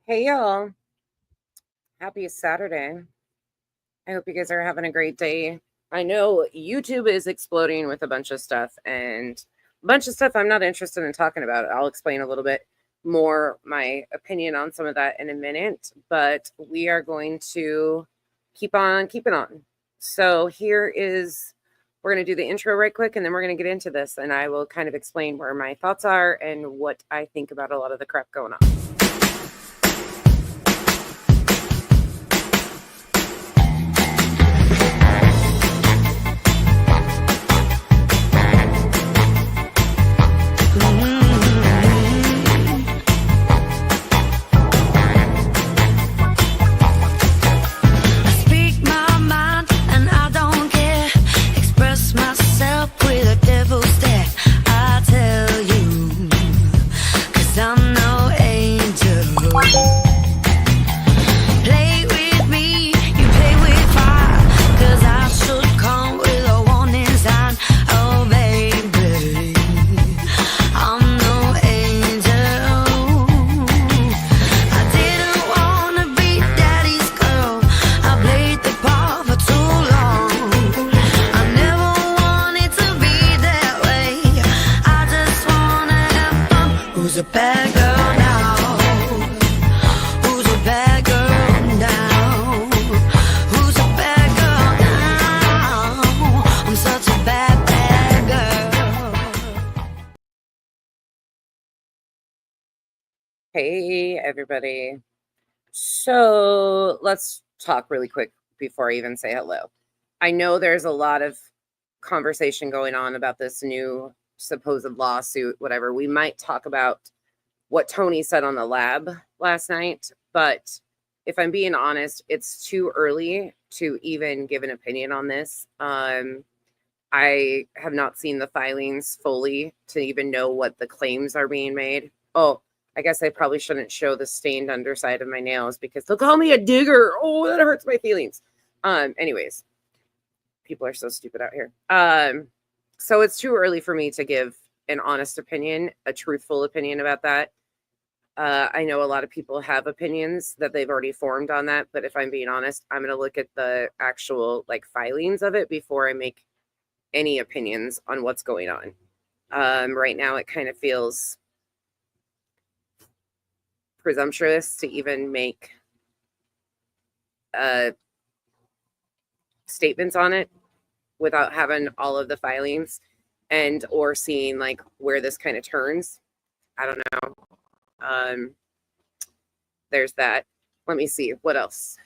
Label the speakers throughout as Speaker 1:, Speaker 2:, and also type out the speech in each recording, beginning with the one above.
Speaker 1: Hey y'all, happy Saturday. I hope you guys are having a great day. I know YouTube is exploding with a bunch of stuff and a bunch of stuff I'm not interested in talking about. I'll explain a little bit more my opinion on some of that in a minute, but we are going to keep on keeping on. So we're going to do the intro right quick and then we're going to get into this and I will kind of explain where my thoughts are and what I think about a lot of the crap going on. Hey, everybody. So let's talk really quick before I even say hello. I know there's a lot of conversation going on about this new supposed lawsuit, whatever. We might talk about what Tony said on the lab last night, but if I'm being honest, it's too early to even give an opinion on this. I have not seen the filings fully to even know what the claims are being made. Oh, I guess I probably shouldn't show the stained underside of my nails because they'll call me a digger. Oh, that hurts my feelings. Anyways, people are so stupid out here. So it's too early for me to give an honest opinion, a truthful opinion about that. I know a lot of people have opinions that they've already formed on that, but if I'm being honest, I'm going to look at the actual filings of it before I make any opinions on what's going on. Right now, it kind of feels presumptuous to even make statements on it without having all of the filings and or seeing where this kind of turns. I don't know. There's that. Let me see what else.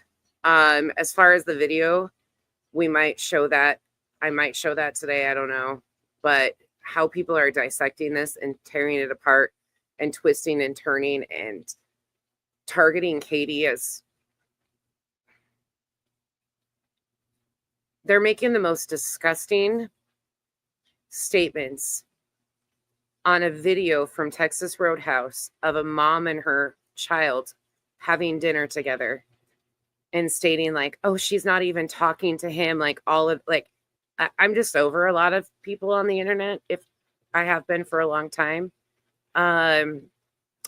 Speaker 1: As far as the video, we might show that. I might show that today. I don't know. But how people are dissecting this and tearing it apart and twisting and turning and targeting Katie as they're making the most disgusting statements on a video from Texas Roadhouse of a mom and her child having dinner together and stating oh, she's not even talking to him. I'm just over a lot of people on the internet. If I have been for a long time, I'm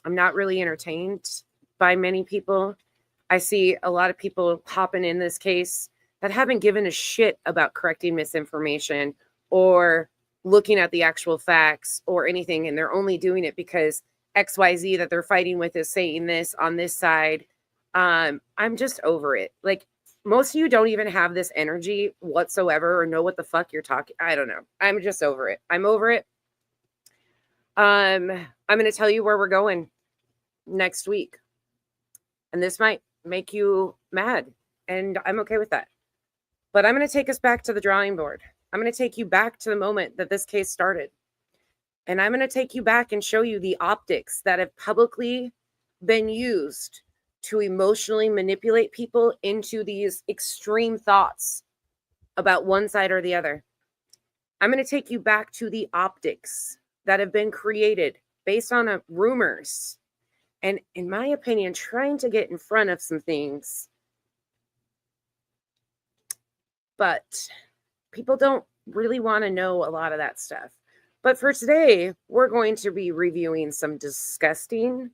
Speaker 1: not really entertained by many people. I see a lot of people hopping in this case that haven't given a shit about correcting misinformation or looking at the actual facts or anything. And they're only doing it because XYZ that they're fighting with is saying this on this side. I'm just over it. Most of you don't even have this energy whatsoever or know what the fuck you're talking. I don't know. I'm just over it. I'm over it. I'm going to tell you where we're going next week. And this might make you mad. And I'm okay with that. But I'm going to take us back to the drawing board. I'm going to take you back to the moment that this case started. And I'm going to take you back and show you the optics that have publicly been used to emotionally manipulate people into these extreme thoughts about one side or the other. I'm going to take you back to the optics that have been created based on rumors and, in my opinion, trying to get in front of some things. But people don't really want to know a lot of that stuff. But for today, we're going to be reviewing some disgusting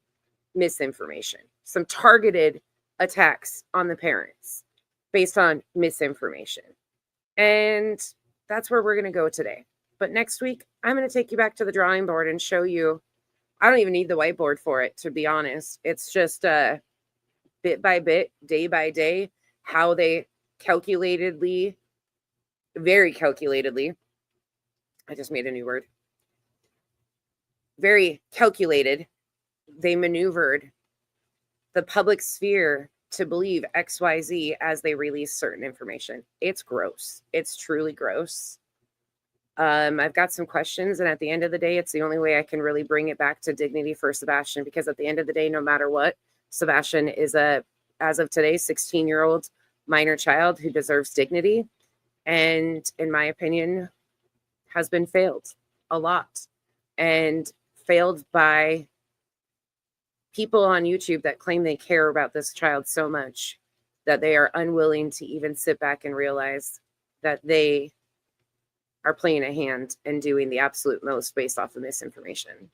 Speaker 1: misinformation, some targeted attacks on the parents based on misinformation. And that's where we're going to go today. But next week, I'm going to take you back to the drawing board and show you. I don't even need the whiteboard for it, to be honest. It's just bit by bit, day by day, how they very calculatedly, I just made a new word, very calculated, they maneuvered the public sphere to believe XYZ as they release certain information. It's gross. It's truly gross. I've got some questions, and at the end of the day, it's the only way I can really bring it back to dignity for Sebastian, because at the end of the day, no matter what, Sebastian is as of today, 16-year-old minor child who deserves dignity, and in my opinion, has been failed a lot, and failed by people on YouTube that claim they care about this child so much that they are unwilling to even sit back and realize that they are playing a hand and doing the absolute most based off of misinformation.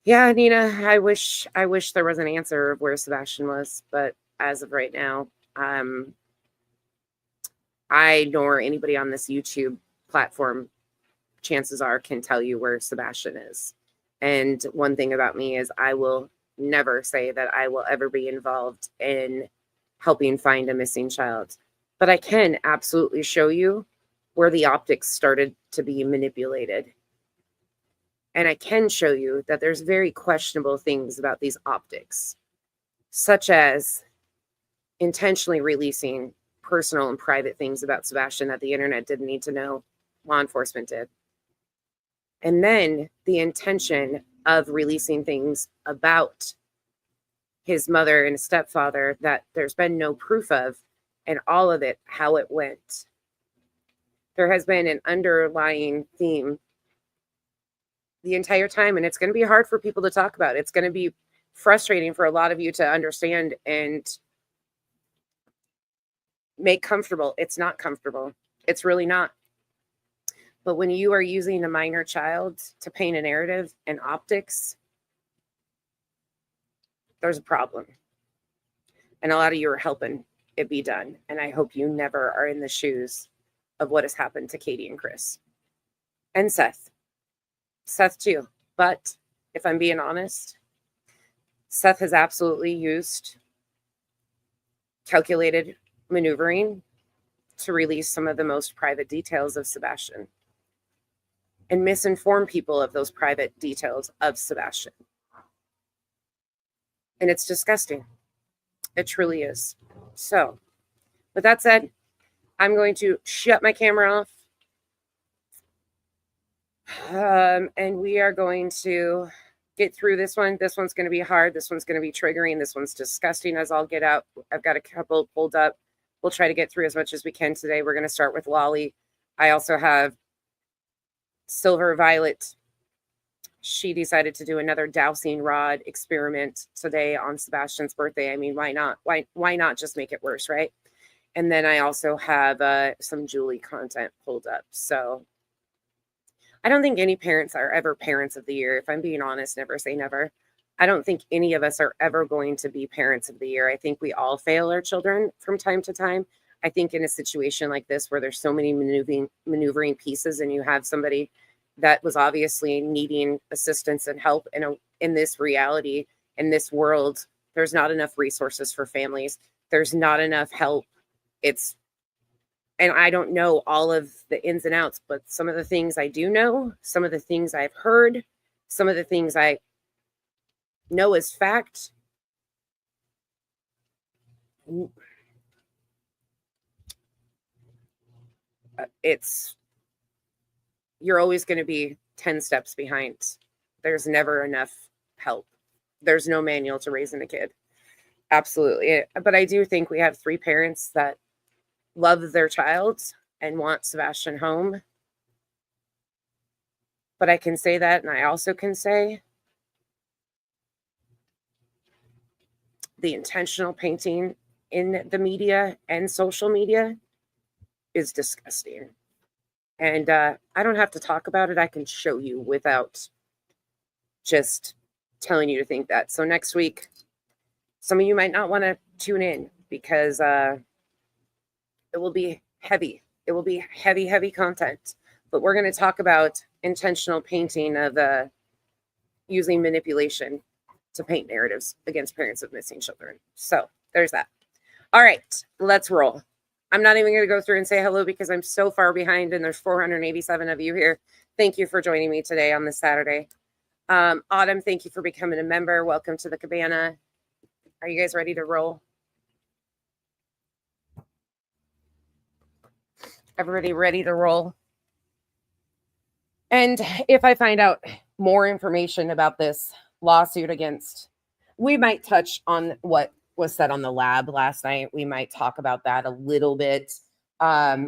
Speaker 1: Yeah, Nina, I wish there was an answer of where Sebastian was, but as of right now, I nor anybody on this YouTube platform, chances are, can tell you where Sebastian is. And one thing about me is I will never say that I will ever be involved in helping find a missing child. But I can absolutely show you where the optics started to be manipulated. And I can show you that there's very questionable things about these optics, such as intentionally releasing personal and private things about Sebastian that the internet didn't need to know, law enforcement did. And then the intention of releasing things about his mother and stepfather that there's been no proof of, and all of it, how it went. There has been an underlying theme the entire time, and it's going to be hard for people to talk about. It's going to be frustrating for a lot of you to understand and make comfortable. It's not comfortable. It's really not. But when you are using a minor child to paint a narrative and optics, there's a problem. And a lot of you are helping it be done. And I hope you never are in the shoes of what has happened to Katie and Chris. And Seth. Seth too. But if I'm being honest, Seth has absolutely used calculated maneuvering to release some of the most private details of Sebastian and misinform people of those private details of Sebastian. And it's disgusting. It truly is. So, with that said, I'm going to shut my camera off. And we are going to get through this one. This one's going to be hard. This one's going to be triggering. This one's disgusting as all get out. I've got a couple pulled up. We'll try to get through as much as we can today. We're going to start with Lolly. I also have Silver Violet. She decided to do another dowsing rod experiment today on Sebastian's birthday. I mean, why not? Why not just make it worse, right? And then I also have some Julie content pulled up. So I don't think any parents are ever parents of the year. If I'm being honest, never say never. I don't think any of us are ever going to be parents of the year. I think we all fail our children from time to time. I think in a situation like this where there's so many maneuvering pieces, and you have somebody that was obviously needing assistance and help in this reality, in this world, there's not enough resources for families. There's not enough help. And I don't know all of the ins and outs, but some of the things I do know, some of the things I've heard, some of the things I know as fact, you're always going to be 10 steps behind. There's never enough help. There's no manual to raising a kid. Absolutely. But I do think we have 3 parents that love their child and want Sebastian home. But I can say that, and I also can say the intentional painting in the media and social media is disgusting. And I don't have to talk about it. I can show you without just telling you to think that. So next week, some of you might not want to tune in because it will be heavy. It will be heavy, heavy content. But we're going to talk about intentional painting of using manipulation to paint narratives against parents of missing children. So there's that. All right, let's roll. I'm not even going to go through and say hello because I'm so far behind and there's 487 of you here. Thank you for joining me today on this Saturday. Autumn, thank you for becoming a member. Welcome to the cabana. Are you guys ready to roll? Everybody ready to roll? And if I find out more information about this lawsuit against, we might touch on what was said on the lab last night. We might talk about that a little bit,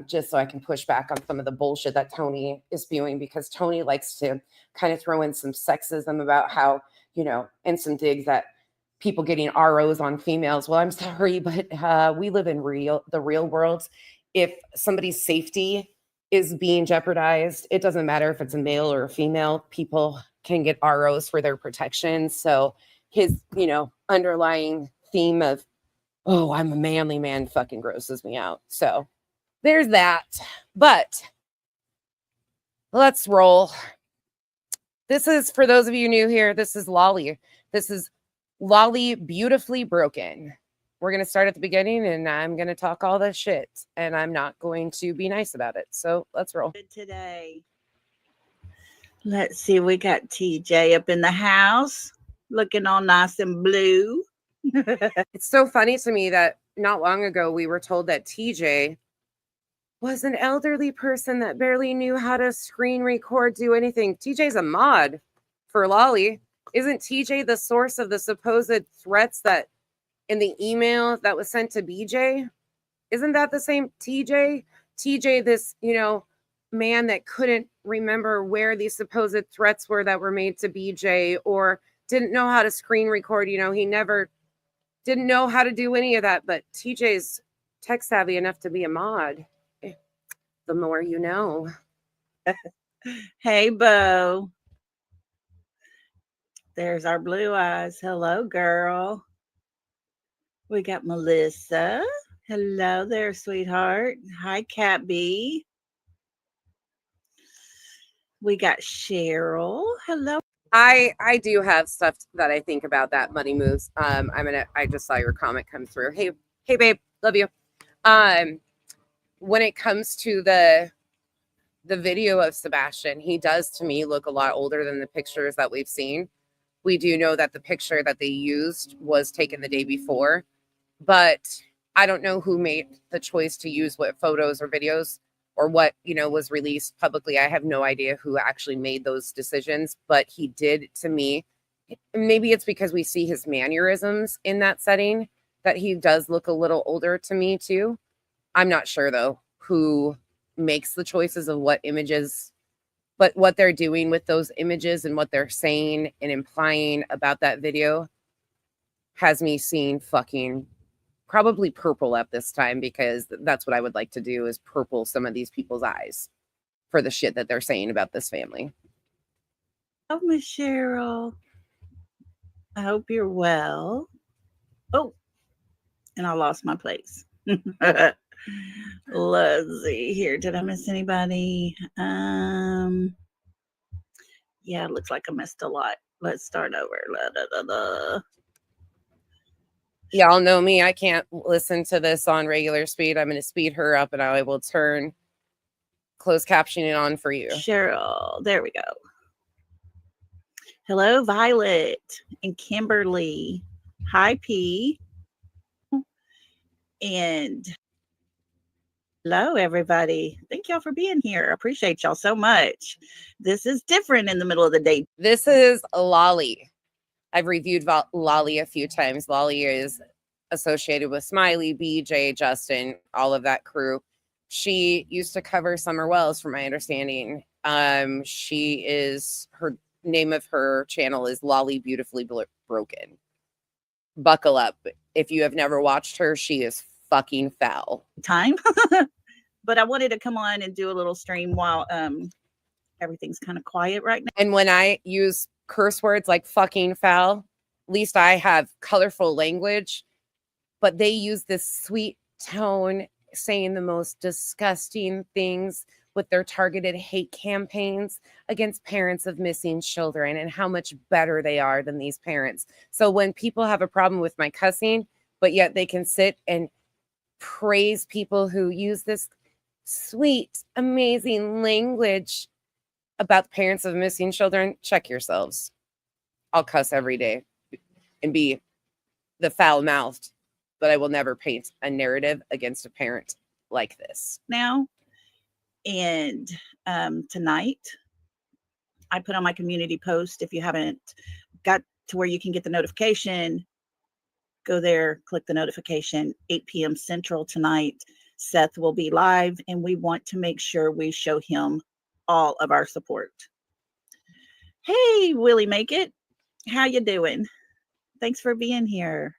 Speaker 1: just so I can push back on some of the bullshit that Tony is spewing, because Tony likes to kind of throw in some sexism about how, and some digs at people getting ROs on females. Well, I'm sorry, but we live in the real world. If somebody's safety is being jeopardized, it doesn't matter if it's a male or a female, people can get ROs for their protection. So his, underlying theme of, oh, I'm a manly man, fucking grosses me out. So there's that. But let's roll. This is, for those of you new here, this is Lolly. This is Lolly Beautifully Broken. We're going to start at the beginning and I'm going to talk all this shit and I'm not going to be nice about it. So let's roll.
Speaker 2: Today, let's see. We got TJ up in the house looking all nice and blue.
Speaker 1: It's so funny to me that not long ago we were told that TJ was an elderly person that barely knew how to screen record, do anything. TJ's a mod for Lolly. Isn't TJ the source of the supposed threats that in the email that was sent to BJ? Isn't that the same TJ? TJ, this, man that couldn't remember where these supposed threats were that were made to BJ, or didn't know how to screen record. He never didn't know how to do any of that, but TJ's tech savvy enough to be a mod. The more you know.
Speaker 2: Hey, Bo. There's our blue eyes. Hello, girl. We got Melissa. Hello there, sweetheart. Hi, Cat B. We got Cheryl. Hello.
Speaker 1: I do have stuff that I think about that money moves. I just saw your comment come through. Hey babe, love you. When it comes to the video of Sebastian, he does to me look a lot older than the pictures that we've seen. We do know that the picture that they used was taken the day before, but I don't know who made the choice to use what photos or videos or what, was released publicly. I have no idea who actually made those decisions, but he did to me. Maybe it's because we see his mannerisms in that setting that he does look a little older to me too. I'm not sure though who makes the choices of what images, but what they're doing with those images and what they're saying and implying about that video has me seeing fucking probably purple at this time, because that's what I would like to do, is purple some of these people's eyes for the shit that they're saying about this family.
Speaker 2: Oh, Miss Cheryl. I hope you're well. Oh, and I lost my place. Let's see here. Did I miss anybody? Yeah, it looks like I missed a lot. Let's start over.
Speaker 1: Y'all know me. I can't listen to this on regular speed. I'm going to speed her up and I will turn closed captioning on for you.
Speaker 2: Cheryl, there we go. Hello, Violet and Kimberly. Hi, P. And hello, everybody. Thank y'all for being here. I appreciate y'all so much. This is different in the middle of the day.
Speaker 1: This is Lolly. I've reviewed Lolly a few times. Lolly is associated with Smiley, BJ, Justin, all of that crew. She used to cover Summer Wells, from my understanding. She is, her name of her channel is Lolly Beautifully Broken. Buckle up. If you have never watched her, she is fucking foul.
Speaker 2: Time. But I wanted to come on and do a little stream while everything's kind of quiet right now.
Speaker 1: And when I use curse words like fucking foul. At least I have colorful language, but they use this sweet tone saying the most disgusting things with their targeted hate campaigns against parents of missing children and how much better they are than these parents. So when people have a problem with my cussing, but yet they can sit and praise people who use this sweet, amazing language about the parents of missing children, check yourselves. I'll cuss every day and be the foul-mouthed, but I will never paint a narrative against a parent like this.
Speaker 2: Now, and tonight, I put on my community post. If you haven't got to where you can get the notification, go there, click the notification. 8 p.m. Central tonight, Seth will be live, and we want to make sure we show him all of our support. Hey, Willie Make It. How you doing? Thanks for being here.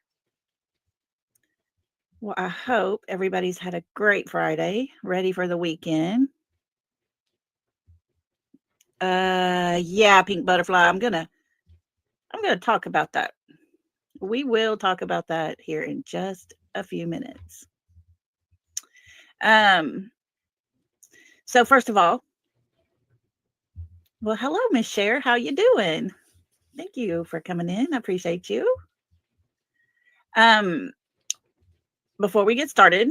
Speaker 2: Well, I hope everybody's had a great Friday, ready for the weekend. Yeah, Pink Butterfly, I'm gonna talk about that. We will talk about that here in just a few minutes. So first of all, well, hello, Miss Cher. How you doing? Thank you for coming in. I appreciate you. Before we get started,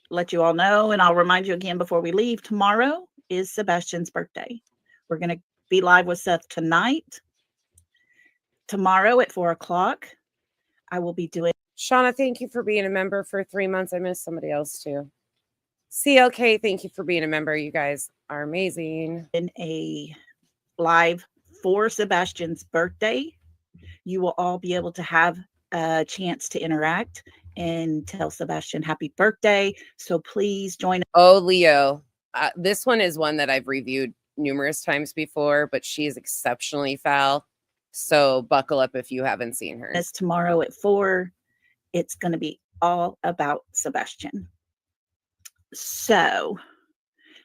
Speaker 2: let you all know, and I'll remind you again before we leave, tomorrow is Sebastian's birthday. We're going to be live with Seth tonight. Tomorrow at 4 o'clock, I will be doing...
Speaker 1: Shauna, thank you for being a member for 3 months. I missed somebody else too. CLK, thank you for being a member. You guys are amazing.
Speaker 2: In a live for Sebastian's birthday, you will all be able to have a chance to interact and tell Sebastian happy birthday. So please join.
Speaker 1: Oh, Leo. This one is one that I've reviewed numerous times before, but she is exceptionally foul. So buckle up if you haven't seen her.
Speaker 2: It's tomorrow at 4. It's going to be all about Sebastian. So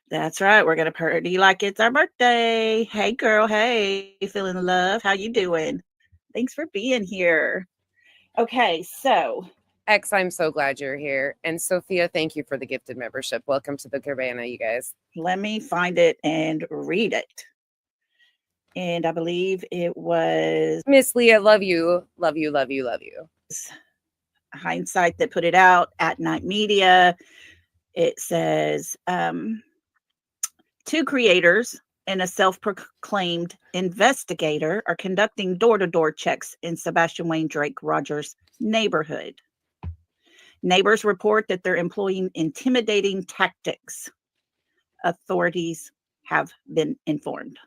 Speaker 2: that's right. We're going to party like it's our birthday. Hey, girl. Hey, feeling the love? How you doing? Thanks for being here. Okay, so...
Speaker 1: X, I'm so glad you're here. And Sophia, thank you for the gifted membership. Welcome to the Cabana, you guys.
Speaker 2: Let me find it and read it. And I believe it was...
Speaker 1: Miss Leah, love you. Love you, love you, love you.
Speaker 2: Hindsight that put it out at Night Media. It says, 2 creators and a self-proclaimed investigator are conducting door-to-door checks in Sebastian Wayne Drake Rogers' neighborhood. Neighbors report that they're employing intimidating tactics. Authorities have been informed.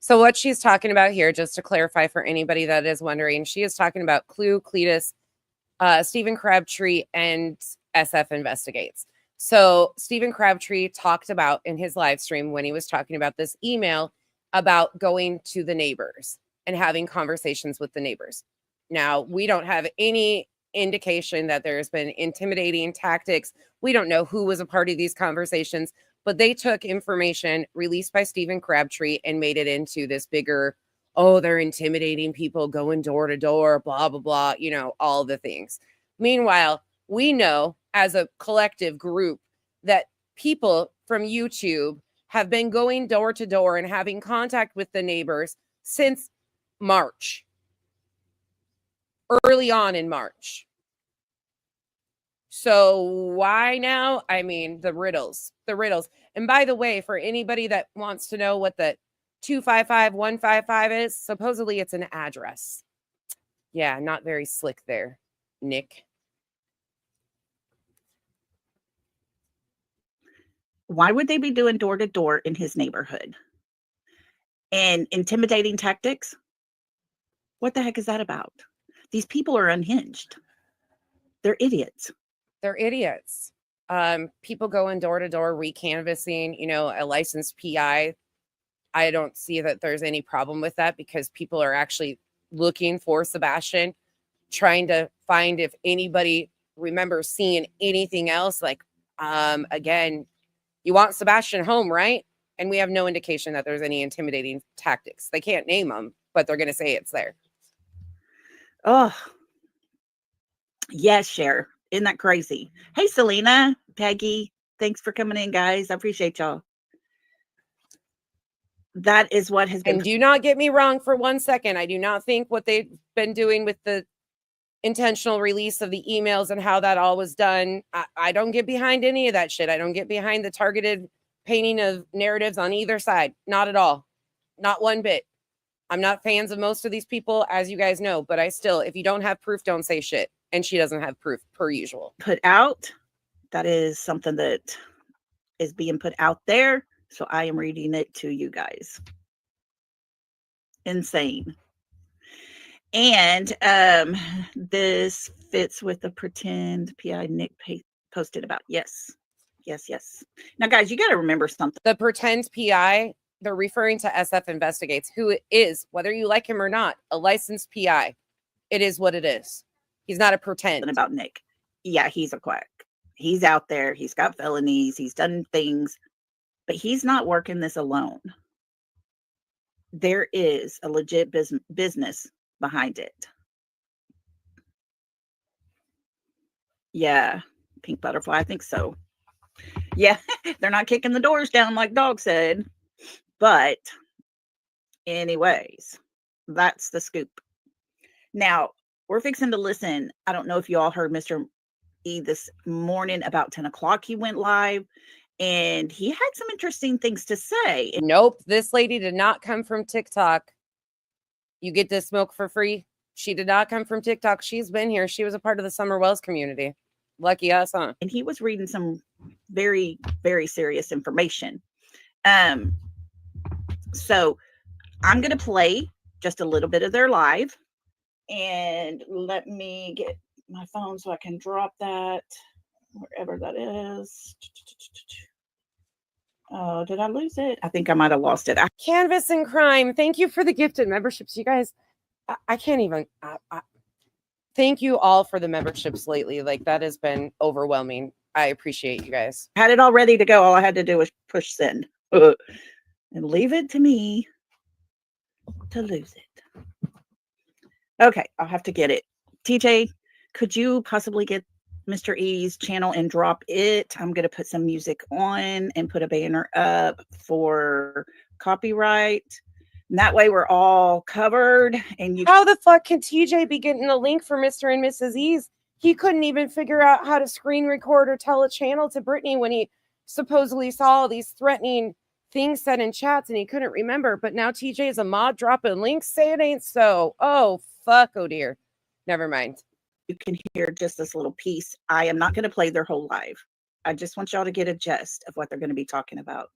Speaker 1: So what she's talking about here, just to clarify for anybody that is wondering, she is talking about Clue, Cletus, Stephen Crabtree, and SF Investigates. So Stephen Crabtree talked about in his live stream when he was talking about this email about going to the neighbors and having conversations with the neighbors. Now, we don't have any indication that there's been intimidating tactics. We don't know who was a part of these conversations, but they took information released by Stephen Crabtree and made it into this bigger, oh, they're intimidating people, going door to door, blah, blah, blah, you know, all the things. Meanwhile, we know as a collective group that people from YouTube have been going door to door and having contact with the neighbors since March. Early on in March. So why now? I mean, the riddles. And by the way, for anybody that wants to know what the 255155 is, supposedly it's an address. Yeah, not very slick there, Nick.
Speaker 2: Why would they be doing door to door in his neighborhood? And intimidating tactics? What the heck is that about? These people are unhinged. They're idiots.
Speaker 1: They're idiots. People going door to door, recanvassing, you know, a licensed PI. I don't see that there's any problem with that because people are actually looking for Sebastian, trying to find if anybody remembers seeing anything else. Like, again, you want Sebastian home, right? And we have no indication that there's any intimidating tactics. They can't name them, but they're going to say it's there.
Speaker 2: Oh, yes, Cher. Isn't that crazy? Hey, Selena, Peggy, thanks for coming in, guys. I appreciate y'all. That is what has been.
Speaker 1: And do not get me wrong for 1 second. I do not think what they've been doing with the intentional release of the emails and how that all was done. I don't get behind any of that shit. I don't get behind the targeted painting of narratives on either side. Not at all. Not one bit. I'm not fans of most of these people, as you guys know, but I still, if you don't have proof, don't say shit. And she doesn't have proof, per usual.
Speaker 2: Put out. That is something that is being put out there. So I am reading it to you guys. Insane. And this fits with the pretend PI Nick posted about. Yes. Now, guys, you got to remember something.
Speaker 1: The pretend PI, they're referring to SF Investigates, who is, whether you like him or not, a licensed PI. It is what it is. He's not a pretend.
Speaker 2: About Nick. Yeah, he's a quack. He's out there. He's got felonies. He's done things. But he's not working this alone. There is a legit business behind it. Yeah, pink butterfly, I think so. Yeah, they're not kicking the doors down like Dog said. But anyways, that's the scoop. Now, we're fixing to listen. I don't know if you all heard Mr. E this morning about 10 o'clock. He went live and he had some interesting things to say.
Speaker 1: Nope, this lady did not come from TikTok. You get this milk for free. She did not come from TikTok. She's been here. She was a part of the Summer Wells community. Lucky us, huh?
Speaker 2: And he was reading some very, very serious information. So I'm going to play just a little bit of their live. And let me get my phone so I can drop that wherever that is. Oh, did I lose it? I think I might have lost it.
Speaker 1: Canvas and Crime. Thank you for the gifted memberships. You guys, I can't even. Thank you all for the memberships lately. Like, that has been overwhelming. I appreciate you guys.
Speaker 2: Had it all ready to go. All I had to do was push send and leave it to me to lose it. Okay, I'll have to get it. TJ, could you possibly get Mr. E's channel and drop it? I'm going to put some music on and put a banner up for copyright. And that way we're all covered. And you.
Speaker 1: How the fuck can TJ be getting a link for Mr. and Mrs. E's? He couldn't even figure out how to screen record or tell a channel to Brittany when he supposedly saw all these threatening things said in chats and he couldn't remember. But now TJ is a mod dropping links. Say it ain't so. Oh, fuck. Oh, dear. Never mind.
Speaker 2: You can hear just this little piece. I am not going to play their whole live. I just want y'all to get a gist of what they're going to be talking about.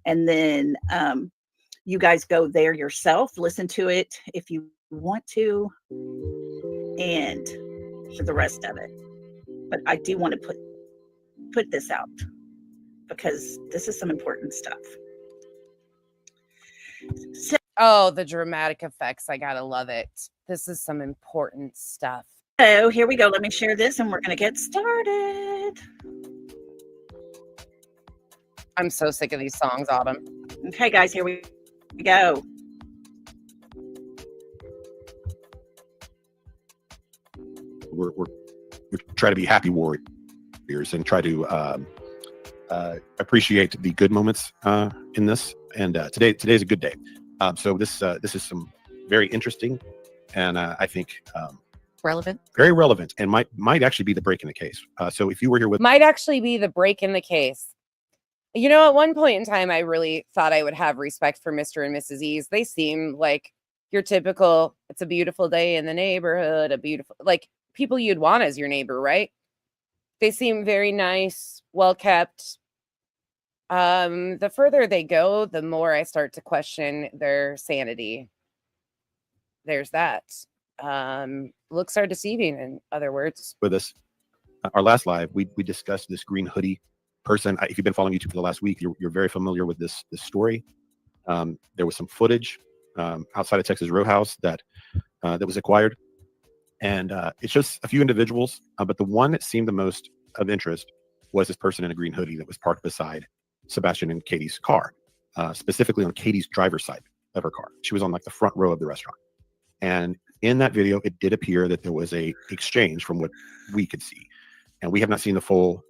Speaker 2: And then you guys go there yourself, listen to it if you want to, and for the rest of it. But I do want to put this out because this is some important stuff. So,
Speaker 1: oh, the dramatic effects. I gotta love it. This is some important stuff.
Speaker 2: So here we go. Let me share this and we're going to get started.
Speaker 1: I'm so sick of these songs, Autumn.
Speaker 2: Okay, guys, here we go.
Speaker 3: We try to be happy warriors and try to appreciate the good moments in this. And today's a good day. So this is some very interesting and I think
Speaker 1: relevant,
Speaker 3: very relevant, and might actually be the break in the case. So if you were here with,
Speaker 1: might actually be the break in the case. You know, at one point in time, I really thought I would have respect for Mr. and Mrs. E's. They seem like your typical, it's a beautiful day in the neighborhood, a beautiful, like people you'd want as your neighbor, right? They seem very nice, well kept. The further they go, the more I start to question their sanity. There's that. Looks are deceiving, in other words.
Speaker 3: with us, our last live, we discussed this green hoodie person. If you've been following YouTube for the last week, you're very familiar with this story. There was some footage outside of Texas Roadhouse that was acquired, and it's just a few individuals. But the one that seemed the most of interest was this person in a green hoodie that was parked beside Sebastian and Katie's car, specifically on Katie's driver's side of her car. She was on like the front row of the restaurant. And in that video, it did appear that there was a exchange from what we could see. And we have not seen the full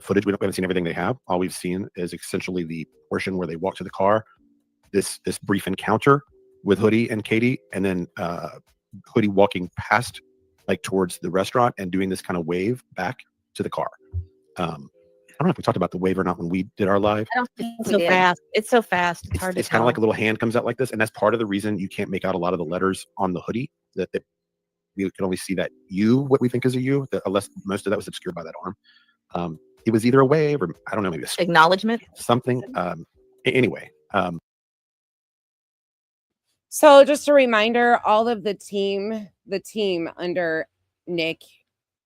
Speaker 3: footage. We haven't seen everything they have. All we've seen is essentially the portion where they walk to the car, this brief encounter with Hoodie and Katie, and then Hoodie walking past, like towards the restaurant and doing this kind of wave back to the car. I don't know if we talked about the wave or not when we did our live.
Speaker 4: I don't think
Speaker 2: It's
Speaker 4: we
Speaker 2: so
Speaker 4: did.
Speaker 2: fast.
Speaker 4: It's so fast. It's hard to
Speaker 3: It's kind of
Speaker 4: tell.
Speaker 3: like a little hand comes out like this, and that's part of the reason you can't make out a lot of the letters on the hoodie. That we can only see that U, what we think is a U, unless most of that was obscured by that arm. It was either a wave or I don't know, maybe
Speaker 4: Acknowledgement.
Speaker 3: something. Anyway,
Speaker 1: So just a reminder, all of the team under Nick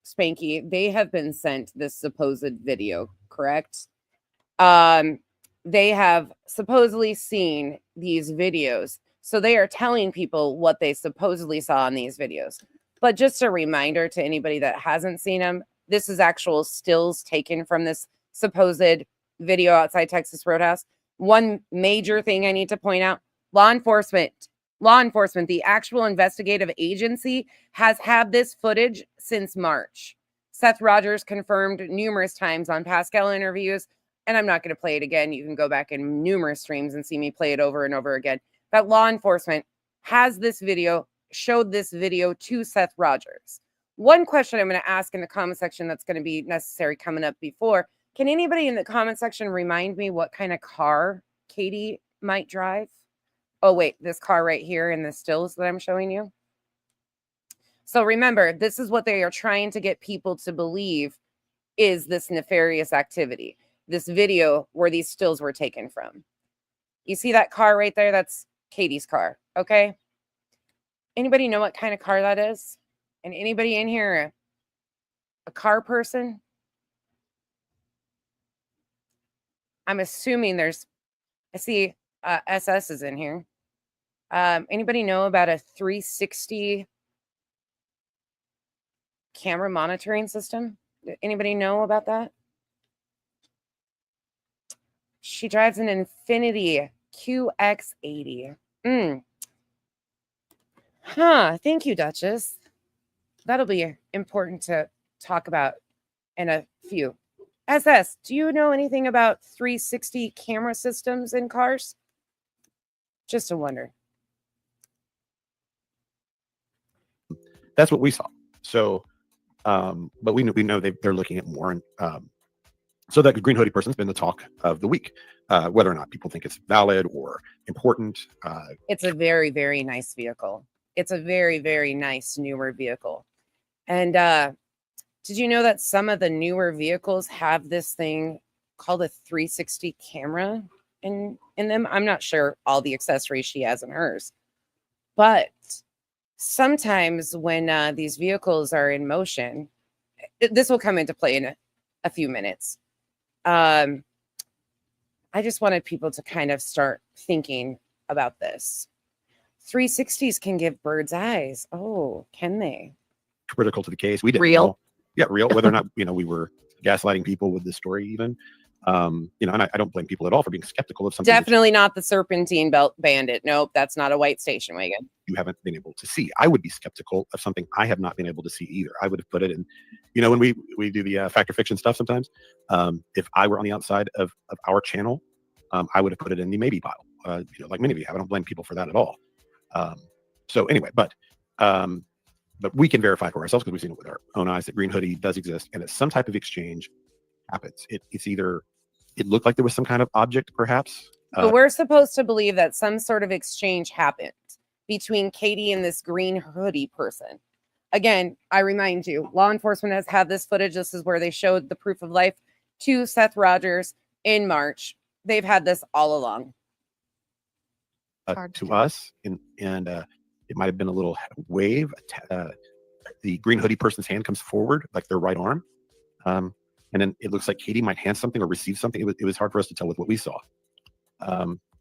Speaker 1: Spanky, they have been sent this supposed video, correct? They have supposedly seen these videos. So they are telling people what they supposedly saw in these videos. But just a reminder to anybody that hasn't seen them, this is actual stills taken from this supposed video outside Texas Roadhouse. One major thing I need to point out, law enforcement, the actual investigative agency has had this footage since March. Seth Rogers confirmed numerous times on Pascal interviews, and I'm not going to play it again. You can go back in numerous streams and see me play it over and over again. That law enforcement has this video, showed this video to Seth Rogers. One question I'm going to ask in the comment section that's going to be necessary coming up before, can anybody in the comment section remind me what kind of car Katie might drive? Oh, wait, this car right here in the stills that I'm showing you. So remember, this is what they are trying to get people to believe is this nefarious activity, this video where these stills were taken from. You see that car right there? That's Katie's car, okay? Anybody know what kind of car that is? And anybody in here a car person? I'm assuming I see SS is in here. Anybody know about a 360 camera monitoring system? Anybody know about that? She drives an Infiniti QX80. Thank you, Duchess. That'll be important to talk about in a few. SS, do you know anything about 360 camera systems in cars? Just a wonder.
Speaker 3: that's what we saw. So, but we know they're looking at more, and so that green hoodie person's been the talk of the week. Whether or not people think it's valid or important.
Speaker 1: It's a very, very nice vehicle. It's a very, very nice newer vehicle. And did you know that some of the newer vehicles have this thing called a 360 camera in them? I'm not sure all the accessories she has in hers, but sometimes when these vehicles are in motion, this will come into play in a few minutes. I just wanted people to kind of start thinking about this. 360s can give bird's eyes. Oh, can they?
Speaker 3: Critical to the case. We didn't
Speaker 4: Real.
Speaker 3: know. Yeah, real. Whether or not, we were gaslighting people with this story even. And I don't blame people at all for being skeptical of something.
Speaker 1: Definitely not the Serpentine Belt Bandit. Nope, that's not a white station wagon.
Speaker 3: You haven't been able to see. I would be skeptical of something I have not been able to see either. I would have put it in, when we do the fact or fiction stuff sometimes, if I were on the outside of our channel, I would have put it in the maybe pile, like many of you have. I don't blame people for that at all. So anyway, but we can verify for ourselves because we've seen it with our own eyes that green hoodie does exist, and that some type of exchange happens. It's either, it looked like there was some kind of object perhaps.
Speaker 1: But we're supposed to believe that some sort of exchange happened between Katie and this green hoodie person. Again, I remind you, law enforcement has had this footage. This is where they showed the proof of life to Seth Rogers in March. They've had this all along.
Speaker 3: To us, and it might have been a little wave. The green hoodie person's hand comes forward, like their right arm, and then it looks like Katie might hand something or receive something. It was hard for us to tell with what we saw.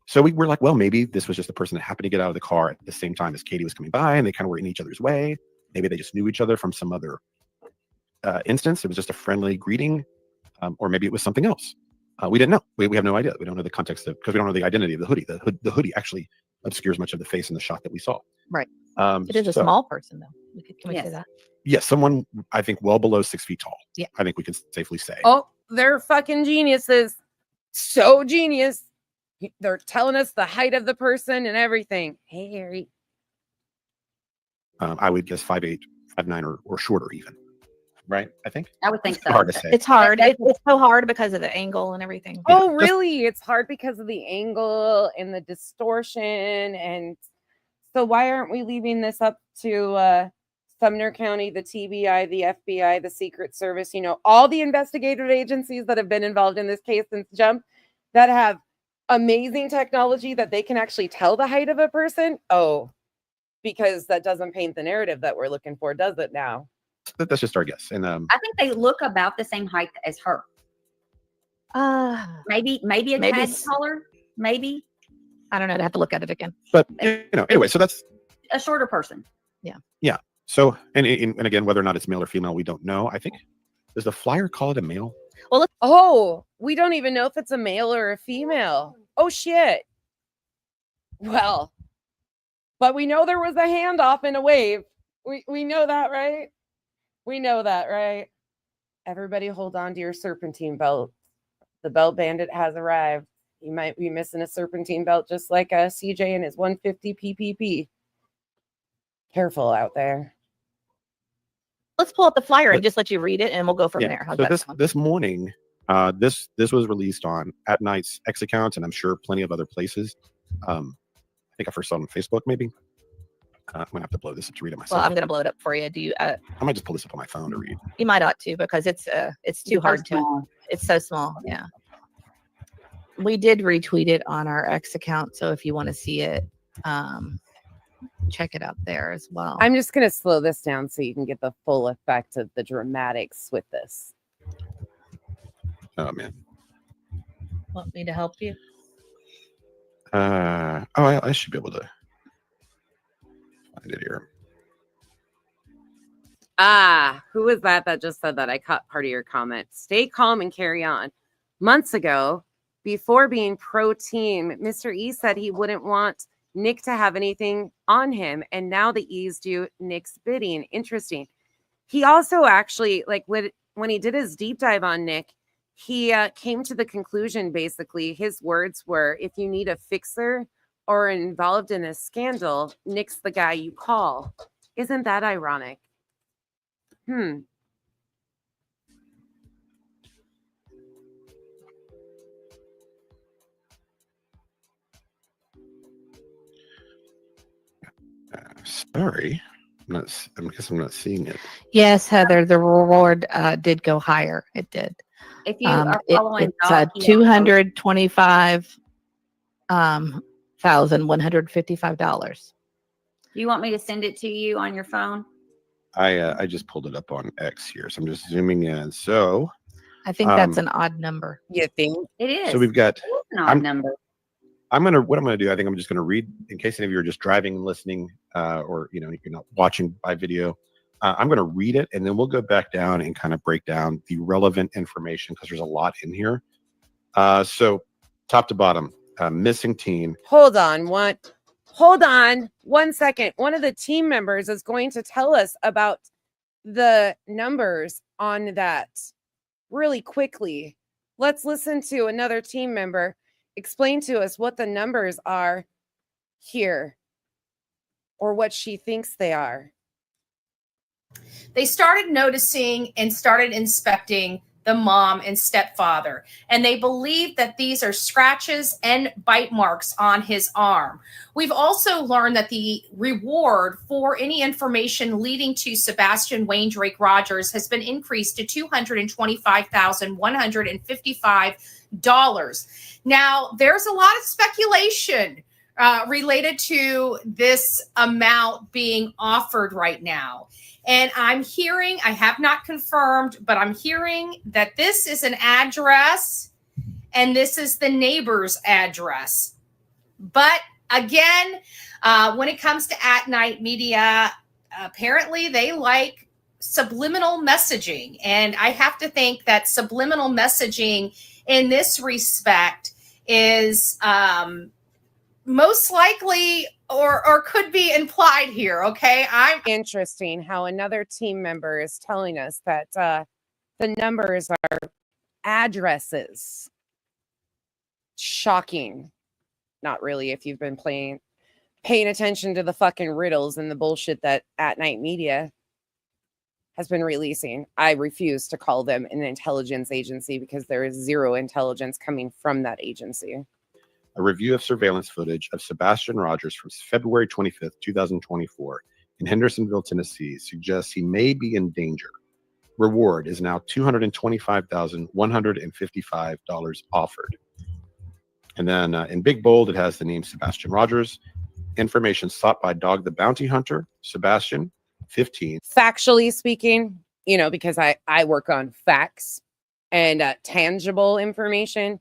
Speaker 3: So we were like, well, maybe this was just the person that happened to get out of the car at the same time as Katie was coming by, and they kind of were in each other's way. Maybe they just knew each other from some other instance. It was just a friendly greeting, or maybe it was something else. We didn't know. We have no idea. We don't know the context of, because we don't know the identity of the hoodie. The hoodie actually obscures much of the face in the shot that we saw.
Speaker 4: Right. It is a
Speaker 3: so,
Speaker 4: small person, though. Can we
Speaker 5: Yes.
Speaker 4: say that?
Speaker 3: Yes, someone I think well below 6 feet tall.
Speaker 4: Yeah.
Speaker 3: I think we can safely say.
Speaker 1: Oh, they're fucking geniuses. So genius. They're telling us the height of the person and everything. Hey, Harry.
Speaker 3: I would guess 5'8", 5'9", or shorter even. Right? I think.
Speaker 5: I would think
Speaker 3: It's
Speaker 5: so.
Speaker 3: hard to say.
Speaker 4: It's hard.
Speaker 5: That-
Speaker 4: It's so hard because of the angle and everything.
Speaker 3: Yeah,
Speaker 1: Oh,
Speaker 3: just-
Speaker 1: really? It's hard because of the angle and the distortion. And so why aren't we leaving this up to Sumner County, the TBI, the FBI, the Secret Service, all the investigative agencies that have been involved in this case since Jump that have amazing technology that they can actually tell the height of a person? Oh, because that doesn't paint the narrative that we're looking for, does it now?
Speaker 3: That's just our guess. And
Speaker 5: I think they look about the same height as her. Maybe a
Speaker 4: Maybe
Speaker 5: tad taller. Maybe
Speaker 4: I don't know. I'd have to look at it again.
Speaker 3: but anyway, so that's
Speaker 5: a shorter person.
Speaker 3: so and again, whether or not it's male or female, we don't know. I think does the flyer call it a male?
Speaker 1: Oh, we don't even know if it's a male or a female. Oh, shit. Well, but we know there was a handoff and a wave. We know that, right? We know that, right? Everybody hold on to your serpentine belt. The belt bandit has arrived. You might be missing a serpentine belt just like CJ and his 150 PPP. Careful out there.
Speaker 4: Let's pull up the flyer and just let you read it, and we'll go from there. How's
Speaker 3: So
Speaker 4: that sound?
Speaker 3: this morning, this was released on At Night's X account, and I'm sure plenty of other places. I think I first saw it on Facebook, maybe. I'm gonna have to blow this up to read it myself.
Speaker 4: Well, I'm gonna blow it up for you. Do you?
Speaker 3: I might just pull this up on my phone to read.
Speaker 4: You might ought to, because it's too hard to.
Speaker 5: Small.
Speaker 4: It's so small. Yeah. We did retweet it on our X account, so if you want to see it, check it out there as well.
Speaker 1: I'm just going to slow this down so you can get the full effect of the dramatics with this.
Speaker 3: Oh man.
Speaker 4: Want me to help you?
Speaker 3: I should be able to find it here.
Speaker 1: Who was that just said that? I caught part of your comment. Stay calm and carry on. Months ago, before being pro team, Mr. E said he wouldn't want Nick to have anything on him. And now the E's do Nick's bidding. Interesting. He also actually, like when he did his deep dive on Nick, he came to the conclusion, basically, his words were, if you need a fixer or involved in a scandal, Nick's the guy you call. Isn't that ironic?
Speaker 3: Sorry, I guess I'm not seeing it.
Speaker 4: Yes, Heather. The reward did go higher. It did.
Speaker 5: If you are following
Speaker 4: it's
Speaker 5: Doc, he
Speaker 4: $225,155.
Speaker 5: Do you want me to send it to you on your phone?
Speaker 3: I just pulled it up on X here, so I'm just zooming in. So
Speaker 4: I think that's an odd number.
Speaker 1: You think?
Speaker 5: It is.
Speaker 3: so we've got.
Speaker 5: It is an odd number.
Speaker 3: What I'm gonna do, I think I'm just gonna read in case any of you are just driving and listening, or you're not watching by video. I'm gonna read it, and then we'll go back down and kind of break down the relevant information because there's a lot in here. So top to bottom, missing teen.
Speaker 1: Hold on 1 second. One of the team members is going to tell us about the numbers on that really quickly. Let's listen to another team member explain to us what the numbers are here, or what she thinks they are.
Speaker 6: They started noticing and started inspecting the mom and stepfather, and they believe that these are scratches and bite marks on his arm. We've also learned that the reward for any information leading to Sebastian Wayne Drake Rogers has been increased to $225,155. Now, there's a lot of speculation related to this amount being offered right now. And I'm hearing, I have not confirmed, but I'm hearing that this is an address and this is the neighbor's address. But again, when it comes to At Night Media, apparently they like subliminal messaging. And I have to think that subliminal messaging in this respect is most likely or could be implied here. Okay. I'm
Speaker 1: Interesting how another team member is telling us that the numbers are addresses. Shocking. Not really if you've been paying attention to the fucking riddles and the bullshit that At Night Media has been releasing. I refuse to call them an intelligence agency because there is zero intelligence coming from that agency.
Speaker 3: A review of surveillance footage of Sebastian Rogers from February 25th, 2024 in Hendersonville, Tennessee suggests he may be in danger. Reward is now $225,155 offered. And then in big bold, it has the name Sebastian Rogers. Information sought by Dog the Bounty Hunter, Sebastian, 15.
Speaker 1: Factually speaking, because I work on facts and tangible information,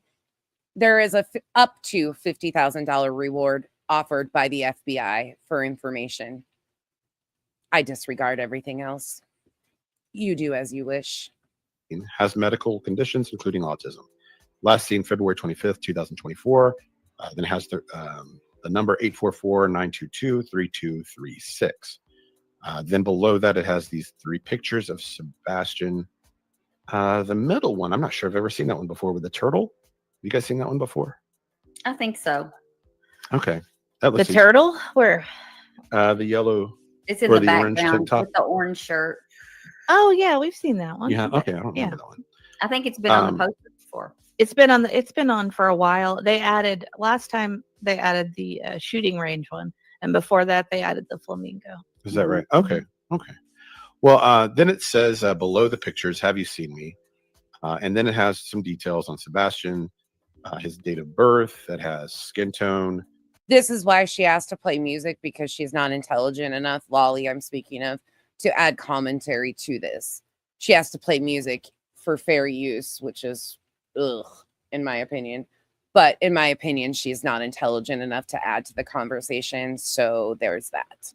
Speaker 1: there is up to $50,000 reward offered by the FBI for information. I disregard everything else. You do as you wish.
Speaker 3: Has medical conditions, including autism. Last seen February 25th, 2024. Then it has the number 844-922-3236. Then below that, it has these 3 pictures of Sebastian. The middle one, I'm not sure I've ever seen that one before with the turtle. You guys seen that one before?
Speaker 5: I think so.
Speaker 3: Okay. That
Speaker 4: The
Speaker 3: looks
Speaker 4: turtle? Where?
Speaker 3: the yellow.
Speaker 5: It's in
Speaker 3: Or
Speaker 5: the
Speaker 3: the orange tank
Speaker 5: background
Speaker 3: top?
Speaker 5: with the orange shirt.
Speaker 4: Oh yeah, we've seen that one.
Speaker 3: Yeah. Okay. I don't
Speaker 4: Yeah.
Speaker 3: remember that one.
Speaker 5: I think it's been on the poster before.
Speaker 4: It's been on for a while. Last time they added the shooting range one, and before that they added the flamingo.
Speaker 3: Is that right? Okay. Okay. Well, then it says below the pictures, have you seen me? And then it has some details on Sebastian, his date of birth, that has skin tone.
Speaker 1: This is why she asked to play music, because she's not intelligent enough, Lolly I'm speaking of, to add commentary to this. She has to play music for fair use, which is in my opinion. But in my opinion, she's not intelligent enough to add to the conversation. So there's that.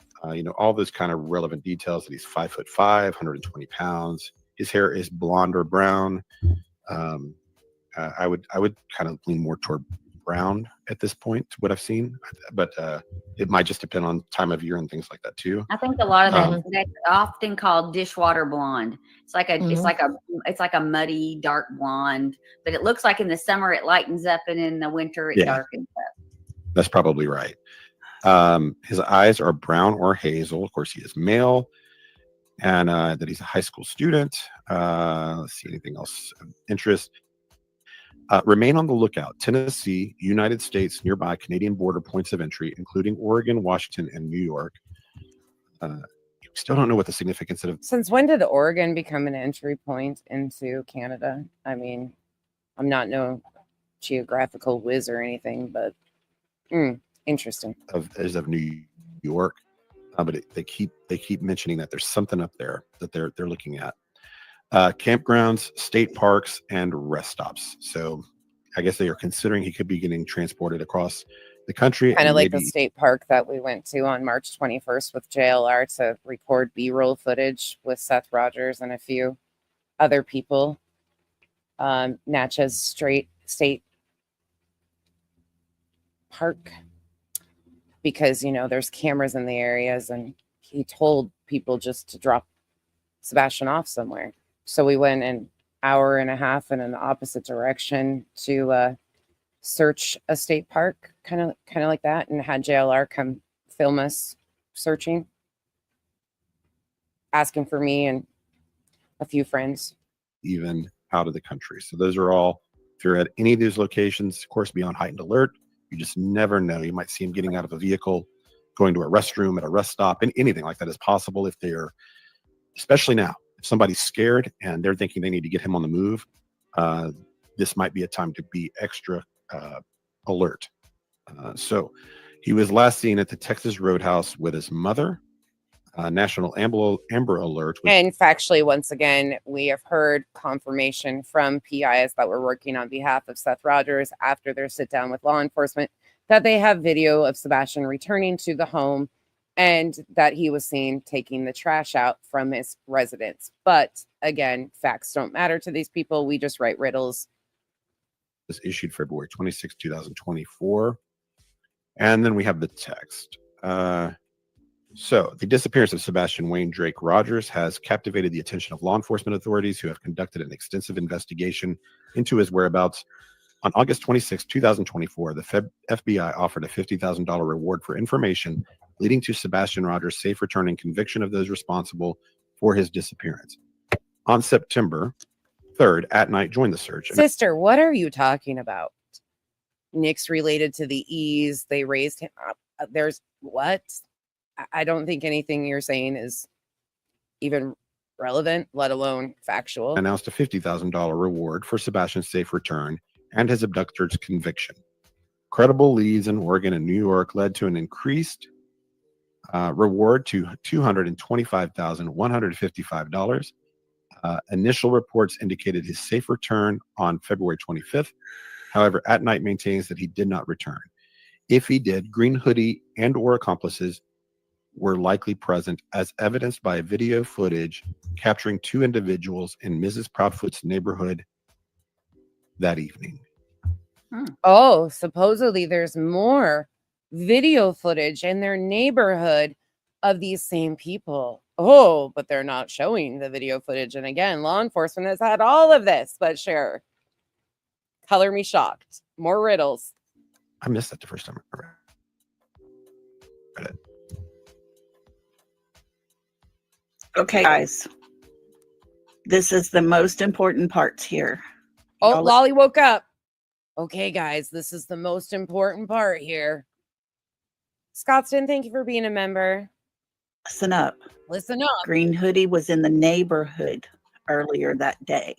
Speaker 3: All those kind of relevant details that he's 5'5", 120 pounds. His hair is blonde or brown. I would kind of lean more toward brown at this point, what I've seen, but it might just depend on time of year and things like that too.
Speaker 5: I think a lot of that's often called dishwater blonde. It's like it's like a muddy dark blonde, but it looks like in the summer it lightens up and in the winter it darkens up.
Speaker 3: That's probably right. His eyes are brown or hazel. Of course, he is male, and that he's a high school student. Let's see, anything else of interest. Remain on the lookout. Tennessee, United States, nearby Canadian border points of entry, including Oregon, Washington, and New York. Still don't know what the significance of.
Speaker 1: Since when did Oregon become an entry point into Canada? I mean, I'm not no geographical whiz or anything, but interesting.
Speaker 3: Of New York, but they keep mentioning that there's something up there that they're looking at. Campgrounds, state parks, and rest stops. So I guess they are considering he could be getting transported across the country.
Speaker 1: Kind of like the state park that we went to on March 21st with JLR to record B-roll footage with Seth Rogers and a few other people. Natchez State Park, because there's cameras in the areas, and he told people just to drop Sebastian off somewhere. So we went an hour and a half in an opposite direction to search a state park, kind of like that, and had JLR come film us searching, asking for me and a few friends.
Speaker 3: Even out of the country. So those are all, if you're at any of these locations, of course, be on heightened alert. You just never know. You might see him getting out of a vehicle, going to a restroom at a rest stop, and anything like that is possible if they're, especially now, if somebody's scared and they're thinking they need to get him on the move, this might be a time to be extra alert. So he was last seen at the Texas Roadhouse with his mother. National Amber Alert.
Speaker 1: And factually, once again, we have heard confirmation from PIs that were working on behalf of Seth Rogers after their sit down with law enforcement that they have video of Sebastian returning to the home and that he was seen taking the trash out from his residence. But again, facts don't matter to these people. We just write riddles.
Speaker 3: Was issued February 26, 2024. And then we have the text. So the disappearance of Sebastian Wayne Drake Rogers has captivated the attention of law enforcement authorities who have conducted an extensive investigation into his whereabouts. On August 26, 2024, the FBI offered a $50,000 reward for information leading to Sebastian Rogers' safe return and conviction of those responsible for his disappearance. On September 3rd at night, joined the search.
Speaker 1: Sister, what are you talking about? Nick's related to the E's. They raised him up. There's what? I don't think anything you're saying is even relevant, let alone factual.
Speaker 3: Announced a $50,000 reward for Sebastian's safe return and his abductor's conviction. Credible leads in Oregon and New York led to an increased reward to $225,155. Initial reports indicated his safe return on February 25th. However, At Night maintains that he did not return. If he did, Green Hoodie and or accomplices were likely present, as evidenced by video footage capturing two individuals in Mrs. Proudfoot's neighborhood that evening.
Speaker 1: Oh, supposedly there's more video footage in their neighborhood of these same people. Oh, but they're not showing the video footage. And again, law enforcement has had all of this, but sure. Color me shocked. More riddles.
Speaker 3: I missed that the first time I read it.
Speaker 2: Okay, guys. This is the most important parts here.
Speaker 1: Oh,
Speaker 2: Y'all-
Speaker 1: Lolly woke up. Okay, guys, this is the most important part here. Scottston, thank you for being a member.
Speaker 2: Listen up.
Speaker 1: Listen up.
Speaker 2: Green Hoodie was in the neighborhood earlier that day.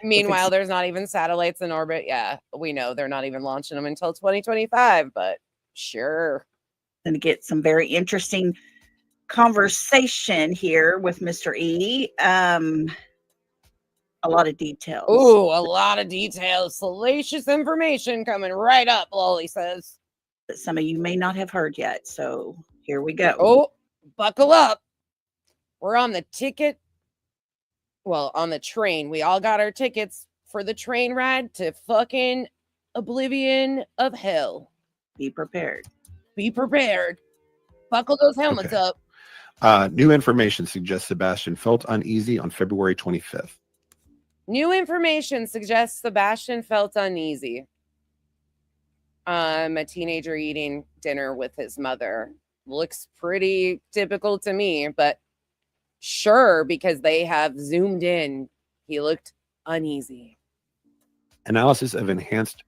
Speaker 1: Meanwhile, there's not even satellites in orbit. Yeah, we know they're not even launching them until 2025, but sure.
Speaker 2: Going to get some very interesting conversation here with Mr. E. A lot of details.
Speaker 1: Ooh, a lot of details. Salacious information coming right up, Lolly says.
Speaker 2: That some of you may not have heard yet. So here we go.
Speaker 1: Oh, buckle up. We're on the ticket. Well, on the train. We all got our tickets for the train ride to fucking oblivion of hell.
Speaker 2: Be prepared.
Speaker 1: Be prepared. Buckle those helmets up.
Speaker 3: New information suggests Sebastian felt uneasy on February 25th.
Speaker 1: New information suggests Sebastian felt uneasy. A teenager eating dinner with his mother. Looks pretty typical to me, but sure, because they have zoomed in. He looked uneasy.
Speaker 3: Analysis of enhanced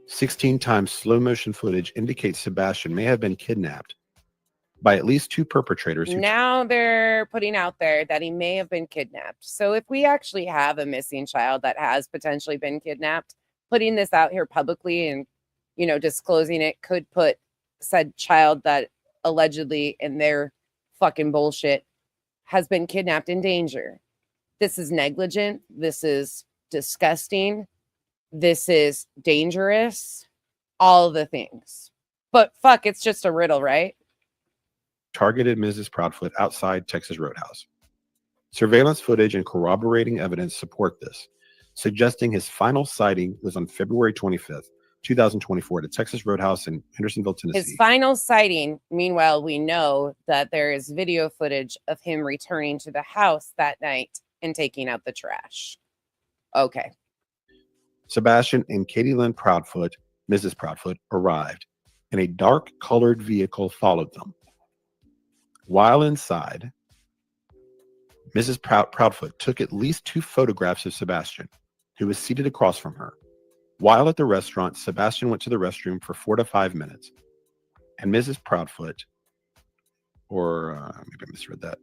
Speaker 3: 16 times slow motion footage indicates Sebastian may have been kidnapped by at least two perpetrators.
Speaker 1: Now they're putting out there that he may have been kidnapped. So if we actually have a missing child that has potentially been kidnapped, putting this out here publicly and, you know, disclosing it could put said child that allegedly in their fucking bullshit has been kidnapped in danger. This is negligent. This is disgusting. This is dangerous. All the things. But fuck, it's just a riddle, right?
Speaker 3: Targeted Mrs. Proudfoot outside Texas Roadhouse. Surveillance footage and corroborating evidence support this, suggesting his final sighting was on February 25th, 2024 at Texas Roadhouse in Hendersonville, Tennessee.
Speaker 1: His final sighting, meanwhile, we know that there is video footage of him returning to the house that night and taking out the trash. Okay.
Speaker 3: Sebastian and Katie Lynn Proudfoot, Mrs. Proudfoot, arrived, and a dark-colored vehicle followed them. While inside, Mrs. Proudfoot took at least 2 photographs of Sebastian, who was seated across from her. While at the restaurant, Sebastian went to the restroom for 4 to 5 minutes, and Mrs. Proudfoot, or maybe I misread that,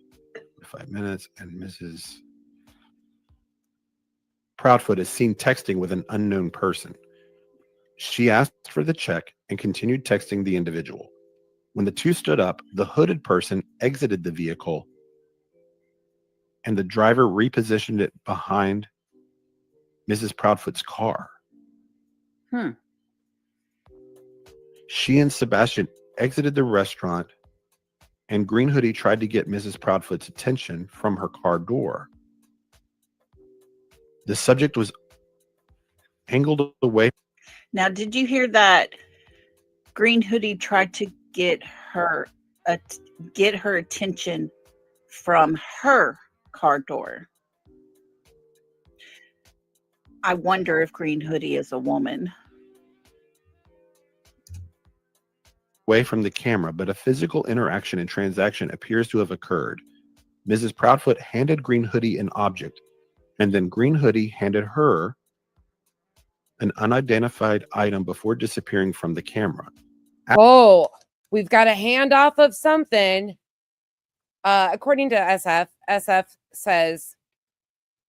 Speaker 3: 5 minutes, and Mrs. Proudfoot is seen texting with an unknown person. She asked for the check and continued texting the individual. When the two stood up, the hooded person exited the vehicle and the driver repositioned it behind Mrs. Proudfoot's car. She and Sebastian exited the restaurant and Green Hoodie tried to get Mrs. Proudfoot's attention from her car door. The subject was angled away.
Speaker 2: Now, did you hear that Green Hoodie tried to get her attention from her car door. I wonder if Green Hoodie is a woman.
Speaker 3: Away from the camera, but a physical interaction and transaction appears to have occurred. Mrs. Proudfoot handed Green Hoodie an object, and then Green Hoodie handed her an unidentified item before disappearing from the camera.
Speaker 1: Oh, we've got a handoff of something. According to SF says,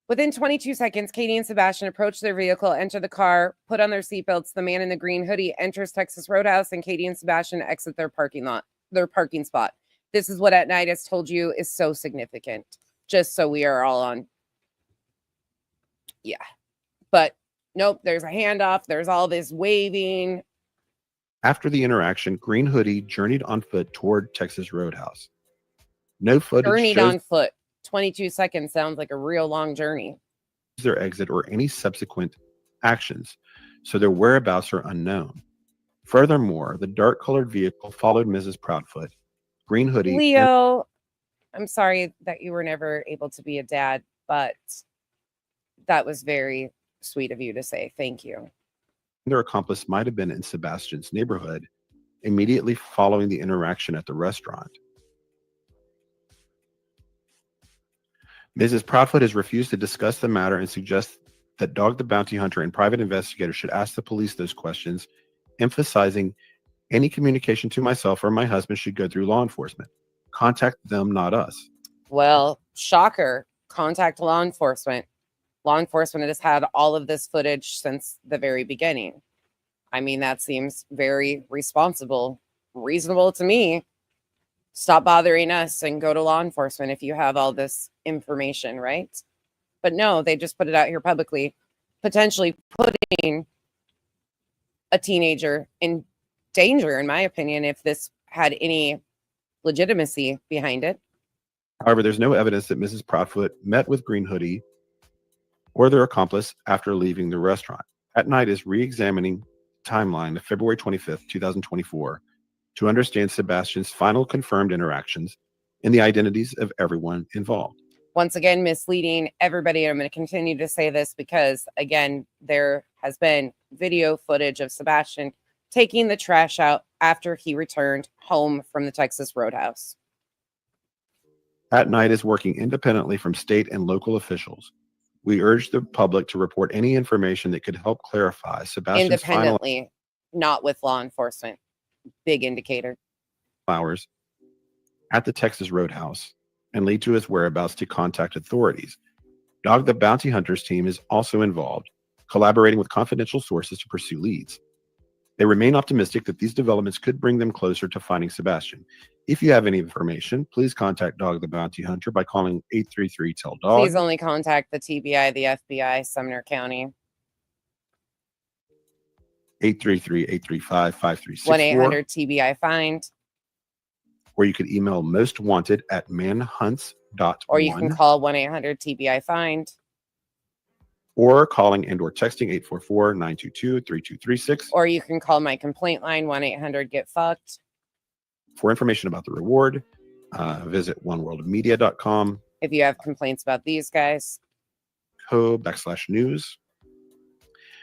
Speaker 1: within 22 seconds, Katie and Sebastian approach their vehicle, enter the car, put on their seatbelts. The man in the green hoodie enters Texas Roadhouse, and Katie and Sebastian exit their parking spot. This is what At Night has told you is so significant. Just so we are all on. Yeah. But nope, there's a handoff. There's all this waving.
Speaker 3: After the interaction, Green Hoodie journeyed on foot toward Texas Roadhouse. No footage
Speaker 1: Journeyed
Speaker 3: shows
Speaker 1: on foot. 22 seconds sounds like a real long journey.
Speaker 3: Their exit or any subsequent actions, so their whereabouts are unknown. Furthermore, the dark-colored vehicle followed Mrs. Proudfoot. Green Hoodie.
Speaker 1: Leo, I'm sorry that you were never able to be a dad, but that was very sweet of you to say. Thank you.
Speaker 3: Their accomplice might have been in Sebastian's neighborhood immediately following the interaction at the restaurant. Mrs. Proudfoot has refused to discuss the matter and suggests that Dog the Bounty Hunter and private investigator should ask the police those questions, emphasizing any communication to myself or my husband should go through law enforcement. Contact them, not us.
Speaker 1: Well, shocker. Contact law enforcement. Law enforcement has had all of this footage since the very beginning. I mean, that seems very reasonable to me. Stop bothering us and go to law enforcement if you have all this information, right? But no, they just put it out here publicly, potentially putting a teenager in danger, in my opinion, if this had any legitimacy behind it.
Speaker 3: However, there's no evidence that Mrs. Proudfoot met with Green Hoodie or their accomplice after leaving the restaurant. At Night is re-examining the timeline of February 25th, 2024 to understand Sebastian's final confirmed interactions and the identities of everyone involved.
Speaker 1: Once again, misleading everybody. I'm going to continue to say this because, again, there has been video footage of Sebastian taking the trash out after he returned home from the Texas Roadhouse.
Speaker 3: At Night is working independently from state and local officials. We urge the public to report any information that could help clarify Sebastian's
Speaker 1: independently, not with law enforcement. Big indicator.
Speaker 3: Hours at the Texas Roadhouse and lead to his whereabouts to contact authorities. Dog the Bounty Hunters team is also involved, collaborating with confidential sources to pursue leads. They remain optimistic that these developments could bring them closer to finding Sebastian. If you have any information, please contact Dog the Bounty Hunter by calling 833-TELL-DOG.
Speaker 1: Please only contact the TBI, the FBI, Sumner County.
Speaker 3: 833-835-5364.
Speaker 1: 1-800-TBI-FIND.
Speaker 3: Or you could email mostwanted@manhunts.1.
Speaker 1: Or you can call 1-800-TBI-FIND.
Speaker 3: Or calling and or texting 844-922-3236.
Speaker 1: Or you can call my complaint line, 1-800-GET-FUCKED.
Speaker 3: For information about the reward, visit oneworldmedia.com.
Speaker 1: If you have complaints about these guys.
Speaker 3: /news.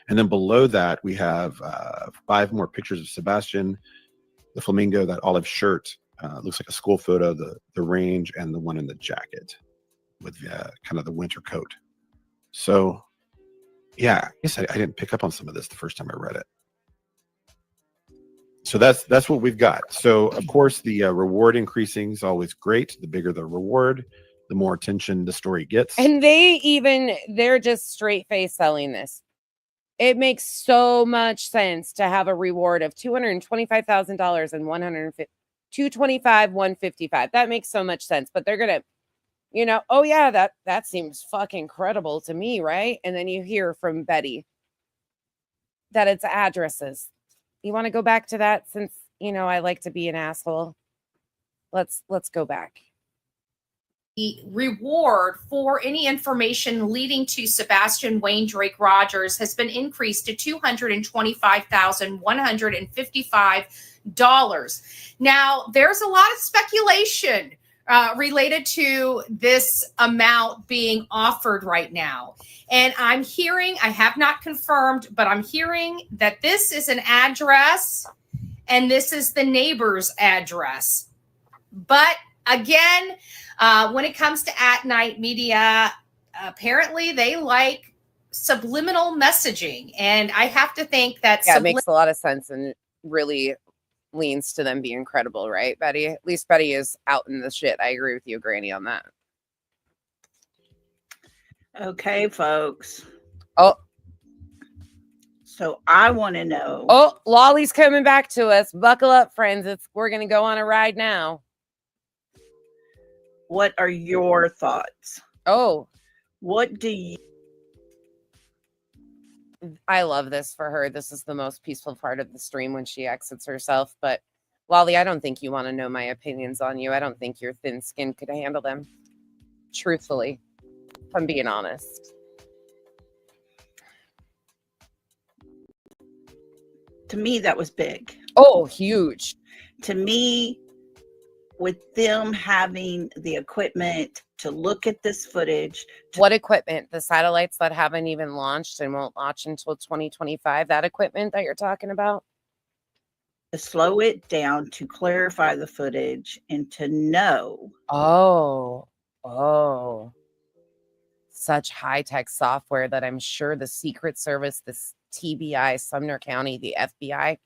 Speaker 3: And then below that, we have 5 more pictures of Sebastian, the flamingo, that olive shirt. Looks like a school photo, the range, and the one in the jacket with kind of the winter coat. So, yeah, I guess I didn't pick up on some of this the first time I read it. So that's what we've got. So, of course, the reward increasing is always great. The bigger the reward, the more attention the story gets.
Speaker 1: And they're just straight face selling this. It makes so much sense to have a reward of $225,000 and $225,000, $155,000. That makes so much sense. But they're gonna, oh yeah, that seems fucking credible to me, right? And then you hear from Betty that it's addresses. You want to go back to that since I like to be an asshole. Let's go back.
Speaker 6: The reward for any information leading to Sebastian Wayne Drake Rogers has been increased to $225,155 Now, there's a lot of speculation related to this amount being offered right now. And I'm hearing, I have not confirmed, but I'm hearing that this is an address and this is the neighbor's address. But again, when it comes to at night media, apparently they like subliminal messaging. And I have to think that
Speaker 1: it makes a lot of sense and really leans to them being credible, right, Betty? At least Betty is out in the shit. I agree with you, Granny, on that.
Speaker 2: Okay, folks.
Speaker 1: Oh,
Speaker 2: so I want to know.
Speaker 1: Oh, Lolly's coming back to us. Buckle up, friends. We're going to go on a ride now.
Speaker 2: What are your thoughts?
Speaker 1: Oh,
Speaker 2: what do you?
Speaker 1: I love this for her. This is the most peaceful part of the stream when she exits herself. But Lolly, I don't think you want to know my opinions on you. I don't think your thin skin could handle them. Truthfully, if I'm being honest.
Speaker 2: To me, that was big.
Speaker 1: Oh, huge.
Speaker 2: To me, with them having the equipment to look at this footage.
Speaker 1: What equipment? The satellites that haven't even launched and won't launch until 2025? That equipment that you're talking about?
Speaker 2: To slow it down, to clarify the footage, and to know.
Speaker 1: Oh. Such high-tech software that I'm sure the Secret Service, this TBI, Sumner County, the FBI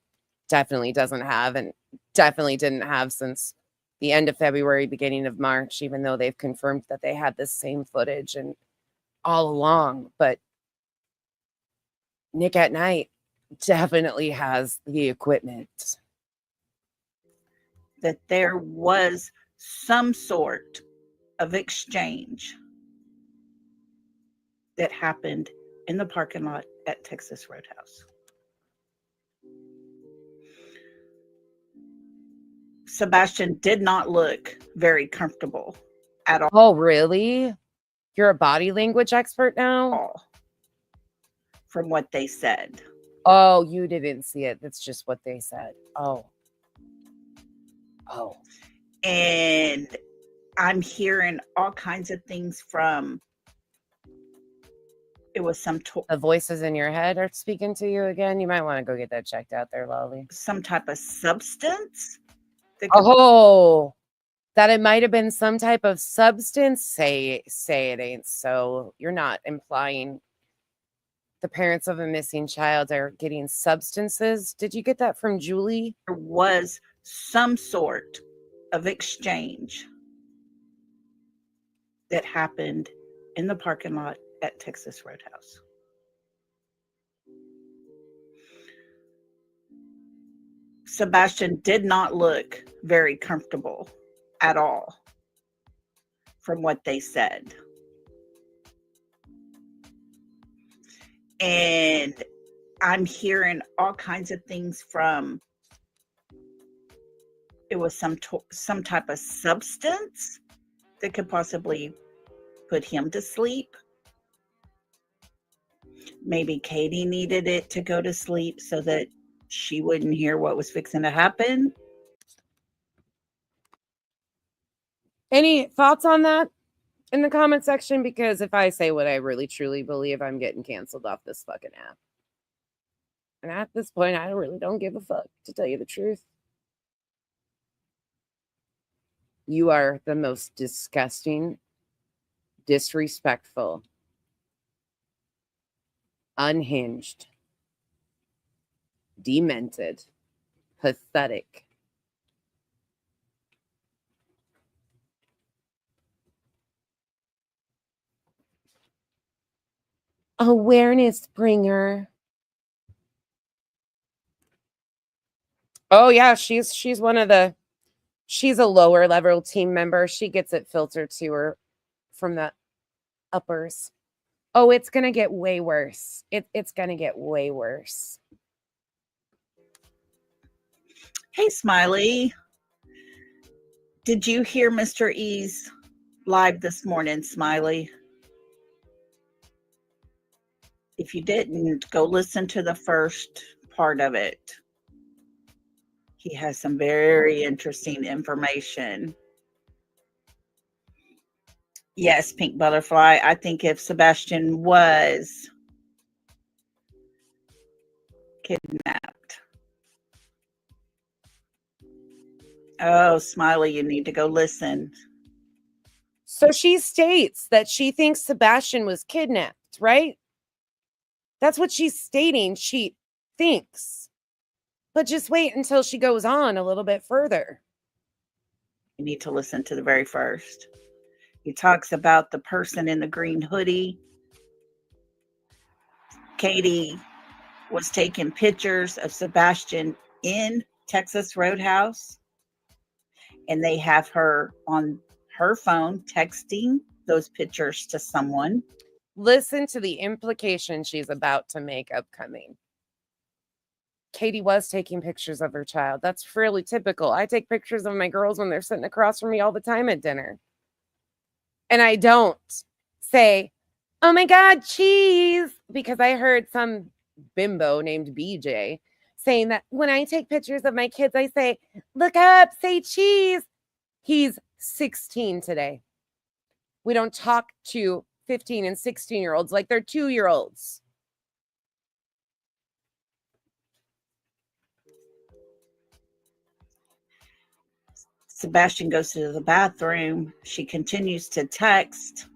Speaker 1: definitely doesn't have and definitely didn't have since the end of February, beginning of March, even though they've confirmed that they had this same footage and all along. But Nick at Night definitely has the equipment.
Speaker 2: That there was some sort of exchange that happened in the parking lot at Texas Roadhouse. Sebastian did not look very comfortable at all.
Speaker 1: Oh, really? You're a body language expert now?
Speaker 2: From what they said.
Speaker 1: Oh, you didn't see it. That's just what they said. Oh.
Speaker 2: And I'm hearing all kinds of things from, it was some
Speaker 1: the voices in your head are speaking to you again. You might want to go get that checked out there, Lolly.
Speaker 2: Some type of substance.
Speaker 1: That it might have been some type of substance. Say it ain't so. You're not implying the parents of a missing child are getting substances. Did you get that from Julie?
Speaker 2: There was some sort of exchange that happened in the parking lot at Texas Roadhouse. Sebastian did not look very comfortable at all from what they said. And I'm hearing all kinds of things from, it was some type of substance that could possibly put him to sleep. Maybe Katie needed it to go to sleep so that she wouldn't hear what was fixing to happen.
Speaker 1: Any thoughts on that in the comment section? Because if I say what I really truly believe, I'm getting canceled off this fucking app. And at this point, I really don't give a fuck, to tell you the truth. You are the most disgusting, disrespectful, unhinged, demented, pathetic, awareness bringer. Oh yeah, she's one of the, she's a lower level team member. She gets it filtered to her from the uppers. Oh, it's gonna get way worse. It's gonna get way worse.
Speaker 2: Hey, Smiley. Did you hear Mr. E's live this morning, Smiley? If you didn't, go listen to the first part of it. He has some very interesting information. Yes, Pink Butterfly. I think if Sebastian was kidnapped. Oh, Smiley, you need to go listen.
Speaker 1: So she states that she thinks Sebastian was kidnapped, right? That's what she's stating. She thinks. But just wait until she goes on a little bit further.
Speaker 2: You need to listen to the very first. He talks about the person in the green hoodie. Katie was taking pictures of Sebastian in Texas Roadhouse, and they have her on her phone texting those pictures to someone.
Speaker 1: Listen to the implication she's about to make upcoming. Katie was taking pictures of her child. That's fairly typical. I take pictures of my girls when they're sitting across from me all the time at dinner. And I don't say, oh my God, cheese, because I heard some bimbo named BJ saying that when I take pictures of my kids, I say, look up, say cheese. He's 16 today. We don't talk to 15 and 16-year-olds like they're 2-year-olds.
Speaker 2: Sebastian goes to the bathroom. She continues to text.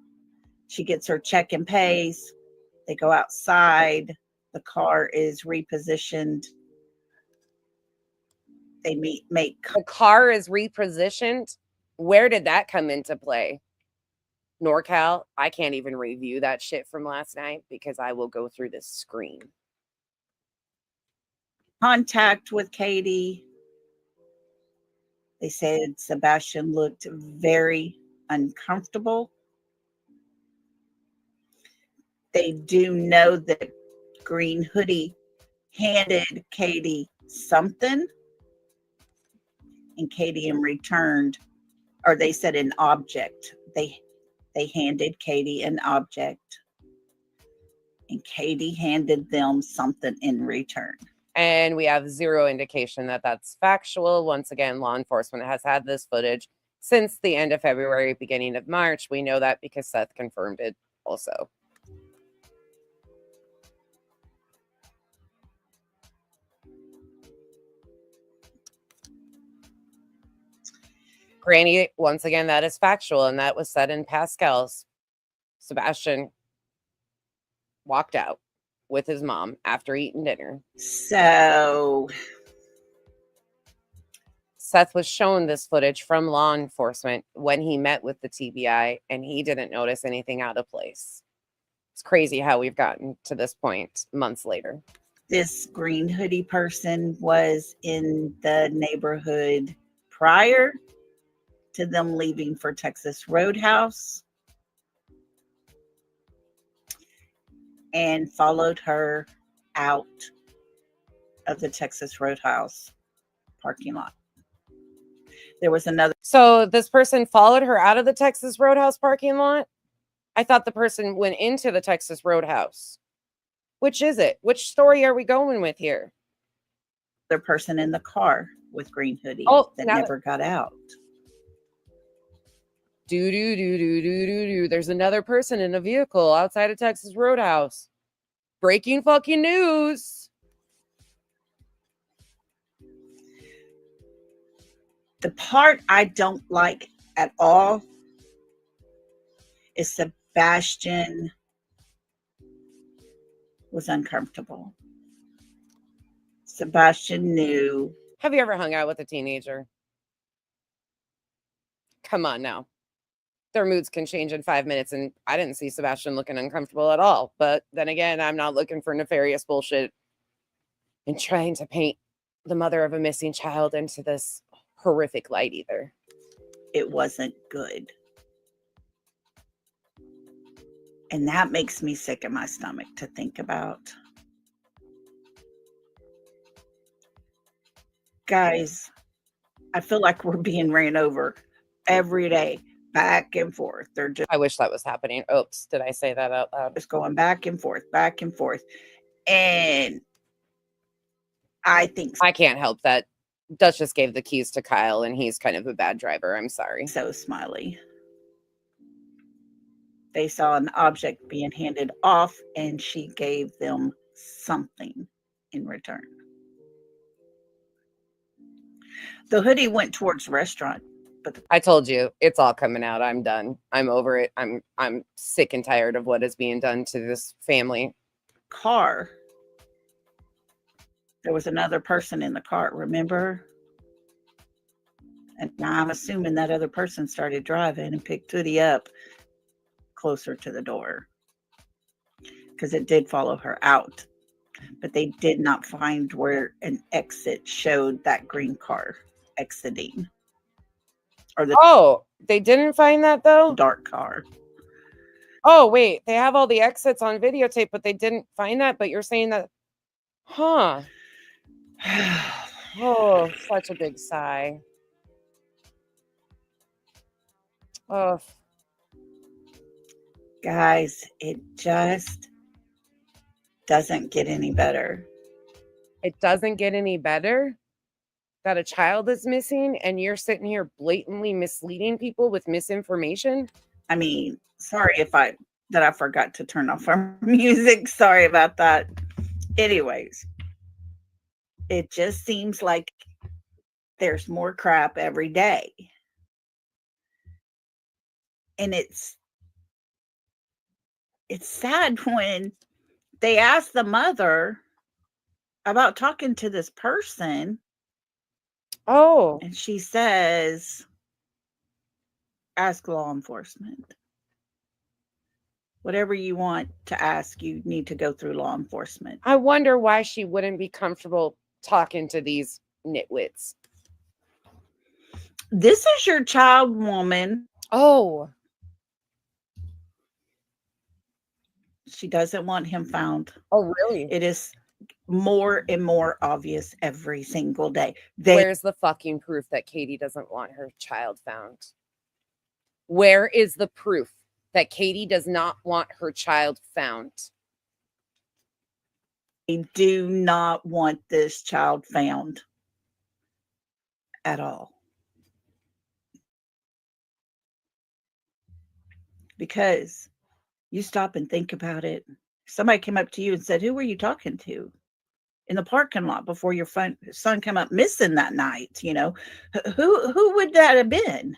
Speaker 2: She gets her check and pays. They go outside. The car is repositioned. They make
Speaker 1: The car is repositioned. Where did that come into play? NorCal, I can't even review that shit from last night because I will go through this screen.
Speaker 2: contact with Katie. They said Sebastian looked very uncomfortable. They do know that Green Hoodie handed Katie something, and Katie in return, or they said an object. They handed Katie an object, and Katie handed them something in return.
Speaker 1: And we have zero indication that that's factual. Once again, law enforcement has had this footage since the end of February, beginning of March. We know that because Seth confirmed it also. Granny, once again, that is factual, and that was said in Pascal's. Sebastian walked out with his mom after eating dinner.
Speaker 2: So
Speaker 1: Seth was shown this footage from law enforcement when he met with the TBI, and he didn't notice anything out of place. It's crazy how we've gotten to this point months later.
Speaker 2: this Green Hoodie person was in the neighborhood prior to them leaving for Texas Roadhouse, and followed her out of the Texas Roadhouse parking lot. There was another.
Speaker 1: So this person followed her out of the Texas Roadhouse parking lot? I thought the person went into the Texas Roadhouse. Which is it? Which story are we going with here?
Speaker 2: Other person in the car with Green Hoodie that
Speaker 1: now-
Speaker 2: never got out.
Speaker 1: There's another person in a vehicle outside of Texas Roadhouse. Breaking fucking news.
Speaker 2: The part I don't like at all is Sebastian was uncomfortable. Sebastian knew.
Speaker 1: Have you ever hung out with a teenager? Come on now. Their moods can change in 5 minutes, and I didn't see Sebastian looking uncomfortable at all. But then again, I'm not looking for nefarious bullshit and trying to paint the mother of a missing child into this horrific light either.
Speaker 2: It wasn't good. And that makes me sick in my stomach to think about. Guys, I feel like we're being ran over every day, back and forth. They're just
Speaker 1: I wish that was happening. Oops, did I say that out loud?
Speaker 2: going back and forth, back and forth. And I think
Speaker 1: I can't help that Dutch just gave the keys to Kyle, and he's kind of a bad driver. I'm sorry.
Speaker 2: So smiley. They saw an object being handed off, and she gave them something in return. The hoodie went towards the restaurant, but
Speaker 1: I told you, it's all coming out. I'm done. I'm over it. I'm sick and tired of what is being done to this family.
Speaker 2: car, there was another person in the car, remember? And now I'm assuming that other person started driving and picked Tootie up closer to the door, because it did follow her out, but they did not find where an exit showed that green car exiting, or the
Speaker 1: Oh, they didn't find that though?
Speaker 2: dark car.
Speaker 1: Oh, wait, they have all the exits on videotape, but they didn't find that. But you're saying that, huh? Oh, such a big sigh. Oh,
Speaker 2: Guys, it just doesn't get any better.
Speaker 1: it doesn't get any better that a child is missing, and you're sitting here blatantly misleading people with misinformation.
Speaker 2: I mean, sorry if I forgot to turn off our music. Sorry about that. Anyways, it just seems like there's more crap every day. And it's sad when they ask the mother about talking to this person,
Speaker 1: Oh,
Speaker 2: and she says, ask law enforcement. Whatever you want to ask, you need to go through law enforcement.
Speaker 1: I wonder why she wouldn't be comfortable talking to these nitwits.
Speaker 2: This is your child, woman.
Speaker 1: Oh,
Speaker 2: She doesn't want him found.
Speaker 1: oh, really?
Speaker 2: It is more and more obvious every single day. They
Speaker 1: Where's the fucking proof that Katie doesn't want her child found? Where is the proof that Katie does not want her child found?
Speaker 2: do not want this child found at all. Because you stop and think about it. Somebody came up to you and said, who were you talking to in the parking lot before your son came up missing that night? You know, who would that have been?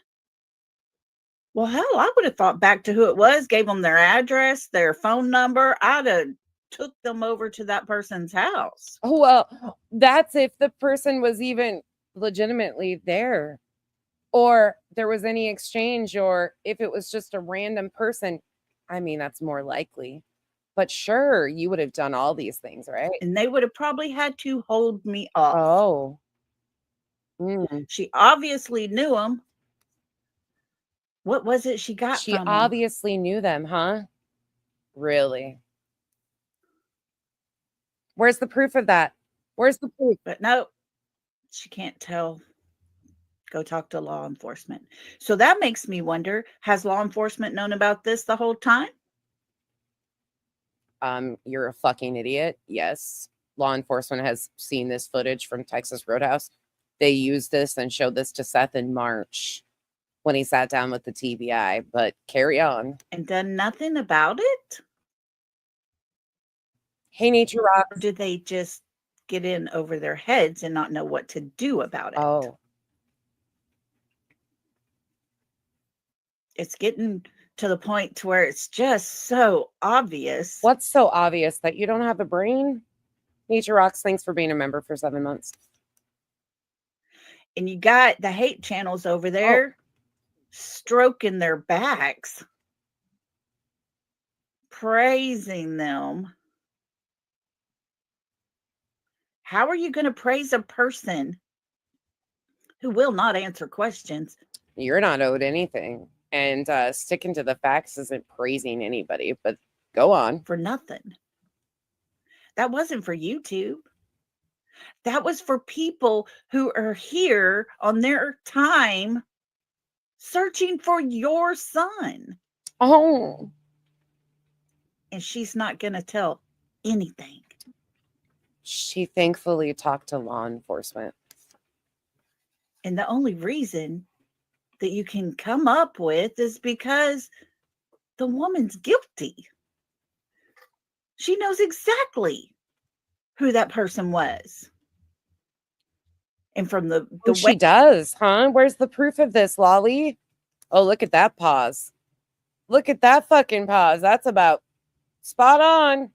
Speaker 2: Well, hell, I would have thought back to who it was, gave them their address, their phone number. I'd have took them over to that person's house.
Speaker 1: Oh, well, that's if the person was even legitimately there, or there was any exchange, or if it was just a random person. I mean, that's more likely. But sure, you would have done all these things, right?
Speaker 2: And they would have probably had to hold me off.
Speaker 1: Oh.
Speaker 2: She obviously knew him. What was it she got
Speaker 1: She
Speaker 2: from him?
Speaker 1: obviously knew them, huh? Really? Where's the proof of that? Where's the proof?
Speaker 2: But no, she can't tell. Go talk to law enforcement. So that makes me wonder, has law enforcement known about this the whole time?
Speaker 1: You're a fucking idiot. Yes. Law enforcement has seen this footage from Texas Roadhouse. They used this and showed this to Seth in March when he sat down with the TBI, but carry on.
Speaker 2: And done nothing about it?
Speaker 1: Hey, Nature Rock.
Speaker 2: Or did they just get in over their heads and not know what to do about it?
Speaker 1: Oh.
Speaker 2: It's getting to the point to where it's just so obvious.
Speaker 1: What's so obvious? That you don't have a brain? Nature Rocks, thanks for being a member for 7 months.
Speaker 2: And you got the hate channels over there stroking their backs, praising them. How are you going to praise a person who will not answer questions?
Speaker 1: You're not owed anything. And sticking to the facts isn't praising anybody, but go on.
Speaker 2: For nothing. That wasn't for YouTube. That was for people who are here on their time searching for your son.
Speaker 1: Oh.
Speaker 2: And she's not going to tell anything.
Speaker 1: She thankfully talked to law enforcement.
Speaker 2: And the only reason that you can come up with is because the woman's guilty. She knows exactly who that person was. And from the
Speaker 1: Oh, she does, huh? Where's the proof of this, Lolly? Oh, look at that pause. Look at that fucking pause. That's about spot on.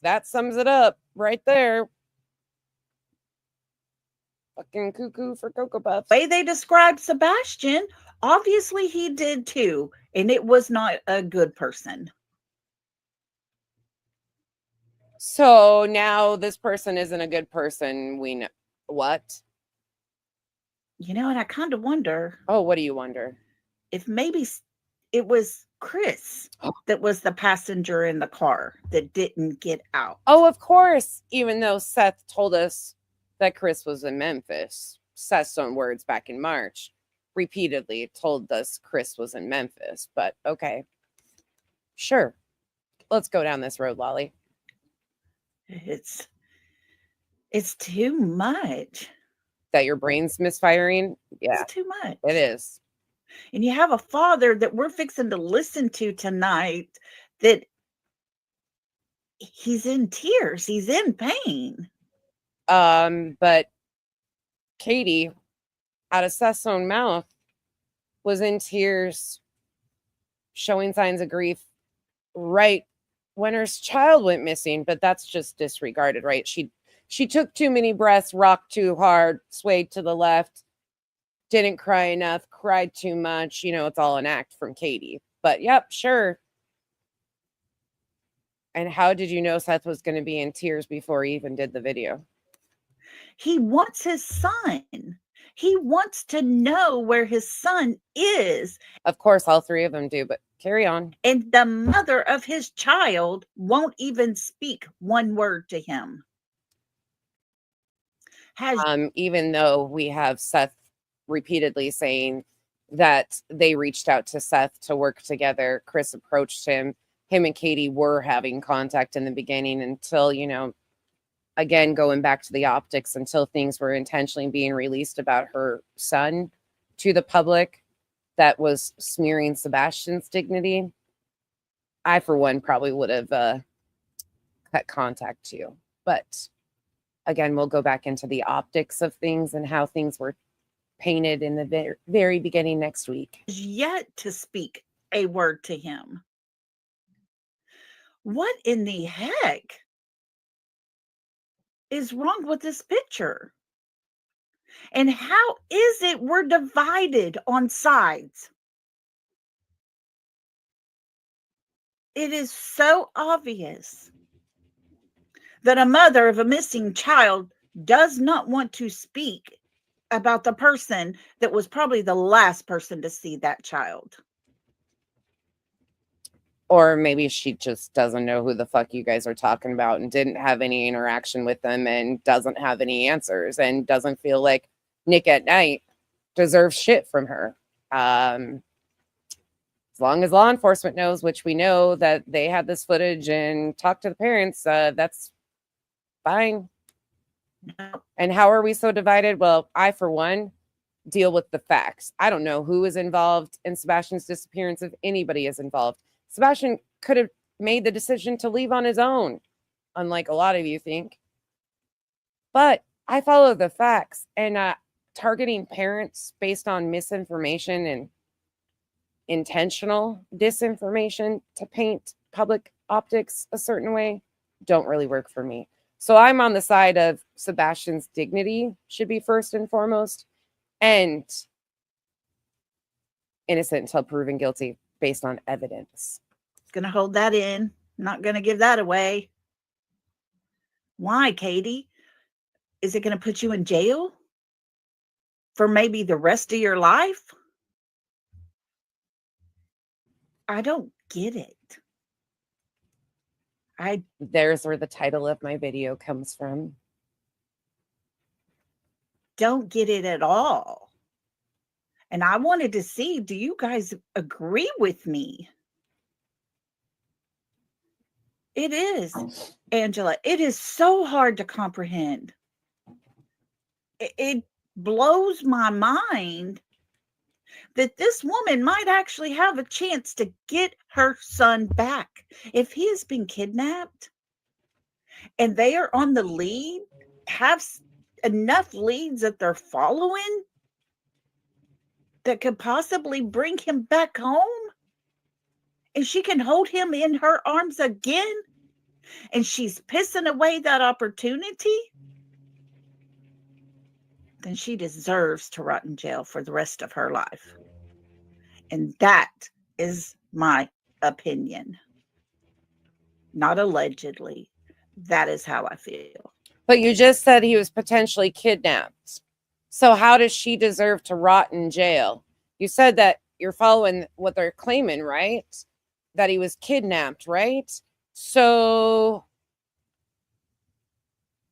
Speaker 1: That sums it up right there. Fucking cuckoo for Cocoa Puffs.
Speaker 2: way they described Sebastian, obviously he did too. And it was not a good person.
Speaker 1: So now this person isn't a good person. We know what?
Speaker 2: You know, and I kind of wonder.
Speaker 1: Oh, what do you wonder?
Speaker 2: If maybe it was Chris that was the passenger in the car that didn't get out.
Speaker 1: Oh, of course. Even though Seth told us that Chris was in Memphis, Seth's own words back in March repeatedly told us Chris was in Memphis. But okay, sure. Let's go down this road, Lolly.
Speaker 2: It's too much.
Speaker 1: That your brain's misfiring? Yeah,
Speaker 2: it's too much.
Speaker 1: It is.
Speaker 2: And you have a father that we're fixing to listen to tonight that he's in tears. He's in pain.
Speaker 1: But Katie, out of Seth's own mouth, was in tears, showing signs of grief right when her child went missing. But that's just disregarded, right? She took too many breaths, rocked too hard, swayed to the left, didn't cry enough, cried too much. You know, it's all an act from Katie. But yep, sure. And how did you know Seth was going to be in tears before he even did the video?
Speaker 2: He wants his son. He wants to know where his son is.
Speaker 1: Of course, all three of them do, but carry on.
Speaker 2: And the mother of his child won't even speak one word to him.
Speaker 1: Even though we have Seth repeatedly saying that they reached out to Seth to work together, Chris approached him. Him and Katie were having contact in the beginning until, you know, again, going back to the optics, until things were intentionally being released about her son to the public that was smearing Sebastian's dignity. I, for one, probably would have cut contact too. But again, we'll go back into the optics of things and how things were painted in the very beginning next week.
Speaker 2: Yet to speak a word to him. What in the heck is wrong with this picture? And how is it we're divided on sides? It is so obvious that a mother of a missing child does not want to speak about the person that was probably the last person to see that child.
Speaker 1: Or maybe she just doesn't know who the fuck you guys are talking about and didn't have any interaction with them and doesn't have any answers and doesn't feel like Nick at Night deserves shit from her. As long as law enforcement knows, which we know that they had this footage and talked to the parents, that's fine. And how are we so divided? Well, I, for one, deal with the facts. I don't know who is involved in Sebastian's disappearance, if anybody is involved. Sebastian could have made the decision to leave on his own, unlike a lot of you think. But I follow the facts, and targeting parents based on misinformation and intentional disinformation to paint public optics a certain way don't really work for me. So I'm on the side of Sebastian's dignity should be first and foremost, and innocent until proven guilty based on evidence.
Speaker 2: Gonna hold that in. Not gonna give that away. Why, Katie? Is it gonna put you in jail for maybe the rest of your life? I don't get it.
Speaker 1: There's where the title of my video comes from.
Speaker 2: Don't get it at all. And I wanted to see, do you guys agree with me? It is, Angela. It is so hard to comprehend it blows my mind that this woman might actually have a chance to get her son back. If he has been kidnapped and they are on the lead, have enough leads that they're following that could possibly bring him back home, and she can hold him in her arms again, and she's pissing away that opportunity, then she deserves to rot in jail for the rest of her life. And that is my opinion. Not allegedly. That is how I feel.
Speaker 1: But you just said he was potentially kidnapped. So how does she deserve to rot in jail? You said that you're following what they're claiming, right? That he was kidnapped, right? So,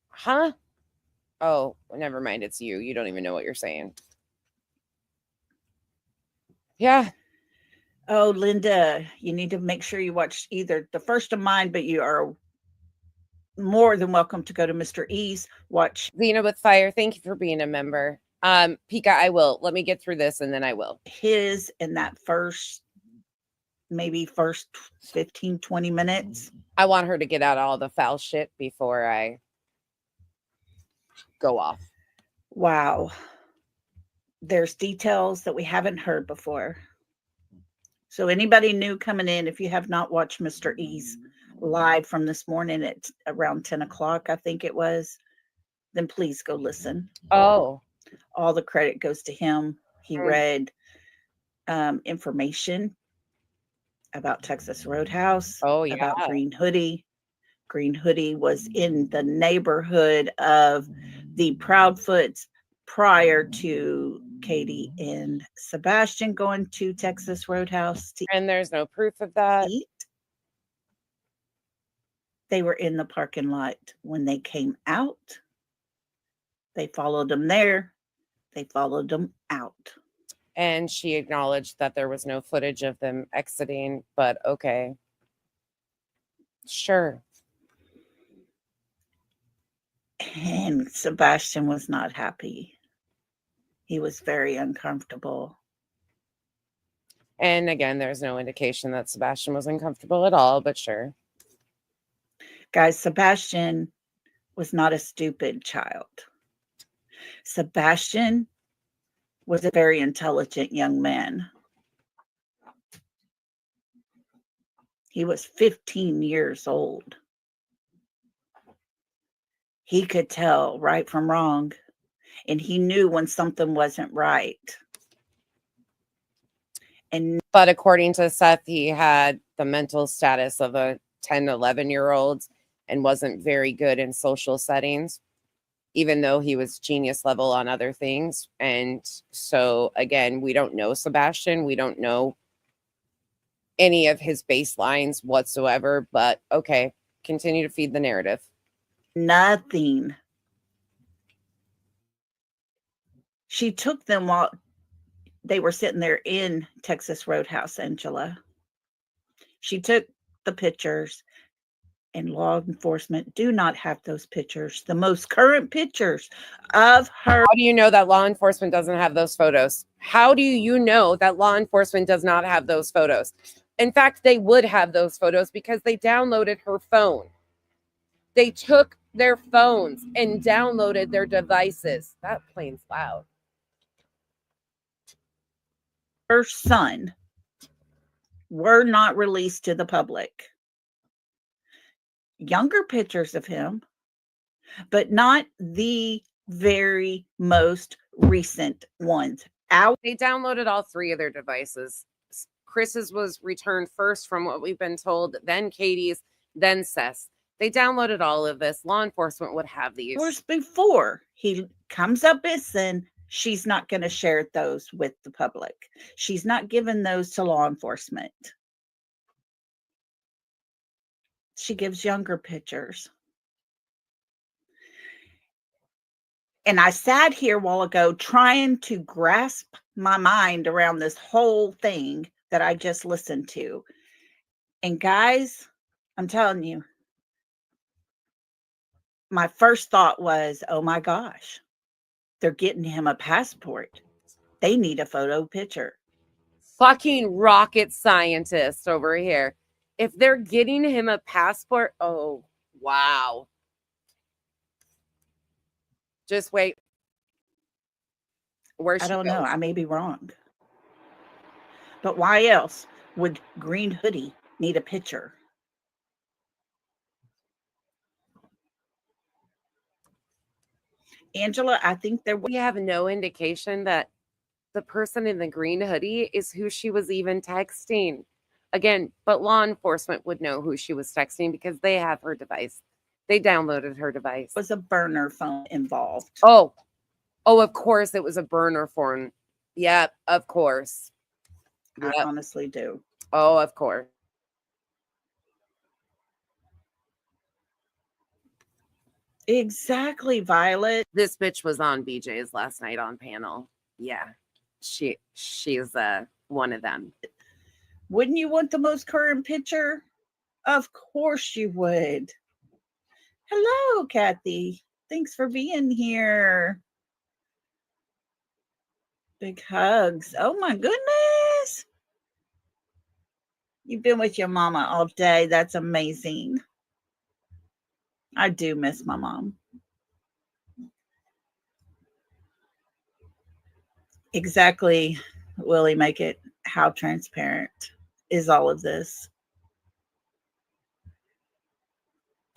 Speaker 1: huh? Oh, never mind. It's you. You don't even know what you're saying. Yeah.
Speaker 2: Oh, Linda, you need to make sure you watch either the first of mine, but you are more than welcome to go to Mr. E's. Watch
Speaker 1: Lena with Fire. Thank you for being a member. Pika, I will. Let me get through this and then I will.
Speaker 2: his in that first 15, 20 minutes.
Speaker 1: I want her to get out all the foul shit before I go off.
Speaker 2: Wow. There's details that we haven't heard before. So anybody new coming in, if you have not watched Mr. E's live from this morning at around 10 o'clock, I think it was, then please go listen.
Speaker 1: Oh.
Speaker 2: All the credit goes to him. He read information about Texas Roadhouse, about Green Hoodie. Green Hoodie was in the neighborhood of the Proudfoots prior to Katie and Sebastian going to Texas Roadhouse to
Speaker 1: and there's no proof of that.
Speaker 2: eat. They were in the parking lot when they came out. They followed them there. They followed them out.
Speaker 1: And she acknowledged that there was no footage of them exiting, but okay. Sure.
Speaker 2: And Sebastian was not happy. He was very uncomfortable.
Speaker 1: And again, there's no indication that Sebastian was uncomfortable at all, but sure.
Speaker 2: Guys, Sebastian was not a stupid child. Sebastian was a very intelligent young man. He was 15 years old. He could tell right from wrong, and he knew when something wasn't right.
Speaker 1: But according to Seth, he had the mental status of a 10, 11-year-old and wasn't very good in social settings, even though he was genius level on other things. And so, again, we don't know Sebastian. We don't know any of his baselines whatsoever. But okay, continue to feed the narrative.
Speaker 2: Nothing. She took them while they were sitting there in Texas Roadhouse, Angela. She took the pictures, and law enforcement do not have those pictures. The most current pictures of her.
Speaker 1: How do you know that law enforcement doesn't have those photos? How do you know that law enforcement does not have those photos? In fact, they would have those photos because they downloaded her phone. They took their phones and downloaded their devices. That plane's loud.
Speaker 2: Her son were not released to the public. Younger pictures of him, but not the very most recent ones.
Speaker 1: They downloaded all three of their devices. Chris's was returned first from what we've been told, then Katie's, then Seth's. They downloaded all of this. Law enforcement would have these.
Speaker 2: Before he comes up missing, she's not going to share those with the public. She's not giving those to law enforcement. She gives younger pictures. And I sat here a while ago trying to grasp my mind around this whole thing that I just listened to. And guys, I'm telling you, my first thought was, oh my gosh, They're getting him a passport. They need a photo picture.
Speaker 1: Fucking rocket scientist over here. If they're getting him a passport, oh, wow. Just wait. Where
Speaker 2: I
Speaker 1: she
Speaker 2: don't know.
Speaker 1: goes.
Speaker 2: I may be wrong. But why else would Green Hoodie need a picture? Angela, I think
Speaker 1: We have no indication that the person in the green hoodie is who she was even texting. Again, but law enforcement would know who she was texting because they have her device. They downloaded her device.
Speaker 2: was a burner phone involved.
Speaker 1: Oh, of course it was a burner phone. Yep, of course.
Speaker 2: I
Speaker 1: Yep.
Speaker 2: honestly do.
Speaker 1: Oh, of course.
Speaker 2: Exactly, Violet.
Speaker 1: This bitch was on BJ's last night on panel. Yeah. She's one of them.
Speaker 2: Wouldn't you want the most current picture? Of course you would. Hello, Kathy. Thanks for being here. Big hugs. Oh my goodness. You've been with your mama all day. That's amazing. I do miss my mom. Exactly, Willie, make it. How transparent is all of this?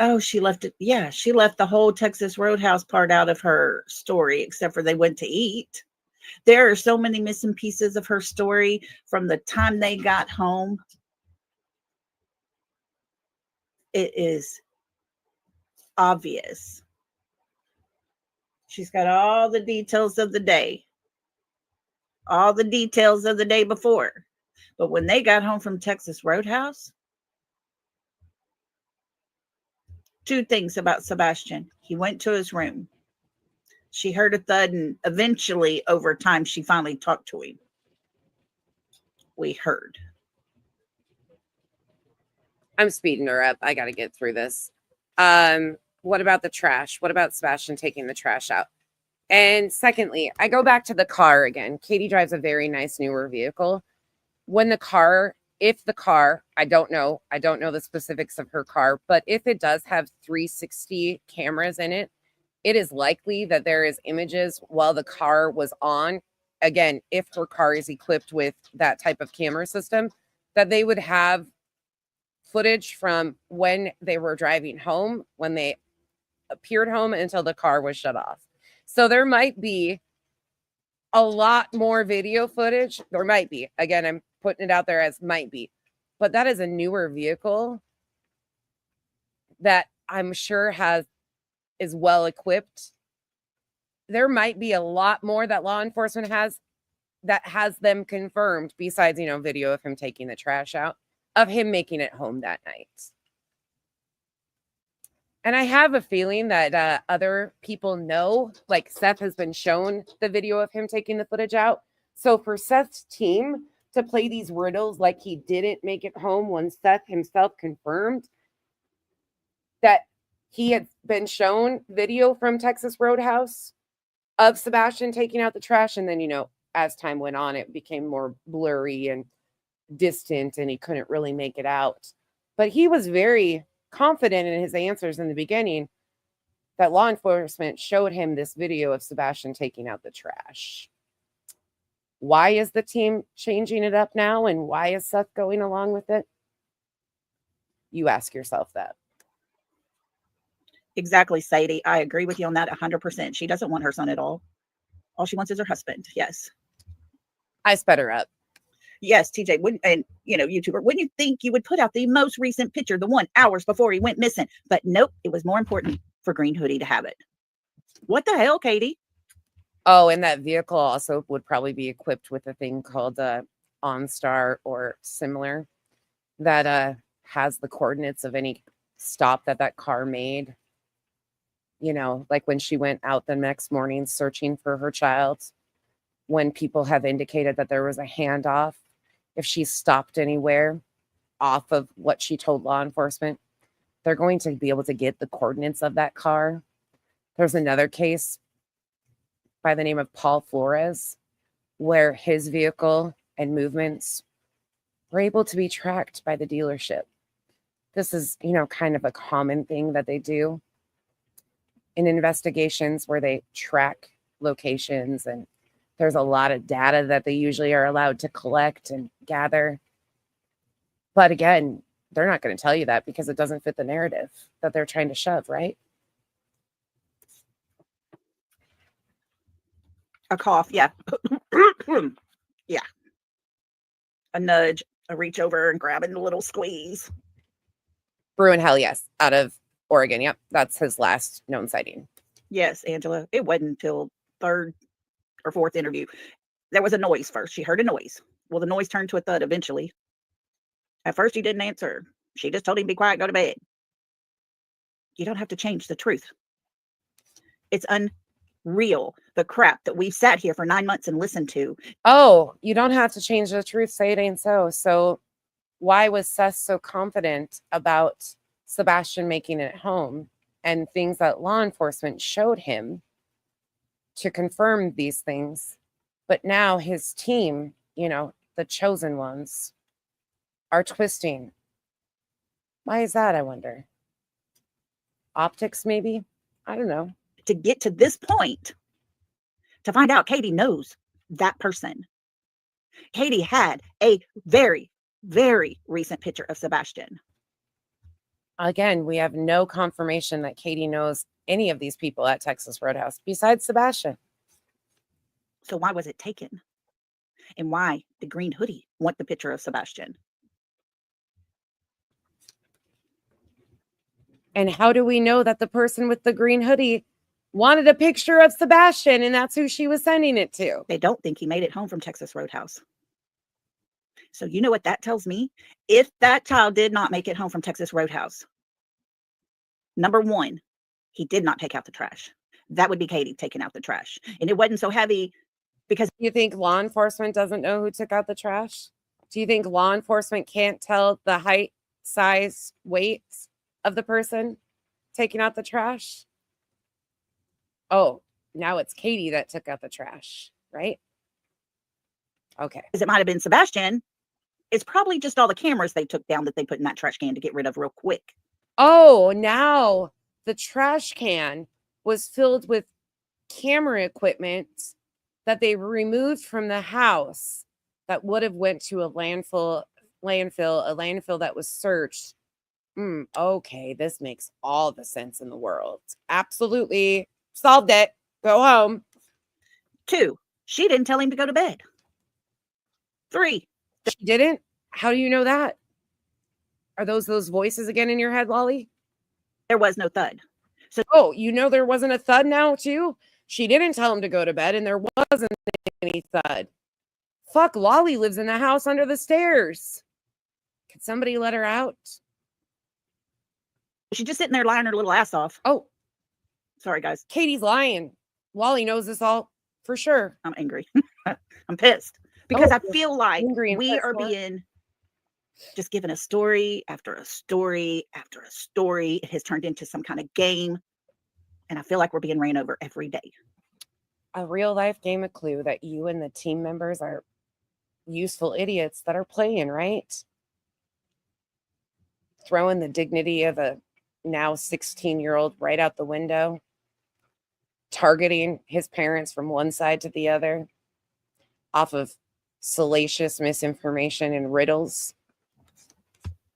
Speaker 2: Oh, she left it. Yeah, she left the whole Texas Roadhouse part out of her story, except for they went to eat. There are so many missing pieces of her story from the time they got home. It is obvious. She's got all the details of the day, all the details of the day before. But when they got home from Texas Roadhouse, two things about Sebastian. He went to his room. She heard a thud, and eventually, over time, she finally talked to him. We heard.
Speaker 1: I'm speeding her up. I got to get through this. What about the trash? What about Sebastian taking the trash out? And secondly, I go back to the car again. Katie drives a very nice newer vehicle. If the car, I don't know the specifics of her car, but if it does have 360 cameras in it, it is likely that there is images while the car was on. Again, if her car is equipped with that type of camera system, that they would have footage from when they were driving home, when they appeared home until the car was shut off. So there might be a lot more video footage. There might be. Again, I'm putting it out there as might be. But that is a newer vehicle that I'm sure is well equipped. There might be a lot more that law enforcement has that has them confirmed besides, video of him taking the trash out, of him making it home that night. And I have a feeling that other people know, like Seth has been shown the video of him taking the footage out. So for Seth's team to play these riddles like he didn't make it home when Seth himself confirmed that he had been shown video from Texas Roadhouse of Sebastian taking out the trash. And then, as time went on, it became more blurry and distant and he couldn't really make it out. But he was very confident in his answers in the beginning that law enforcement showed him this video of Sebastian taking out the trash. Why is the team changing it up now? And why is Seth going along with it? You ask yourself that.
Speaker 2: Exactly, Sadie. I agree with you on that 100%. She doesn't want her son at all. All she wants is her husband. Yes.
Speaker 1: I sped her up.
Speaker 2: Yes, TJ, YouTuber, wouldn't you think you would put out the most recent picture, the one hours before he went missing? But nope, it was more important for Green Hoodie to have it. What the hell, Katie?
Speaker 1: Oh, and that vehicle also would probably be equipped with a thing called OnStar or similar that has the coordinates of any stop that car made. Like when she went out the next morning searching for her child, when people have indicated that there was a handoff, if she stopped anywhere off of what she told law enforcement, they're going to be able to get the coordinates of that car. There's another case by the name of Paul Flores, where his vehicle and movements were able to be tracked by the dealership. This is, kind of a common thing that they do in investigations where they track locations, and there's a lot of data that they usually are allowed to collect and gather. But again, they're not going to tell you that because it doesn't fit the narrative that they're trying to shove, right?
Speaker 2: A cough, yeah. Yeah. A nudge, a reach over and grabbing a little squeeze.
Speaker 1: Bruin Hell, yes, out of Oregon. Yep, that's his last known sighting.
Speaker 2: Yes, Angela. It wasn't until third or fourth interview. There was a noise first. She heard a noise. Well, the noise turned to a thud eventually. At first, he didn't answer. She just told him, be quiet, go to bed. You don't have to change the truth. It's unreal, the crap that we've sat here for 9 months and listened to.
Speaker 1: Oh, you don't have to change the truth. Say it ain't so. So why was Seth so confident about Sebastian making it home and things that law enforcement showed him to confirm these things? But now his team, the chosen ones, are twisting. Why is that, I wonder? Optics, maybe? I don't know.
Speaker 2: To get to this point, to find out Katie knows that person. Katie had a very, very recent picture of Sebastian.
Speaker 1: Again, we have no confirmation that Katie knows any of these people at Texas Roadhouse besides Sebastian.
Speaker 2: So why was it taken? And why did Green Hoodie want the picture of Sebastian?
Speaker 1: And how do we know that the person with the green hoodie wanted a picture of Sebastian and that's who she was sending it to?
Speaker 2: They don't think he made it home from Texas Roadhouse. So you know what that tells me? If that child did not make it home from Texas Roadhouse, number one, he did not take out the trash. That would be Katie taking out the trash. And it wasn't so heavy because...
Speaker 1: You think law enforcement doesn't know who took out the trash? Do you think law enforcement can't tell the height, size, weight of the person taking out the trash? Oh, now it's Katie that took out the trash, right? Okay.
Speaker 2: It might have been Sebastian. It's probably just all the cameras they took down that they put in that trash can to get rid of real quick.
Speaker 1: Oh, now the trash can was filled with camera equipment that they removed from the house that would have went to a landfill that was searched. Okay, this makes all the sense in the world. Absolutely. Solved it. Go home.
Speaker 2: 2, she didn't tell him to go to bed. 3,
Speaker 1: she didn't? How do you know that? Are those voices again in your head, Lolly?
Speaker 2: There was no thud. So,
Speaker 1: there wasn't a thud now too? She didn't tell him to go to bed and there wasn't any thud. Fuck, Lolly lives in the house under the stairs. Could somebody let her out?
Speaker 2: She's just sitting there lying her little ass off.
Speaker 1: Oh.
Speaker 2: Sorry, guys.
Speaker 1: Katie's lying. Lolly knows this all for sure.
Speaker 2: I'm angry. I'm pissed. Because I feel like we are being just given a story after a story after a story. It has turned into some kind of game. And I feel like we're being ran over every day.
Speaker 1: A real life game of Clue that you and the team members are useful idiots that are playing, right? Throwing the dignity of a now 16-year-old right out the window. Targeting his parents from one side to the other. Off of salacious misinformation and riddles.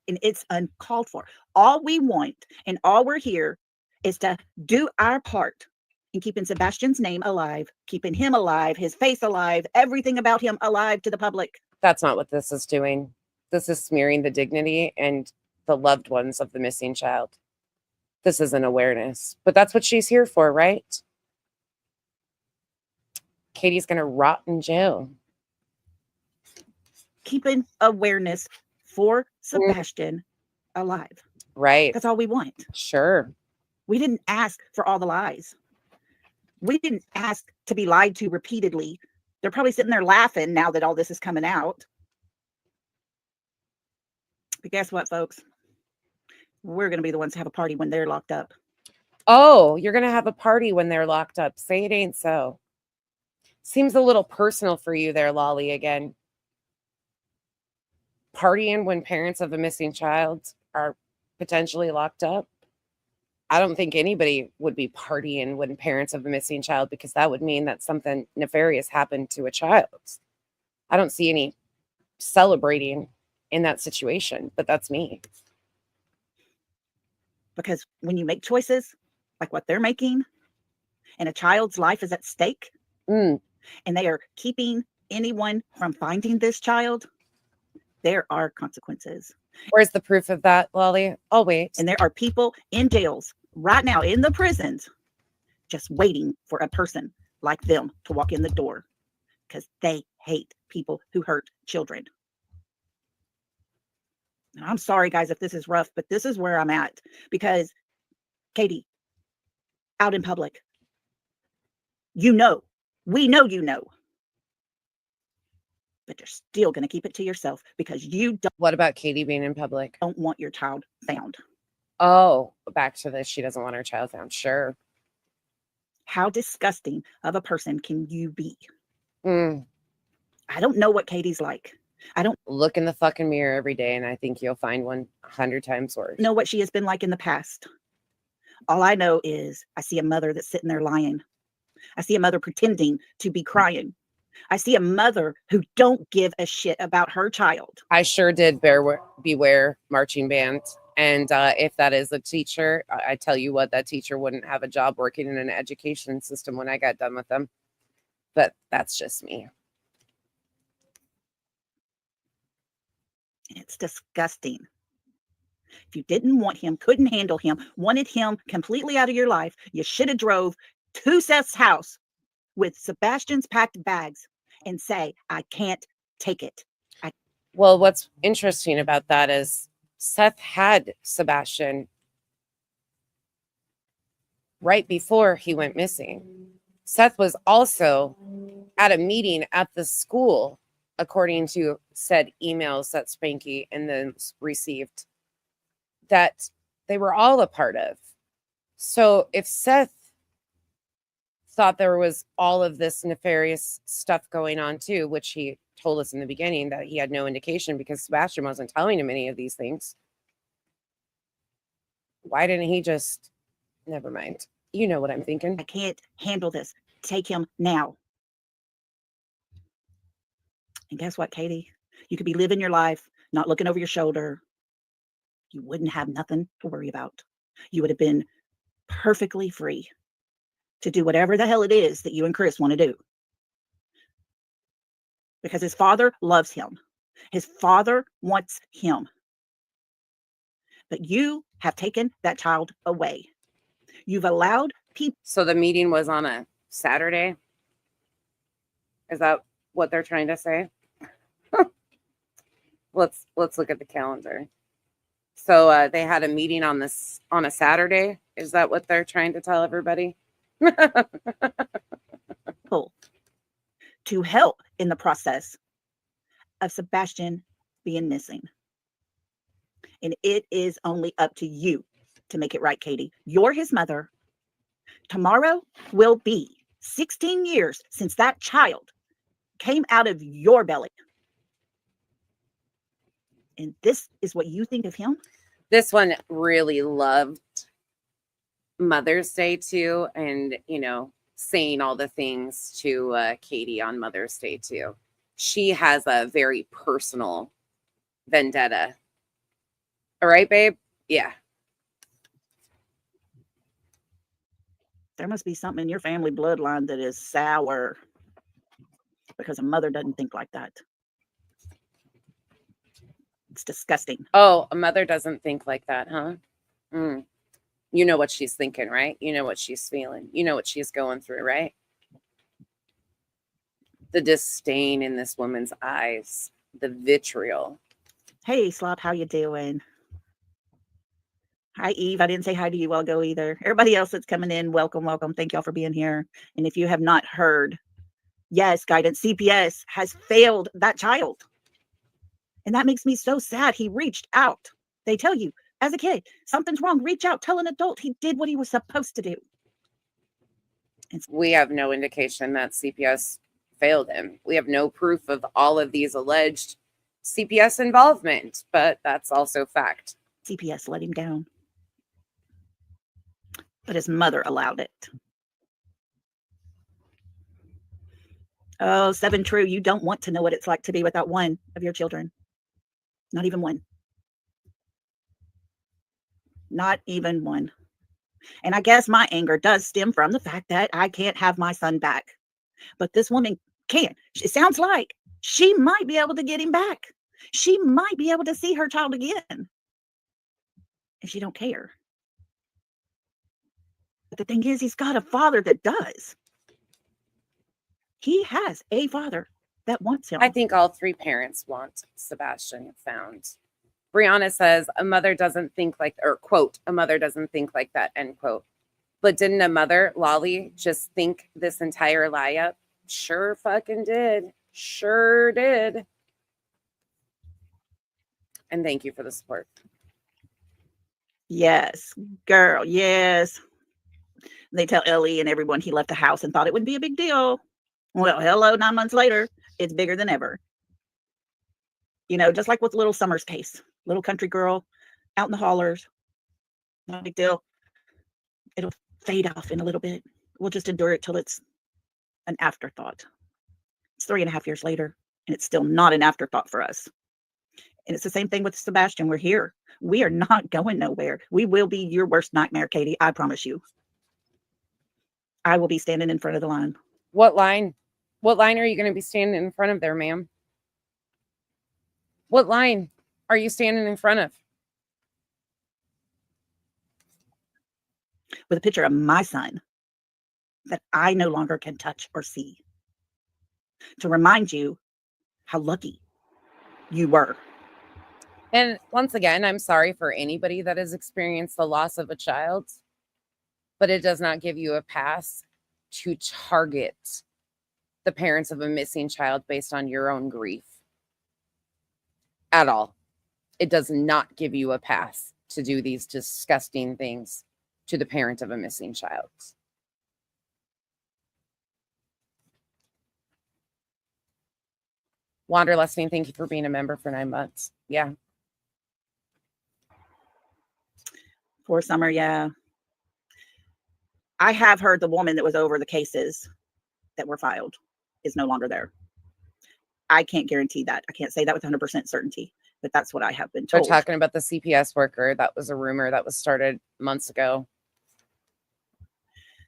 Speaker 2: And it's uncalled for. All we want and all we're here is to do our part in keeping Sebastian's name alive, keeping him alive, his face alive, everything about him alive to the public.
Speaker 1: That's not what this is doing. This is smearing the dignity and the loved ones of the missing child. This is an awareness, but that's what she's here for, right? Katie's going to rot in jail.
Speaker 2: Keeping awareness for Sebastian alive.
Speaker 1: Right.
Speaker 2: That's all we want.
Speaker 1: Sure.
Speaker 2: We didn't ask for all the lies. We didn't ask to be lied to repeatedly. They're probably sitting there laughing now that all this is coming out. But guess what, folks? We're going to be the ones to have a party when they're locked up.
Speaker 1: Oh, you're going to have a party when they're locked up. Say it ain't so. Seems a little personal for you there, Lolly, again. Partying when parents of a missing child are potentially locked up. I don't think anybody would be partying when parents of a missing child, because that would mean that something nefarious happened to a child. I don't see any celebrating in that situation, but that's me.
Speaker 2: Because when you make choices like what they're making, and a child's life is at stake,
Speaker 1: Mm.
Speaker 2: and they are keeping anyone from finding this child, there are consequences.
Speaker 1: Where's the proof of that, Lolly? I'll wait.
Speaker 2: And there are people in jails right now, in the prisons, just waiting for a person like them to walk in the door, because they hate people who hurt children. And I'm sorry, guys, if this is rough, but this is where I'm at. Because, Katie, out in public, we know, but you're still going to keep it to yourself because you
Speaker 1: What about Katie being in public?
Speaker 2: don't want your child found.
Speaker 1: Oh, back to this. She doesn't want her child found. Sure.
Speaker 2: How disgusting of a person can you be?
Speaker 1: Mm.
Speaker 2: I don't know what Katie's like. I don't
Speaker 1: Look in the fucking mirror every day, and I think you'll find one 100 times worse.
Speaker 2: know what she has been like in the past. All I know is I see a mother that's sitting there lying. I see a mother pretending to be crying. I see a mother who don't give a shit about her child.
Speaker 1: I sure did beware marching band. And if that is a teacher, I tell you what, that teacher wouldn't have a job working in an education system when I got done with them. But that's just me.
Speaker 2: It's disgusting. If you didn't want him, couldn't handle him, wanted him completely out of your life, you should have drove to Seth's house with Sebastian's packed bags and say, I can't take it.
Speaker 1: Well, what's interesting about that is Seth had Sebastian right before he went missing. Seth was also at a meeting at the school, according to said emails that Spanky and then received, that they were all a part of. So if Seth thought there was all of this nefarious stuff going on too, which he told us in the beginning that he had no indication because Sebastian wasn't telling him any of these things, why didn't he just, never mind. You know what I'm thinking.
Speaker 2: I can't handle this. Take him now. And guess what, Katie? You could be living your life, not looking over your shoulder. You wouldn't have nothing to worry about. You would have been perfectly free to do whatever the hell it is that you and Chris want to do. Because his father loves him. His father wants him. But you have taken that child away. You've allowed people.
Speaker 1: So the meeting was on a Saturday? Is that what they're trying to say? Let's look at the calendar. So they had a meeting on a Saturday. Is that what they're trying to tell everybody?
Speaker 2: To help in the process of Sebastian being missing. And it is only up to you to make it right, Katie. You're his mother. Tomorrow will be 16 years since that child came out of your belly. And this is what you think of him?
Speaker 1: This one really loved Mother's Day too. And, saying all the things to Katie on Mother's Day too. She has a very personal vendetta. All right, babe? Yeah.
Speaker 2: There must be something in your family bloodline that is sour because a mother doesn't think like that. It's disgusting.
Speaker 1: Oh, a mother doesn't think like that, huh? You know what she's thinking, right? You know what she's feeling. You know what she's going through, right? The disdain in this woman's eyes, the vitriol.
Speaker 2: Hey, Slop, how you doing? Hi, Eve. I didn't say hi to you a while ago either. Everybody else that's coming in, welcome, welcome. Thank y'all for being here. And if you have not heard, yes, Guidance CPS has failed that child. And that makes me so sad. He reached out. They tell you, as a kid, something's wrong. Reach out. Tell an adult he did what he was supposed to do.
Speaker 1: We have no indication that CPS failed him. We have no proof of all of these alleged CPS involvement, but that's also fact.
Speaker 2: CPS let him down. But his mother allowed it. Oh, 7 True, you don't want to know what it's like to be without one of your children. Not even one. Not even one. And I guess my anger does stem from the fact that I can't have my son back. But this woman can. It sounds like she might be able to get him back. She might be able to see her child again. And she don't care. But the thing is, he's got a father that does. He has a father that wants him.
Speaker 1: I think all 3 parents want Sebastian found. Brianna says a mother doesn't think like, or quote, a mother doesn't think like that, end quote. But didn't a mother, Lolly, just think this entire lie up? Sure fucking did. Sure did. And thank you for the support.
Speaker 2: Yes, girl, yes. They tell Ellie and everyone he left the house and thought it would be a big deal. Well, hello, 9 months later, it's bigger than ever. You know, just like with Little Summer's case. Little country girl out in the hollers. Not a big deal. It'll fade off in a little bit. We'll just endure it till it's an afterthought. It's 3.5 years later, and it's still not an afterthought for us. And it's the same thing with Sebastian. We're here. We are not going nowhere. We will be your worst nightmare, Katie. I promise you. I will be standing in front of the line.
Speaker 1: What line? What line are you going to be standing in front of there, ma'am? What line are you standing in front of?
Speaker 2: With a picture of my son that I no longer can touch or see. To remind you how lucky you were.
Speaker 1: And once again, I'm sorry for anybody that has experienced the loss of a child, but it does not give you a pass to target the parents of a missing child based on your own grief. At all. It does not give you a pass to do these disgusting things to the parent of a missing child. Wanderlusting, thank you for being a member for 9 months. Yeah.
Speaker 2: For Summer, yeah. I have heard the woman that was over the cases that were filed is no longer there. I can't guarantee that. I can't say that with 100% certainty, but that's what I have been told.
Speaker 1: They're talking about the CPS worker. That was a rumor that was started months ago.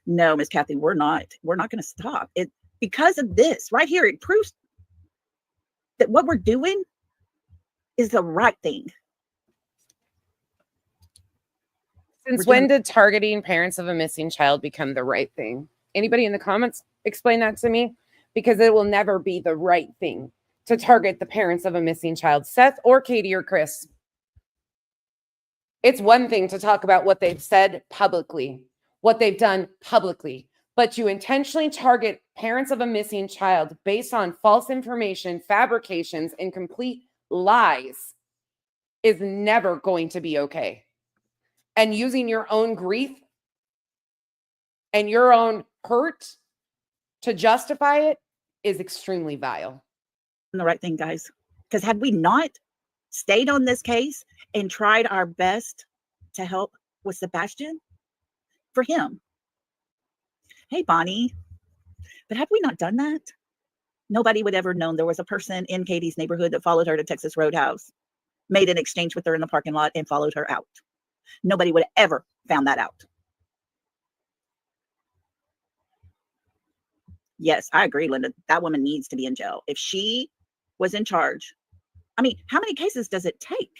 Speaker 2: No, Miss Kathy, we're not going to stop it because of this right here. It proves that what we're doing is the right thing.
Speaker 1: Since when did targeting parents of a missing child become the right thing? Anybody in the comments explain that to me? Because it will never be the right thing to target the parents of a missing child. Seth or Katie or Chris. It's one thing to talk about what they've said publicly, what they've done publicly, but to intentionally target parents of a missing child based on false information, fabrications, and complete lies is never going to be okay. And using your own grief and your own hurt to justify it is extremely vile.
Speaker 2: The right thing, guys. Because had we not stayed on this case and tried our best to help with Sebastian for him. Hey, Bonnie. But had we not done that, nobody would ever known there was a person in Katie's neighborhood that followed her to Texas Roadhouse, made an exchange with her in the parking lot, and followed her out. Nobody would have ever found that out. Yes, I agree, Linda. That woman needs to be in jail. If she was in charge, I mean, how many cases does it take?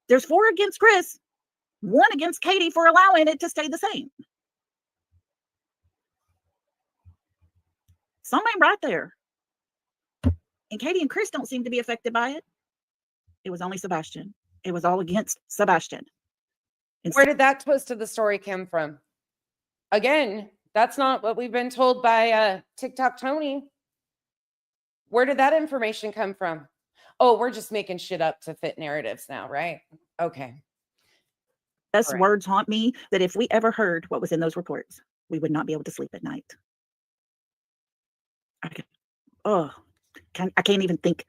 Speaker 2: There's 4 against Chris, 1 against Katie for allowing it to stay the same. Something ain't right there. And Katie and Chris don't seem to be affected by it. It was only Sebastian. It was all against Sebastian.
Speaker 1: Where did that twist of the story come from? Again, that's not what we've been told by TikTok Tony. Where did that information come from? Oh, we're just making shit up to fit narratives now, right? Okay.
Speaker 2: Those words haunt me that if we ever heard what was in those reports, we would not be able to sleep at night. I can't even think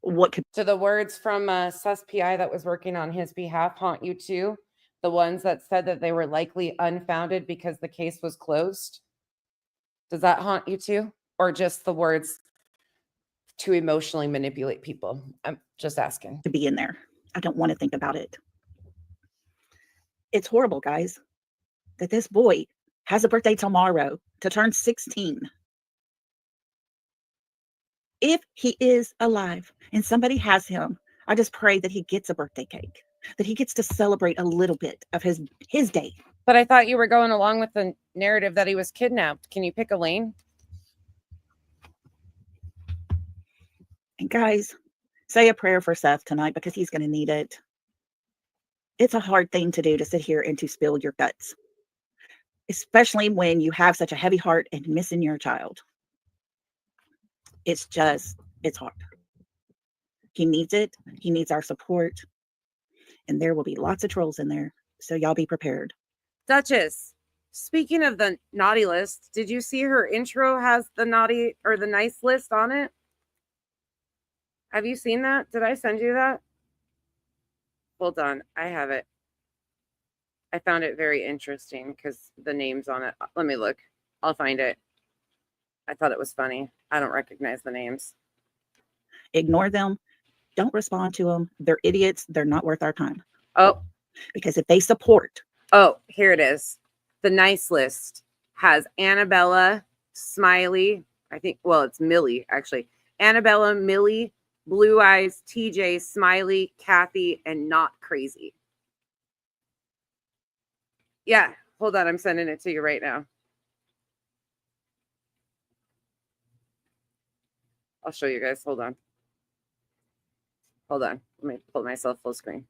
Speaker 2: what could.
Speaker 1: Do the words from SUSPI that was working on his behalf haunt you too? The ones that said that they were likely unfounded because the case was closed? Does that haunt you too? Or just the words to emotionally manipulate people? I'm just asking.
Speaker 2: To be in there. I don't want to think about it. It's horrible, guys, that this boy has a birthday tomorrow to turn 16. If he is alive and somebody has him, I just pray that he gets a birthday cake, that he gets to celebrate a little bit of his day.
Speaker 1: But I thought you were going along with the narrative that he was kidnapped. Can you pick a lane?
Speaker 2: And guys, say a prayer for Seth tonight because he's going to need it. It's a hard thing to do, to sit here and to spill your guts, especially when you have such a heavy heart and missing your child. It's hard. He needs it. He needs our support. And there will be lots of trolls in there. So y'all be prepared.
Speaker 1: Duchess, speaking of the naughty list, did you see her intro has the naughty or the nice list on it? Have you seen that? Did I send you that? Hold on. I have it. I found it very interesting because the names on it. Let me look. I'll find it. I thought it was funny. I don't recognize the names.
Speaker 2: Ignore them. Don't respond to them. They're idiots. They're not worth our time.
Speaker 1: Oh.
Speaker 2: Because if they support.
Speaker 1: Oh, here it is. The nice list has Annabella, Smiley. I think, well, it's Millie, actually. Annabella, Millie, Blue Eyes, TJ, Smiley, Kathy, and Not Crazy. Yeah. Hold on. I'm sending it to you right now. I'll show you guys. Hold on. Hold on. Let me pull myself full screen.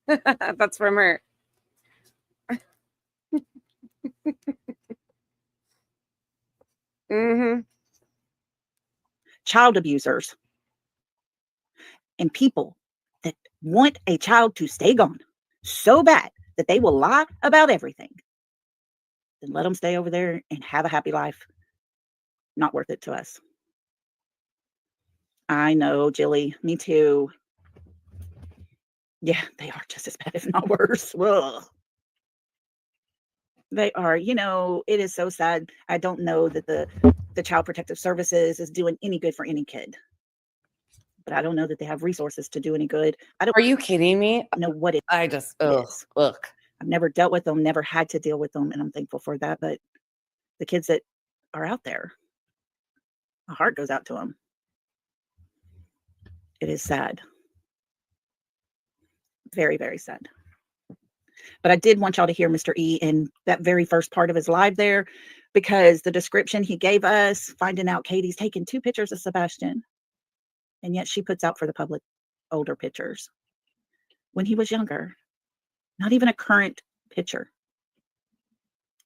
Speaker 1: That's from her. Mm-hmm.
Speaker 2: Child abusers and people that want a child to stay gone so bad that they will lie about everything, then let them stay over there and have a happy life. Not worth it to us. I know, Jilly. Me too. Yeah, they are just as bad, if not worse. Ugh. They are. It is so sad. I don't know that the Child Protective Services is doing any good for any kid. But I don't know that they have resources to do any good.
Speaker 1: Are you kidding me?
Speaker 2: Know what it
Speaker 1: I just,
Speaker 2: is.
Speaker 1: Look.
Speaker 2: I've never dealt with them, never had to deal with them, and I'm thankful for that. But the kids that are out there, my heart goes out to them. It is sad. Very, very sad. But I did want y'all to hear Mr. E in that very first part of his live there, because the description he gave us, finding out Katie's taken 2 pictures of Sebastian, and yet she puts out for the public older pictures when he was younger. Not even a current picture.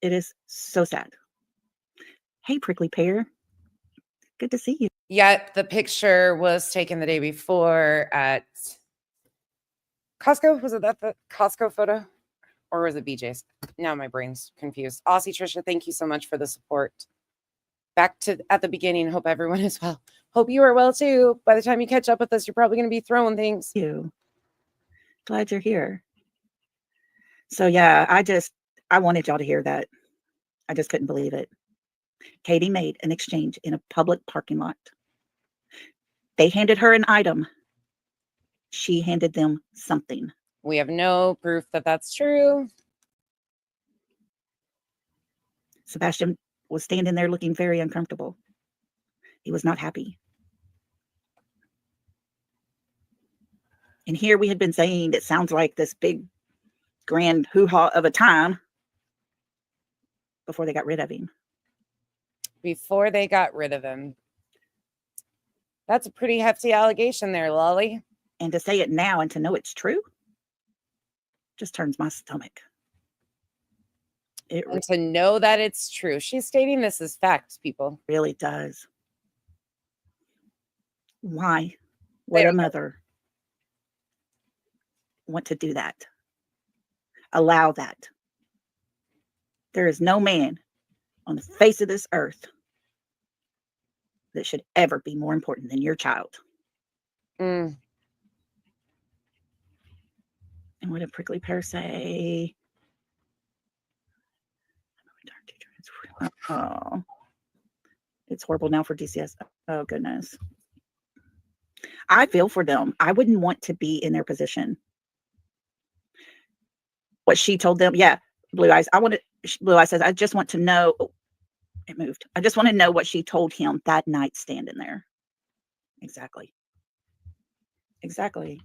Speaker 2: It is so sad. Hey, Prickly Pear. Good to see you.
Speaker 1: Yeah, the picture was taken the day before at Costco. Was it that the Costco photo? Or was it BJ's? Now my brain's confused. Aussie Trisha, thank you so much for the support. Back to at the beginning. Hope everyone is well. Hope you are well too. By the time you catch up with us, you're probably going to be throwing things.
Speaker 2: Glad you're here. So yeah, I wanted y'all to hear that. I just couldn't believe it. Katie made an exchange in a public parking lot. They handed her an item. She handed them something.
Speaker 1: We have no proof that that's true.
Speaker 2: Sebastian was standing there looking very uncomfortable. He was not happy. And here we had been saying it sounds like this big grand hoo-ha of a time before they got rid of him.
Speaker 1: Before they got rid of him. That's a pretty hefty allegation there, Lolly.
Speaker 2: And to say it now and to know it's true just turns my stomach.
Speaker 1: And to know that it's true. She's stating this as facts, people.
Speaker 2: Really does. Why would a mother want to do that? allow that. There is no man on the face of this earth that should ever be more important than your child.
Speaker 1: Mm.
Speaker 2: And what did Prickly Pear say? Oh, it's horrible now for DCS. Oh, goodness. I feel for them. I wouldn't want to be in their position. What she told them, yeah, Blue Eyes. Blue Eyes says, I just want to know. Oh, it moved. I just want to know what she told him that night standing there. Exactly. Exactly.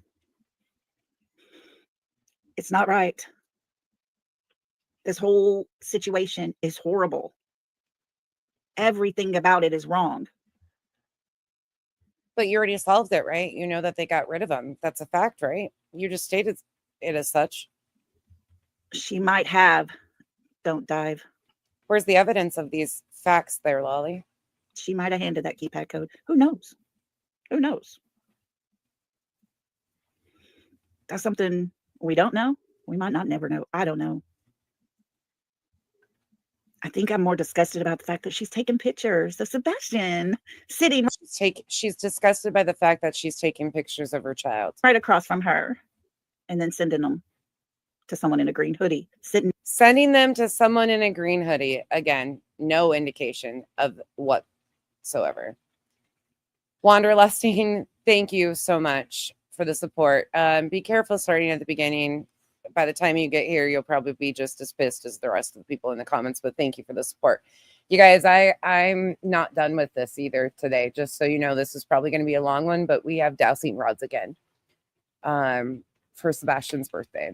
Speaker 2: It's not right. This whole situation is horrible. Everything about it is wrong.
Speaker 1: But you already solved it, right? You know that they got rid of him. That's a fact, right? You just stated it as such.
Speaker 2: She might have. Don't dive.
Speaker 1: Where's the evidence of these facts there, Lolly?
Speaker 2: She might have handed that keypad code. Who knows? Who knows? That's something we don't know. We might not never know. I don't know. I think I'm more disgusted about the fact that she's taking pictures of Sebastian sitting
Speaker 1: She's disgusted by the fact that she's taking pictures of her child
Speaker 2: right across from her and then sending them to someone in a green hoodie.
Speaker 1: Sending them to someone in a green hoodie. Again, no indication of whatsoever. Wanderlusting, thank you so much for the support. Be careful starting at the beginning. By the time you get here, you'll probably be just as pissed as the rest of the people in the comments, but thank you for the support. You guys, I'm not done with this either today. Just so you know, this is probably going to be a long one, but we have Dowsing Rods again for Sebastian's birthday.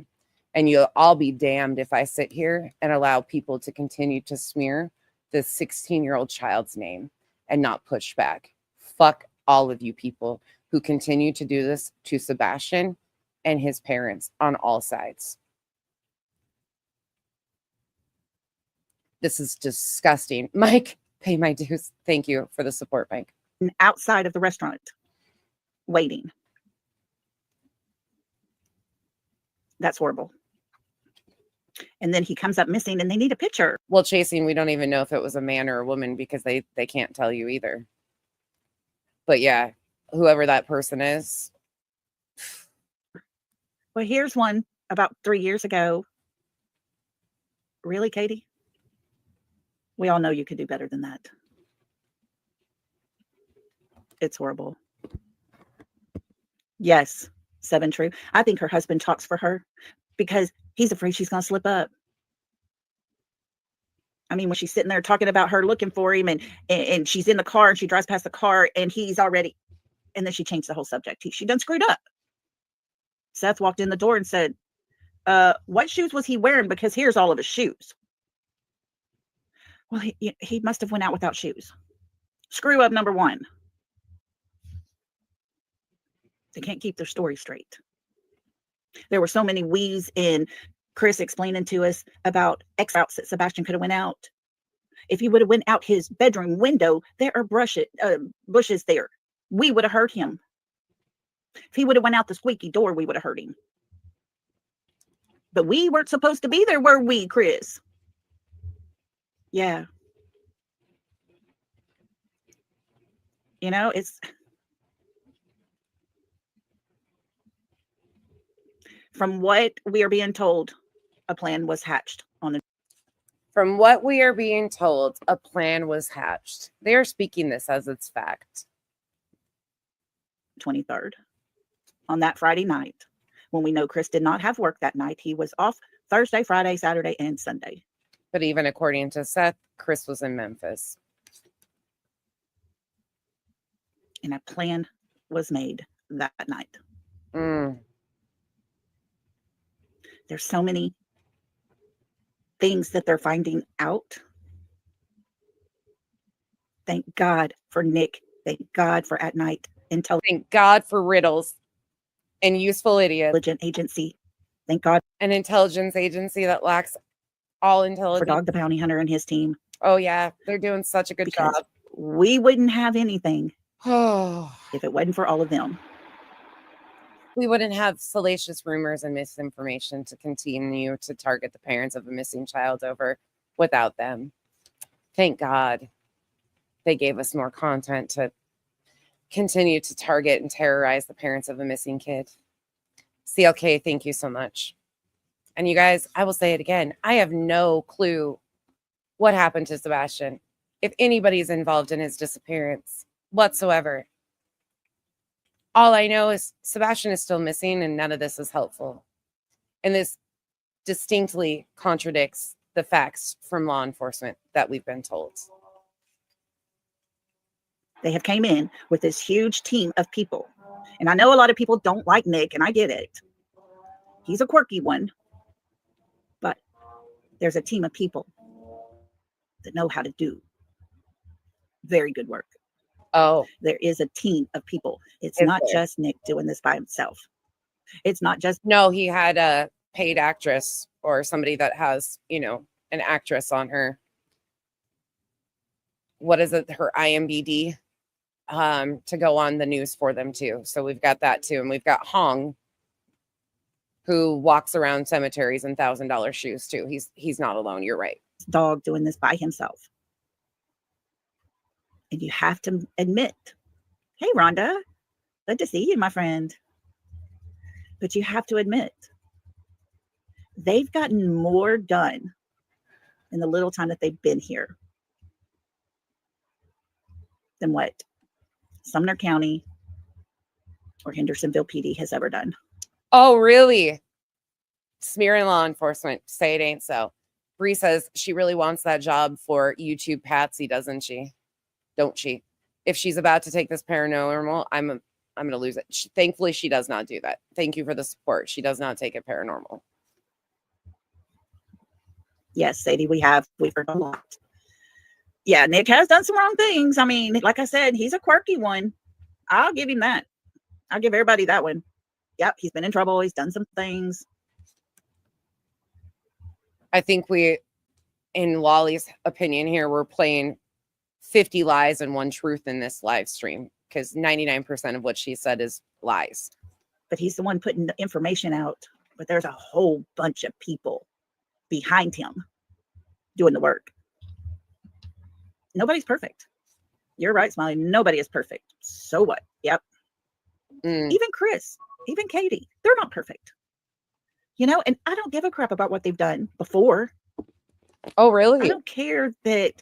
Speaker 1: And you'll all be damned if I sit here and allow people to continue to smear this 16-year-old child's name and not push back. Fuck all of you people who continue to do this to Sebastian and his parents on all sides. This is disgusting. Mike, pay my dues. Thank you for the support, Mike.
Speaker 2: Outside of the restaurant, waiting. That's horrible. And then he comes up missing and they need a picture.
Speaker 1: Well, chasing, we don't even know if it was a man or a woman because they can't tell you either. But yeah, whoever that person is.
Speaker 2: Well, here's one about 3 years ago. Really, Katie? We all know you could do better than that. It's horrible. Yes, 7 true. I think her husband talks for her because he's afraid she's going to slip up. I mean, when she's sitting there talking about her looking for him and she's in the car and she drives past the car and he's already, and then she changed the whole subject. She done screwed up. Seth walked in the door and said, what shoes was he wearing? Because here's all of his shoes. Well, he must have went out without shoes. Screw up number 1. They can't keep their story straight. There were so many we's in Chris explaining to us about X routes that Sebastian could have went out. If he would have went out his bedroom window, there are bushes there. We would have heard him. If he would have went out the squeaky door, we would have heard him. But we weren't supposed to be there, were we, Chris? Yeah. You know, it's from what we are being told, a plan was hatched on the.
Speaker 1: From what we are being told, a plan was hatched. They are speaking this as its fact.
Speaker 2: 23rd. On that Friday night, when we know Chris did not have work that night. He was off Thursday, Friday, Saturday, and Sunday.
Speaker 1: But even according to Seth, Chris was in Memphis.
Speaker 2: And a plan was made that night. There's so many things that they're finding out. Thank God for Nick. Thank God for At Night Intelligence.
Speaker 1: Thank God for riddles and useful idiots.
Speaker 2: Intelligence agency. Thank God.
Speaker 1: An intelligence agency that lacks all intelligence.
Speaker 2: For Dog the Bounty Hunter and his team.
Speaker 1: Oh, yeah. They're doing such a good job.
Speaker 2: We wouldn't have anything
Speaker 1: Oh,
Speaker 2: if it wasn't for all of them.
Speaker 1: We wouldn't have salacious rumors and misinformation to continue to target the parents of a missing child over without them. Thank God they gave us more content to continue to target and terrorize the parents of a missing kid. CLK, thank you so much. And you guys, I will say it again. I have no clue what happened to Sebastian, if anybody's involved in his disappearance whatsoever. All I know is Sebastian is still missing and none of this is helpful. And this distinctly contradicts the facts from law enforcement that we've been told.
Speaker 2: They have came in with this huge team of people. And I know a lot of people don't like Nick, and I get it. He's a quirky one. But there's a team of people that know how to do very good work.
Speaker 1: Oh,
Speaker 2: There is a team of people. It's
Speaker 1: Is
Speaker 2: not
Speaker 1: there?
Speaker 2: just Nick doing this by himself. It's not just,
Speaker 1: no, he had a paid actress or somebody that has, an actress on her. What is it? Her IMBD to go on the news for them too. So we've got that too. And we've got Hong, who walks around cemeteries in $1,000 shoes too. He's not alone. You're right.
Speaker 2: dog doing this by himself. And you have to admit, hey, Rhonda, good to see you, my friend. But you have to admit, they've gotten more done in the little time that they've been here than what Sumner County or Hendersonville PD has ever done.
Speaker 1: Oh, really? Smearing law enforcement. Say it ain't so. Bree says she really wants that job for YouTube Patsy, doesn't she? Don't she? If she's about to take this paranormal, I'm going to lose it. Thankfully, she does not do that. Thank you for the support. She does not take it paranormal.
Speaker 2: Yes, Sadie, we've heard a lot. Yeah, Nick has done some wrong things. I mean, like I said, he's a quirky one. I'll give him that. I'll give everybody that one. Yep, he's been in trouble. He's done some things.
Speaker 1: I think we, in Lolly's opinion here, we're playing 50 lies and one truth in this live stream because 99% of what she said is lies.
Speaker 2: But he's the one putting the information out. But there's a whole bunch of people behind him doing the work. Nobody's perfect. You're right, Smiley. Nobody is perfect. So what? Yep. Even Chris, even Katie, they're not perfect. And I don't give a crap about what they've done before.
Speaker 1: Oh, really?
Speaker 2: I don't care that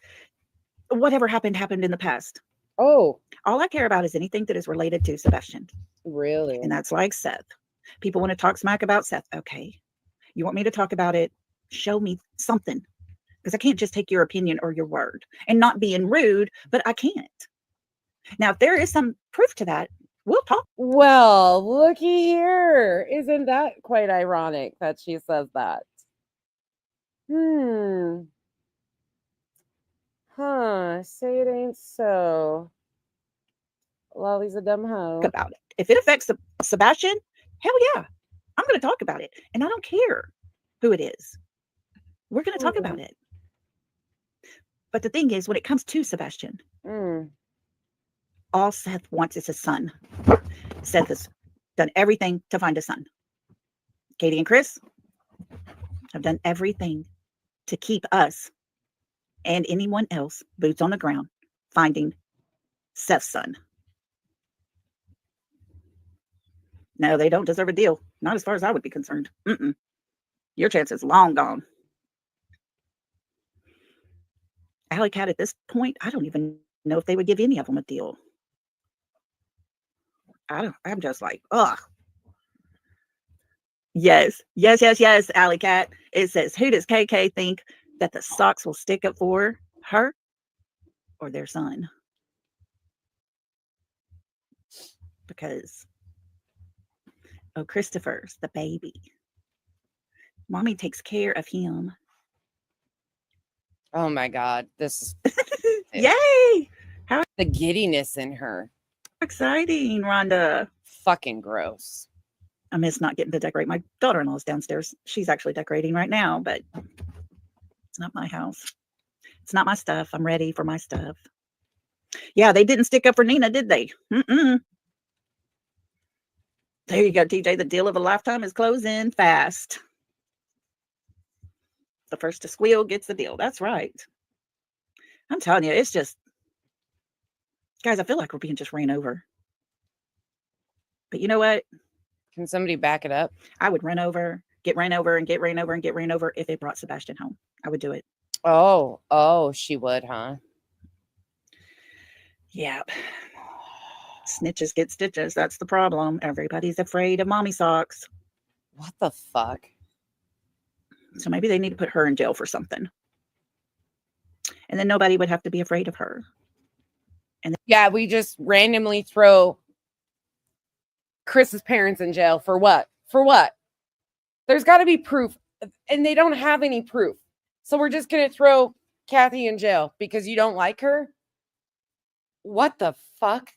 Speaker 2: whatever happened in the past.
Speaker 1: Oh,
Speaker 2: All I care about is anything that is related to Sebastian.
Speaker 1: really?
Speaker 2: And that's like Seth. People want to talk smack about Seth. Okay. You want me to talk about it? Show me something. Because I can't just take your opinion or your word. And not being rude, but I can't. Now, if there is some proof to that, we'll talk.
Speaker 1: Well, looky here. Isn't that quite ironic that she says that? Say it ain't so. Lolly's a dumb hoe.
Speaker 2: About it. If it affects Sebastian, hell yeah. I'm going to talk about it. And I don't care who it is. We're going to talk about it. But the thing is, when it comes to Sebastian, all Seth wants is a son. Seth has done everything to find a son. Katie and Chris have done everything to keep us and anyone else boots on the ground finding Seth's son. No, they don't deserve a deal. Not as far as I would be concerned. Your chance is long gone. Alley Cat, at this point, I don't even know if they would give any of them a deal. I'm just like, ugh. Yes, Alley Cat. It says, who does KK think that the socks will stick up for? Her or their son? Because, Christopher's the baby. Mommy takes care of him.
Speaker 1: Oh my God. This is
Speaker 2: Yay! How
Speaker 1: the giddiness in her.
Speaker 2: exciting, Rhonda.
Speaker 1: Fucking gross.
Speaker 2: I miss not getting to decorate. My daughter-in-law is downstairs. She's actually decorating right now, but it's not my house. It's not my stuff. I'm ready for my stuff. Yeah, they didn't stick up for Nina, did they? There you go, TJ. The deal of a lifetime is closing fast. The first to squeal gets the deal. That's right. I'm telling you, it's just, guys, I feel like we're being just ran over. But you know what?
Speaker 1: Can somebody back it up?
Speaker 2: I would run over, get ran over, and get ran over, and get ran over if it brought Sebastian home. I would do it.
Speaker 1: Oh, she would, huh?
Speaker 2: Yeah. Snitches get stitches. That's the problem. Everybody's afraid of mommy socks.
Speaker 1: What the fuck?
Speaker 2: So maybe they need to put her in jail for something. And then nobody would have to be afraid of her. And then,
Speaker 1: yeah, we just randomly throw Chris's parents in jail for what? For what? There's got to be proof, and they don't have any proof. So we're just going to throw Kathy in jail because you don't like her? What the fuck?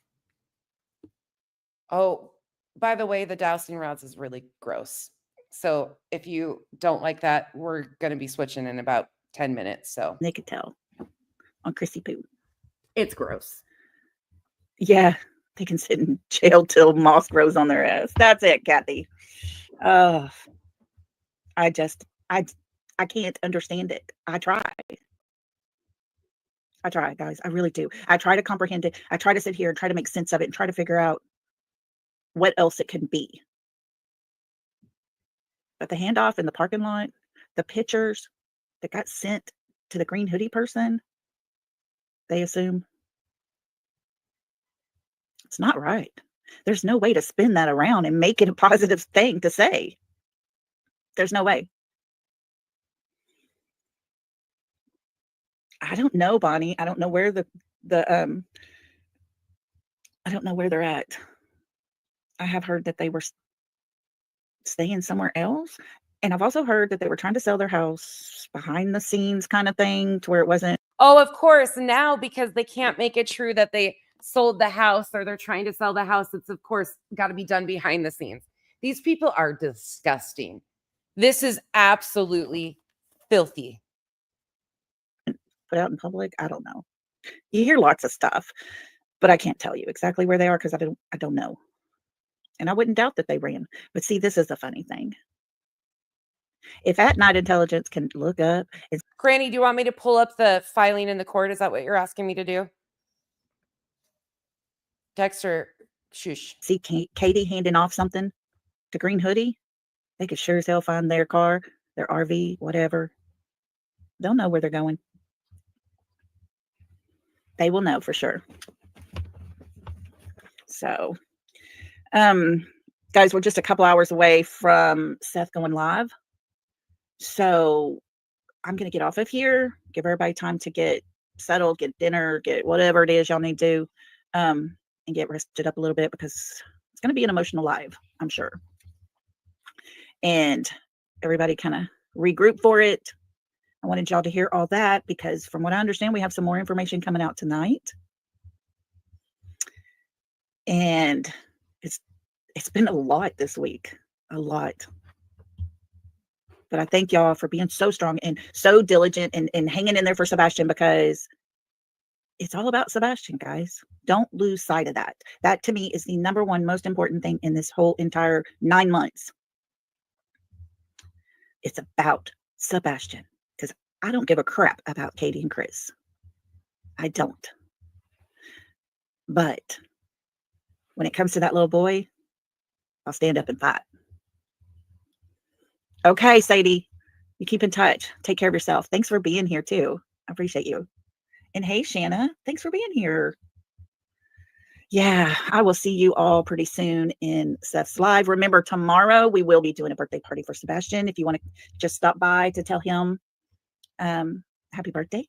Speaker 1: Oh, by the way, the Dowsing Rods is really gross. So if you don't like that, we're going to be switching in about 10 minutes. So
Speaker 2: they could tell on Chrissy Poo.
Speaker 1: It's gross.
Speaker 2: Yeah, they can sit in jail till moss grows on their ass. That's it, Kathy. I can't understand it. I try, guys. I really do. I try to comprehend it. I try to sit here and try to make sense of it and try to figure out what else it can be. But the handoff in the parking lot, the pictures that got sent to the green hoodie person, they assume it's not right. There's no way to spin that around and make it a positive thing to say. There's no way. I don't know, Bonnie. I don't know where I don't know where they're at. I have heard that they were staying somewhere else. And I've also heard that they were trying to sell their house behind the scenes kind of thing to where it wasn't.
Speaker 1: Oh, of course. Now, because they can't make it true that they sold the house or they're trying to sell the house, it's of course got to be done behind the scenes. These people are disgusting. This is absolutely filthy.
Speaker 2: Put out in public, I don't know. You hear lots of stuff, but I can't tell you exactly where they are because I don't know. And I wouldn't doubt that they ran. But see, this is the funny thing. If at night intelligence can look up.
Speaker 1: Granny, do you want me to pull up the filing in the court? Is that what you're asking me to do? Dexter, shush.
Speaker 2: See Katie handing off something to Green Hoodie. They could sure as hell find their car, their RV, whatever. They'll know where they're going. They will know for sure. So, guys, we're just a couple hours away from Seth going live. So I'm going to get off of here, give everybody time to get settled, get dinner, get whatever it is y'all need to do, and get rested up a little bit because it's going to be an emotional live, I'm sure. And everybody kind of regroup for it. I wanted y'all to hear all that because from what I understand, we have some more information coming out tonight. And it's been a lot this week, a lot. But I thank y'all for being so strong and so diligent and hanging in there for Sebastian because it's all about Sebastian, guys. Don't lose sight of that. That to me is the number one most important thing in this whole entire 9 months. It's about Sebastian because I don't give a crap about Katie and Chris. I don't. But when it comes to that little boy, I'll stand up and fight. Okay, Sadie, you keep in touch. Take care of yourself. Thanks for being here too. I appreciate you. And hey, Shanna, thanks for being here. Yeah, I will see you all pretty soon in Seth's live. Remember, tomorrow we will be doing a birthday party for Sebastian. If you want to just stop by to tell him happy birthday,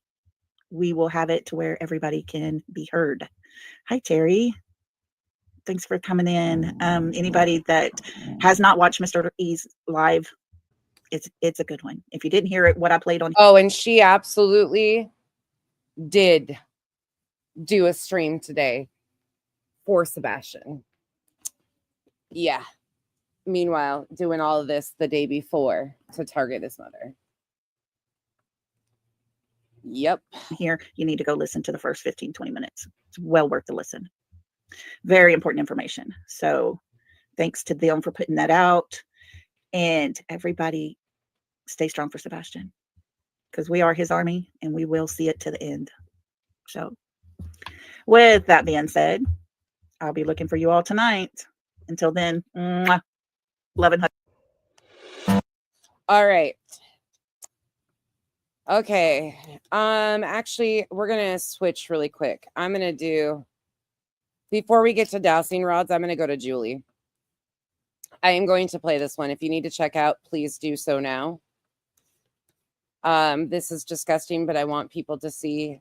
Speaker 2: we will have it to where everybody can be heard. Hi, Terry. Thanks for coming in. Anybody that has not watched Mr. E's live, it's a good one. If you didn't hear it, what I played on.
Speaker 1: Oh, and she absolutely did do a stream today for Sebastian. Yeah. Meanwhile, doing all of this the day before to target his mother. Yep.
Speaker 2: Here, you need to go listen to the first 15, 20 minutes. It's well worth the listen. Very important information. So Thanks to them for putting that out. And everybody stay strong for Sebastian, because we are his army and we will see it to the end. So with that being said, I'll be looking for you all tonight. Until then, mwah, love and hug.
Speaker 1: All right. Okay. Actually, we're gonna switch really quick. I'm gonna do, before we get to Dowsing Rods, I'm gonna go to Julie. I am going to play this one. If you need to check out, please do so now. This is disgusting, but I want people to see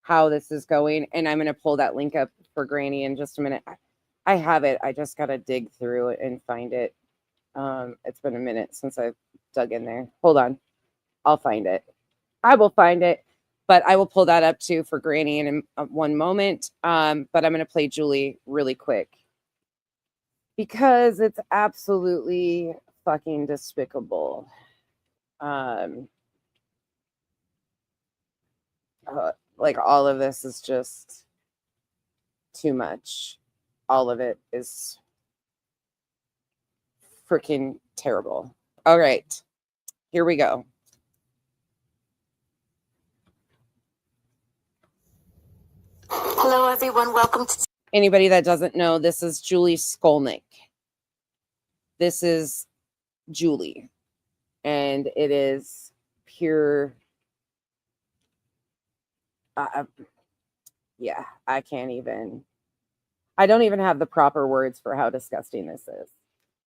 Speaker 1: how this is going. And I'm going to pull that link up for Granny in just a minute. I have it. I just got to dig through it and find it. It's been a minute since I've dug in there. Hold on. I'll find it. I will find it, but I will pull that up too for Granny in one moment. But I'm going to play Julie really quick, because it's absolutely fucking despicable. Like, all of this is just too much. All of it is freaking terrible. All right, here we go.
Speaker 7: Hello, everyone. Welcome to...
Speaker 1: Anybody that doesn't know, this is Julie Skolnick. This is Julie. And it is pure... yeah, I can't even... I don't even have the proper words for how disgusting this is.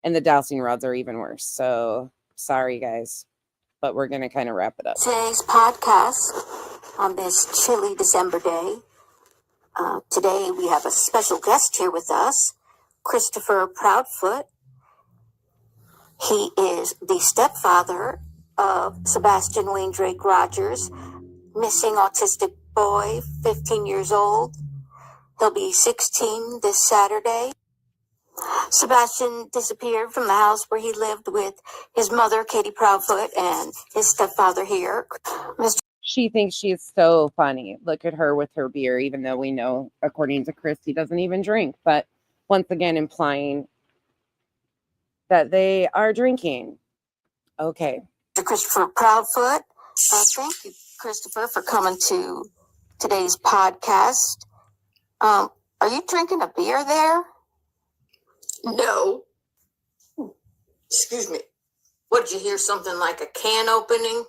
Speaker 1: And the Dowsing Rods are even worse. So, sorry, guys. But we're going to kind of wrap it up.
Speaker 7: Today's podcast on this chilly December day. Today we have a special guest here with us, Christopher Proudfoot. He is the stepfather of Sebastian Wayne Drake Rogers, missing autistic boy, 15 years old. He'll be 16 this Saturday. Sebastian disappeared from the house where he lived with his mother, Katie Proudfoot, and his stepfather here, Mr.
Speaker 1: She thinks she's so funny. Look at her with her beer, even though we know, according to Chris, he doesn't even drink. But once again, implying that they are drinking. Okay.
Speaker 7: Christopher Proudfoot. Thank you, Christopher, for coming to today's podcast. Are you drinking a beer there?
Speaker 8: No. Excuse me. What, did you hear something like a can opening?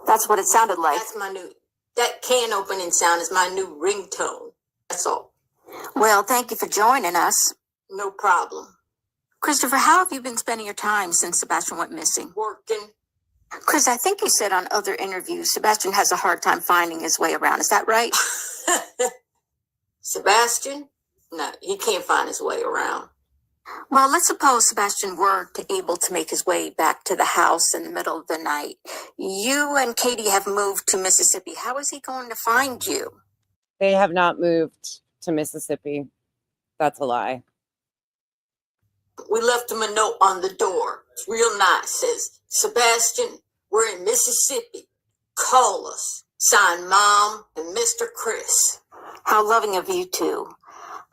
Speaker 7: That's what it sounded like.
Speaker 8: That can opening sound is my new ringtone. That's all.
Speaker 7: Well, thank you for joining us.
Speaker 8: No problem.
Speaker 7: Christopher, how have you been spending your time since Sebastian went missing?
Speaker 8: Working.
Speaker 7: Chris, I think you said on other interviews, Sebastian has a hard time finding his way around. Is that right?
Speaker 8: Sebastian? No, he can't find his way around.
Speaker 7: Well, let's suppose Sebastian were able to make his way back to the house in the middle of the night. You and Katie have moved to Mississippi. How is he going to find you?
Speaker 1: They have not moved to Mississippi. That's a lie.
Speaker 8: We left him a note on the door. It's real nice. It says, Sebastian, we're in Mississippi. Call us. Signed, Mom and Mr. Chris.
Speaker 7: How loving of you two.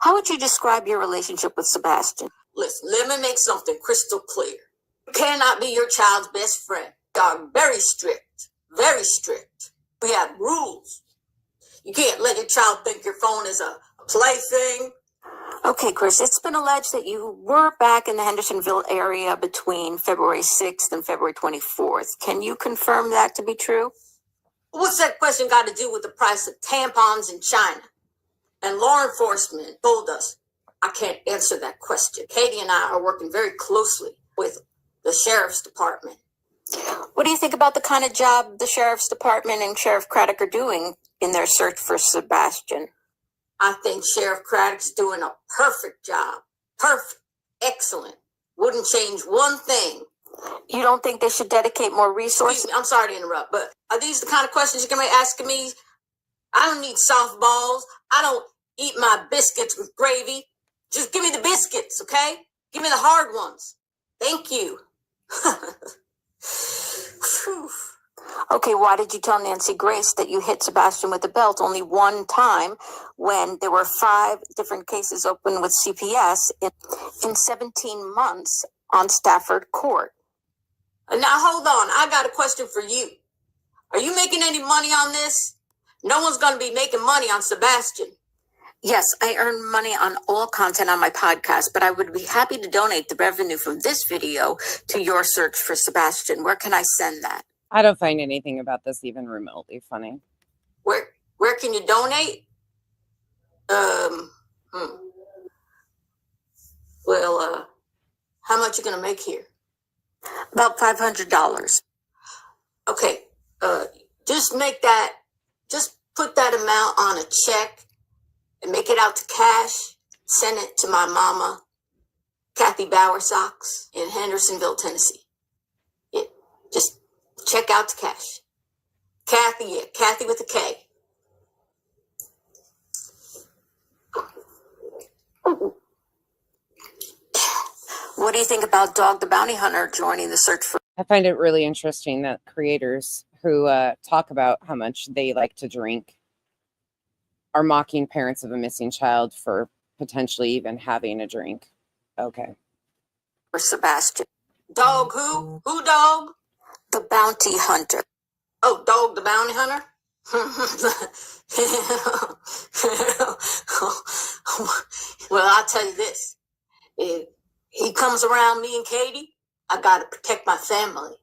Speaker 7: How would you describe your relationship with Sebastian?
Speaker 8: Listen, let me make something crystal clear. You cannot be your child's best friend. We are very strict. Very strict. We have rules. You can't let your child think your phone is a plaything.
Speaker 7: Okay, Chris, it's been alleged that you were back in the Hendersonville area between February 6th and February 24th. Can you confirm that to be true?
Speaker 8: What's that question got to do with the price of tampons in China? And law enforcement told us I can't answer that question. Katie and I are working very closely with the sheriff's department.
Speaker 7: What do you think about the kind of job the sheriff's department and Sheriff Craddock are doing in their search for Sebastian?
Speaker 8: I think Sheriff Craddock's doing a perfect job. Perfect. Excellent. Wouldn't change one thing.
Speaker 7: You don't think they should dedicate more resources?
Speaker 8: I'm sorry to interrupt, but are these the kind of questions you're going to be asking me? I don't need softballs. I don't eat my biscuits with gravy. Just give me the biscuits, okay? Give me the hard ones. Thank you.
Speaker 7: Okay, why did you tell Nancy Grace that you hit Sebastian with a belt only one time when there were 5 different cases open with CPS in 17 months on Stafford Court?
Speaker 8: Now hold on, I got a question for you. Are you making any money on this? No one's going to be making money on Sebastian.
Speaker 7: Yes, I earn money on all content on my podcast, but I would be happy to donate the revenue from this video to your search for Sebastian. Where can I send that?
Speaker 1: I don't find anything about this even remotely funny.
Speaker 8: Where can you donate? Well, how much you gonna make here?
Speaker 7: About $500.
Speaker 8: Okay, just put that amount on a check and make it out to cash. Send it to my mama, Kathy Bowersocks in Hendersonville, Tennessee. Yeah, just check out to cash. Kathy with a K.
Speaker 7: What do you think about Dog the Bounty Hunter joining the search for?
Speaker 1: I find it really interesting that creators who talk about how much they like to drink are mocking parents of a missing child for potentially even having a drink. Okay.
Speaker 7: For Sebastian.
Speaker 8: Dog who? Who dog?
Speaker 7: The Bounty Hunter.
Speaker 8: Oh, Dog the Bounty Hunter? Well, I'll tell you this. If he comes around me and Katie, I gotta protect my family.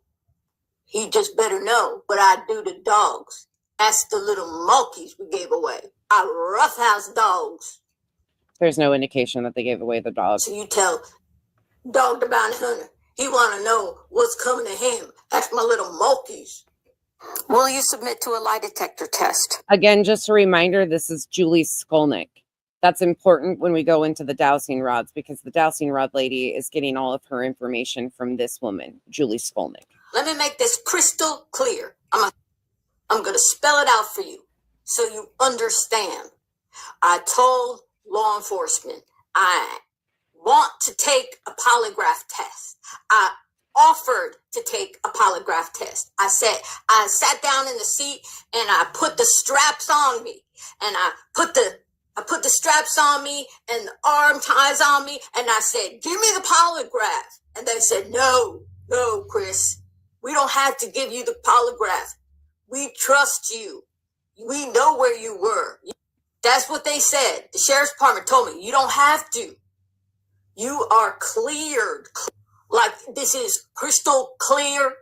Speaker 8: He just better know what I do to dogs. Ask the little monkeys we gave away. Our roughhouse dogs.
Speaker 1: There's no indication that they gave away the dog.
Speaker 8: So you tell Dog the Bounty Hunter, he want to know what's coming to him. Ask my little monkeys.
Speaker 7: Will you submit to a lie detector test?
Speaker 1: Again, just a reminder, this is Julie Skolnick. That's important when we go into the Dowsing Rods, because the Dowsing Rod lady is getting all of her information from this woman, Julie Skolnick.
Speaker 8: Let me make this crystal clear. I'm going to spell it out for you so you understand. I told law enforcement I want to take a polygraph test. I offered to take a polygraph test. I sat down in the seat and I put the straps on me, and I put the straps on me and the arm ties on me, and I said, give me the polygraph. And they said, no, Chris, we don't have to give you the polygraph. We trust you. We know where you were. That's what they said. The sheriff's department told me, you don't have to. You are cleared. Like, this is crystal clear.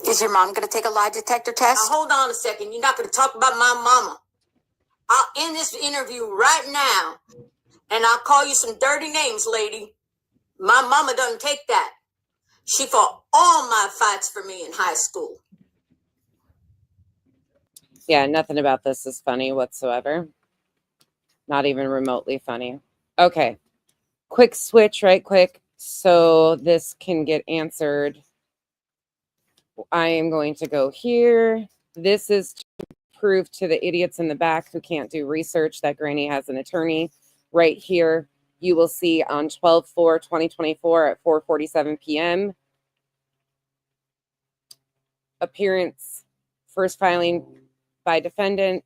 Speaker 7: Is your mom going to take a lie detector test?
Speaker 8: Now, hold on a second. You're not going to talk about my mama. I'll end this interview right now, and I'll call you some dirty names, lady. My mama doesn't take that. She fought all my fights for me in high school.
Speaker 1: Yeah, nothing about this is funny whatsoever. Not even remotely funny. Okay. Quick switch, right quick, so this can get answered. I am going to go here. This is to prove to the idiots in the back who can't do research that Granny has an attorney. Right here, you will see on 12/4/2024 at 4:47 p.m. Appearance, first filing by defendant.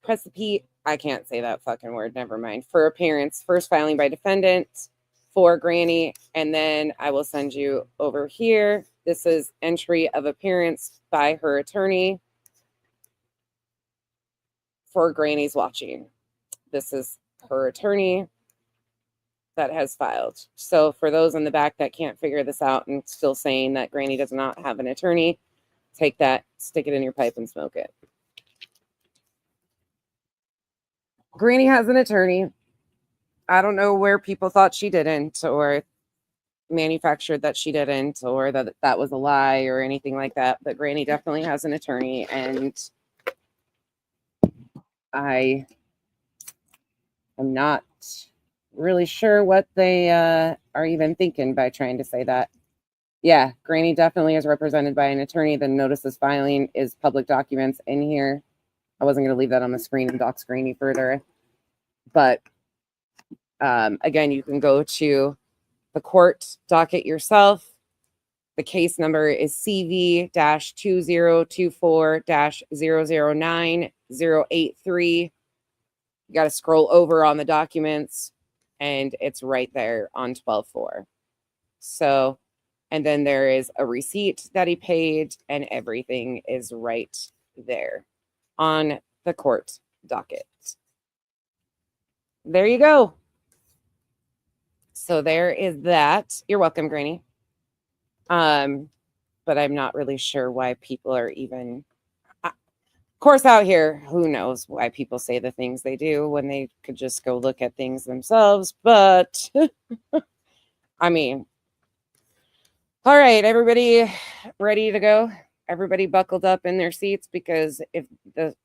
Speaker 1: Press the P. I can't say that fucking word. Never mind. For appearance, first filing by defendant for Granny. And then I will send you over here. This is entry of appearance by her attorney for Granny's watching. This is her attorney that has filed. So for those in the back that can't figure this out and still saying that Granny does not have an attorney, take that, stick it in your pipe and smoke it. Granny has an attorney. I don't know where people thought she didn't, or manufactured that she didn't, or that that was a lie or anything like that. But Granny definitely has an attorney, and I am not really sure what they are even thinking by trying to say that. Yeah, Granny definitely is represented by an attorney. The notice of filing is public documents in here. I wasn't going to leave that on the screen and dox Granny further. But again, you can go to the court docket yourself The case number is CV-2024-009083. You got to scroll over on the documents, and it's right there on 12/4. So, and then there is a receipt that he paid, and everything is right there on the court docket. There you go. So there is that. You're welcome, Granny. But I'm not really sure why people are even, of course, out here, who knows why people say the things they do when they could just go look at things themselves. But I mean, all right, everybody ready to go? Everybody buckled up in their seats, because if the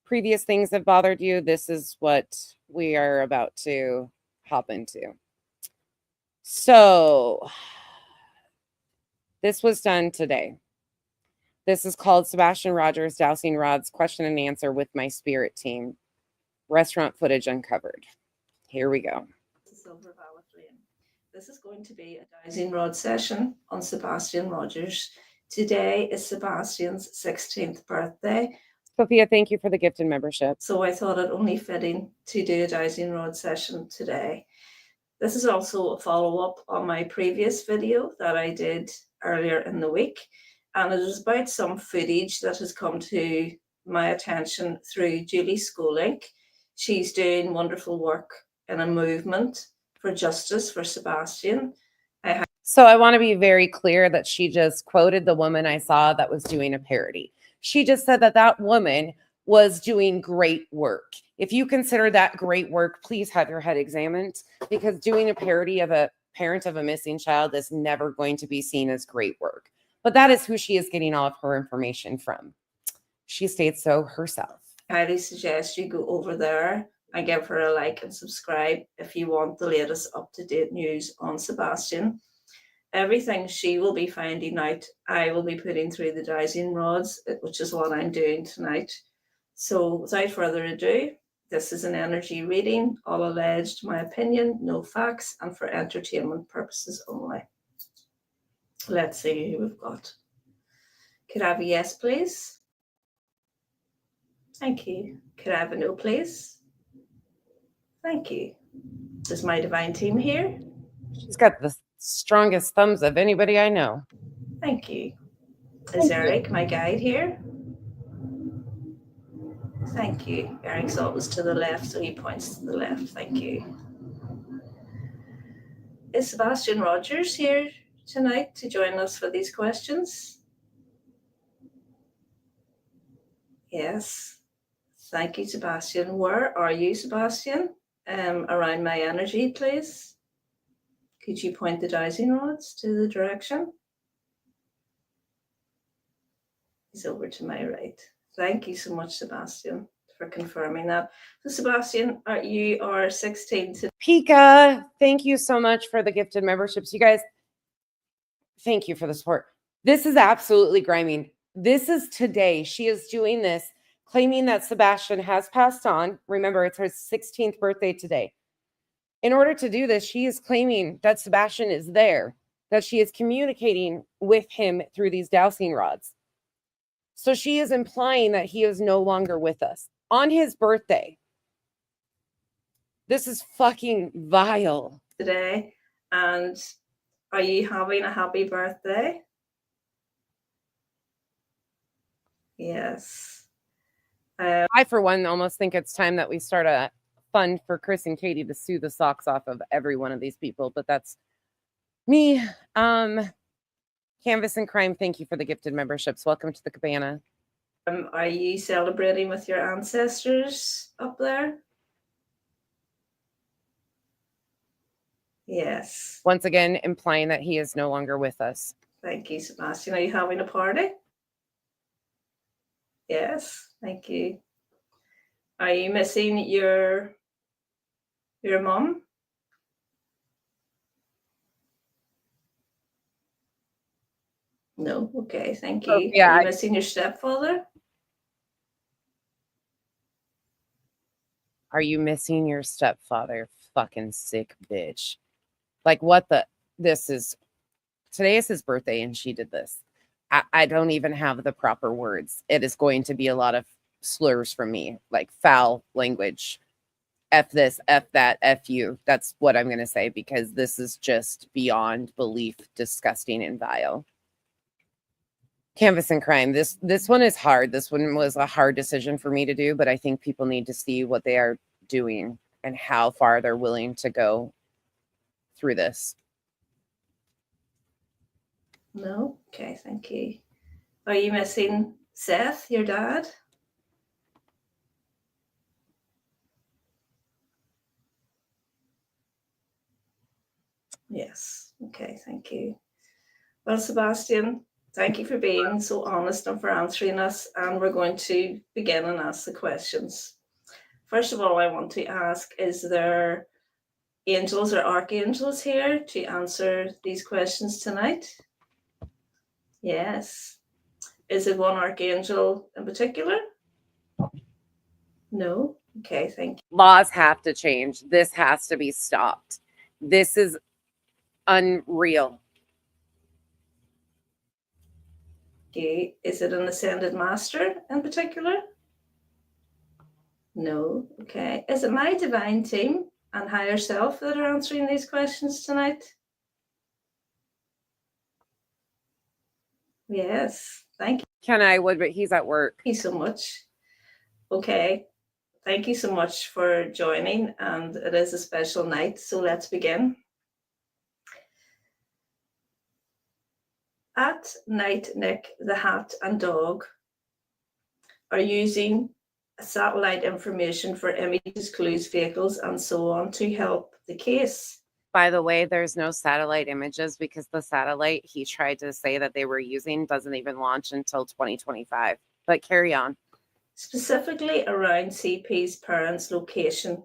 Speaker 1: previous things have bothered you, this is what we are about to hop into. So this was done today. This is called Sebastian Rogers Dowsing Rods Question and Answer with My Spirit Team. Restaurant footage uncovered. Here we go.
Speaker 9: This is going to be a dowsing rod session on Sebastian Rogers. Today is Sebastian's 16th birthday.
Speaker 1: Sophia, thank you for the gift and membership.
Speaker 9: So I thought it only fitting to do a dowsing rod session today. This is also a follow-up on my previous video that I did earlier in the week. And it is about some footage that has come to my attention through Julie Schooling. She's doing wonderful work in a movement for justice for Sebastian.
Speaker 1: So I want to be very clear that she just quoted the woman I saw that was doing a parody. She just said that that woman was doing great work. If you consider that great work, please have your head examined, because doing a parody of a parent of a missing child is never going to be seen as great work. But that is who she is getting all of her information from. She states so herself.
Speaker 9: I highly suggest you go over there and give her a like and subscribe if you want the latest up-to-date news on Sebastian. Everything she will be finding out, I will be putting through the dowsing rods, which is what I'm doing tonight. So without further ado, this is an energy reading, all alleged, my opinion, no facts, and for entertainment purposes only. Let's see who we've got. Could I have a yes, please? Thank you. Could I have a no, please? Thank you. Is my divine team here?
Speaker 1: She's got the strongest thumbs of anybody I know.
Speaker 9: Thank you. Is Eric, my guide, here? Thank you. Eric's always to the left, so he points to the left. Thank you. Is Sebastian Rogers here tonight to join us for these questions? Yes. Thank you, Sebastian. Where are you, Sebastian? Around my energy, please. Could you point the dowsing rods to the direction? He's over to my right. Thank you so much, Sebastian, for confirming that. So, Sebastian, you are 16 today.
Speaker 1: Pika, thank you so much for the gifted memberships. You guys, thank you for the support. This is absolutely grimy. This is today. She is doing this, claiming that Sebastian has passed on. Remember, it's her 16th birthday today. In order to do this, she is claiming that Sebastian is there, that she is communicating with him through these dowsing rods. So she is implying that he is no longer with us on his birthday. This is fucking vile.
Speaker 9: Today, and are you having a happy birthday? Yes.
Speaker 1: I, for one, almost think it's time that we start a fund for Chris and Katie to sue the socks off of every one of these people, but that's me. Canvas and Crime, thank you for the gifted memberships. Welcome to the cabana.
Speaker 9: Are you celebrating with your ancestors up there? Yes.
Speaker 1: Once again, implying that he is no longer with us.
Speaker 9: Thank you, Sebastian. Are you having a party? Yes. Thank you. Are you missing your mom? No. Okay. Thank you.
Speaker 1: Oh, yeah,
Speaker 9: Are you missing your stepfather?
Speaker 1: Are you missing your stepfather? Fucking sick bitch. Like, what the? This is Today is his birthday and she did this. I don't even have the proper words. It is going to be a lot of slurs from me, like foul language. F this, F that, F you. That's what I'm going to say, because this is just beyond belief, disgusting and vile. Canvas and crime. This one is hard. This one was a hard decision for me to do, but I think people need to see what they are doing and how far they're willing to go through this.
Speaker 9: No? Okay, thank you. Are you missing Seth, your dad? Yes. Okay, thank you. Well, Sebastian, thank you for being so honest and for answering us. And we're going to begin and ask the questions. First of all, I want to ask, is there angels or archangels here to answer these questions tonight? Yes. Is it one archangel in particular? No? Okay, thank you.
Speaker 1: Laws have to change. This has to be stopped. This is unreal.
Speaker 9: Okay. Is it an ascended master in particular? No. Okay. Is it my divine team and higher self that are answering these questions tonight? Yes. Thank
Speaker 1: Ken, I would, but he's at work.
Speaker 9: you so much. Okay. Thank you so much for joining, and it is a special night, so let's begin. At night, Nick, the hat and dog are using satellite information for images, clues, vehicles, and so on to help the case.
Speaker 1: By the way, there's no satellite images because the satellite he tried to say that they were using doesn't even launch until 2025. But carry on.
Speaker 9: Specifically around CP's parents' location.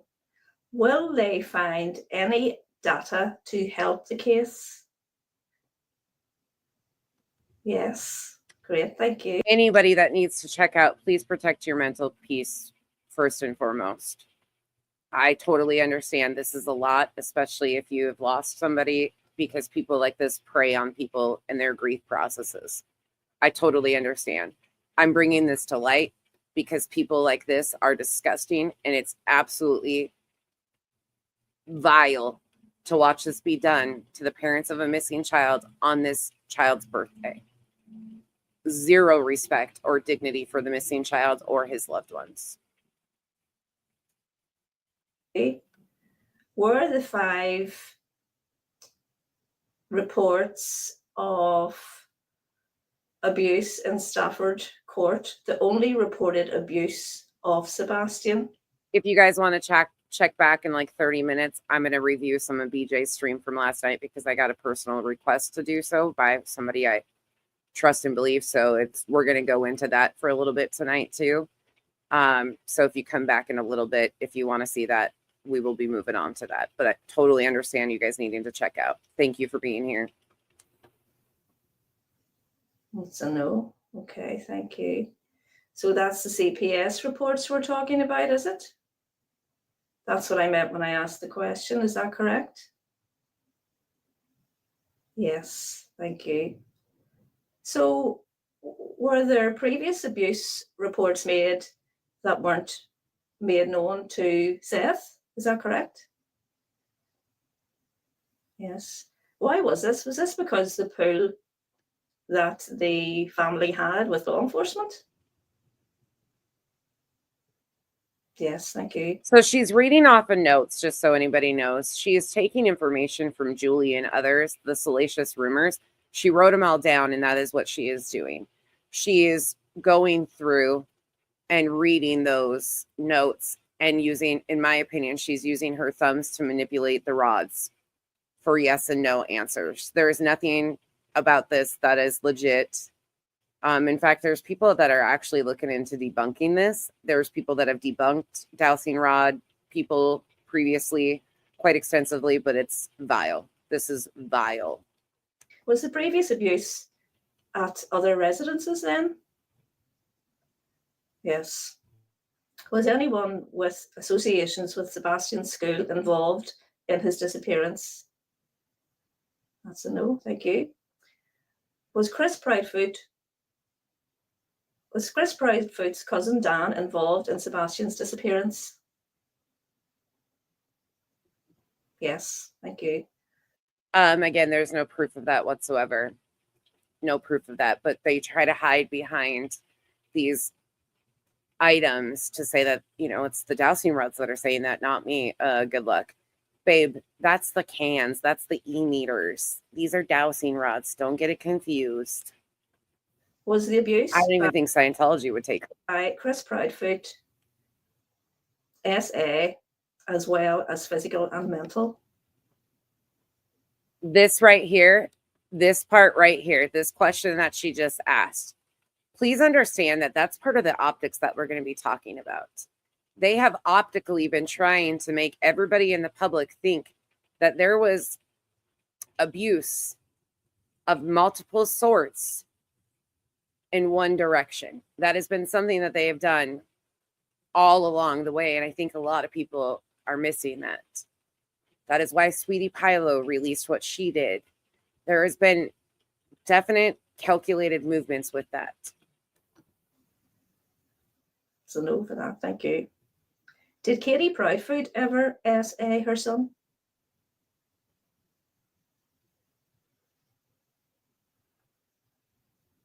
Speaker 9: Will they find any data to help the case? Yes. Great, thank you.
Speaker 1: Anybody that needs to check out, please protect your mental peace first and foremost. I totally understand this is a lot, especially if you have lost somebody, because people like this prey on people and their grief processes. I totally understand. I'm bringing this to light because people like this are disgusting, and it's absolutely vile to watch this be done to the parents of a missing child on this child's birthday. Zero respect or dignity for the missing child or his loved ones.
Speaker 9: Were the 5 reports of abuse in Stafford Court the only reported abuse of Sebastian?
Speaker 1: If you guys want to check back in like 30 minutes, I'm going to review some of BJ's stream from last night because I got a personal request to do so by somebody I trust and believe. So we're going to go into that for a little bit tonight too. So if you come back in a little bit, if you want to see that, we will be moving on to that. But I totally understand you guys needing to check out. Thank you for being here.
Speaker 9: It's a no. Okay, thank you. So that's the CPS reports we're talking about, is it? That's what I meant when I asked the question. Is that correct? Yes, thank you. So were there previous abuse reports made that weren't made known to Seth? Is that correct? Yes. Why was this? Was this because the pool that the family had with law enforcement? Yes, thank you.
Speaker 1: So she's reading off of notes, just so anybody knows. She is taking information from Julie and others, the salacious rumors. She wrote them all down, and that is what she is doing. She is going through and reading those notes and using, in my opinion, she's using her thumbs to manipulate the rods for yes and no answers. There is nothing about this that is legit. In fact, there's people that are actually looking into debunking this. There's people that have debunked Dowsing Rod people previously quite extensively, but it's vile. This is vile.
Speaker 9: Was the previous abuse at other residences then? Yes. Was anyone with associations with Sebastian's school involved in his disappearance? That's a no, thank you. Was Chris Proudfoot's cousin Dan involved in Sebastian's disappearance? Yes, thank you.
Speaker 1: Again, there's no proof of that whatsoever. No proof of that, but they try to hide behind these items to say that, you know, it's the Dowsing Rods that are saying that, not me. Good luck. Babe, that's the cans. That's the e-meters. These are Dowsing Rods. Don't get it confused.
Speaker 9: Was the abuse
Speaker 1: I don't even think Scientology would take it.
Speaker 9: by Chris Proudfoot SA as well as physical and mental?
Speaker 1: This right here, this part right here, this question that she just asked, please understand that that's part of the optics that we're going to be talking about. They have optically been trying to make everybody in the public think that there was abuse of multiple sorts in one direction. That has been something that they have done all along the way. And I think a lot of people are missing that. That is why Sweetie Pilo released what she did. There has been definite calculated movements with that.
Speaker 9: So no for that, thank you. Did Katie Proudfoot ever SA her son?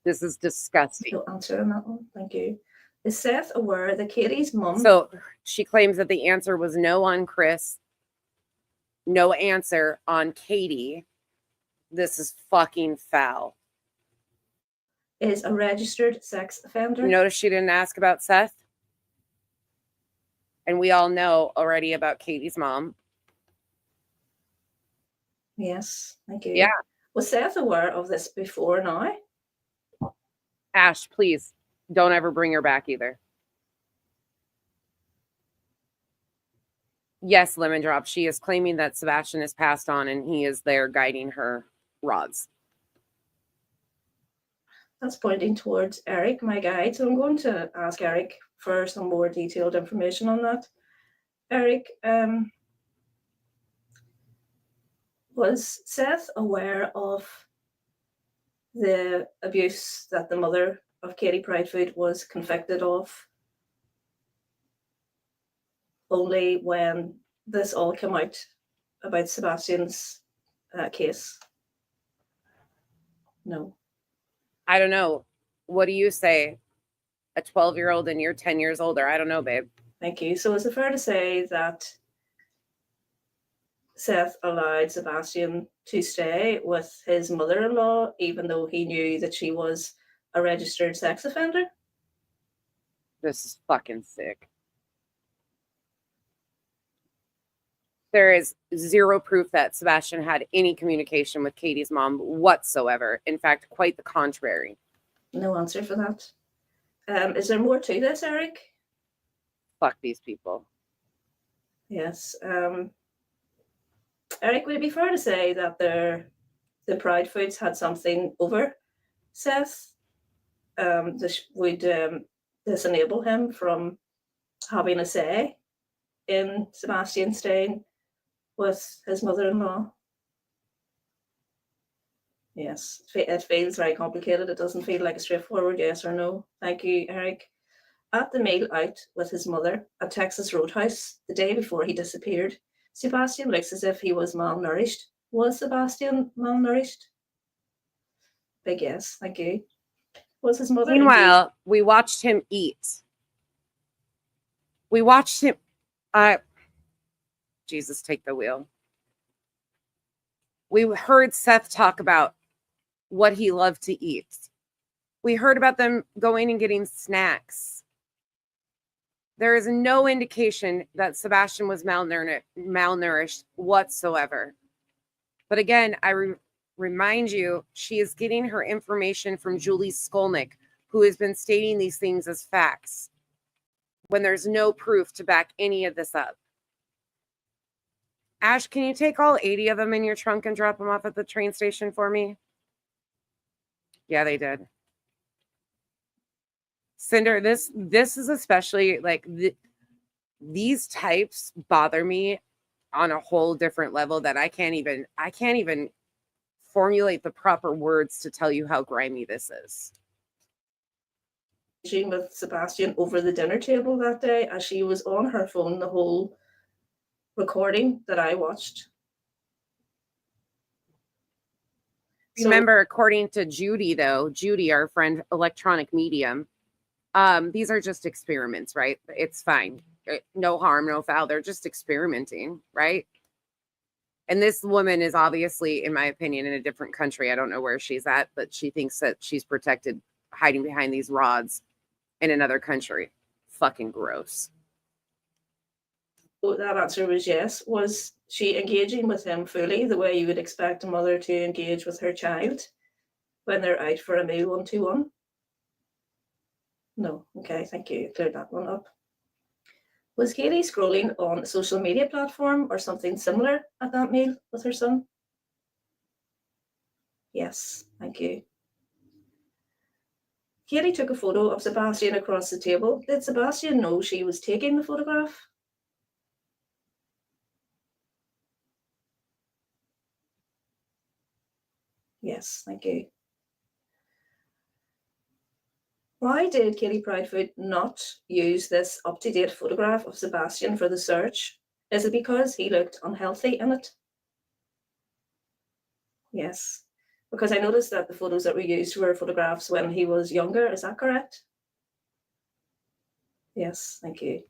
Speaker 1: This is disgusting.
Speaker 9: No answer on that one, thank you. Is Seth aware that Katie's mum...
Speaker 1: So she claims that the answer was no on Chris, no answer on Katie. This is fucking foul.
Speaker 9: Is a registered sex offender?
Speaker 1: Notice she didn't ask about Seth. And we all know already about Katie's mom.
Speaker 9: Yes, thank you.
Speaker 1: Yeah.
Speaker 9: Was Seth aware of this before now?
Speaker 1: Ash, please don't ever bring her back either. Yes, Lemon Drop. She is claiming that Sebastian is passed on and he is there guiding her rods.
Speaker 9: That's pointing towards Eric, my guide. So I'm going to ask Eric for some more detailed information on that. Eric, was Seth aware of the abuse that the mother of Katie Proudfoot was convicted of only when this all came out about Sebastian's case? No.
Speaker 1: I don't know. What do you say? A 12-year-old and you're 10 years older. I don't know, babe.
Speaker 9: Thank you. So is it fair to say that Seth allowed Sebastian to stay with his mother-in-law, even though he knew that she was a registered sex offender?
Speaker 1: This is fucking sick. There is zero proof that Sebastian had any communication with Katie's mom whatsoever. In fact, quite the contrary.
Speaker 9: No answer for that. Is there more to this, Eric?
Speaker 1: Fuck these people.
Speaker 9: Yes. Eric, would it be fair to say that the Proudfoots had something over Seth? Would this enable him from having a say in Sebastian staying with his mother-in-law? Yes, it feels very complicated. It doesn't feel like a straightforward yes or no. Thank you, Eric. At the meal out with his mother at Texas Roadhouse the day before he disappeared, Sebastian looks as if he was malnourished. Was Sebastian malnourished? Big yes, thank you. Was his mother...
Speaker 1: Meanwhile, we watched him eat. We watched him... Jesus, take the wheel. We heard Seth talk about what he loved to eat. We heard about them going and getting snacks. There is no indication that Sebastian was malnourished whatsoever. But again, I remind you, she is getting her information from Julie Skolnick, who has been stating these things as facts when there's no proof to back any of this up. Ash, can you take all 80 of them in your trunk and drop them off at the train station for me? Yeah, they did. Cinder, this is especially like these types bother me on a whole different level that I can't even formulate the proper words to tell you how grimy this is.
Speaker 9: With Sebastian over the dinner table that day, as she was on her phone the whole recording that I watched.
Speaker 1: Remember, according to Judy, though, Judy, our friend, electronic medium, these are just experiments, right? It's fine. No harm, no foul. They're just experimenting, right? And this woman is obviously, in my opinion, in a different country. I don't know where she's at, but she thinks that she's protected hiding behind these rods in another country. Fucking gross.
Speaker 9: So that answer was yes. Was she engaging with him fully the way you would expect a mother to engage with her child when they're out for a meal 1-to-1? No. Okay, thank you. Cleared that one up. Was Katie scrolling on a social media platform or something similar at that meal with her son? Yes, thank you. Katie took a photo of Sebastian across the table. Did Sebastian know she was taking the photograph? Yes, thank you. Why did Katie Proudfoot not use this up-to-date photograph of Sebastian for the search? Is it because he looked unhealthy in it? Yes, because I noticed that the photos that we used were photographs when he was younger. Is that correct? Yes, thank you.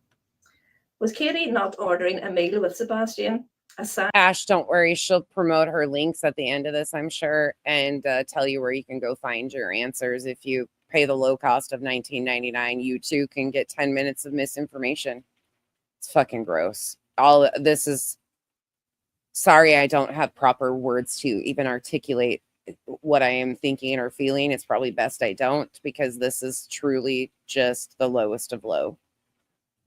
Speaker 9: Was Katie not ordering a meal with Sebastian?
Speaker 1: Ash, don't worry. She'll promote her links at the end of this, I'm sure, and tell you where you can go find your answers. If you pay the low cost of $19.99, you too can get 10 minutes of misinformation. It's fucking gross. All this is, sorry, I don't have proper words to even articulate what I am thinking or feeling. It's probably best I don't, because this is truly just the lowest of low.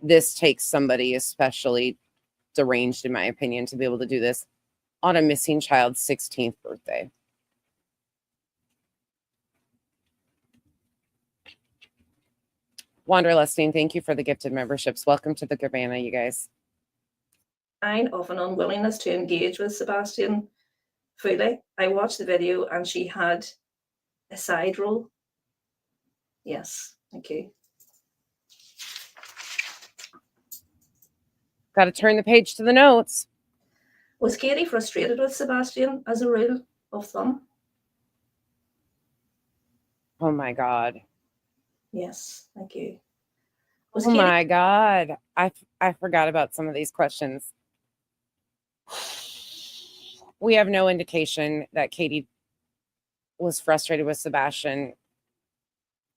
Speaker 1: This takes somebody especially deranged, in my opinion, to be able to do this on a missing child's 16th birthday. Wanderlusting, thank you for the gifted memberships. Welcome to the Cabana, you guys.
Speaker 9: Of an unwillingness to engage with Sebastian fully. I watched the video and she had a side role. Yes, thank you.
Speaker 1: Got to turn the page to the notes.
Speaker 9: Was Katie frustrated with Sebastian as a rule of thumb?
Speaker 1: Oh my God.
Speaker 9: Yes, thank you.
Speaker 1: Oh my God. I forgot about some of these questions. We have no indication that Katie was frustrated with Sebastian.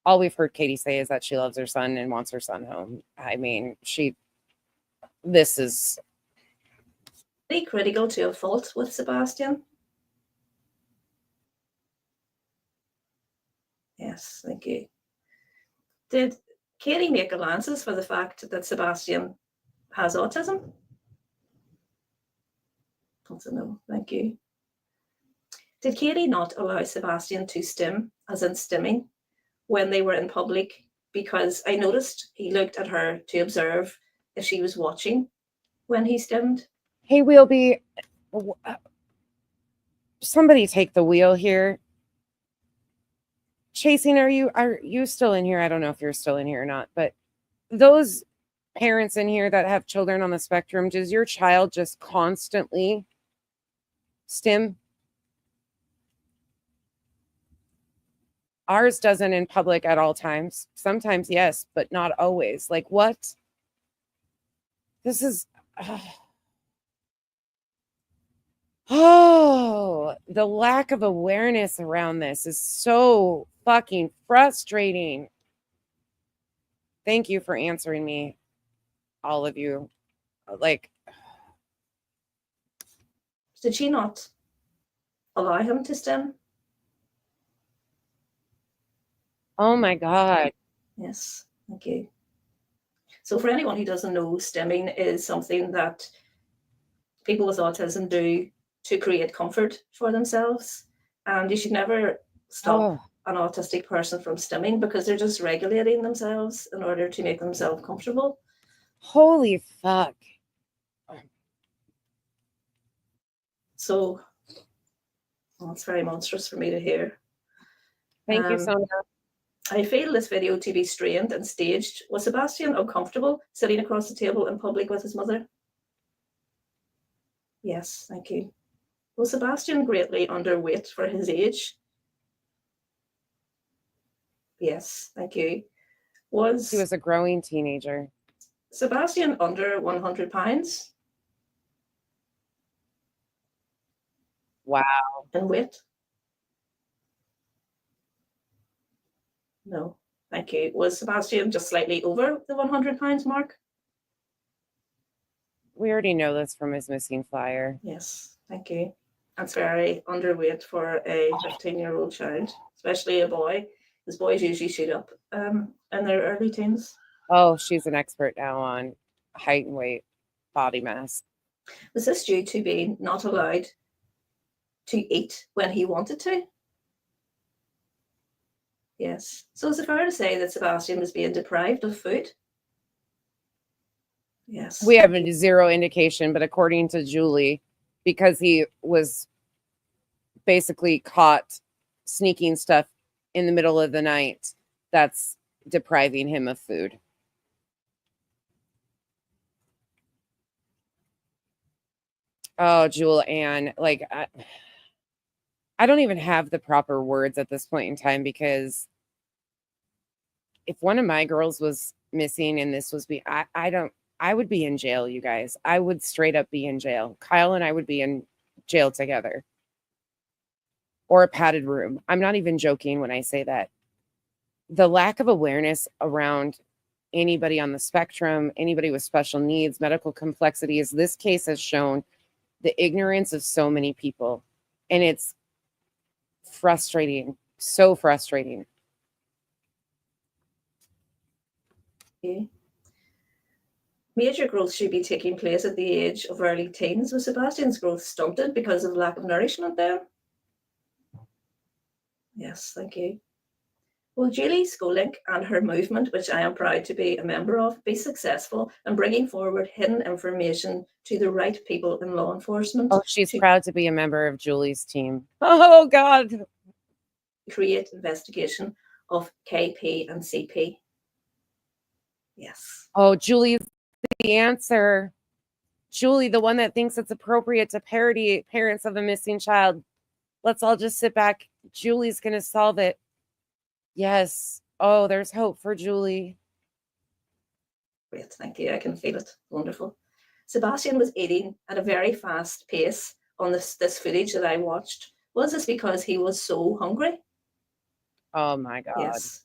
Speaker 1: All we've heard Katie say is that she loves her son and wants her son home. I mean, this is
Speaker 9: pretty critical to a fault with Sebastian. Yes, thank you. Did Katie make allowances for the fact that Sebastian has autism? That's a no, thank you. Did Katie not allow Sebastian to stim, as in stimming, when they were in public? Because I noticed he looked at her to observe if she was watching when he stimmed.
Speaker 1: Hey, Wheelby, somebody take the wheel here. Chasing, are you still in here? I don't know if you're still in here or not, but those parents in here that have children on the spectrum, does your child just constantly stim? Ours doesn't in public at all times. Sometimes, yes, but not always. Like, what? This is... Oh, the lack of awareness around this is so fucking frustrating. Thank you for answering me, all of you. Like,
Speaker 9: did she not allow him to stim?
Speaker 1: Oh my God.
Speaker 9: Yes, thank you. So for anyone who doesn't know, stimming is something that people with autism do to create comfort for themselves. And you should never stop an autistic person from stimming, because they're just regulating themselves in order to make themselves comfortable.
Speaker 1: Holy fuck.
Speaker 9: So Well, it's very monstrous for me to hear.
Speaker 1: Thank you, Sonia.
Speaker 9: I feel this video to be strained and staged. Was Sebastian uncomfortable sitting across the table in public with his mother? Yes, thank you. Was Sebastian greatly underweight for his age? Yes, thank you.
Speaker 1: He was a growing teenager.
Speaker 9: Sebastian under 100 pounds?
Speaker 1: Wow.
Speaker 9: In weight? No, thank you. Was Sebastian just slightly over the 100 pounds mark?
Speaker 1: We already know this from his missing flyer.
Speaker 9: Yes, thank you. That's very underweight for a 15-year-old child, especially a boy, because boys usually shoot up in their early teens.
Speaker 1: Oh, she's an expert now on height and weight, body mass.
Speaker 9: Was this due to being not allowed to eat when he wanted to? Yes. So is it fair to say that Sebastian was being deprived of food? Yes.
Speaker 1: We have zero indication, but according to Julie, because he was basically caught sneaking stuff in the middle of the night, that's depriving him of food. Oh, Julianne, like I don't even have the proper words at this point in time, because if one of my girls was missing and this was I would be in jail, you guys. I would straight up be in jail. Kyle and I would be in jail together, or a padded room. I'm not even joking when I say that. The lack of awareness around anybody on the spectrum, anybody with special needs, medical complexities, this case has shown the ignorance of so many people. And it's frustrating, so frustrating.
Speaker 9: Okay. Major growth should be taking place at the age of early teens. Was Sebastian's growth stunted because of lack of nourishment there? Yes, thank you. Will Julie Skolink and her movement, which I am proud to be a member of, be successful in bringing forward hidden information to the right people in law enforcement?
Speaker 1: Oh, she's proud to be a member of Julie's team. Oh, God.
Speaker 9: Create investigation of KP and CP. Yes.
Speaker 1: Oh, Julie's the answer. Julie, the one that thinks it's appropriate to parody parents of a missing child. Let's all just sit back. Julie's going to solve it. Yes. Oh, there's hope for Julie.
Speaker 9: Great. Thank you. I can feel it. Wonderful. Sebastian was eating at a very fast pace on this footage that I watched. Was this because he was so hungry?
Speaker 1: Oh, my God.
Speaker 9: Yes.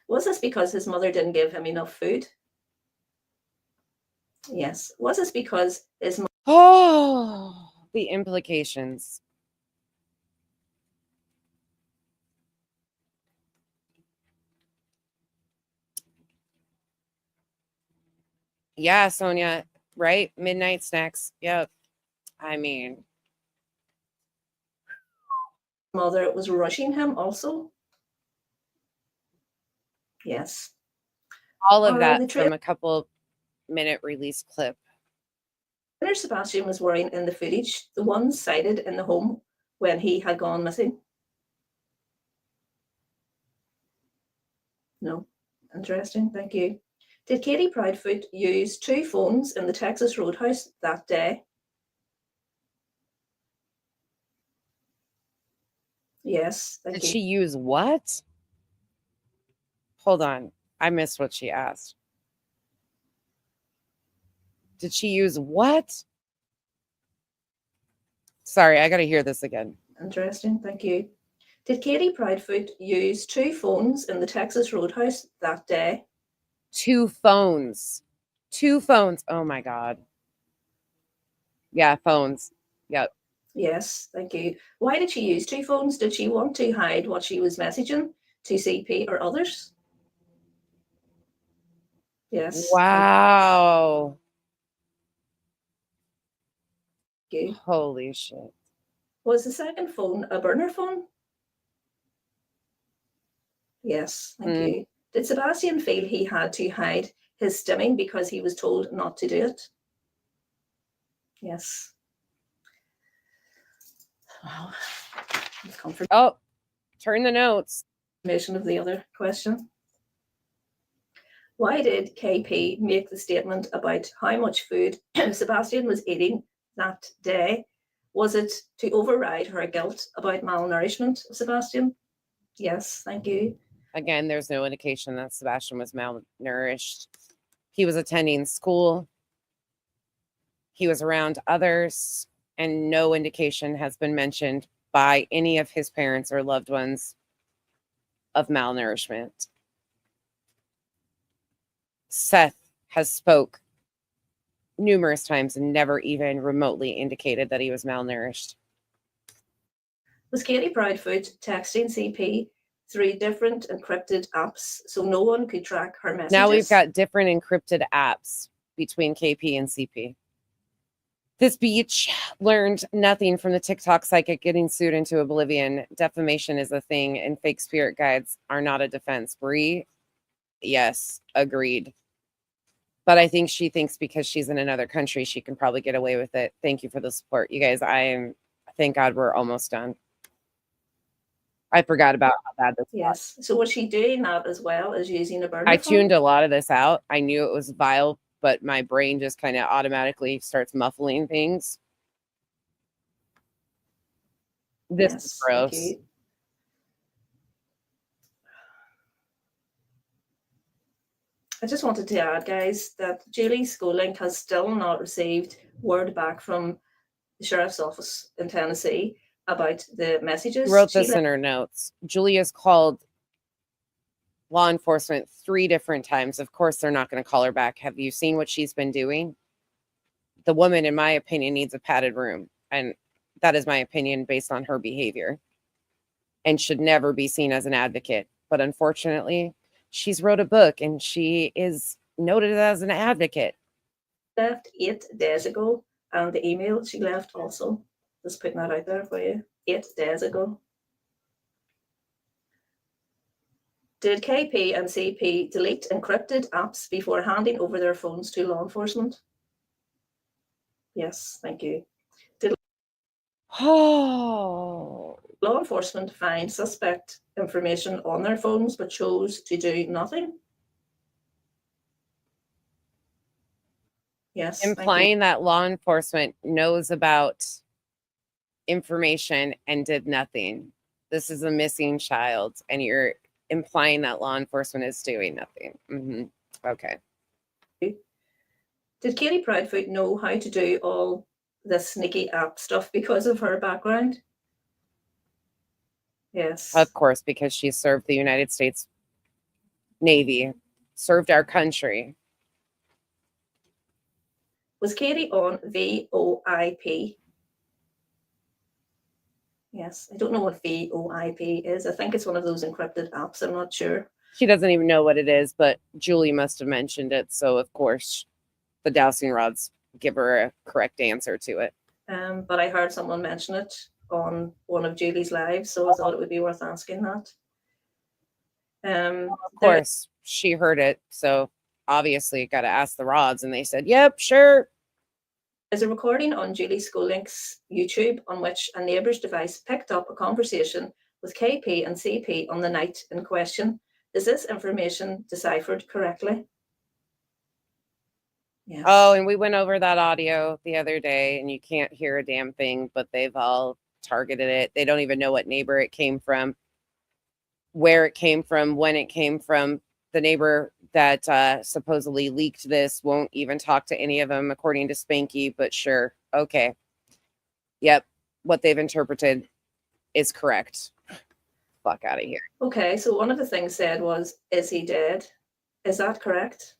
Speaker 9: Was this because his mother didn't give him enough food? Yes. Was this because his mother...
Speaker 1: Oh, the implications. Yeah, Sonia, right? Midnight snacks. Yep. I mean,
Speaker 9: mother was rushing him also? Yes.
Speaker 1: All of that from a couple minute release clip.
Speaker 9: Sebastian was wearing in the footage, the ones sighted in the home when he had gone missing? No. Interesting. Thank you. Did Katie Proudfoot use 2 phones in the Texas Roadhouse that day? Yes.
Speaker 1: Did she use what? Hold on. I missed what she asked. Did she use what? Sorry, I got to hear this again.
Speaker 9: Interesting. Thank you. Did Katie Proudfoot use 2 phones in the Texas Roadhouse that day?
Speaker 1: 2 phones. 2 phones. Oh, my God. Yeah, phones. Yep.
Speaker 9: Yes, thank you. Why did she use 2 phones? Did she want to hide what she was messaging to CP or others? Yes.
Speaker 1: Wow.
Speaker 9: Thank you.
Speaker 1: Holy shit.
Speaker 9: Was the second phone a burner phone? Yes, thank you. Did Sebastian feel he had to hide his stimming because he was told not to do it? Yes. Wow. with confirmation
Speaker 1: Oh, turn the notes.
Speaker 9: of the other question. Why did KP make the statement about how much food Sebastian was eating that day? Was it to override her guilt about malnourishment of Sebastian? Yes, thank you.
Speaker 1: Again, there's no indication that Sebastian was malnourished. He was attending school. He was around others, and no indication has been mentioned by any of his parents or loved ones of malnourishment. Seth has spoke numerous times and never even remotely indicated that he was malnourished.
Speaker 9: Was Katie Proudfoot texting CP through different encrypted apps so no one could track her messages?
Speaker 1: Now we've got different encrypted apps between KP and CP. This beach learned nothing from the TikTok psychic getting sued into oblivion. Defamation is a thing, and fake spirit guides are not a defense. Bree, yes, agreed. But I think she thinks because she's in another country, she can probably get away with it. Thank you for the support. You guys, thank God we're almost done. I forgot about how bad this was.
Speaker 9: Yes. So was she doing that as well as using a burner
Speaker 1: I
Speaker 9: phone?
Speaker 1: tuned a lot of this out. I knew it was vile, but my brain just kind of automatically starts muffling things. This is gross.
Speaker 9: thank you. I just wanted to add, guys, that Julie Skolink has still not received word back from the Sheriff's Office in Tennessee about the messages.
Speaker 1: Wrote this in her notes. Julia's called law enforcement 3 different times. Of course, they're not going to call her back. Have you seen what she's been doing? The woman, in my opinion, needs a padded room. And that is my opinion based on her behavior. And should never be seen as an advocate. But unfortunately, she's wrote a book and she is noted as an advocate.
Speaker 9: Left 8 days ago, and the email she left also. Just putting that out there for you. 8 days ago. Did KP and CP delete encrypted apps before handing over their phones to law enforcement? Yes, thank you. Did
Speaker 1: Oh,
Speaker 9: law enforcement find suspect information on their phones but chose to do nothing? Yes.
Speaker 1: implying that law enforcement knows about information and did nothing. This is a missing child, and you're implying that law enforcement is doing nothing. Okay.
Speaker 9: Did Katie Proudfoot know how to do all this sneaky app stuff because of her background? Yes.
Speaker 1: Of course, because she served the United States Navy, served our country.
Speaker 9: Was Katie on VoIP? Yes, I don't know what VoIP is. I think it's one of those encrypted apps. I'm not sure.
Speaker 1: She doesn't even know what it is, but Julie must have mentioned it. So, of course, the Dowsing Rods give her a correct answer to it.
Speaker 9: But I heard someone mention it on one of Julie's lives, so I thought it would be worth asking that.
Speaker 1: Of course, she heard it. So, obviously, got to ask the Rods. And they said, yep, sure.
Speaker 9: There's a recording on Julie Skolink's YouTube on which a neighbour's device picked up a conversation with KP and CP on the night in question. Is this information deciphered correctly? Yes.
Speaker 1: Oh, and we went over that audio the other day, and you can't hear a damn thing, but they've all targeted it. They don't even know what neighbor it came from, where it came from, when it came from. The neighbor that supposedly leaked this won't even talk to any of them, according to Spanky, but sure. Okay. Yep. What they've interpreted is correct. Fuck out of here.
Speaker 9: Okay, so one of the things said was, is he dead? Is that correct?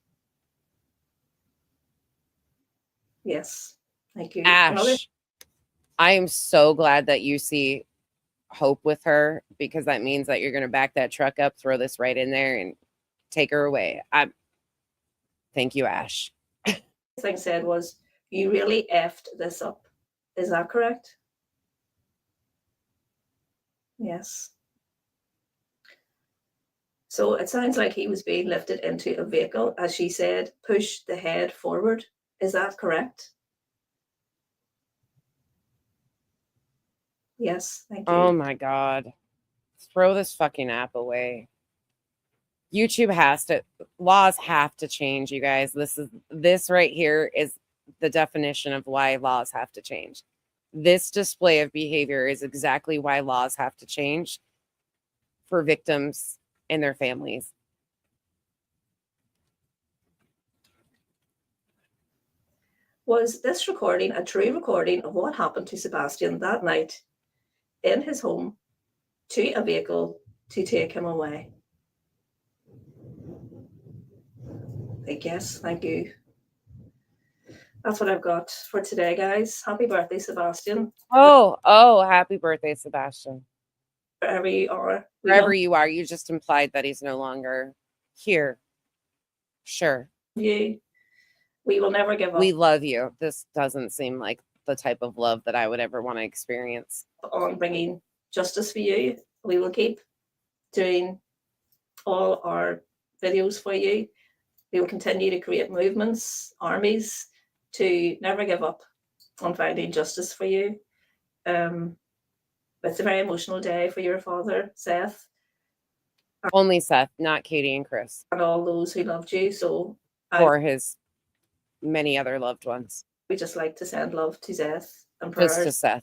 Speaker 9: Yes. Thank you.
Speaker 1: Ash, I am so glad that you see hope with her, because that means that you're going to back that truck up, throw this right in there, and take her away. Thank you, Ash.
Speaker 9: The thing said was, you really effed this up. Is that correct? Yes. So it sounds like he was being lifted into a vehicle, as she said, push the head forward. Is that correct? Yes, thank you.
Speaker 1: Oh my God. Throw this fucking app away. YouTube laws have to change, you guys. This right here is the definition of why laws have to change. This display of behavior is exactly why laws have to change for victims and their families.
Speaker 9: Was this recording a true recording of what happened to Sebastian that night in his home to a vehicle to take him away? I guess. Thank you. That's what I've got for today, guys. Happy birthday, Sebastian.
Speaker 1: Oh, happy birthday, Sebastian.
Speaker 9: Wherever you are.
Speaker 1: Wherever you are, you just implied that he's no longer here. Sure.
Speaker 9: You. We will never give up.
Speaker 1: We love you. This doesn't seem like the type of love that I would ever want to experience.
Speaker 9: On bringing justice for you. We will keep doing all our videos for you. We will continue to create movements, armies, to never give up on finding justice for you. It's a very emotional day for your father, Seth.
Speaker 1: Only Seth, not Katie and Chris.
Speaker 9: And all those who loved you. So
Speaker 1: or his many other loved ones.
Speaker 9: We just like to send love to Seth and prayers
Speaker 1: Just to Seth.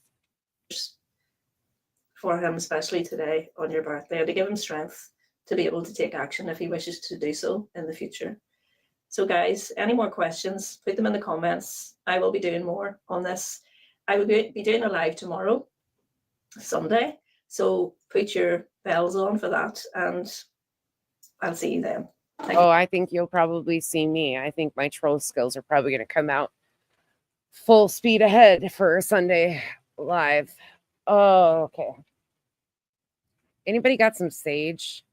Speaker 9: For him, especially today on your birthday, and to give him strength to be able to take action if he wishes to do so in the future. So guys, any more questions, put them in the comments. I will be doing more on this. I will be doing a live tomorrow, Sunday. So put your bells on for that, and I'll see you then.
Speaker 1: I think you'll probably see me. I think my troll skills are probably going to come out full speed ahead for Sunday live. Oh, okay. Anybody got some sage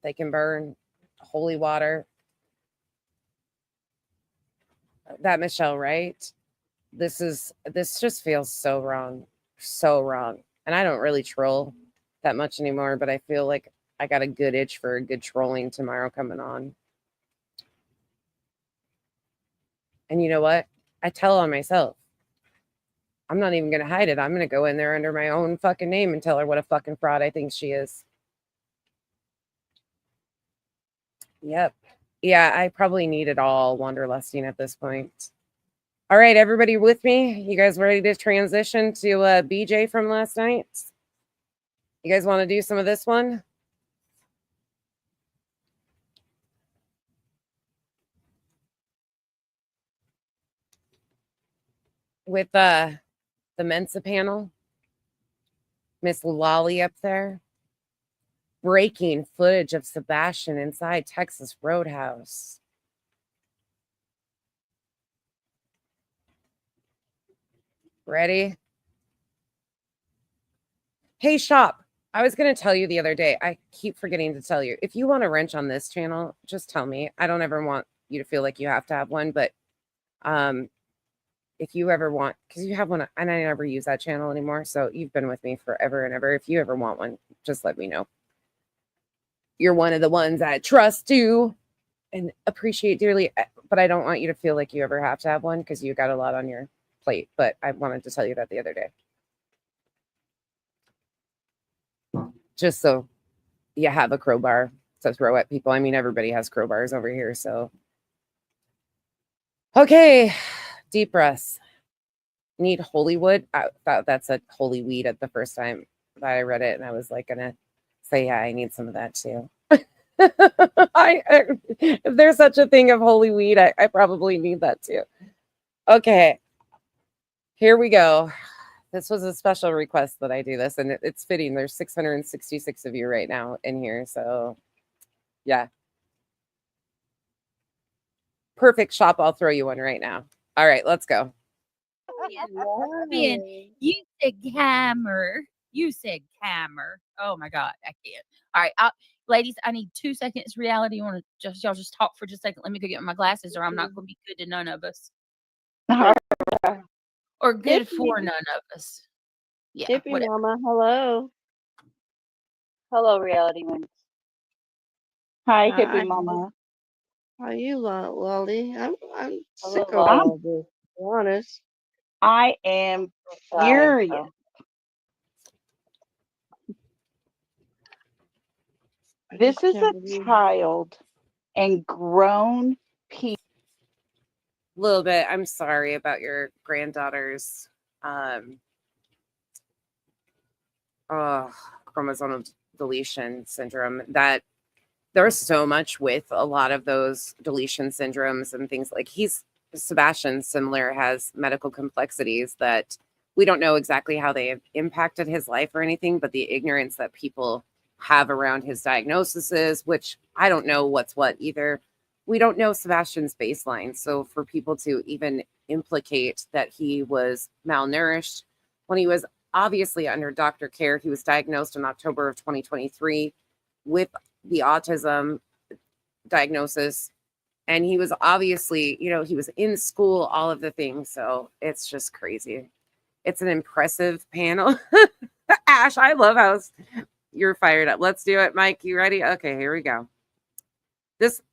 Speaker 1: they can burn? Holy water? That Michelle, right? This just feels so wrong. So wrong. And I don't really troll that much anymore, but I feel like I got a good itch for a good trolling tomorrow coming on. And you know what? I tell on myself. I'm not even going to hide it. I'm going to go in there under my own fucking name and tell her what a fucking fraud I think she is. Yep. Yeah, I probably need it all wanderlusting at this point. All right, everybody with me? You guys ready to transition to BJ from last night? You guys want to do some of this one? With the Mensa panel. Miss Lolly up there. Breaking footage of Sebastian inside Texas Roadhouse. Ready? Hey, shop. I was going to tell you the other day. I keep forgetting to tell you. If you want a wrench on this channel, just tell me. I don't ever want you to feel like you have to have one, but if you ever want, because you have one, and I never use that channel anymore, so you've been with me forever and ever. If you ever want one, just let me know. You're one of the ones I trust too and appreciate dearly, but I don't want you to feel like you ever have to have one because you got a lot on your plate, but I wanted to tell you that the other day. Just so you have a crowbar to throw at people. I mean, everybody has crowbars over here, so. Okay, deep breaths. Need holy wood. I thought that said holy weed at the first time that I read it, and I was like gonna say, yeah, I need some of that too. If there's such a thing of holy weed, I probably need that too. Okay, here we go. This was a special request that I do this, and it's fitting. There's 666 of you right now in here, so yeah. Perfect shop. I'll throw you one right now. All right, let's go.
Speaker 10: You said hammer. You said hammer. Oh my God, I can't. All right, ladies, I need 2 seconds. Reality, y'all just talk for just a second. Let me go get my glasses, or I'm not going to be good to none of us. Or good for none of us. Yeah,
Speaker 11: Tippy
Speaker 10: whatever.
Speaker 11: Mama, hello. Hello, Reality Wings. Hi, Tippy Mama. How you, Lolly? I'm sick of all this, to be honest. I am furious. This is a child and grown people.
Speaker 1: A little bit. I'm sorry about your granddaughter's chromosomal deletion syndrome. That there's so much with a lot of those deletion syndromes and things like Sebastian similar has medical complexities that we don't know exactly how they have impacted his life or anything, but the ignorance that people have around his diagnoses, which I don't know what's what either. We don't know Sebastian's baseline. So for people to even implicate that he was malnourished when he was obviously under doctor care, he was diagnosed in October of 2023 with the autism diagnosis. And he was obviously, he was in school, all of the things. So it's just crazy. It's an impressive panel. Ash, I love how you're fired up. Let's do it. Mike, you ready? Okay, here we go.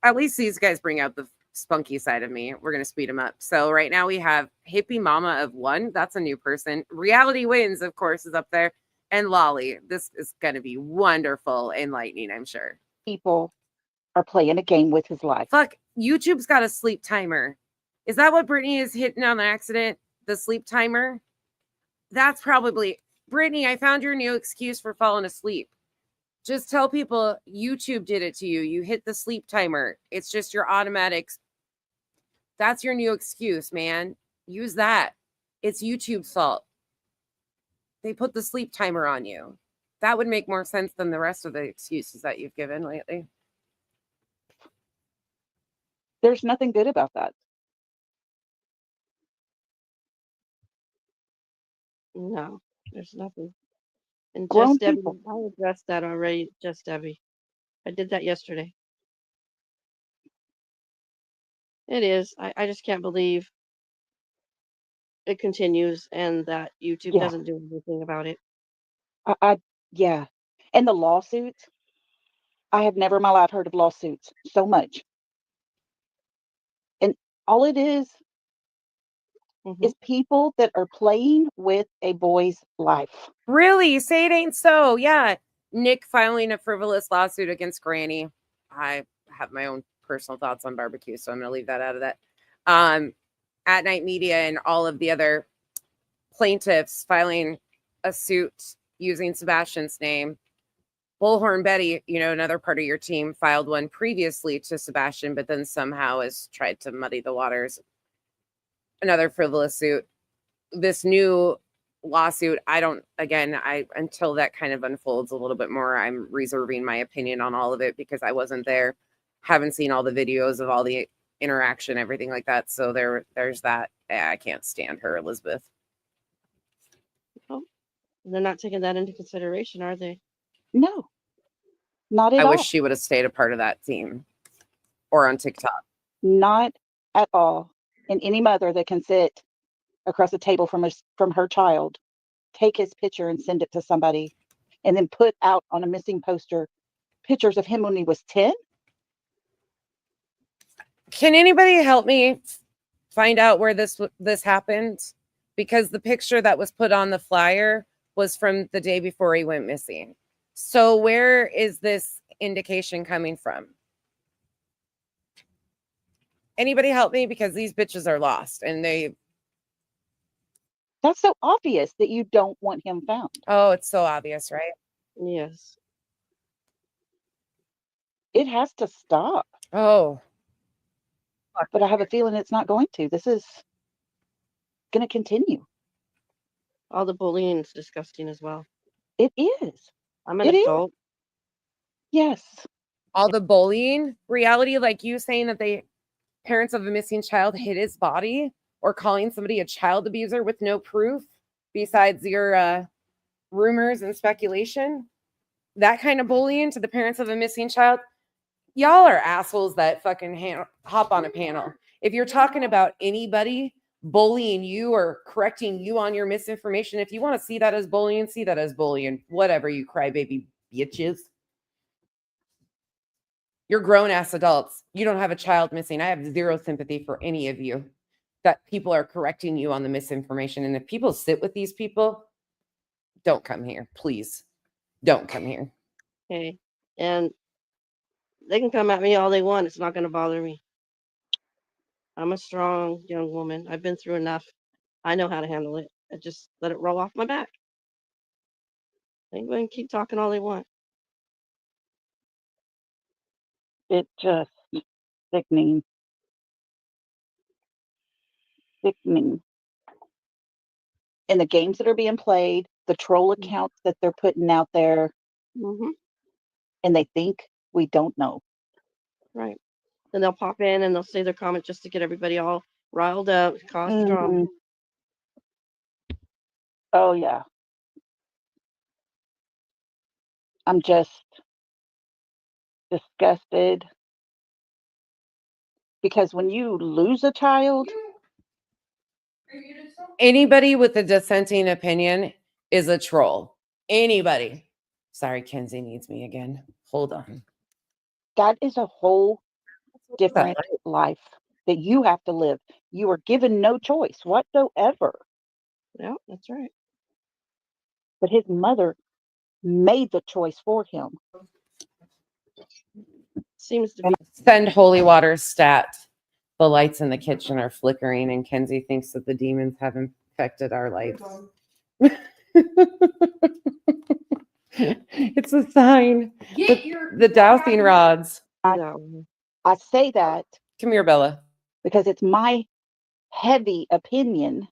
Speaker 1: At least these guys bring out the spunky side of me. We're going to speed them up. So right now we have Hippie Mama of One. That's a new person. Reality Wins, of course, is up there. And Lolly. This is going to be wonderful, enlightening, I'm sure.
Speaker 11: People are playing a game with his life.
Speaker 1: Fuck, YouTube's got a sleep timer. Is that what Brittany is hitting on accident? The sleep timer? That's probably... Brittany, I found your new excuse for falling asleep. Just tell people YouTube did it to you. You hit the sleep timer. It's just your automatics. That's your new excuse, man. Use that. It's YouTube's fault. They put the sleep timer on you. That would make more sense than the rest of the excuses that you've given lately.
Speaker 11: There's nothing good about that.
Speaker 12: No, there's nothing. And
Speaker 11: Grown
Speaker 12: Just Debbie,
Speaker 11: people.
Speaker 12: I addressed that already, Just Debbie. I did that yesterday. It is. I just can't believe it continues and that YouTube
Speaker 11: Yeah.
Speaker 12: doesn't do anything about it.
Speaker 11: Yeah. And the lawsuits, I have never in my life heard of lawsuits so much. And all it is people that are playing with a boy's life.
Speaker 1: Really? Say it ain't so. Yeah. Nick filing a frivolous lawsuit against Granny. I have my own personal thoughts on barbecue, so I'm going to leave that out of that. At Night Media and all of the other plaintiffs filing a suit using Sebastian's name. Bullhorn Betty, another part of your team, filed one previously to Sebastian, but then somehow has tried to muddy the waters. Another frivolous suit. This new lawsuit, until that kind of unfolds a little bit more, I'm reserving my opinion on all of it because I wasn't there. Haven't seen all the videos of all the interaction, everything like that. So there's that. I can't stand her, Elizabeth.
Speaker 12: Oh, they're not taking that into consideration, are they?
Speaker 11: No, not at all.
Speaker 1: I wish she would have stayed a part of that team or on TikTok.
Speaker 11: Not at all. And any mother that can sit across the table from her child, take his picture and send it to somebody, and then put out on a missing poster pictures of him when he was 10.
Speaker 1: Can anybody help me find out where this happened? Because the picture that was put on the flyer was from the day before he went missing. So where is this indication coming from? Anybody help me? Because these bitches are lost and
Speaker 11: That's so obvious that you don't want him found.
Speaker 1: Oh, it's so obvious, right?
Speaker 12: Yes.
Speaker 11: It has to stop.
Speaker 1: Oh.
Speaker 11: But I have a feeling it's not going to. This is going to continue.
Speaker 12: All the bullying is disgusting as well.
Speaker 11: It is.
Speaker 12: I'm an adult.
Speaker 11: Yes.
Speaker 1: All the bullying, reality, like you saying that parents of a missing child hid his body, or calling somebody a child abuser with no proof besides your rumors and speculation. That kind of bullying to the parents of a missing child. Y'all are assholes that fucking hop on a panel. If you're talking about anybody bullying you or correcting you on your misinformation, if you want to see that as bullying, see that as bullying. Whatever, you crybaby bitches. You're grown-ass adults. You don't have a child missing. I have zero sympathy for any of you that people are correcting you on the misinformation. And if people sit with these people, don't come here. Please. Don't come here.
Speaker 12: Okay. And They can come at me all they want. It's not going to bother me. I'm a strong young woman. I've been through enough. I know how to handle it. I just let it roll off my back. They can keep talking all they want.
Speaker 11: It just sickening. Sickening. And the games that are being played, the troll accounts that they're putting out there, and they think we don't know.
Speaker 12: Right. Then they'll pop in and they'll say their comment just to get everybody all riled up, cause drama.
Speaker 11: Oh, yeah. I'm just disgusted. Because when you lose a child,
Speaker 1: anybody with a dissenting opinion is a troll. Anybody. Sorry, Kenzie needs me again. Hold on.
Speaker 11: that is a whole different life that you have to live. You are given no choice whatsoever.
Speaker 12: Yeah, that's right.
Speaker 11: But his mother made the choice for him.
Speaker 12: Seems to be.
Speaker 1: Send holy water stat. The lights in the kitchen are flickering, and Kenzie thinks that the demons have infected our lights. It's a sign. The dowsing rods.
Speaker 11: I say that.
Speaker 1: Come here, Bella.
Speaker 11: Because it's my heavy opinion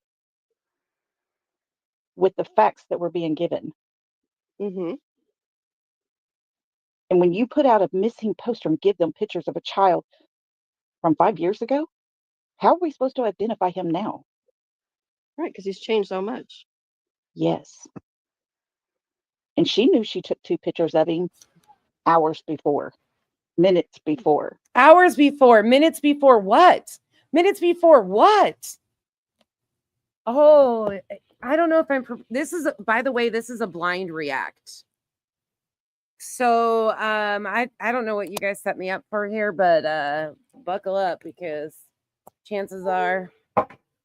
Speaker 11: with the facts that were being given.
Speaker 12: Mm-hmm.
Speaker 11: And when you put out a missing poster and give them pictures of a child from 5 years ago, how are we supposed to identify him now?
Speaker 12: Right, because he's changed so much.
Speaker 11: Yes. And she knew she took 2 pictures of him hours before, minutes before.
Speaker 1: Hours before, minutes before what? Minutes before what? Oh, I don't know if I'm. This is, by the way, this is a blind react. So I don't know what you guys set me up for here, but buckle up because chances are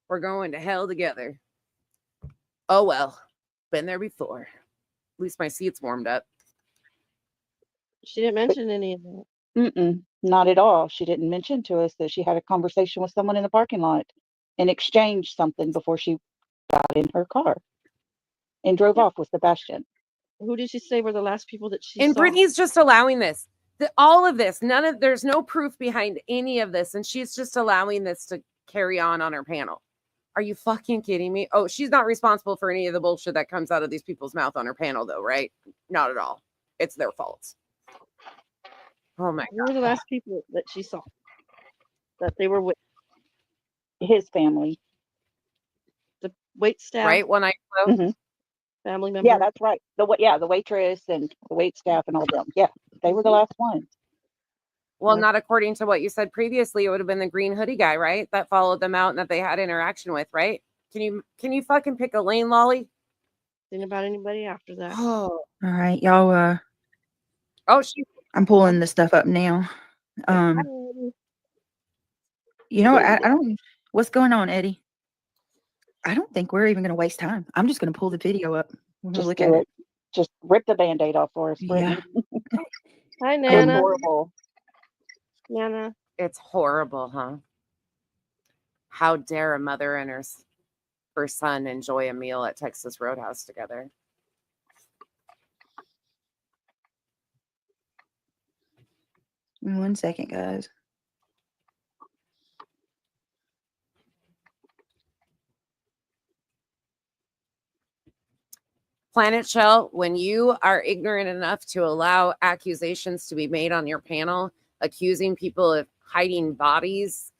Speaker 1: we're going to hell together. Oh well, been there before. At least my seat's warmed up.
Speaker 12: She didn't mention any of that.
Speaker 11: Not at all. She didn't mention to us that she had a conversation with someone in the parking lot and exchanged something before she got in her car and drove off with Sebastian.
Speaker 12: Who did she say were the last people that she
Speaker 1: and
Speaker 12: saw?
Speaker 1: Brittany's just allowing this. All of this, there's no proof behind any of this, and she's just allowing this to carry on her panel. Are you fucking kidding me? Oh, she's not responsible for any of the bullshit that comes out of these people's mouth on her panel, though, right? Not at all. It's their fault. Oh my God.
Speaker 12: Who were the last people that she saw that they were with?
Speaker 11: His family.
Speaker 12: The wait staff.
Speaker 1: Right? When I
Speaker 12: family member.
Speaker 11: Yeah, that's right. The waitress and the wait staff and all them. Yeah, they were the last ones.
Speaker 1: Well, not according to what you said previously. It would have been the green hoodie guy, right? That followed them out and that they had interaction with, right? Can you fucking pick a lane, Lolly?
Speaker 12: Think about anybody after that.
Speaker 1: Oh,
Speaker 13: all right, y'all. I'm pulling the stuff up now. You know, I don't. What's going on, Eddie? I don't think we're even going to waste time. I'm just going to pull the video up.
Speaker 11: Just
Speaker 13: look
Speaker 11: do
Speaker 13: at
Speaker 11: it. Just rip the Band-Aid off for us, Brittany.
Speaker 13: Yeah.
Speaker 12: Hi,
Speaker 11: It's
Speaker 12: Nana.
Speaker 11: horrible.
Speaker 12: Nana.
Speaker 1: It's horrible, huh? How dare a mother and her son enjoy a meal at Texas Roadhouse together?
Speaker 13: One second, guys.
Speaker 1: Planet Shell, when you are ignorant enough to allow accusations to be made on your panel, accusing people of hiding bodies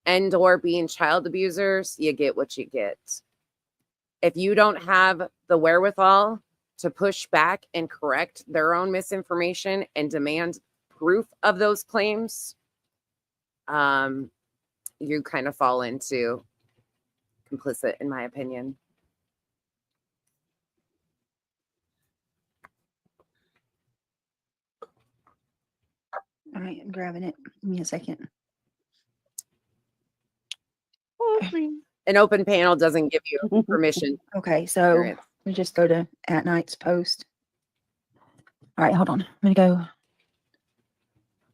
Speaker 1: and or being child abusers, you get what you get. If you don't have the wherewithal to push back and correct their own misinformation and demand proof of those claims, you kind of fall into complicit, in my opinion.
Speaker 13: All right, I'm grabbing it. Give me a second.
Speaker 1: An open panel doesn't give you permission.
Speaker 13: Okay, so we just go to At Night's post. All right, hold on. I'm going to go.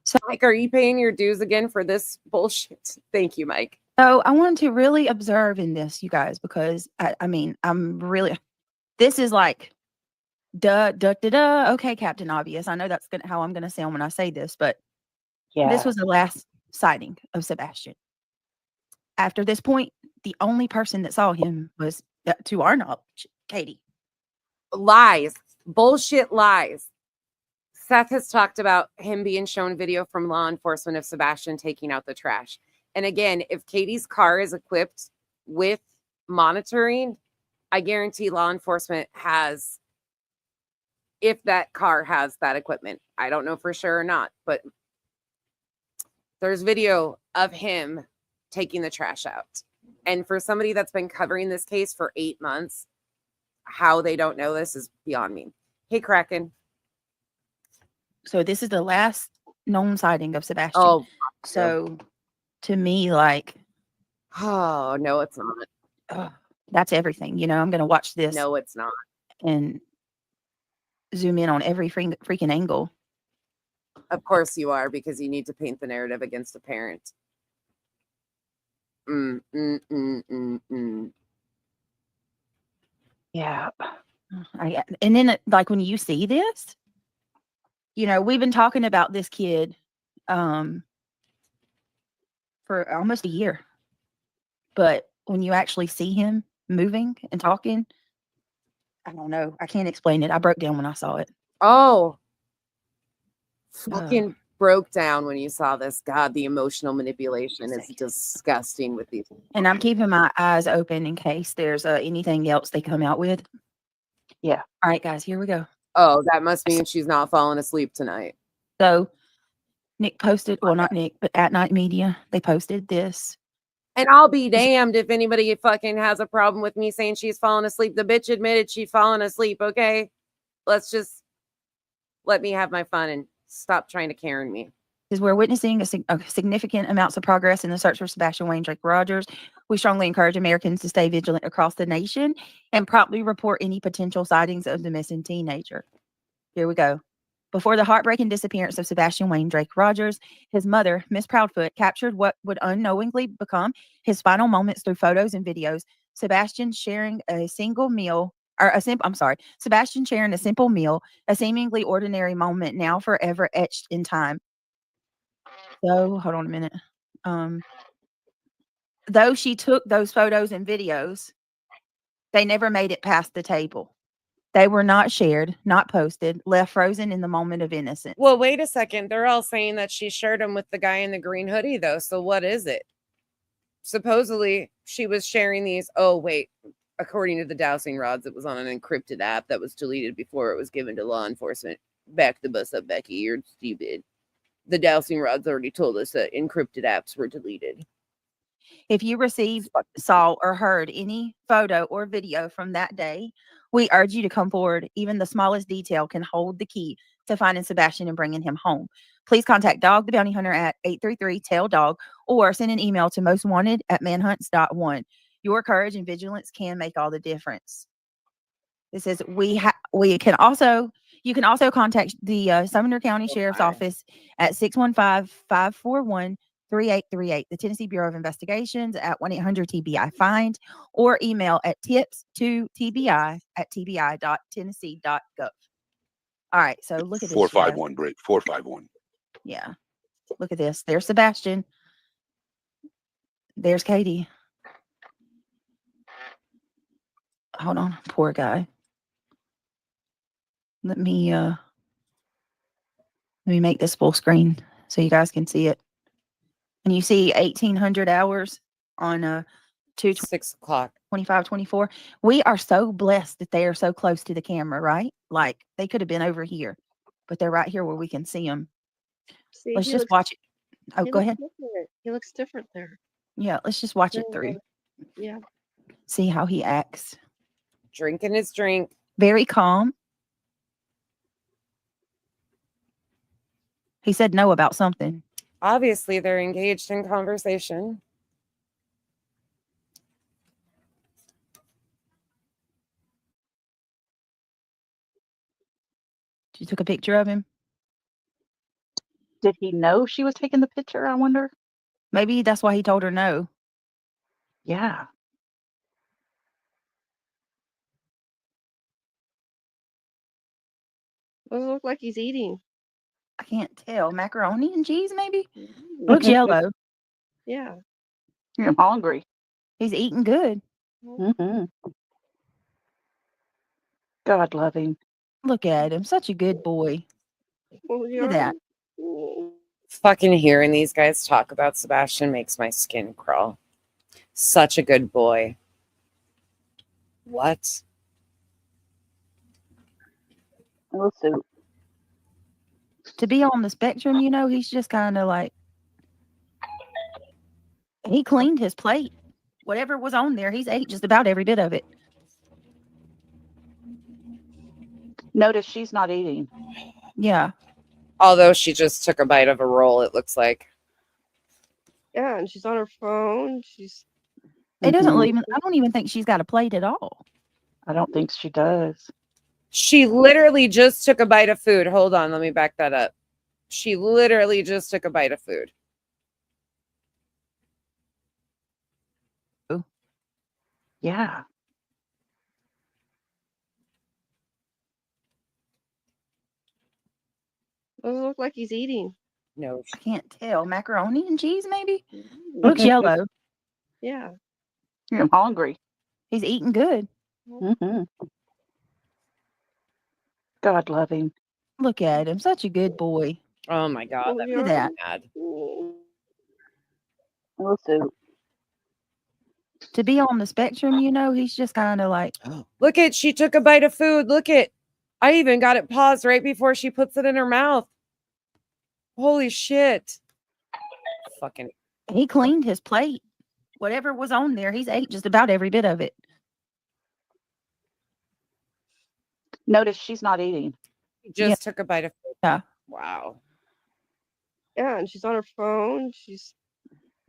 Speaker 1: So, Mike, are you paying your dues again for this bullshit? Thank you, Mike.
Speaker 13: So I wanted to really observe in this, you guys, because I mean, I'm really, this is like, duh, duh, duh, duh. Okay, Captain Obvious. I know that's how I'm going to sound when I say this, but this was the last sighting of Sebastian. After this point, the only person that saw him was, to our knowledge, Katie.
Speaker 1: Lies. Bullshit lies. Seth has talked about him being shown video from law enforcement of Sebastian taking out the trash. And again, if Katie's car is equipped with monitoring, I guarantee law enforcement has, if that car has that equipment. I don't know for sure or not, but there's video of him taking the trash out. And for somebody that's been covering this case for 8 months, how they don't know this is beyond me. Hey, Kraken.
Speaker 13: So this is the last known sighting of Sebastian.
Speaker 1: Oh,
Speaker 13: so to me, like,
Speaker 1: oh no, it's not.
Speaker 13: That's everything. You know, I'm going to watch this.
Speaker 1: No, it's not.
Speaker 13: And zoom in on every freaking angle.
Speaker 1: Of course you are, because you need to paint the narrative against a parent.
Speaker 13: Yeah. And then, like, when you see this, you know, we've been talking about this kid for almost a year. But when you actually see him moving and talking, I don't know. I can't explain it. I broke down when I saw it.
Speaker 1: Oh. Fucking broke down when you saw this. God, the emotional manipulation is disgusting with these.
Speaker 13: And I'm keeping my eyes open in case there's anything else they come out with. Yeah. All right, guys, here we go.
Speaker 1: Oh, that must mean she's not falling asleep tonight.
Speaker 13: So Nick posted, well, not Nick, but At Night Media, they posted this.
Speaker 1: And I'll be damned if anybody fucking has a problem with me saying she's falling asleep. The bitch admitted she's falling asleep, okay? Let's just let me have my fun and stop trying to Karen me.
Speaker 13: Is we're witnessing a significant amounts of progress in the search for Sebastian Wayne Drake Rogers. We strongly encourage Americans to stay vigilant across the nation and promptly report any potential sightings of the missing teenager. Here we go. Before the heartbreaking disappearance of Sebastian Wayne Drake Rogers, his mother, Miss Proudfoot, captured what would unknowingly become his final moments through photos and videos. Sebastian sharing a simple meal, a seemingly ordinary moment now forever etched in time. So, hold on a minute. Though she took those photos and videos, they never made it past the table. They were not shared, not posted, left frozen in the moment of innocence.
Speaker 1: Well, wait a second. They're all saying that she shared them with the guy in the green hoodie, though. So what is it? Supposedly, she was sharing these. Oh, wait. According to the Dowsing Rods, it was on an encrypted app that was deleted before it was given to law enforcement. Back the bus up, Becky. You're stupid. The Dowsing Rods already told us that encrypted apps were deleted.
Speaker 13: If you received, saw, or heard any photo or video from that day, we urge you to come forward. Even the smallest detail can hold the key to finding Sebastian and bringing him home. Please contact Dog the Bounty Hunter at 833-TAIL-DOG or send an email to mostwanted@manhunts.one. Your courage and vigilance can make all the difference. This is you can also contact the Sumner County Sheriff's Office at 615-541-3838, the Tennessee Bureau of Investigations at 1-800-TBI-FIND, or email at tips2tbi@tbi.tennessee.gov. All right, so look at this.
Speaker 14: 451, great. 451.
Speaker 13: Yeah, look at this. There's Sebastian. There's Katie. Hold on, poor guy. Let me make this full screen so you guys can see it. And you see 1,800 hours on
Speaker 1: 6 o'clock.
Speaker 13: 25-24. We are so blessed that they are so close to the camera, right? Like they could have been over here, but they're right here where we can see them.
Speaker 12: See,
Speaker 13: Let's just watch it. Oh, go ahead.
Speaker 12: Different. He looks different there.
Speaker 13: Yeah, let's just watch it through.
Speaker 12: Yeah.
Speaker 13: See how he acts.
Speaker 1: Drinking his drink.
Speaker 13: Very calm. He said no about something.
Speaker 1: Obviously, they're engaged in conversation.
Speaker 13: You took a picture of him?
Speaker 11: Did he know she was taking the picture, I wonder?
Speaker 13: Maybe that's why he told her no.
Speaker 11: Yeah.
Speaker 12: Does it look like he's eating?
Speaker 13: I can't tell. Macaroni and cheese, maybe? Looks yellow.
Speaker 12: Yeah.
Speaker 11: I'm hungry.
Speaker 13: He's eating good.
Speaker 11: Mm-hmm. God love him.
Speaker 13: Look at him. Such a good boy.
Speaker 12: Well,
Speaker 13: Look at that.
Speaker 1: Fucking hearing these guys talk about Sebastian makes my skin crawl. Such a good boy. What?
Speaker 11: Oh, soup.
Speaker 13: To be on the spectrum, you know, he's just kind of like, he cleaned his plate. Whatever was on there, he's ate just about every bit of it.
Speaker 11: Notice she's not eating.
Speaker 13: Yeah.
Speaker 1: Although she just took a bite of a roll, it looks like.
Speaker 12: Yeah, and she's on her phone. She's.
Speaker 13: It doesn't even, I don't even think she's got a plate at all.
Speaker 11: I don't think she does.
Speaker 1: She literally just took a bite of food. Hold on, let me back that up. She literally just took a bite of food.
Speaker 11: Yeah.
Speaker 12: Does it look like he's eating?
Speaker 1: No.
Speaker 13: I can't tell. Macaroni and cheese, maybe? Looks yellow.
Speaker 12: Yeah.
Speaker 11: I'm hungry.
Speaker 13: He's eating good.
Speaker 11: Mm-hmm. God love him.
Speaker 13: Look at him. Such a good boy.
Speaker 1: Oh my God.
Speaker 13: Look at that.
Speaker 1: Mad.
Speaker 11: Oh, soup.
Speaker 13: To be on the spectrum, you know, he's just kind of like,
Speaker 1: Look at, she took a bite of food. Look at, I even got it paused right before she puts it in her mouth. Holy shit. Fucking.
Speaker 13: he cleaned his plate. Whatever was on there, he's ate just about every bit of it.
Speaker 11: Notice she's not eating.
Speaker 1: Just took a bite of food.
Speaker 13: Yeah.
Speaker 1: Wow.
Speaker 12: Yeah, and she's on her phone. She's.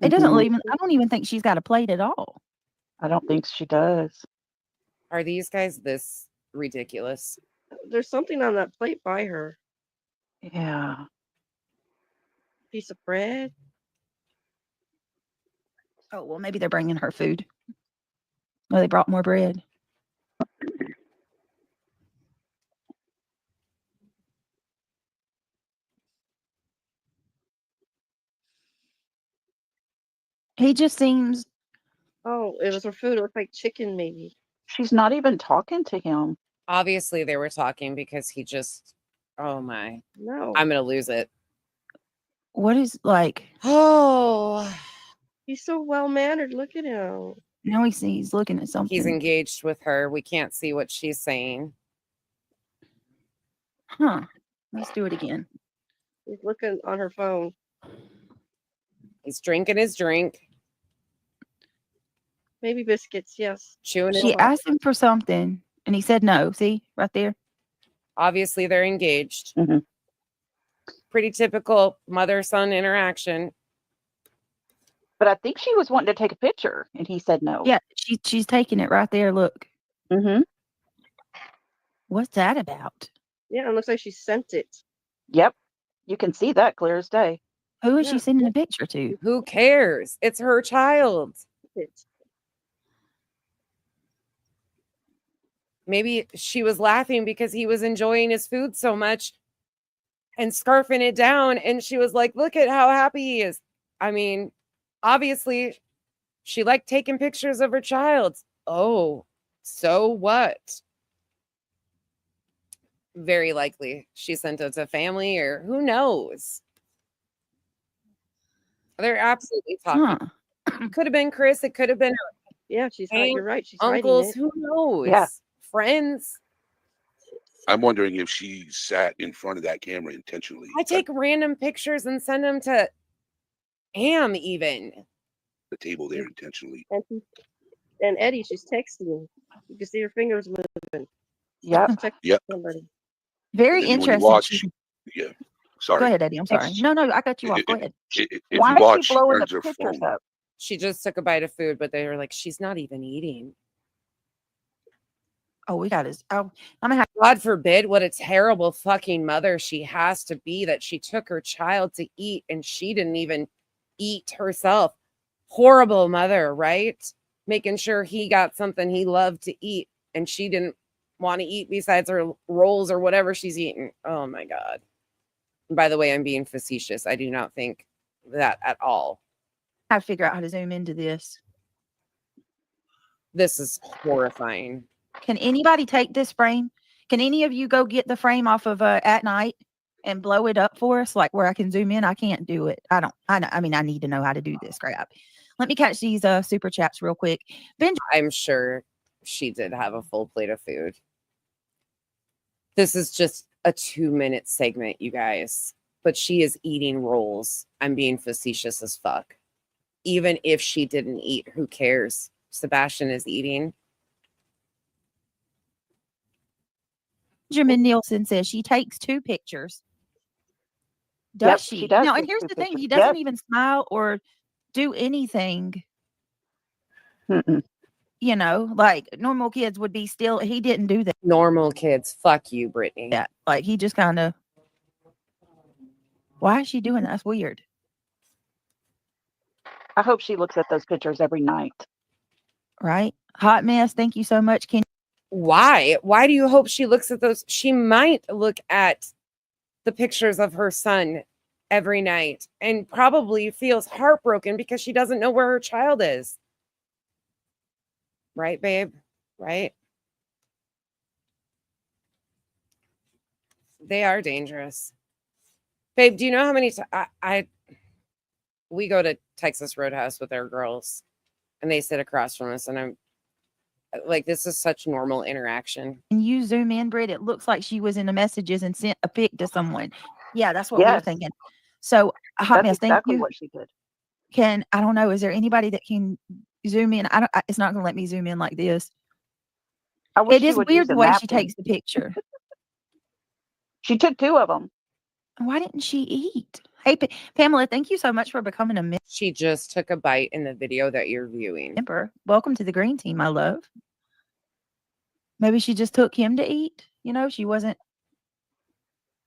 Speaker 13: It doesn't even, I don't even think she's got a plate at all.
Speaker 11: I don't think she does.
Speaker 1: Are these guys this ridiculous?
Speaker 12: There's something on that plate by her.
Speaker 11: Yeah.
Speaker 12: Piece of bread.
Speaker 13: Oh, well, maybe they're bringing her food. Oh, they brought more bread. He just seems.
Speaker 12: Oh, it was her food. It looked like chicken, maybe.
Speaker 11: She's not even talking to him.
Speaker 1: Obviously, they were talking because he just. Oh my.
Speaker 12: No.
Speaker 1: I'm going to lose it.
Speaker 13: What is like?
Speaker 1: Oh.
Speaker 12: He's so well mannered. Look at him.
Speaker 13: Now he's looking at something.
Speaker 1: He's engaged with her. We can't see what she's saying.
Speaker 13: Huh. Let's do it again.
Speaker 12: He's looking on her phone.
Speaker 1: He's drinking his drink.
Speaker 12: Maybe biscuits, yes.
Speaker 1: Chewing
Speaker 13: She asked him for something and he said no. See, right there.
Speaker 1: Obviously, they're engaged.
Speaker 11: Mm-hmm.
Speaker 1: Pretty typical mother-son interaction.
Speaker 11: But I think she was wanting to take a picture and he said no.
Speaker 13: Yeah, she's taking it right there. Look.
Speaker 11: Mm-hmm.
Speaker 13: What's that about?
Speaker 12: Yeah, it looks like she sent it.
Speaker 11: Yep. You can see that clear as day.
Speaker 13: Who is she sending a picture to?
Speaker 1: Who cares? It's her child. Maybe she was laughing because he was enjoying his food so much and scarfing it down. And she was like, look at how happy he is. I mean, obviously, she liked taking pictures of her child. Oh, so what? Very likely she sent it to family or who knows. They're absolutely talking. It could have been Chris. It could have been
Speaker 12: Yeah, she's
Speaker 1: aunt,
Speaker 12: you're right. She's
Speaker 1: uncles.
Speaker 12: hiding it.
Speaker 1: Who knows?
Speaker 11: Yeah.
Speaker 1: Friends.
Speaker 14: I'm wondering if she sat in front of that camera intentionally.
Speaker 1: I take random pictures and send them to Am even.
Speaker 14: The table there intentionally.
Speaker 12: And Eddie, she's texting. You can see her fingers moving.
Speaker 11: Yep.
Speaker 14: Yep.
Speaker 12: Somebody.
Speaker 13: Very
Speaker 14: And then when you
Speaker 13: interesting.
Speaker 14: watch, yeah. Sorry.
Speaker 13: Go ahead, Eddie. I'm sorry. No, I cut you off. Go ahead.
Speaker 14: If
Speaker 11: Why
Speaker 14: you
Speaker 11: is
Speaker 14: watch,
Speaker 11: she blowing
Speaker 14: turns
Speaker 11: the
Speaker 14: her
Speaker 11: pictures
Speaker 14: phone.
Speaker 11: up?
Speaker 1: She just took a bite of food, but they were like, she's not even eating.
Speaker 13: Oh, we got his. Oh, I'm gonna have.
Speaker 1: God forbid what a terrible fucking mother she has to be that she took her child to eat and she didn't even eat herself. Horrible mother, right? Making sure he got something he loved to eat and she didn't want to eat besides her rolls or whatever she's eating. Oh my God. And by the way, I'm being facetious. I do not think that at all.
Speaker 13: I have to figure out how to zoom into this.
Speaker 1: This is horrifying.
Speaker 13: Can anybody take this frame? Can any of you go get the frame off of At Night and blow it up for us, like where I can zoom in? I can't do it. I mean, I need to know how to do this crap. Let me catch these super chats real quick.
Speaker 1: I'm sure she did have a full plate of food. This is just a 2-minute segment, you guys. But she is eating rolls. I'm being facetious as fuck. Even if she didn't eat, who cares? Sebastian is eating.
Speaker 13: Benjamin Nielsen says she takes 2 pictures. Does she?
Speaker 11: She does.
Speaker 13: Now, and here's the thing. He doesn't even smile or do anything.
Speaker 11: Mm-mm.
Speaker 13: You know, like normal kids would be still. He didn't do that.
Speaker 1: Normal kids. Fuck you, Brittany.
Speaker 13: Yeah. Like he just kind of. Why is she doing that? That's weird.
Speaker 11: I hope she looks at those pictures every night.
Speaker 13: Right. Hot mess. Thank you so much.
Speaker 1: Why? Why do you hope she looks at those? She might look at the pictures of her son every night and probably feels heartbroken because she doesn't know where her child is. Right, babe? Right? They are dangerous. Babe, do you know how many we go to Texas Roadhouse with our girls and they sit across from us and I'm like, this is such normal interaction.
Speaker 13: And you zoom in, Britt, it looks like she was in the messages and sent a pic to someone. Yeah, that's what we were thinking. So, Hot Mess, thank you.
Speaker 11: What she did.
Speaker 13: I don't know, is there anybody that can zoom in? It's not going to let me zoom in like this. It is weird the way she takes the picture.
Speaker 11: She took 2 of them.
Speaker 13: Why didn't she eat? Hey, Pamela, thank you so much for becoming a member.
Speaker 1: She just took a bite in the video that you're viewing.
Speaker 13: Welcome to the green team, my love. Maybe she just took him to eat. You know, she wasn't.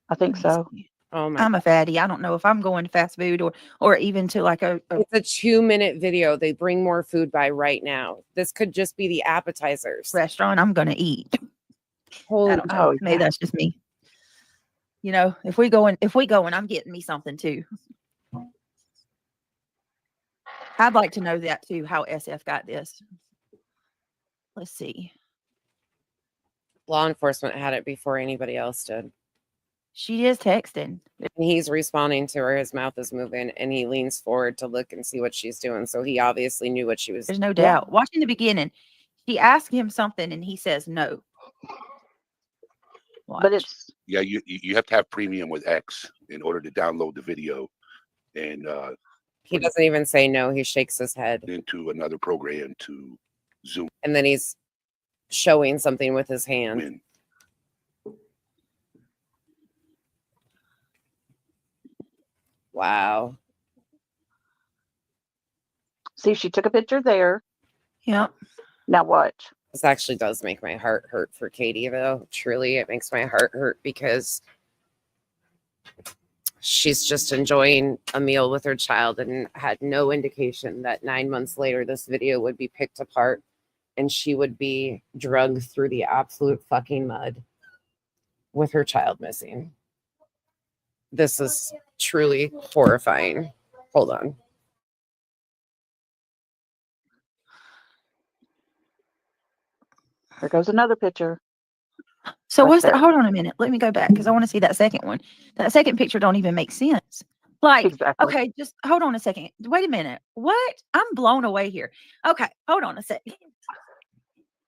Speaker 11: I think so.
Speaker 1: Oh my!
Speaker 13: I'm a fatty. I don't know if I'm going to fast food or even to like a.
Speaker 1: It's a 2-minute video. They bring more food by right now. This could just be the appetizers.
Speaker 13: Restaurant. I'm going to eat.
Speaker 1: Holy,
Speaker 13: I don't know. Maybe that's just me. You know, if we going, I'm getting me something too. I'd like to know that too, how SF got this. Let's see.
Speaker 1: Law enforcement had it before anybody else did.
Speaker 13: She is texting.
Speaker 1: And he's responding to her. His mouth is moving and he leans forward to look and see what she's doing. So he obviously knew what she was
Speaker 13: doing. There's no doubt. Watching the beginning, she asked him something and he says no.
Speaker 11: Watch. But it's
Speaker 14: you have to have premium with X in order to download the video, and
Speaker 1: he doesn't even say no. He shakes his head
Speaker 14: into another program to zoom,
Speaker 1: and then he's showing something with his hand. Wow.
Speaker 11: See, she took a picture there.
Speaker 13: Yep.
Speaker 11: Now watch.
Speaker 1: This actually does make my heart hurt for Katie, though. Truly, it makes my heart hurt because she's just enjoying a meal with her child and had no indication that 9 months later, this video would be picked apart and she would be drugged through the absolute fucking mud with her child missing. This is truly horrifying. Hold on.
Speaker 11: There goes another picture.
Speaker 13: So what's that? Hold on a minute. Let me go back because I want to see that second one. That second picture don't even make sense. Like, exactly. Okay, just hold on a second. Wait a minute. What? I'm blown away here. Okay, hold on a second.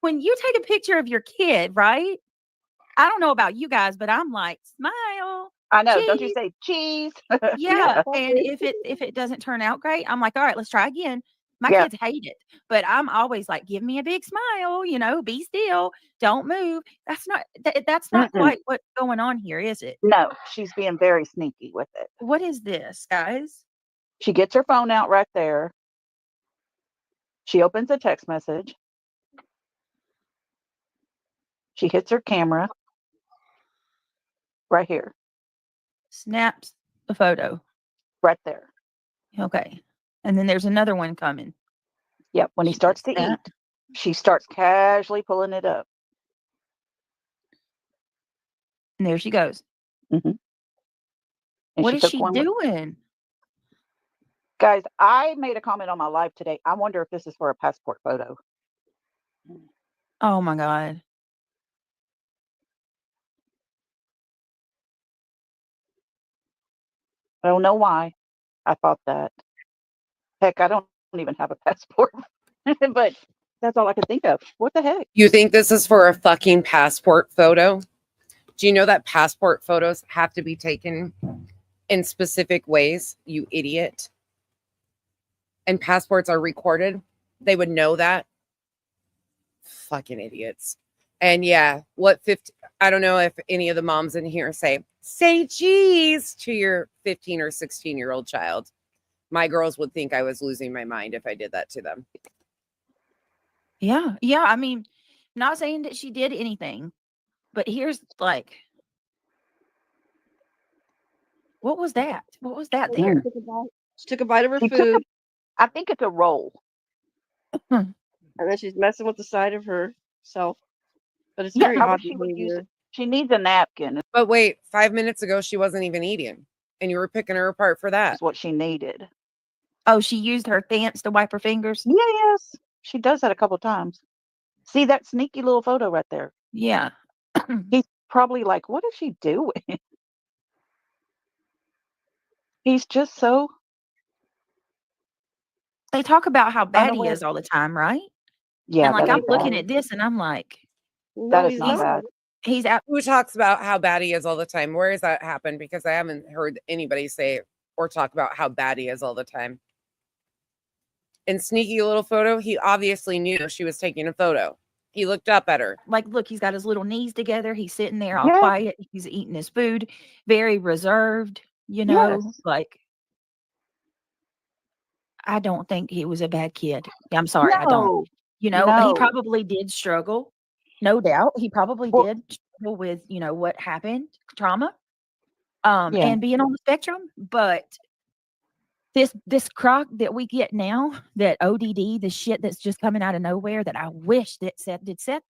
Speaker 13: When you take a picture of your kid, right? I don't know about you guys, but I'm like, smile.
Speaker 11: I know. Cheese. Don't you say cheese?
Speaker 13: Yeah. And if it doesn't turn out great, I'm like, all right, let's try again. My kids hate it, but I'm always like, give me a big smile, you know, be still, don't move. That's not quite what's going on here, is it?
Speaker 11: No, she's being very sneaky with it.
Speaker 13: What is this, guys?
Speaker 11: She gets her phone out right there. She opens a text message. She hits her camera right here,
Speaker 13: Snaps a photo.
Speaker 11: right there.
Speaker 13: Okay. And then there's another one coming.
Speaker 11: Yep. When he
Speaker 13: She
Speaker 11: starts
Speaker 13: does
Speaker 11: to
Speaker 13: that.
Speaker 11: eat, she starts casually pulling it up.
Speaker 13: And there she goes.
Speaker 11: And
Speaker 13: What
Speaker 11: she
Speaker 13: is
Speaker 11: took
Speaker 13: she
Speaker 11: one.
Speaker 13: doing?
Speaker 11: Guys, I made a comment on my live today. I wonder if this is for a passport photo.
Speaker 13: Oh my God.
Speaker 11: I don't know why I thought that. Heck, I don't even have a passport, but that's all I could think of. What the heck?
Speaker 1: You think this is for a fucking passport photo? Do you know that passport photos have to be taken in specific ways, you idiot? And passports are recorded. They would know that. Fucking idiots. And yeah, I don't know if any of the moms in here say cheese to your 15 or 16-year-old child. My girls would think I was losing my mind if I did that to them.
Speaker 13: Yeah. Yeah. I mean, not saying that she did anything, but here's like, what was that? What was that there?
Speaker 12: She took a bite of her
Speaker 11: She took
Speaker 12: food,
Speaker 11: I think it's a roll.
Speaker 12: and then she's messing with the side of herself. But it's
Speaker 11: Yeah,
Speaker 12: very
Speaker 11: I
Speaker 12: odd
Speaker 11: wish she would use
Speaker 12: behavior.
Speaker 11: it. She needs a napkin.
Speaker 1: But wait, 5 minutes ago, she wasn't even eating. And you were picking her apart for that.
Speaker 11: That's what she needed.
Speaker 13: Oh, she used her pants to wipe her fingers?
Speaker 11: Yes. She does that a couple times. See that sneaky little photo right there?
Speaker 13: Yeah.
Speaker 11: He's probably like, what is she doing? He's just so
Speaker 13: They talk about how bad he
Speaker 11: unaware.
Speaker 13: is all the time, right?
Speaker 11: Yeah,
Speaker 13: And like,
Speaker 11: that
Speaker 13: I'm
Speaker 11: is
Speaker 13: looking
Speaker 11: bad.
Speaker 13: at this and I'm like,
Speaker 11: That
Speaker 12: No,
Speaker 11: is
Speaker 12: he's
Speaker 11: not
Speaker 12: not.
Speaker 11: bad.
Speaker 13: he's out.
Speaker 1: Who talks about how bad he is all the time? Where has that happened? Because I haven't heard anybody say or talk about how bad he is all the time. In sneaky little photo, he obviously knew she was taking a photo. He looked up at her.
Speaker 13: Like, look, he's got his little knees together. He's sitting there all
Speaker 11: Yes.
Speaker 13: quiet. He's eating his food, very reserved, you know,
Speaker 11: Yes.
Speaker 13: like, I don't think he was a bad kid. I'm sorry, I don't.
Speaker 11: No.
Speaker 13: You know, he
Speaker 11: No.
Speaker 13: probably did struggle. No doubt. He probably
Speaker 11: Well,
Speaker 13: did struggle with, you know, what happened, trauma,
Speaker 11: yeah.
Speaker 13: and being on the spectrum. But this crock that we get now, that ODD, the shit that's just coming out of nowhere that I wish that did Seth.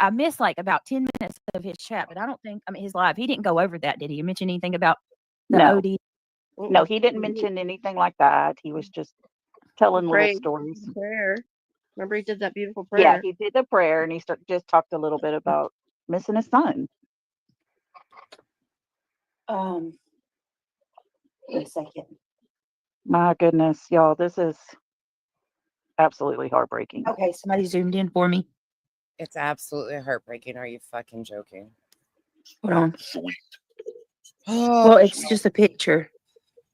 Speaker 13: I missed like about 10 minutes of his chat, but I don't think, I mean, his live, he didn't go over that, did he? Mention anything about the
Speaker 11: No.
Speaker 13: OD?
Speaker 11: No, he didn't mention anything like that. He was just telling little
Speaker 12: Prayed.
Speaker 11: stories.
Speaker 12: Prayer. Remember, he did that beautiful
Speaker 11: Yeah,
Speaker 12: prayer.
Speaker 11: he did the prayer and he just talked a little bit about missing his son.
Speaker 13: Wait a second.
Speaker 11: My goodness, y'all, this is absolutely heartbreaking.
Speaker 13: Okay, somebody zoomed in for me.
Speaker 1: It's absolutely heartbreaking. Are you fucking joking?
Speaker 13: Hold on.
Speaker 14: Sweet.
Speaker 13: Well, it's just a picture.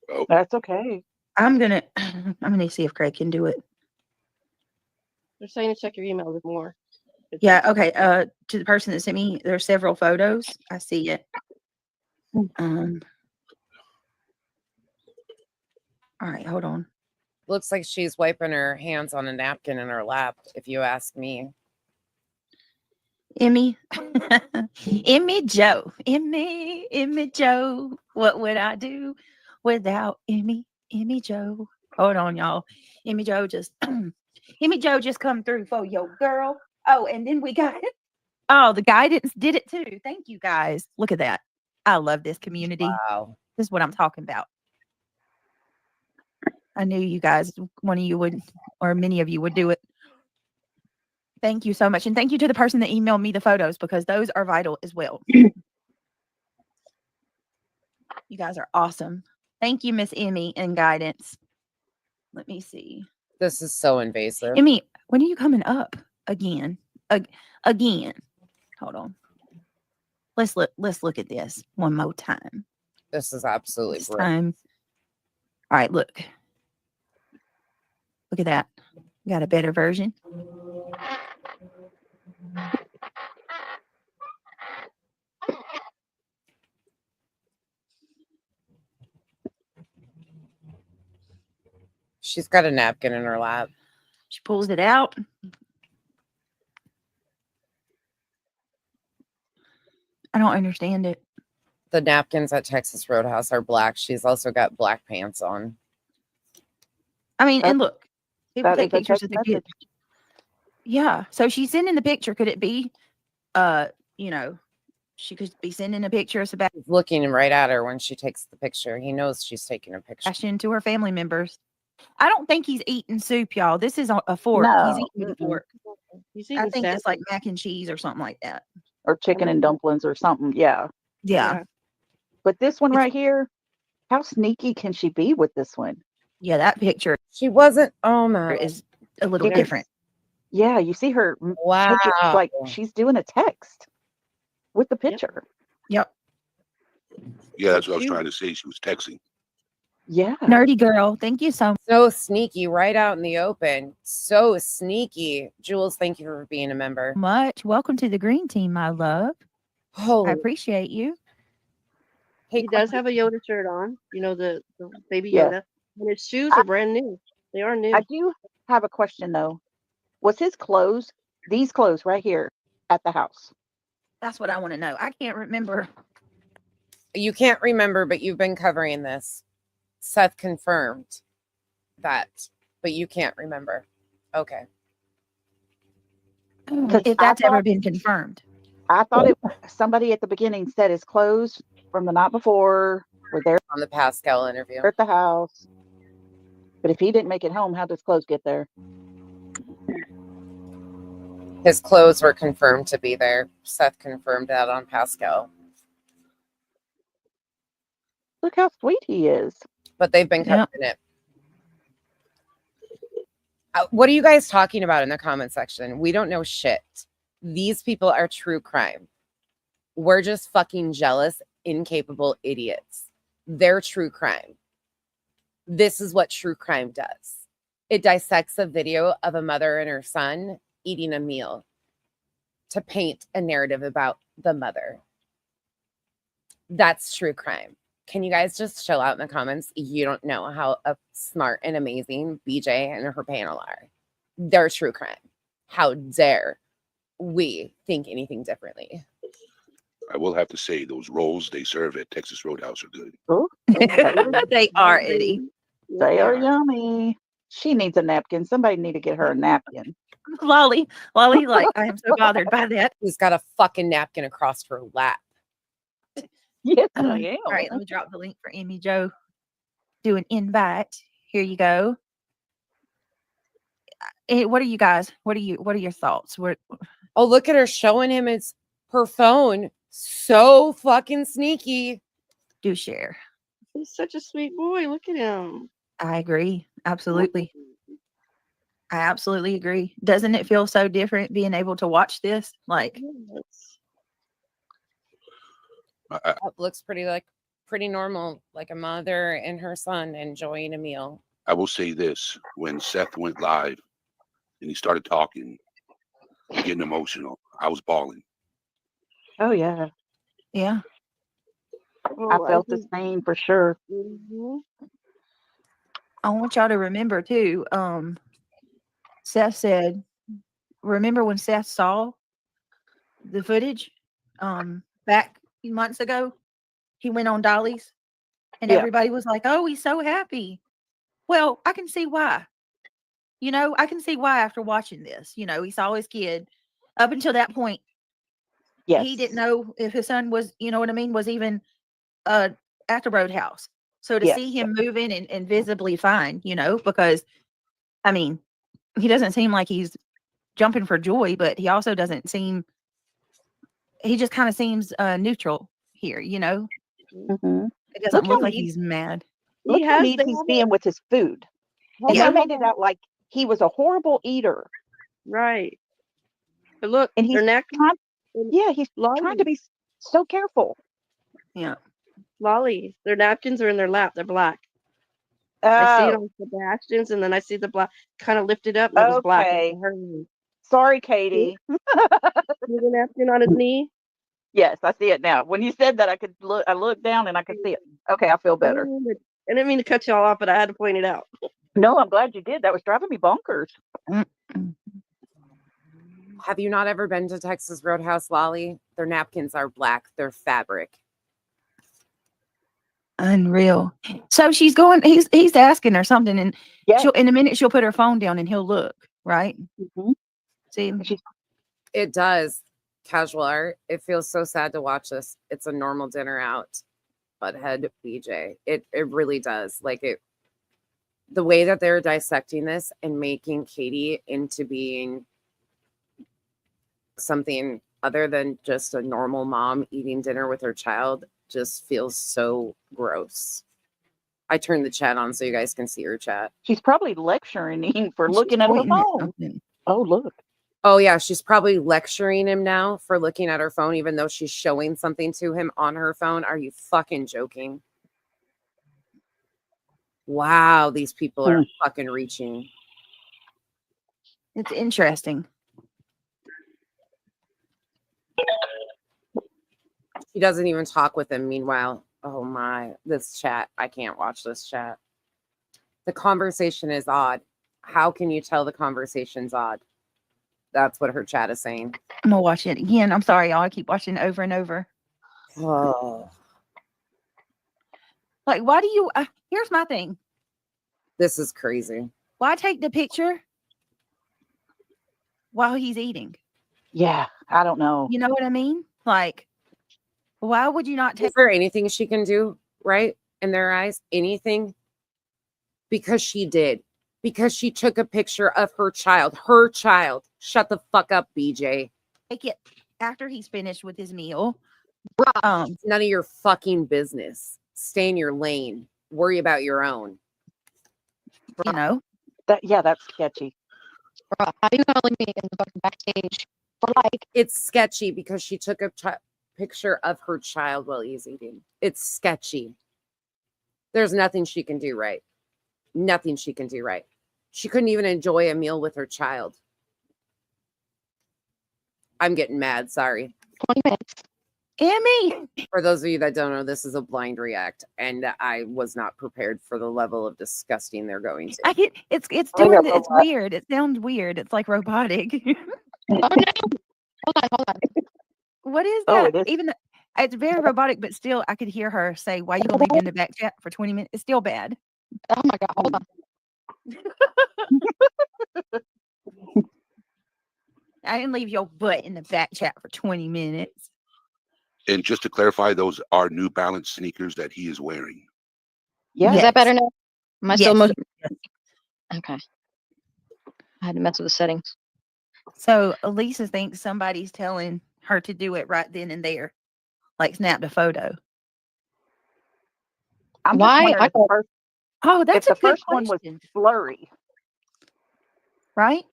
Speaker 14: Oh,
Speaker 11: That's okay.
Speaker 13: I'm gonna see if Craig can do it.
Speaker 12: They're saying to check your email with more.
Speaker 13: Yeah, okay. To the person that sent me, there are several photos. I see it. All right, hold on.
Speaker 1: Looks like she's wiping her hands on a napkin in her lap, if you ask me.
Speaker 13: Emmy. Emmy Joe. Emmy Joe. What would I do without Emmy Joe? Hold on, y'all. Emmy Joe just come through for your girl. Oh, and then we got it. Oh, the guidance did it too. Thank you guys. Look at that. I love this community.
Speaker 1: Wow.
Speaker 13: This is what I'm talking about. I knew you guys, one of you would, or many of you would do it. Thank you so much. And thank you to the person that emailed me the photos, because those are vital as well. You guys are awesome. Thank you, Miss Emmy and guidance. Let me see.
Speaker 1: This is so invasive.
Speaker 13: Emmy, when are you coming up again? Again. Hold on. Let's look at this one more time.
Speaker 1: This is absolutely
Speaker 13: This
Speaker 1: brutal.
Speaker 13: time. All right, look. Look at that. Got a better version.
Speaker 1: She's got a napkin in her lap.
Speaker 13: She pulls it out. I don't understand it.
Speaker 1: The napkins at Texas Roadhouse are black. She's also got black pants on.
Speaker 13: I mean, and look, people
Speaker 11: That
Speaker 13: take
Speaker 11: is a
Speaker 13: pictures
Speaker 11: text
Speaker 13: of the kids.
Speaker 11: message.
Speaker 13: Yeah. So she's sending the picture. Could it be, you know, she could be sending a picture of
Speaker 1: He's looking right at her when she takes the picture. He knows she's taking a picture.
Speaker 13: Sebastian to her family members. I don't think he's eating soup, y'all. This is a fork. He's
Speaker 11: No.
Speaker 13: eating with a fork.
Speaker 12: He's
Speaker 13: I
Speaker 12: eating
Speaker 13: think it's
Speaker 12: salad.
Speaker 13: like mac and cheese or something like that.
Speaker 11: Or chicken and dumplings or something. Yeah.
Speaker 13: Yeah.
Speaker 11: But this one right here, how sneaky can she be with this one?
Speaker 13: Yeah, that picture
Speaker 1: She wasn't. Oh my.
Speaker 13: is a little
Speaker 11: You can-
Speaker 13: different.
Speaker 11: Yeah, you see her
Speaker 1: Wow.
Speaker 11: take it like she's doing a text with the picture.
Speaker 13: Yep.
Speaker 14: Yeah, that's what I was trying to say. She was texting.
Speaker 11: Yeah.
Speaker 13: Nerdy girl. Thank you so much.
Speaker 1: So sneaky, right out in the open. So sneaky. Jules, thank you for being a member.
Speaker 13: Welcome to the green team, my love. I
Speaker 1: Holy.
Speaker 13: appreciate you.
Speaker 1: Hey,
Speaker 12: He does have a Yoda shirt on. You know, the baby
Speaker 11: Yes.
Speaker 12: Yoda. And his shoes are brand new. They are new.
Speaker 11: I do have a question though. Was his clothes, these clothes right here at the house?
Speaker 13: That's what I want to know. I can't remember.
Speaker 1: You can't remember, but you've been covering this. Seth confirmed that, but you can't remember. Okay.
Speaker 13: If that's ever been confirmed.
Speaker 11: I thought somebody at the beginning said his clothes from the night before were there
Speaker 1: On the Pascal interview.
Speaker 11: at the house. But if he didn't make it home, how does clothes get there?
Speaker 1: His clothes were confirmed to be there. Seth confirmed that on Pascal.
Speaker 11: Look how sweet he is.
Speaker 1: But they've been covering it. What are you guys talking about in the comment section? We don't know shit. These people are true crime. We're just fucking jealous, incapable idiots. They're true crime. This is what true crime does. It dissects a video of a mother and her son eating a meal to paint a narrative about the mother. That's true crime. Can you guys just chill out in the comments? You don't know how smart and amazing BJ and her panel are. They're true crime. How dare we think anything differently?
Speaker 14: I will have to say those rolls they serve at Texas Roadhouse are good.
Speaker 11: Oh,
Speaker 13: They are, Eddie.
Speaker 11: they are yummy. She needs a napkin. Somebody need to get her a napkin.
Speaker 13: Lolly, like, I am so bothered by that.
Speaker 1: Who's got a fucking napkin across her lap?
Speaker 11: Yes, I am.
Speaker 13: All right, let me drop the link for Amy Joe. Do an invite. Here you go. What are you guys? What are your thoughts?
Speaker 1: Oh, look at her showing him her phone. So fucking sneaky.
Speaker 13: Do share.
Speaker 12: He's such a sweet boy. Look at him.
Speaker 13: I agree. Absolutely. I absolutely agree. Doesn't it feel so different being able to watch this? Like,
Speaker 1: It looks pretty normal, like a mother and her son enjoying a meal.
Speaker 14: I will say this: when Seth went live and he started talking, getting emotional, I was bawling.
Speaker 11: Oh yeah.
Speaker 13: Yeah.
Speaker 11: I felt the same for sure.
Speaker 13: I want y'all to remember too. Seth said, remember when Seth saw the footage back a few months ago? He went on Dolly's and everybody was like, oh, he's so happy. Well, I can see why. I can see why after watching this. He saw his kid. Up until that point, he didn't know if his son was, was even at the Roadhouse. So to see him moving and visibly fine, because, I mean, he doesn't seem like he's jumping for joy, but he also doesn't seem, he just kind of seems neutral here,
Speaker 11: Mm-hmm.
Speaker 13: It doesn't look like he's mad.
Speaker 11: Look how neat he's being with his food. And they made it out like he was a horrible eater.
Speaker 12: Right. But look,
Speaker 11: and he's
Speaker 12: their neck.
Speaker 11: He's trying to be so careful.
Speaker 12: Yeah. Lolly, their napkins are in their lap. They're black. I see it on Sebastian's, and then I see the black kind of lifted up. That was black.
Speaker 11: Sorry, Katie.
Speaker 12: See the napkin on his knee?
Speaker 11: Yes, I see it now. When you said that, I looked down and I could see it. Okay, I feel better.
Speaker 12: I didn't mean to cut you all off, but I had to point it out.
Speaker 11: No, I'm glad you did. That was driving me bonkers.
Speaker 1: Have you not ever been to Texas Roadhouse, Lolly? Their napkins are black. They're fabric.
Speaker 13: Unreal. So she's going. He's asking her something, and
Speaker 11: Yes.
Speaker 13: in a minute she'll put her phone down and he'll look. Right.
Speaker 11: Mhm.
Speaker 13: See,
Speaker 1: It does. Casual art. It feels so sad to watch this. It's a normal dinner out. Butthead BJ. It really does. Like it. The way that they're dissecting this and making Katie into being something other than just a normal mom eating dinner with her child just feels so gross. I turned the chat on so you guys can see her chat.
Speaker 11: She's probably lecturing him for looking at her
Speaker 13: pointing at
Speaker 11: phone.
Speaker 13: something.
Speaker 11: Oh, look.
Speaker 1: Oh yeah, she's probably lecturing him now for looking at her phone, even though she's showing something to him on her phone. Are you fucking joking? Wow, these people are fucking reaching.
Speaker 13: It's interesting.
Speaker 1: She doesn't even talk with him. Meanwhile, oh my, this chat. I can't watch this chat. The conversation is odd. How can you tell the conversation's odd? That's what her chat is saying.
Speaker 13: I'm gonna watch it again. I'm sorry, y'all. I keep watching it over and over.
Speaker 1: Oh,
Speaker 13: Like, why do you? Here's my thing.
Speaker 1: this is crazy.
Speaker 13: Why take the picture while he's eating?
Speaker 11: Yeah, I don't know.
Speaker 13: You know what I mean? Like, why would you not take?
Speaker 1: Is there anything she can do, right? In their eyes, anything? Because she did. Because she took a picture of her child. Her child. Shut the fuck up, BJ.
Speaker 13: Take it after he's finished with his meal.
Speaker 1: None of your fucking business. Stay in your lane. Worry about your own.
Speaker 13: You know?
Speaker 11: That's sketchy.
Speaker 15: How do you calling me in the fucking backstage for like?
Speaker 1: It's sketchy because she took a picture of her child while he's eating. It's sketchy. There's nothing she can do right. Nothing she can do right. She couldn't even enjoy a meal with her child. I'm getting mad. Sorry.
Speaker 15: 20 minutes.
Speaker 13: And me.
Speaker 1: For those of you that don't know, this is a blind react, and I was not prepared for the level of disgusting they're going to.
Speaker 13: It's doing it's weird. It sounds weird. It's like robotic.
Speaker 15: Oh no. Hold on.
Speaker 13: What is
Speaker 11: Oh,
Speaker 13: that?
Speaker 11: it is.
Speaker 13: Even it's very robotic, but still I could hear her say, "Why you gonna leave me in the back chat for 20 minutes?" It's still bad.
Speaker 15: Oh my god, hold on.
Speaker 13: I didn't leave your butt in the back chat for 20 minutes.
Speaker 14: And just to clarify, those are New Balance sneakers that he is wearing.
Speaker 11: Yeah.
Speaker 15: Is that better now? Am I still
Speaker 13: Yes.
Speaker 15: Okay. I had to mess with the settings.
Speaker 13: So Elisa thinks somebody's telling her to do it right then and there, like snapped a photo.
Speaker 11: I'm just
Speaker 15: Why?
Speaker 11: wondering if the first,
Speaker 13: Oh, that's
Speaker 11: if
Speaker 13: a
Speaker 11: the
Speaker 13: good
Speaker 11: first one was
Speaker 13: question.
Speaker 11: blurry.
Speaker 13: Right?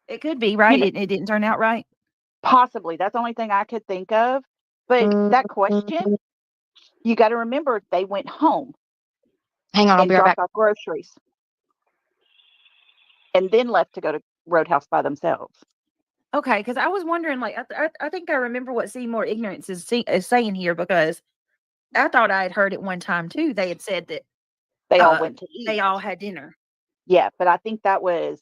Speaker 13: It could be, right? It didn't turn out right.
Speaker 11: Possibly. That's the only thing I could think of. But that question, you got to remember they went home
Speaker 15: Hang on, I'll
Speaker 11: and
Speaker 15: be right
Speaker 11: dropped
Speaker 15: back.
Speaker 11: off groceries and then left to go to Roadhouse by themselves.
Speaker 13: Okay, because I was wondering, like, I think I remember what Seymour Ignorance is saying here, because I thought I had heard it one time too. They had said that
Speaker 11: They all went to eat.
Speaker 13: they all had dinner.
Speaker 11: Yeah, but I think that was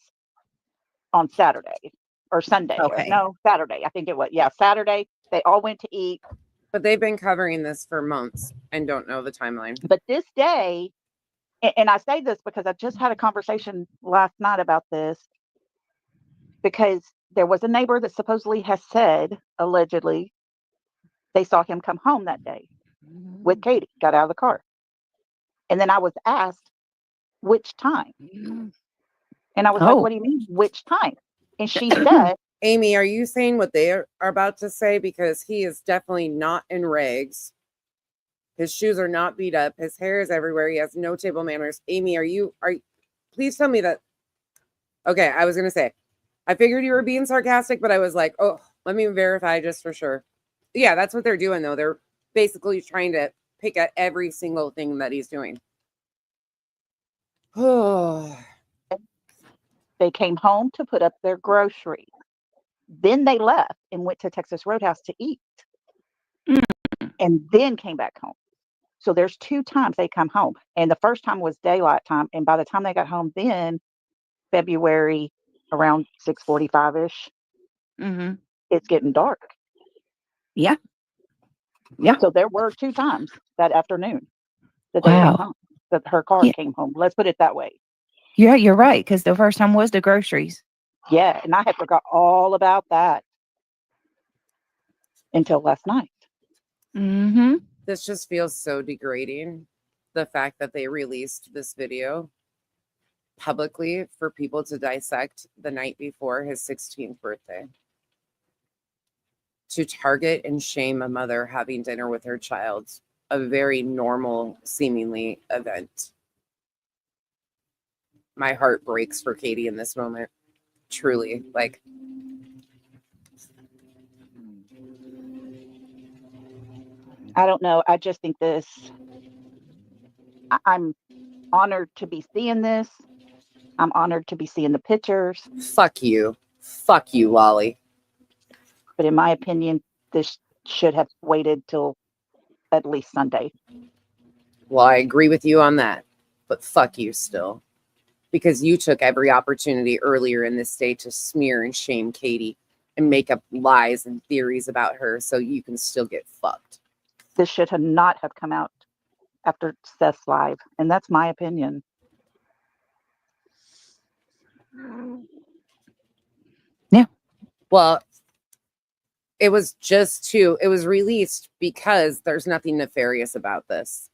Speaker 11: on Saturday or Sunday.
Speaker 13: Okay.
Speaker 11: Or, no, Saturday. I think it was. Yeah, Saturday. They all went to eat.
Speaker 1: But they've been covering this for months and don't know the timeline.
Speaker 11: But this day, and I say this because I just had a conversation last night about this, because there was a neighbor that supposedly has said, allegedly, they saw him come home that day with Katie, got out of the car. And then I was asked, which time? And I was like, what do you mean, which time? And she said,
Speaker 1: Amy, are you saying what they are about to say? Because he is definitely not in rags. His shoes are not beat up. His hair is everywhere. He has no table manners. Amy, please tell me that. Okay, I was going to say, I figured you were being sarcastic, but I was like, oh, let me verify just for sure. Yeah, that's what they're doing, though. They're basically trying to pick at every single thing that he's doing. Oh.
Speaker 11: They came home to put up their groceries. Then they left and went to Texas Roadhouse to eat. And then came back home. So there's 2 times they come home. And the first time was daylight time. And by the time they got home then, February, around 6:45-ish,
Speaker 13: Mm-hmm.
Speaker 11: It's getting dark.
Speaker 13: Yeah. Yeah.
Speaker 11: So there were 2 times that afternoon that they came
Speaker 13: Wow.
Speaker 11: home, that her car
Speaker 13: Yeah.
Speaker 11: came home. Let's put it that way.
Speaker 13: Yeah, you're right. Because the first time was the groceries.
Speaker 11: Yeah, and I had forgot all about that until last night.
Speaker 13: Mm-hmm.
Speaker 1: This just feels so degrading. The fact that they released this video publicly for people to dissect the night before his 16th birthday. To target and shame a mother having dinner with her child, a very normal, seemingly, event. My heart breaks for Katie in this moment. Truly. Like,
Speaker 11: I don't know. I just think this, I'm honored to be seeing this. I'm honored to be seeing the pictures.
Speaker 1: fuck you. Fuck you, Lolly.
Speaker 11: But in my opinion, this should have waited till at least Sunday.
Speaker 1: Well, I agree with you on that, but fuck you still. Because you took every opportunity earlier in this day to smear and shame Katie and make up lies and theories about her so you can still get fucked.
Speaker 11: This should have not have come out after Seth's live, and that's my opinion.
Speaker 13: Yeah.
Speaker 1: Well, it was released because there's nothing nefarious about this.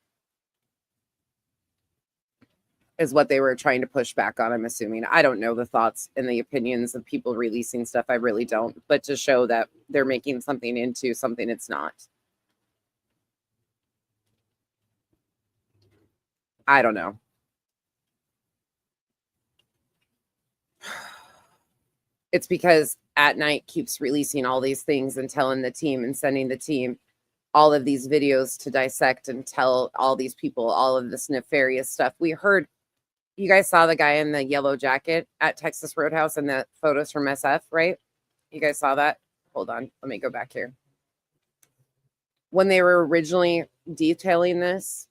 Speaker 1: Is what they were trying to push back on, I'm assuming. I don't know the thoughts and the opinions of people releasing stuff. I really don't. But to show that they're making something into something it's not. I don't know. It's because At Night keeps releasing all these things and telling the team and sending the team all of these videos to dissect and tell all these people all of this nefarious stuff. We heard, you guys saw the guy in the yellow jacket at Texas Roadhouse and the photos from SF, right? You guys saw that? Hold on. Let me go back here. When they were originally detailing this,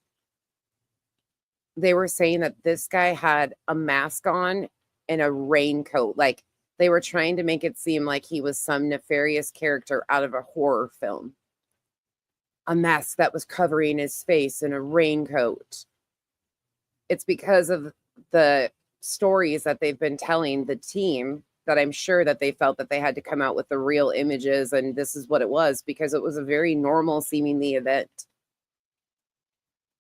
Speaker 1: they were saying that this guy had a mask on and a raincoat. Like, they were trying to make it seem like he was some nefarious character out of a horror film. A mask that was covering his face and a raincoat. It's because of the stories that they've been telling the team that I'm sure that they felt that they had to come out with the real images, and this is what it was, because it was a very normal seemingly event.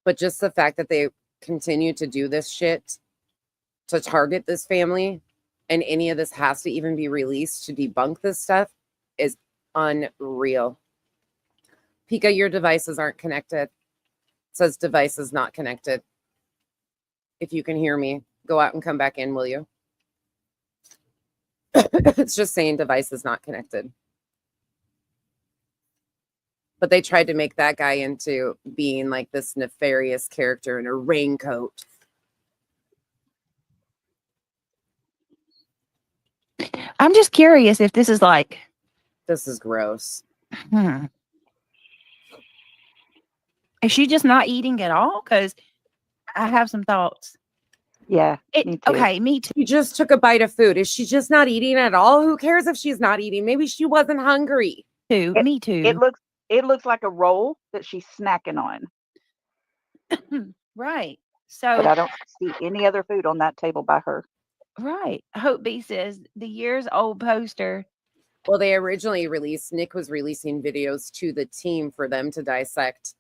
Speaker 1: But just the fact that they continue to do this shit to target this family, and any of this has to even be released to debunk this stuff, is unreal. Pika, your devices aren't connected. It says devices not connected. If you can hear me, go out and come back in, will you? It's just saying device is not connected. But they tried to make that guy into being like this nefarious character in a raincoat.
Speaker 13: I'm just curious if this is like.
Speaker 1: This is gross.
Speaker 13: Is she just not eating at all? Because I have some thoughts.
Speaker 11: Yeah.
Speaker 13: Me too. Okay, me too.
Speaker 1: She just took a bite of food. Is she just not eating at all? Who cares if she's not eating? Maybe she wasn't hungry.
Speaker 13: Me too.
Speaker 11: It looks like a roll that she's snacking on.
Speaker 13: Right. So,
Speaker 11: but I don't see any other food on that table by her.
Speaker 13: Right. Hope B says the years old poster.
Speaker 1: Well, they originally released, Nick was releasing videos to the team for them to dissect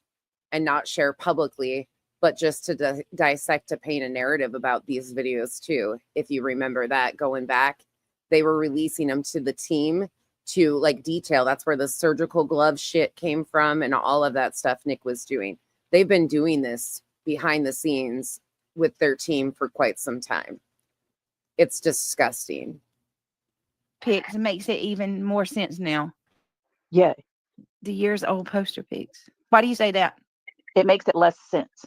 Speaker 1: and not share publicly, but just to dissect, to paint a narrative about these videos too. If you remember that going back, they were releasing them to the team to like detail. That's where the surgical glove shit came from and all of that stuff Nick was doing. They've been doing this behind the scenes with their team for quite some time. It's disgusting.
Speaker 13: Pics makes it even more sense now.
Speaker 11: Yeah.
Speaker 13: The years old poster pics. Why do you say that?
Speaker 11: It makes it less sense.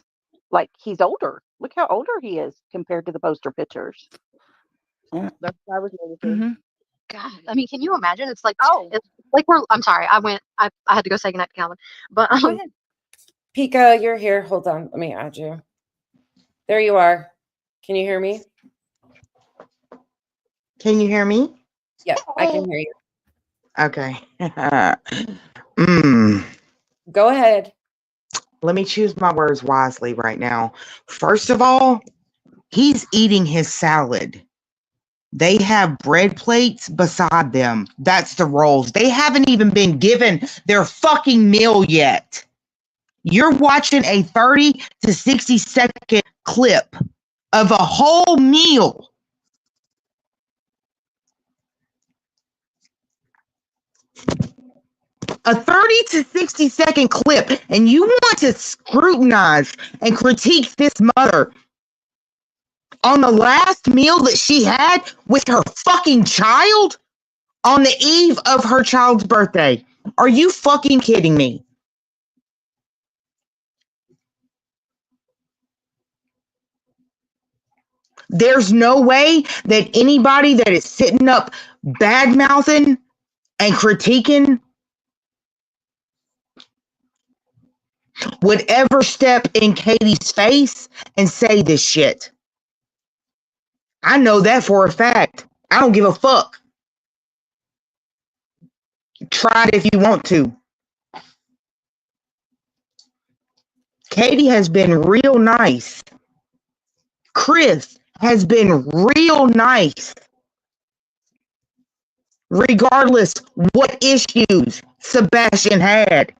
Speaker 11: Like, he's older. Look how older he is compared to the poster pictures.
Speaker 12: That's what I was noticing.
Speaker 15: God, I mean, can you imagine? It's like, it's like I'm sorry, I had to go say goodnight to Calvin. But
Speaker 1: Pika, you're here. Hold on. Let me add you. There you are. Can you hear me?
Speaker 16: Can you hear me?
Speaker 1: Yeah, I can hear you.
Speaker 16: Okay. mm.
Speaker 1: Go ahead.
Speaker 16: Let me choose my words wisely right now. First of all, he's eating his salad. They have bread plates beside them. That's the rolls. They haven't even been given their fucking meal yet. You're watching a 30 to 60 second clip of a whole meal. A 30 to 60 second clip, and you want to scrutinize and critique this mother on the last meal that she had with her fucking child on the eve of her child's birthday. Are you fucking kidding me? There's no way that anybody that is sitting up bad mouthing and critiquing would ever step in Katie's face and say this shit. I know that for a fact. I don't give a fuck. Try it if you want to. Katie has been real nice. Chris has been real nice. Regardless what issues Sebastian had.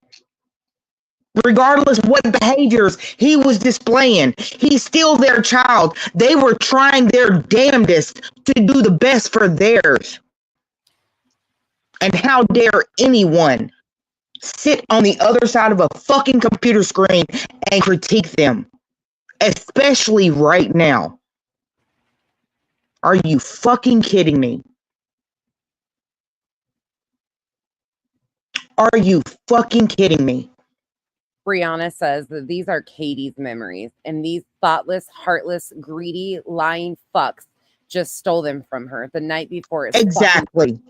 Speaker 16: Regardless what behaviors he was displaying, he's still their child. They were trying their damnedest to do the best for theirs. And how dare anyone sit on the other side of a fucking computer screen and critique them, especially right now. Are you fucking kidding me? Are you fucking kidding me?
Speaker 1: Brianna says that these are Katie's memories, and these thoughtless, heartless, greedy, lying fucks just stole them from her the night before.
Speaker 16: Exactly.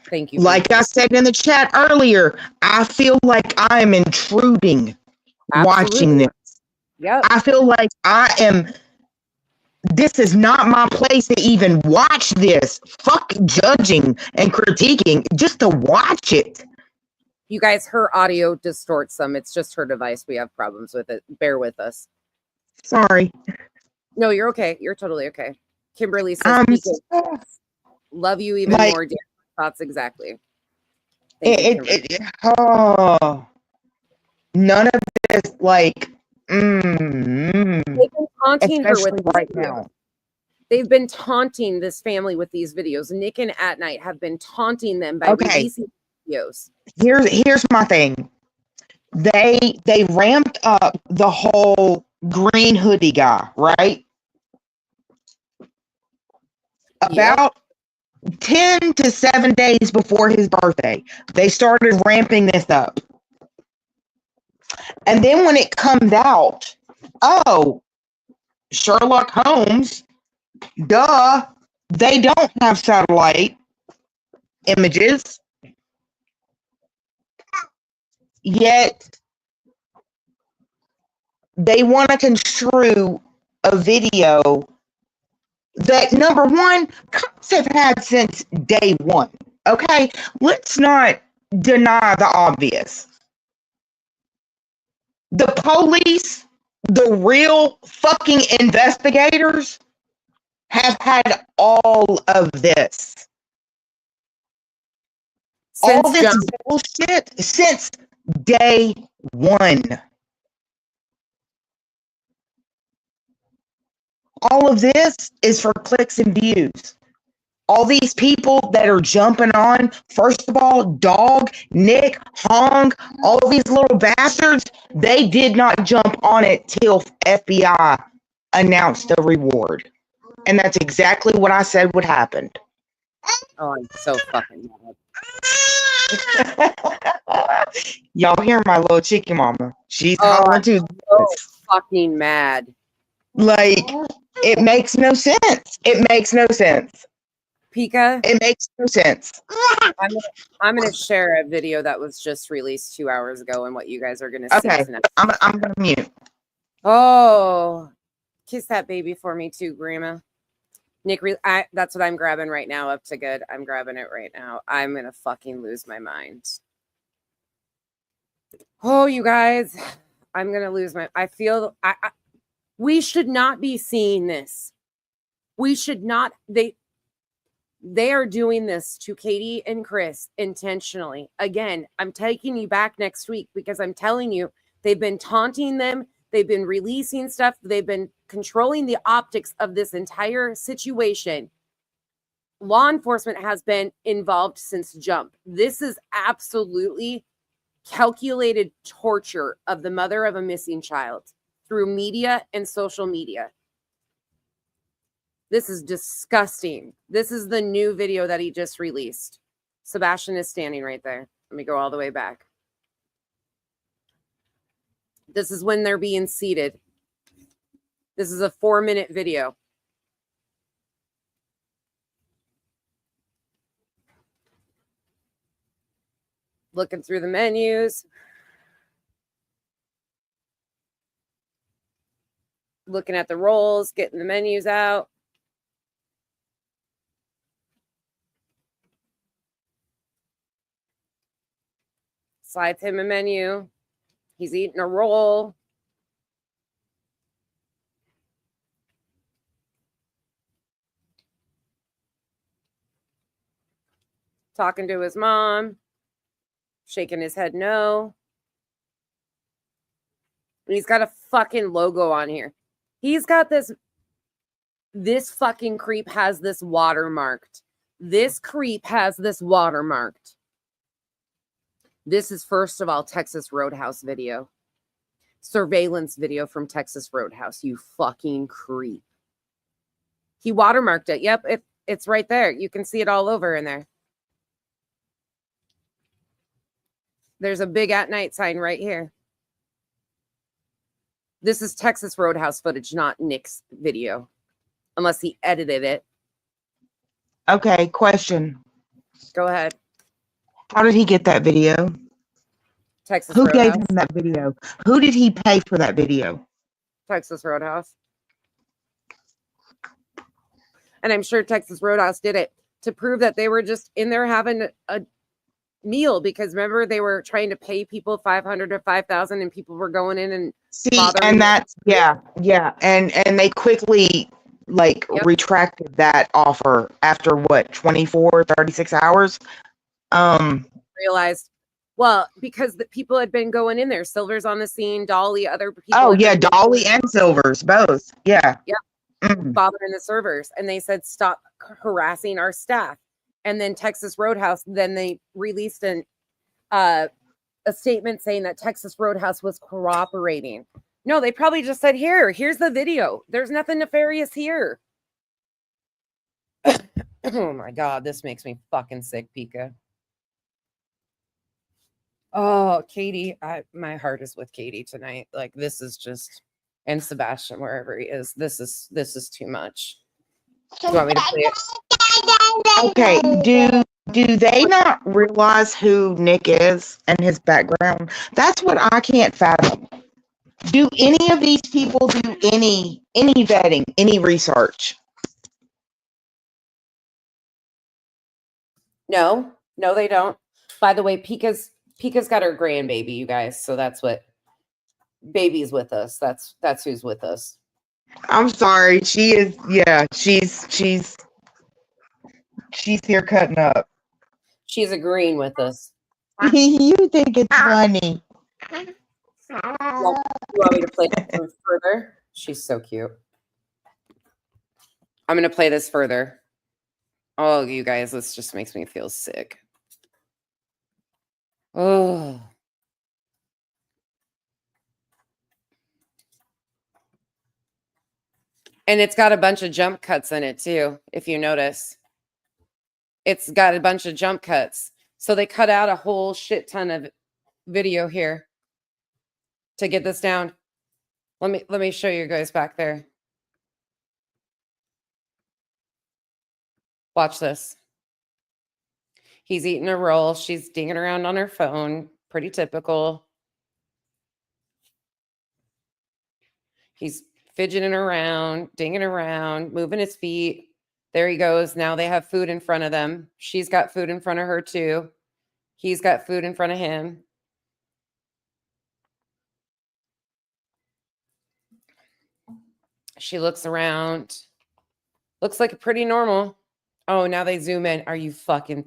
Speaker 1: Thank you.
Speaker 16: Like I said in the chat earlier, I feel like I'm intruding watching this.
Speaker 1: Yep.
Speaker 16: I feel like this is not my place to even watch this. Fuck judging and critiquing, just to watch it.
Speaker 1: You guys, her audio distorts some. It's just her device. We have problems with it. Bear with us.
Speaker 16: Sorry.
Speaker 1: No, you're okay. You're totally okay. Kimberly says, love you even more, dear. Thoughts exactly.
Speaker 16: None of this, like,
Speaker 1: They've been taunting her with
Speaker 16: right now.
Speaker 1: They've been taunting this family with these videos. Nick and At Night have been taunting them by releasing videos.
Speaker 16: Here's my thing. They ramped up the whole green hoodie guy, right? About 10 to 7 days before his birthday, they started ramping this up. And then when it comes out, oh, Sherlock Holmes, duh, they don't have satellite images. Yet they want to construe a video that, number one, cops have had since day one. Okay, let's not deny the obvious. The police, the real fucking investigators, have had all of this. All this bullshit since day one. All of this is for clicks and views. All these people that are jumping on, first of all, Dog, Nick, Hong, all these little bastards, they did not jump on it till FBI announced the reward. And that's exactly what I said would happen.
Speaker 1: Oh, I'm so fucking mad.
Speaker 16: Y'all hear my little cheeky mama. She's hollering too.
Speaker 1: So fucking mad.
Speaker 16: Like, it makes no sense. It makes no sense.
Speaker 1: Pika?
Speaker 16: It makes no sense.
Speaker 1: I'm gonna share a video that was just released 2 hours ago and what you guys are gonna see tonight.
Speaker 16: I'm gonna mute.
Speaker 1: Oh, kiss that baby for me too, Grandma. Nick, that's what I'm grabbing right now. Up to good. I'm grabbing it right now. I'm gonna fucking lose my mind. Oh, you guys, I'm gonna lose my. I feel we should not be seeing this. We should not. They are doing this to Katie and Chris intentionally. Again, I'm taking you back next week because I'm telling you, they've been taunting them. They've been releasing stuff. They've been controlling the optics of this entire situation. Law enforcement has been involved since jump. This is absolutely calculated torture of the mother of a missing child through media and social media. This is disgusting. This is the new video that he just released. Sebastian is standing right there. Let me go all the way back. This is when they're being seated. This is a 4-minute video. Looking through the menus. Looking at the rolls, getting the menus out. Slides him a menu. He's eating a roll. Talking to his mom. Shaking his head no. And he's got a fucking logo on here. He's got this. This fucking creep has this watermarked. This creep has this watermarked. This is, first of all, Texas Roadhouse video. Surveillance video from Texas Roadhouse, you fucking creep. He watermarked it. Yep, it's right there. You can see it all over in there. There's a big at night sign right here. This is Texas Roadhouse footage, not Nick's video. Unless he edited it.
Speaker 16: Okay, question.
Speaker 1: Go ahead.
Speaker 16: How did he get that video?
Speaker 1: Texas
Speaker 16: Who
Speaker 1: Roadhouse.
Speaker 16: gave him that video? Who did he pay for that video?
Speaker 1: Texas Roadhouse. And I'm sure Texas Roadhouse did it to prove that they were just in there having a meal, because remember they were trying to pay people $500 to $5,000 and people were going in and
Speaker 16: And that's and they quickly retracted that offer after what, 24, 36 hours.
Speaker 1: Realized, well, because the people had been going in there. Silver's on the scene, Dolly, other people.
Speaker 16: Oh yeah, Dolly and Silver's both. Yeah.
Speaker 1: Bothering the servers, and they said stop harassing our staff. And then Texas Roadhouse, then they released a statement saying that Texas Roadhouse was cooperating. No, they probably just said, here's the video. There's nothing nefarious here. Oh my God, this makes me fucking sick, Pika. Oh, Katie, my heart is with Katie tonight. Like, this is just, and Sebastian, wherever he is, this is too much. Do you want me to play it?
Speaker 16: Okay, do they not realize who Nick is and his background? That's what I can't fathom. Do any of these people do any vetting, any research?
Speaker 1: No, they don't. By the way, Pika's got her grandbaby, you guys. So that's what, baby's with us. That's who's with us.
Speaker 16: I'm sorry. She is. Yeah, she's here cutting up.
Speaker 1: She's agreeing with us.
Speaker 16: You think it's funny?
Speaker 1: You want me to play this further? She's so cute. I'm going to play this further. Oh, you guys, this just makes me feel sick. Oh. And it's got a bunch of jump cuts in it too, if you notice. It's got a bunch of jump cuts. So they cut out a whole shit ton of video here to get this down. Let me show you guys back there. Watch this. He's eating a roll. She's dinging around on her phone. Pretty typical. He's fidgeting around, dinging around, moving his feet. There he goes. Now they have food in front of them. She's got food in front of her too. He's got food in front of him. She looks around. Looks like a pretty normal. Oh, now they zoom in. Are you fucking...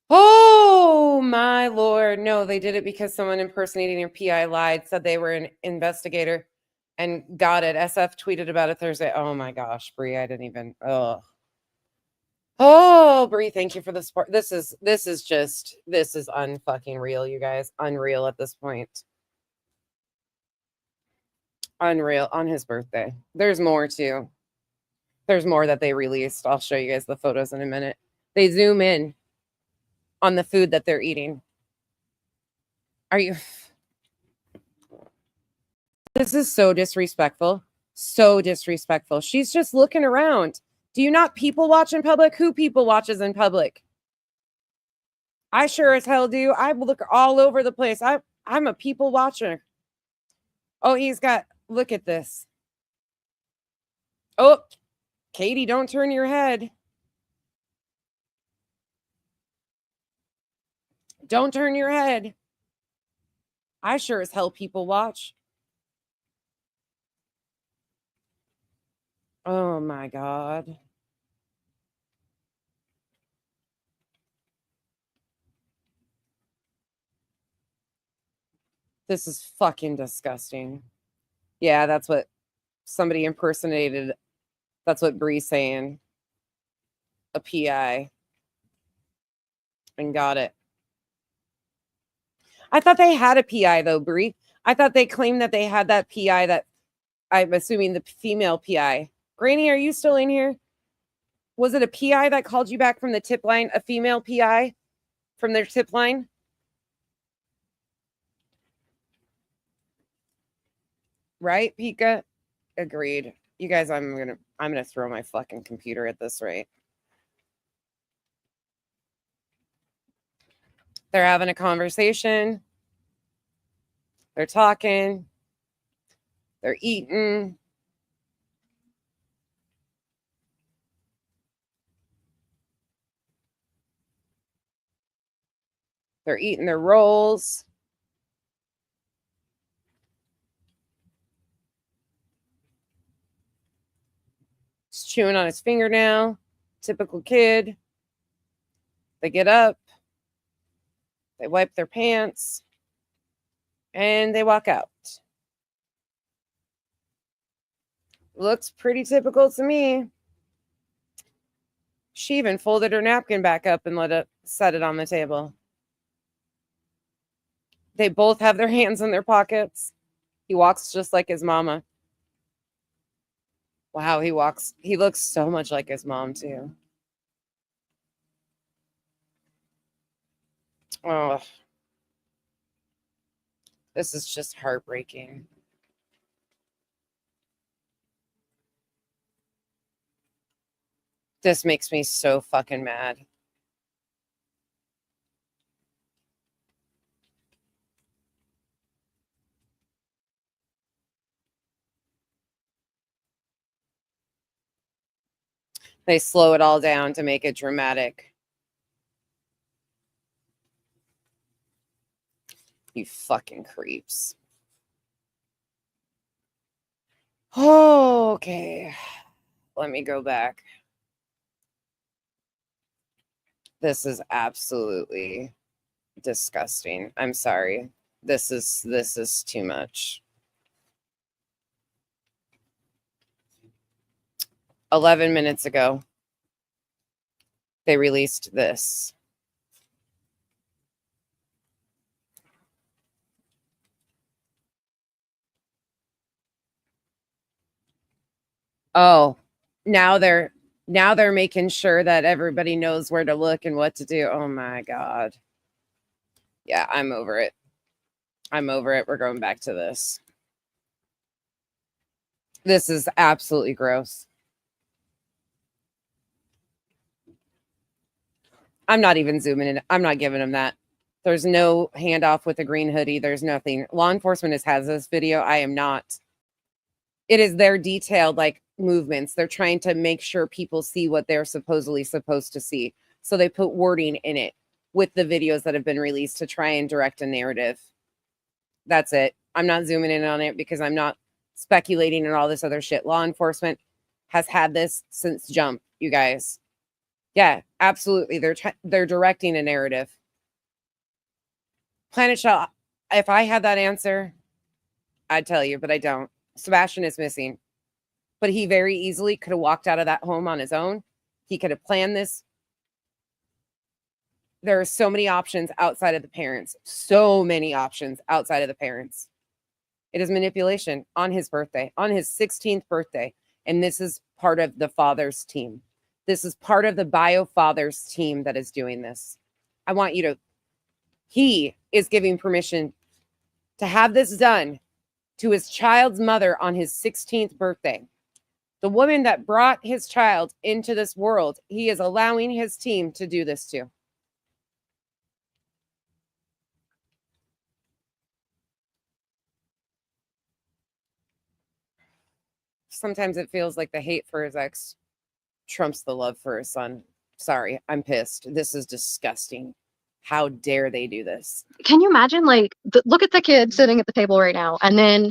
Speaker 1: Oh, my Lord. No, they did it because someone impersonating your PI lied, said they were an investigator, and got it. SF tweeted about it Thursday. Oh, my gosh, Brie, I didn't even... Oh, Brie, thank you for the support. This is unfucking real, you guys. Unreal at this point. Unreal on his birthday. There's more too. There's more that they released. I'll show you guys the photos in a minute. They zoom in on the food that they're eating. Are you... This is so disrespectful. So disrespectful. She's just looking around. Do you not people watch in public? Who people watches in public? I sure as hell do. I look all over the place. I'm a people watcher. Oh, he's got... Look at this. Oh, Katie, don't turn your head. Don't turn your head. I sure as hell people watch. Oh my God. This is fucking disgusting. Yeah, that's what somebody impersonated. That's what Bree's saying. A PI. And got it. I thought they had a PI though, Bree. I thought they claimed that they had that PI, that I'm assuming the female PI. Granny, are you still in here? Was it a PI that called you back from the tip line? A female PI from their tip line? Right, Pika? Agreed. You guys, I'm gonna throw my fucking computer at this rate. They're having a conversation. They're talking. They're eating. They're eating their rolls. He's chewing on his fingernail. Typical kid. They get up. They wipe their pants. And they walk out. Looks pretty typical to me. She even folded her napkin back up and set it on the table. They both have their hands in their pockets. He walks just like his mama. Wow, he looks so much like his mom too. Oh, this is just heartbreaking. This makes me so fucking mad. They slow it all down to make it dramatic. You fucking creeps. Oh, okay. Let me go back. This is absolutely disgusting. I'm sorry. This is too much. 11 minutes ago, they released this. Oh, now they're making sure that everybody knows where to look and what to do. Oh my God. Yeah, I'm over it. I'm over it. We're going back to this. This is absolutely gross. I'm not even zooming in. I'm not giving them that. There's no handoff with a green hoodie. There's nothing. Law enforcement has this video. I am not. It is their detailed, like, movements. They're trying to make sure people see what they're supposedly supposed to see. So they put wording in it with the videos that have been released to try and direct a narrative. That's it. I'm not zooming in on it because I'm not speculating and all this other shit. Law enforcement has had this since jump, you guys. Yeah, absolutely. They're directing a narrative. Planet Shell, if I had that answer, I'd tell you, but I don't. Sebastian is missing. But he very easily could have walked out of that home on his own. He could have planned this. There are so many options outside of the parents. So many options outside of the parents. It is manipulation on his birthday, on his 16th birthday. And this is part of the father's team. This is part of the bio father's team that is doing this. I want you to, he is giving permission to have this done to his child's mother on his 16th birthday. The woman that brought his child into this world, he is allowing his team to do this to. Sometimes it feels like the hate for his ex trumps the love for his son. Sorry, I'm pissed. This is disgusting. How dare they do this?
Speaker 15: Can you imagine, like, look at the kid sitting at the table right now, and then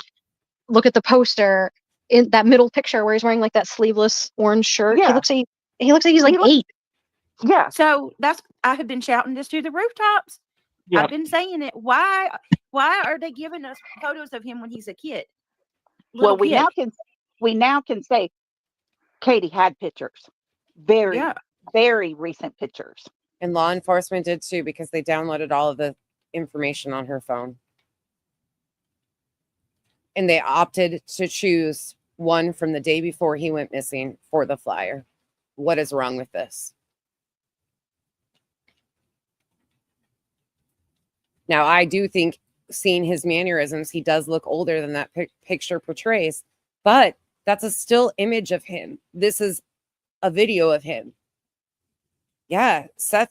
Speaker 15: look at the poster in that middle picture where he's wearing like that sleeveless orange shirt.
Speaker 11: Yeah.
Speaker 15: He looks like he's like 8.
Speaker 11: Yeah.
Speaker 13: So I have been shouting this to the rooftops.
Speaker 11: Yeah.
Speaker 13: I've been saying it. Why are they giving us photos of him when he's a kid?
Speaker 11: Well, we now can say Katie had pictures. Very recent pictures.
Speaker 1: And law enforcement did too, because they downloaded all of the information on her phone. And they opted to choose one from the day before he went missing for the flyer. What is wrong with this? Now, I do think, seeing his mannerisms, he does look older than that picture portrays, but that's a still image of him. This is a video of him. Yeah, Seth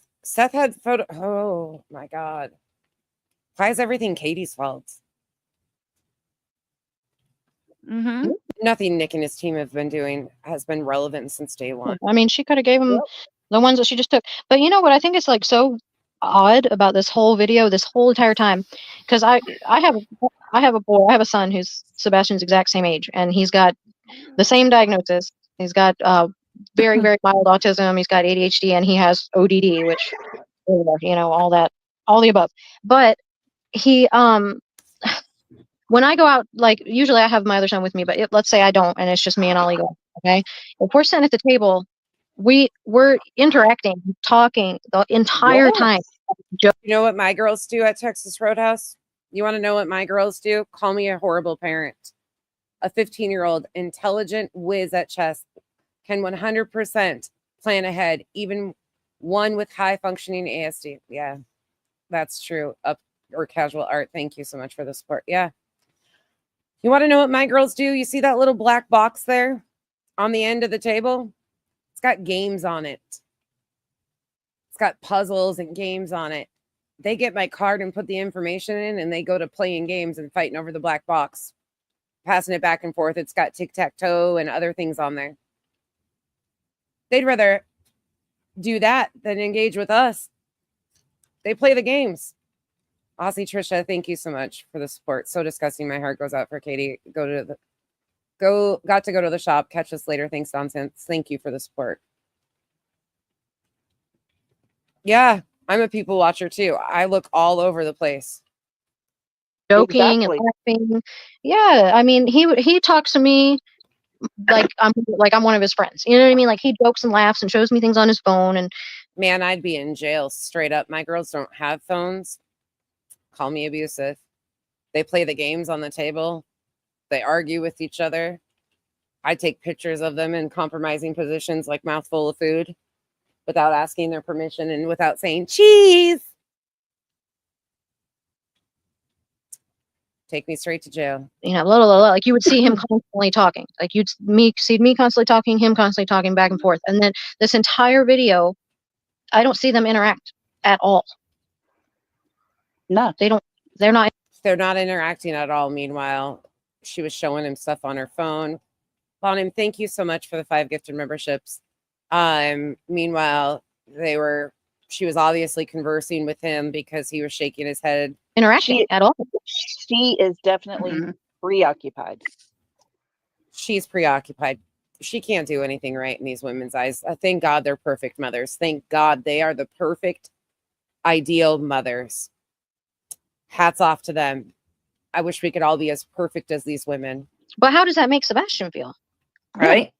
Speaker 1: had photo. Oh my God. Why is everything Katie's fault?
Speaker 13: Mm-hmm.
Speaker 1: Nothing Nick and his team have been doing has been relevant since day one.
Speaker 15: I mean, she could have gave him the ones that she just took. But you know what? I think it's like so odd about this whole video, this whole entire time, because I have a son who's Sebastian's exact same age, and he's got the same diagnosis. He's got very, very mild autism. He's got ADHD, and he has ODD, which, you know, all the above. But he when I go out, like, usually I have my other son with me, but let's say I don't, and it's just me and Ollie go, okay? If we're sitting at the table, we're interacting, talking the entire time.
Speaker 1: You know what my girls do at Texas Roadhouse? You want to know what my girls do? Call me a horrible parent. A 15-year-old intelligent whiz at chess can 100% plan ahead, even one with high functioning ASD. Yeah, that's true. Up or casual art. Thank you so much for the support. Yeah. You want to know what my girls do? You see that little black box there on the end of the table? It's got games on it. It's got puzzles and games on it. They get my card and put the information in, and they go to playing games and fighting over the black box, passing it back and forth. It's got tic-tac-toe and other things on there. They'd rather do that than engage with us. They play the games. Aussie Trisha, thank you so much for the support. So disgusting. My heart goes out for Katie. Got to go to the shop. Catch us later. Thanks, nonsense. Thank you for the support. Yeah, I'm a people watcher too. I look all over the place.
Speaker 15: Joking and laughing. Yeah, I mean, he talks to me like I'm one of his friends. You know what I mean? Like, he jokes and laughs and shows me things on his phone. And
Speaker 1: man, I'd be in jail straight up. My girls don't have phones. Call me abusive. They play the games on the table. They argue with each other. I take pictures of them in compromising positions, like mouthful of food, without asking their permission and without saying cheese. Take me straight to jail.
Speaker 15: You know, like, you would see him constantly talking. Like, see me constantly talking, him constantly talking back and forth. And then this entire video, I don't see them interact at all.
Speaker 11: No,
Speaker 15: they're not
Speaker 1: interacting at all. Meanwhile, she was showing him stuff on her phone Bonham, thank you so much for the 5 gifted memberships. Meanwhile, she was obviously conversing with him because he was shaking his head.
Speaker 15: Interacting at all.
Speaker 11: She is definitely preoccupied.
Speaker 1: She's preoccupied. She can't do anything right in these women's eyes. Thank God they're perfect mothers. Thank God they are the perfect, ideal mothers. Hats off to them. I wish we could all be as perfect as these women.
Speaker 15: But how does that make Sebastian feel?
Speaker 13: Right?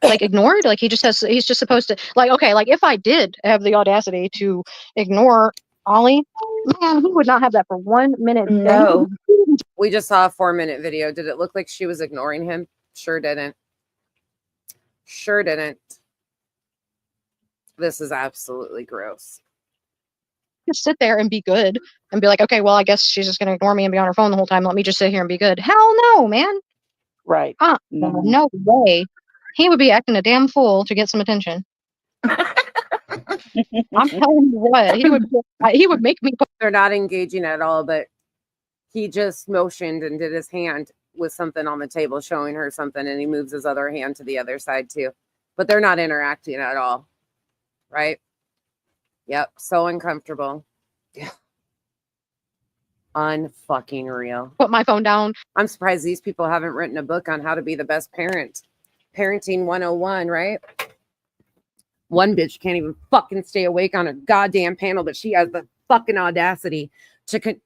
Speaker 15: Like ignored? Like he's just supposed to, like, okay, like if I did have the audacity to ignore Ollie, man, he would not have that for 1 minute.
Speaker 13: No.
Speaker 1: We just saw a 4-minute video. Did it look like she was ignoring him? Sure didn't. Sure didn't. This is absolutely gross.
Speaker 15: Just sit there and be good and be like, okay, well, I guess she's just going to ignore me and be on her phone the whole time. Let me just sit here and be good. Hell no, man.
Speaker 11: Right.
Speaker 15: No way. He would be acting a damn fool to get some attention. I'm telling you what, he would make me.
Speaker 1: They're not engaging at all, but he just motioned and did his hand with something on the table, showing her something, and he moves his other hand to the other side too. But they're not interacting at all, right? Yep, so uncomfortable. Yeah. Unfucking real.
Speaker 15: Put my phone down.
Speaker 1: I'm surprised these people haven't written a book on how to be the best parent. Parenting 101, right? One bitch can't even fucking stay awake on a goddamn panel, but she has the fucking audacity to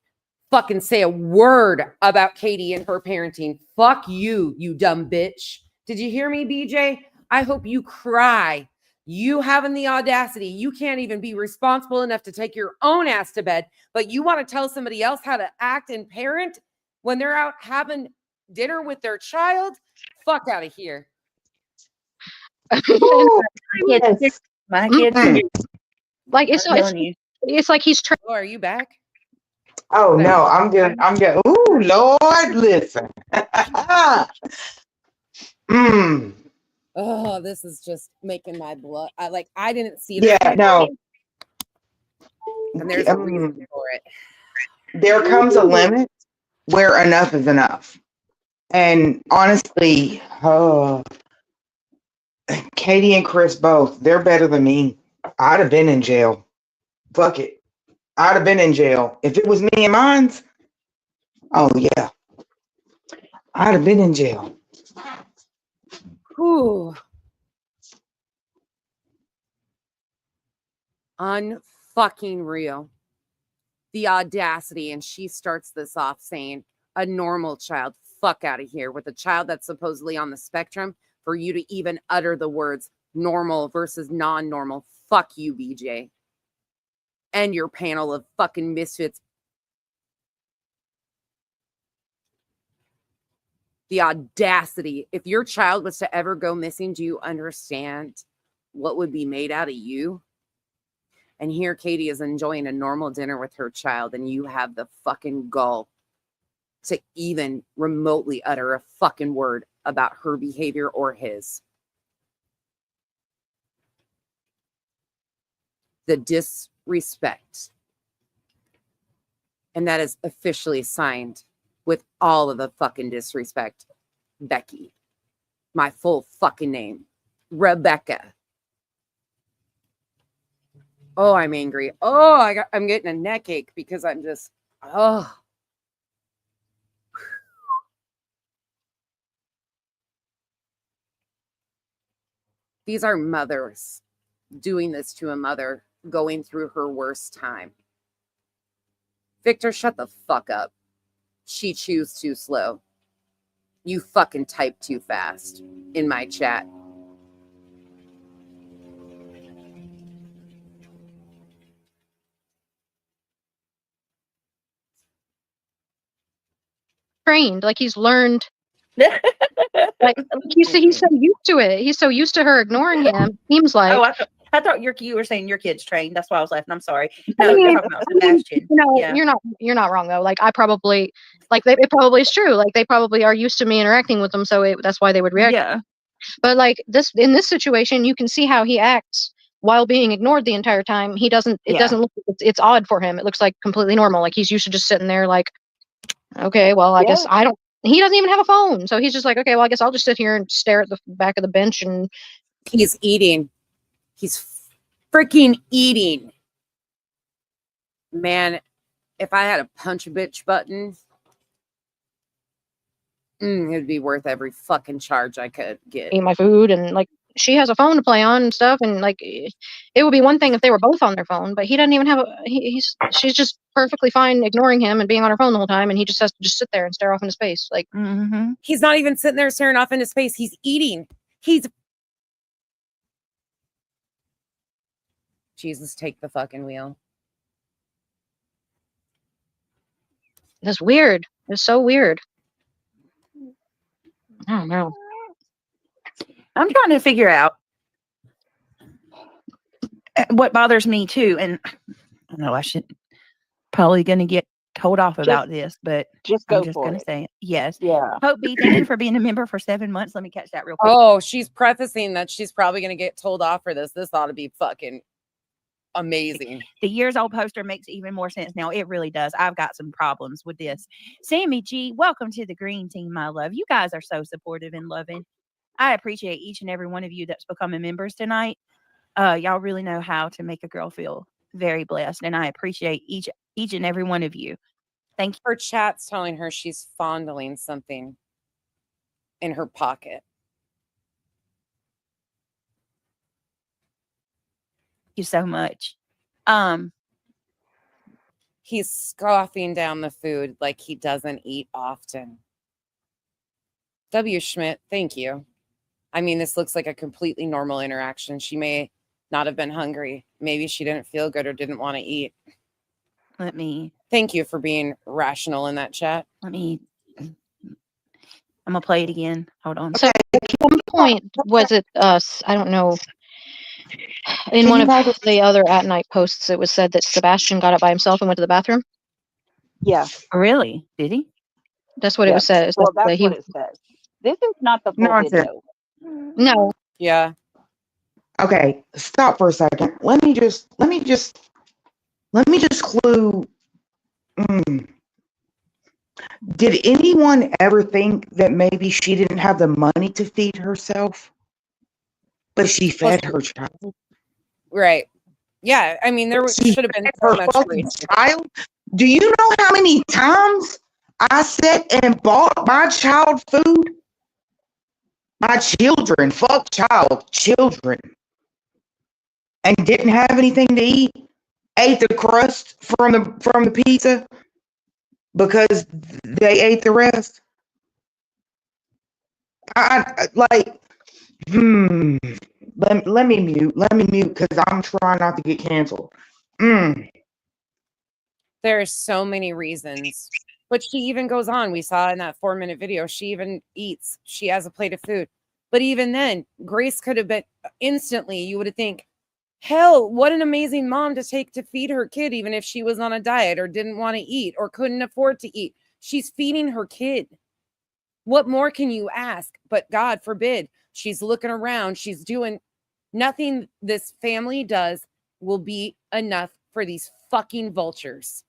Speaker 1: fucking say a word about Katie and her parenting. Fuck you, you dumb bitch. Did you hear me, BJ? I hope you cry. You having the audacity. You can't even be responsible enough to take your own ass to bed, but you want to tell somebody else how to act and parent when they're out having dinner with their child? Fuck out of here.
Speaker 11: Yes.
Speaker 13: My kids.
Speaker 15: Like it's like he's trying.
Speaker 1: Oh, are you back?
Speaker 16: Oh no, I'm good. Ooh, Lord, listen.
Speaker 1: Oh, this is just making my blood. I didn't see
Speaker 16: Yeah,
Speaker 1: that.
Speaker 16: no.
Speaker 1: And there's a reason for it.
Speaker 16: There comes a limit where enough is enough. And honestly, Katie and Chris both, they're better than me. I'd have been in jail. Fuck it. I'd have been in jail. If it was me and mine's, oh yeah. I'd have been in jail.
Speaker 1: Whew. Unfucking real. The audacity. And she starts this off saying, a normal child, fuck out of here, with a child that's supposedly on the spectrum, for you to even utter the words normal versus non-normal. Fuck you, BJ. And your panel of fucking misfits. The audacity. If your child was to ever go missing, do you understand what would be made out of you? And here Katie is enjoying a normal dinner with her child, and you have the fucking gall to even remotely utter a fucking word about her behavior or his. The disrespect. And that is officially signed with all of the fucking disrespect. Becky. My full fucking name. Rebecca. Oh, I'm angry. Oh, I'm getting a neck ache because I'm just, These are mothers doing this to a mother going through her worst time. Victor, shut the fuck up. She chews too slow. You fucking type too fast in my chat.
Speaker 15: Trained, like he's learned. like he's so used to it. He's so used to her ignoring him. Seems like.
Speaker 13: Oh, I thought you were saying your kid's trained. That's why I was laughing. I'm sorry. No, you're talking about Sebastian.
Speaker 15: Yeah. You're not wrong though. Like I probably, it probably is true. Like they probably are used to me interacting with them, so that's why they would react.
Speaker 13: Yeah.
Speaker 15: But like in this situation, you can see how he acts while being ignored the entire time. He doesn't. It doesn't look. It's odd for him. It looks like completely normal. Like he's used to just sitting there. Like, okay, well, I guess I don't. He doesn't even have a phone. So he's just like, okay, well, I guess I'll just sit here and stare at the back of the bench. And
Speaker 1: he's eating. He's freaking eating. Man, if I had a punch a bitch button, it'd be worth every fucking charge I could get.
Speaker 15: eat my food, and like she has a phone to play on and stuff, and like it would be one thing if they were both on their phone, but he doesn't even have she's just perfectly fine ignoring him and being on her phone the whole time, and he just has to just sit there and stare off into space. Like
Speaker 1: he's not even sitting there staring off into space. He's eating. Jesus, take the fucking wheel.
Speaker 15: That's weird. It's so weird. I don't know.
Speaker 13: I'm trying to figure out what bothers me too. And I know I should probably going to get told off about this, but I'm just going to say it. Yes.
Speaker 11: Yeah.
Speaker 13: Hope B, thank you for being a member for 7 months. Let me catch that real quick.
Speaker 1: Oh, she's prefacing that she's probably going to get told off for this. This ought to be fucking amazing.
Speaker 13: The years old poster makes even more sense now. It really does. I've got some problems with this. Sammy G, welcome to the green team, my love. You guys are so supportive and loving. I appreciate each and every one of you that's becoming members tonight. Y'all really know how to make a girl feel very blessed, and I appreciate each and every one of you. Thank you.
Speaker 1: Her chat's telling her she's fondling something in her pocket.
Speaker 13: You so much.
Speaker 1: He's scoffing down the food like he doesn't eat often. W. Schmidt, thank you. I mean, this looks like a completely normal interaction. She may not have been hungry. Maybe she didn't feel good or didn't want to eat. Thank you for being rational in that chat.
Speaker 13: I'm gonna play it again. Hold on.
Speaker 15: So at one point, was it us? I don't know. In one of the other at night posts, it was said that Sebastian got up by himself and went to the bathroom.
Speaker 11: Yeah.
Speaker 13: Really? Did he?
Speaker 15: That's what it was said.
Speaker 11: Well, that's what it says. This is not the full video.
Speaker 15: No.
Speaker 1: Yeah.
Speaker 16: Okay, stop for a second. Let me just clue. Did anyone ever think that maybe she didn't have the money to feed herself, but she fed her child?
Speaker 1: Right. Yeah. I mean, there should have been so much
Speaker 16: fucking child. Do you know how many times I sat and bought my child food? My children, fuck child, children, and didn't have anything to eat. Ate the crust from the pizza because they ate the rest. Let me mute because I'm trying not to get canceled.
Speaker 1: There are so many reasons. But she even goes on. We saw in that 4-minute video, she even eats. She has a plate of food. But even then, Grace could have been instantly, you would think, hell, what an amazing mom to take to feed her kid, even if she was on a diet or didn't want to eat or couldn't afford to eat. She's feeding her kid. What more can you ask? But God forbid, she's looking around. She's doing nothing this family does will be enough for these fucking vultures.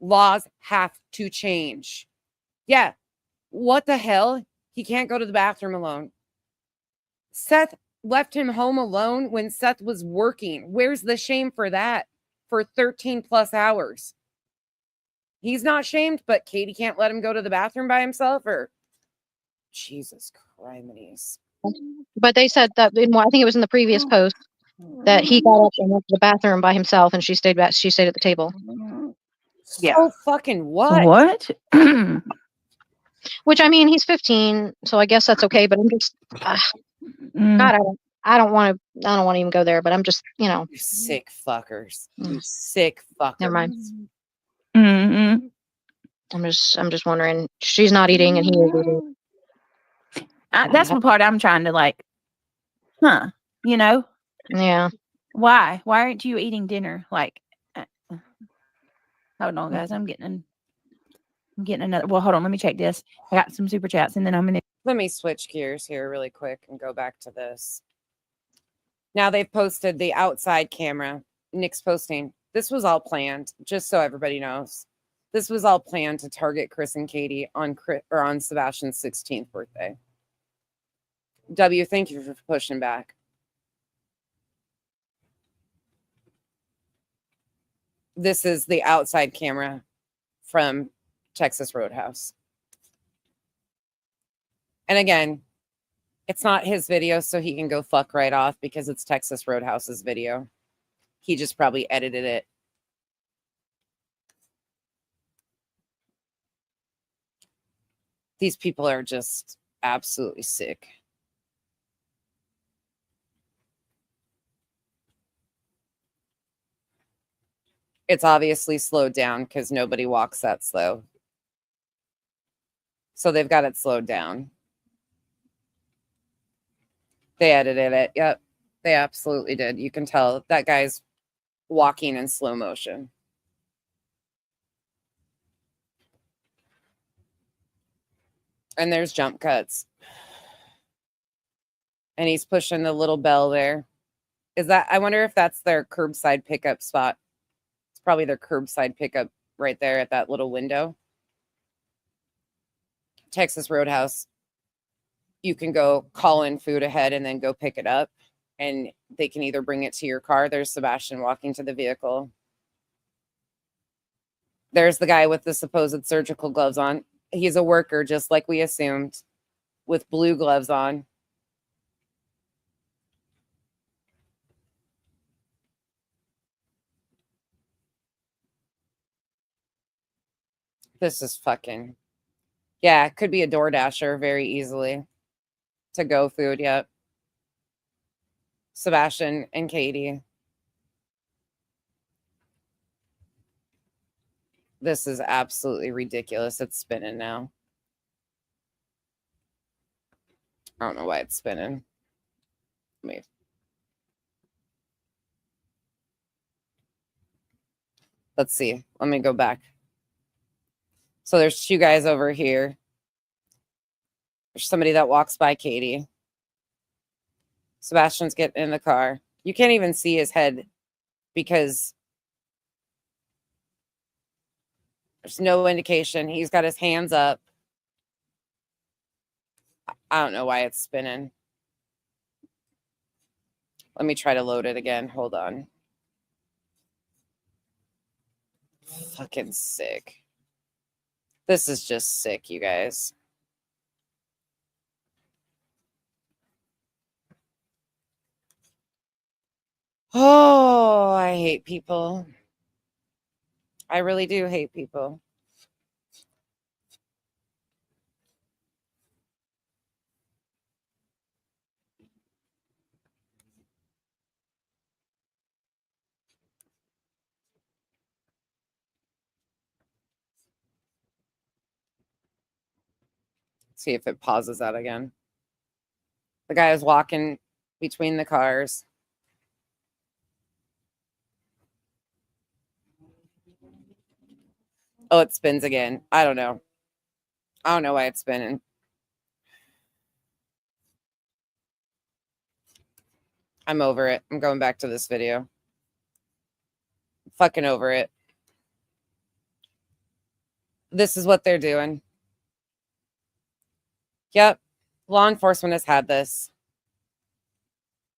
Speaker 1: Laws have to change. Yeah. What the hell? He can't go to the bathroom alone. Seth left him home alone when Seth was working. Where's the shame for that? For 13 plus hours. He's not shamed, but Katie can't let him go to the bathroom by himself, or Jesus Christ.
Speaker 15: But they said that I think it was in the previous post that he got up and went to the bathroom by himself, and she stayed at the table.
Speaker 1: Yeah. So fucking what?
Speaker 13: What?
Speaker 15: Which, I mean, he's 15, so I guess that's okay. But I'm just, God, I don't want to even go there. But I'm just,
Speaker 1: You sick fuckers. You sick fuckers.
Speaker 15: Never mind. I'm just wondering. She's not eating, and he is eating.
Speaker 13: That's the part I'm trying to
Speaker 15: Yeah.
Speaker 13: Why aren't you eating dinner? Hold on, guys. I'm getting another. Well, hold on. Let me check this. I got some super chats, and then I'm gonna.
Speaker 1: Let me switch gears here really quick and go back to this. Now they've posted the outside camera. Nick's posting. This was all planned, just so everybody knows. This was all planned to target Chris and Katie on Sebastian's 16th birthday. W, thank you for pushing back. This is the outside camera from Texas Roadhouse. And again, it's not his video, so he can go fuck right off because it's Texas Roadhouse's video. He just probably edited it. These people are just absolutely sick. It's obviously slowed down because nobody walks that slow. So they've got it slowed down. They edited it. Yep, they absolutely did. You can tell that guy's walking in slow motion. And there's jump cuts. And he's pushing the little bell there. Is that, I wonder if that's their curbside pickup spot. It's probably their curbside pickup right there at that little window. Texas Roadhouse. You can go call in food ahead and then go pick it up. And they can either bring it to your car. There's Sebastian walking to the vehicle. There's the guy with the supposed surgical gloves on. He's a worker, just like we assumed, with blue gloves on. This is fucking... Yeah, it could be a DoorDasher very easily. To go food, yep. Sebastian and Katie. This is absolutely ridiculous. It's spinning now. I don't know why it's spinning. Let's see. Let me go back. So there's two guys over here. There's somebody that walks by Katie. Sebastian's getting in the car. You can't even see his head because there's no indication. He's got his hands up. I don't know why it's spinning. Let me try to load it again. Hold on. Fucking sick. This is just sick, you guys. Oh, I hate people. I really do hate people. See if it pauses that again. The guy is walking between the cars. Oh, it spins again. I don't know. I don't know why it's spinning. I'm over it. I'm going back to this video. I'm fucking over it. This is what they're doing. Yep. Law enforcement has had this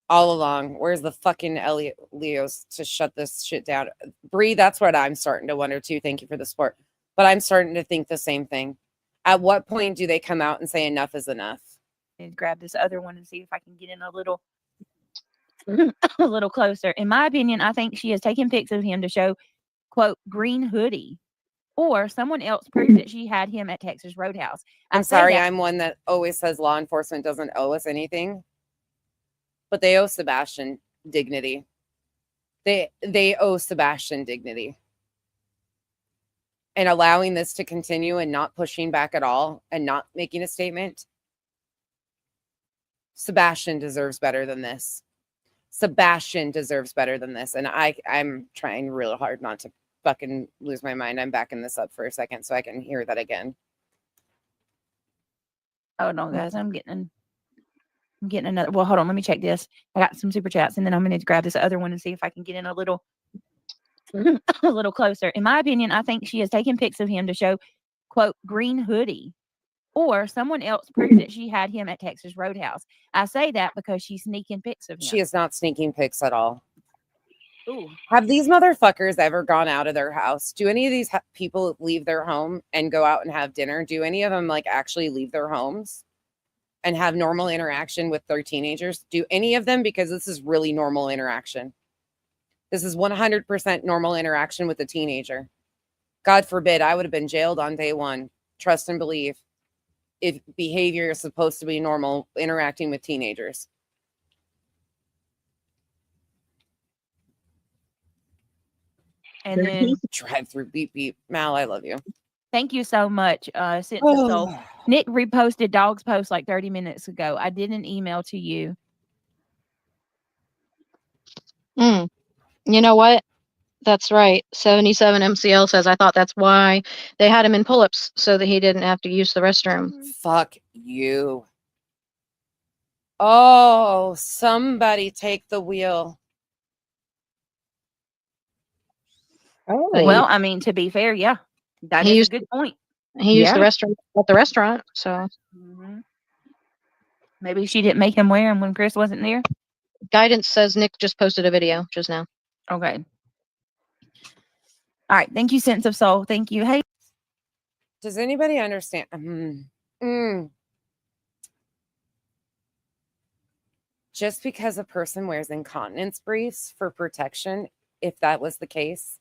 Speaker 1: all along. Where's the fucking Elliot Leos to shut this shit down? Bree, that's what I'm starting to wonder too. Thank you for the support. But I'm starting to think the same thing. At what point do they come out and say enough is enough?
Speaker 13: And grab this other one and see if I can get in a little a little closer. In my opinion, I think she has taken pics of him to show, quote, green hoodie. Or someone else proved that she had him at Texas Roadhouse.
Speaker 1: I'm sorry, I'm one that always says law enforcement doesn't owe us anything. But they owe Sebastian dignity. They owe Sebastian dignity. And allowing this to continue and not pushing back at all and not making a statement. Sebastian deserves better than this. Sebastian deserves better than this. And I'm trying real hard not to fucking lose my mind. I'm backing this up for a second so I can hear that again.
Speaker 13: Oh no, guys, I'm getting another. Well, hold on, let me check this. I got some super chats, and then I'm gonna grab this other one and see if I can get in a little a little closer. In my opinion, I think she has taken pics of him to show, quote, green hoodie, or someone else proves that she had him at Texas Roadhouse. I say that because she's sneaking pics of him.
Speaker 1: She is not sneaking pics at all.
Speaker 13: Ooh.
Speaker 1: Have these motherfuckers ever gone out of their house? Do any of these people leave their home and go out and have dinner? Do any of them like actually leave their homes and have normal interaction with their teenagers? Do any of them? Because this is really normal interaction. This is 100% normal interaction with a teenager. God forbid, I would have been jailed on day one. Trust and believe. If behavior is supposed to be normal, interacting with teenagers.
Speaker 13: And then
Speaker 1: drive through beep beep. Mal, I love you.
Speaker 13: Thank you so much, Sense of Soul. Nick reposted Dog's post like 30 minutes ago. I did an email to you.
Speaker 15: You know what? That's right. 77 MCL says, I thought that's why they had him in pull-ups so that he didn't have to use the restroom.
Speaker 1: Fuck you. Oh, somebody take the wheel.
Speaker 13: Oh. Well, I mean, to be fair, yeah, that is a good point.
Speaker 15: He used the restroom at the restaurant, so.
Speaker 13: Maybe she didn't make him wear them when Chris wasn't there.
Speaker 15: Guidance says Nick just posted a video just now.
Speaker 13: Okay. All right. Thank you, Sense of Soul. Thank you. Hey.
Speaker 1: Does anybody understand? Just because a person wears incontinence briefs for protection, if that was the case,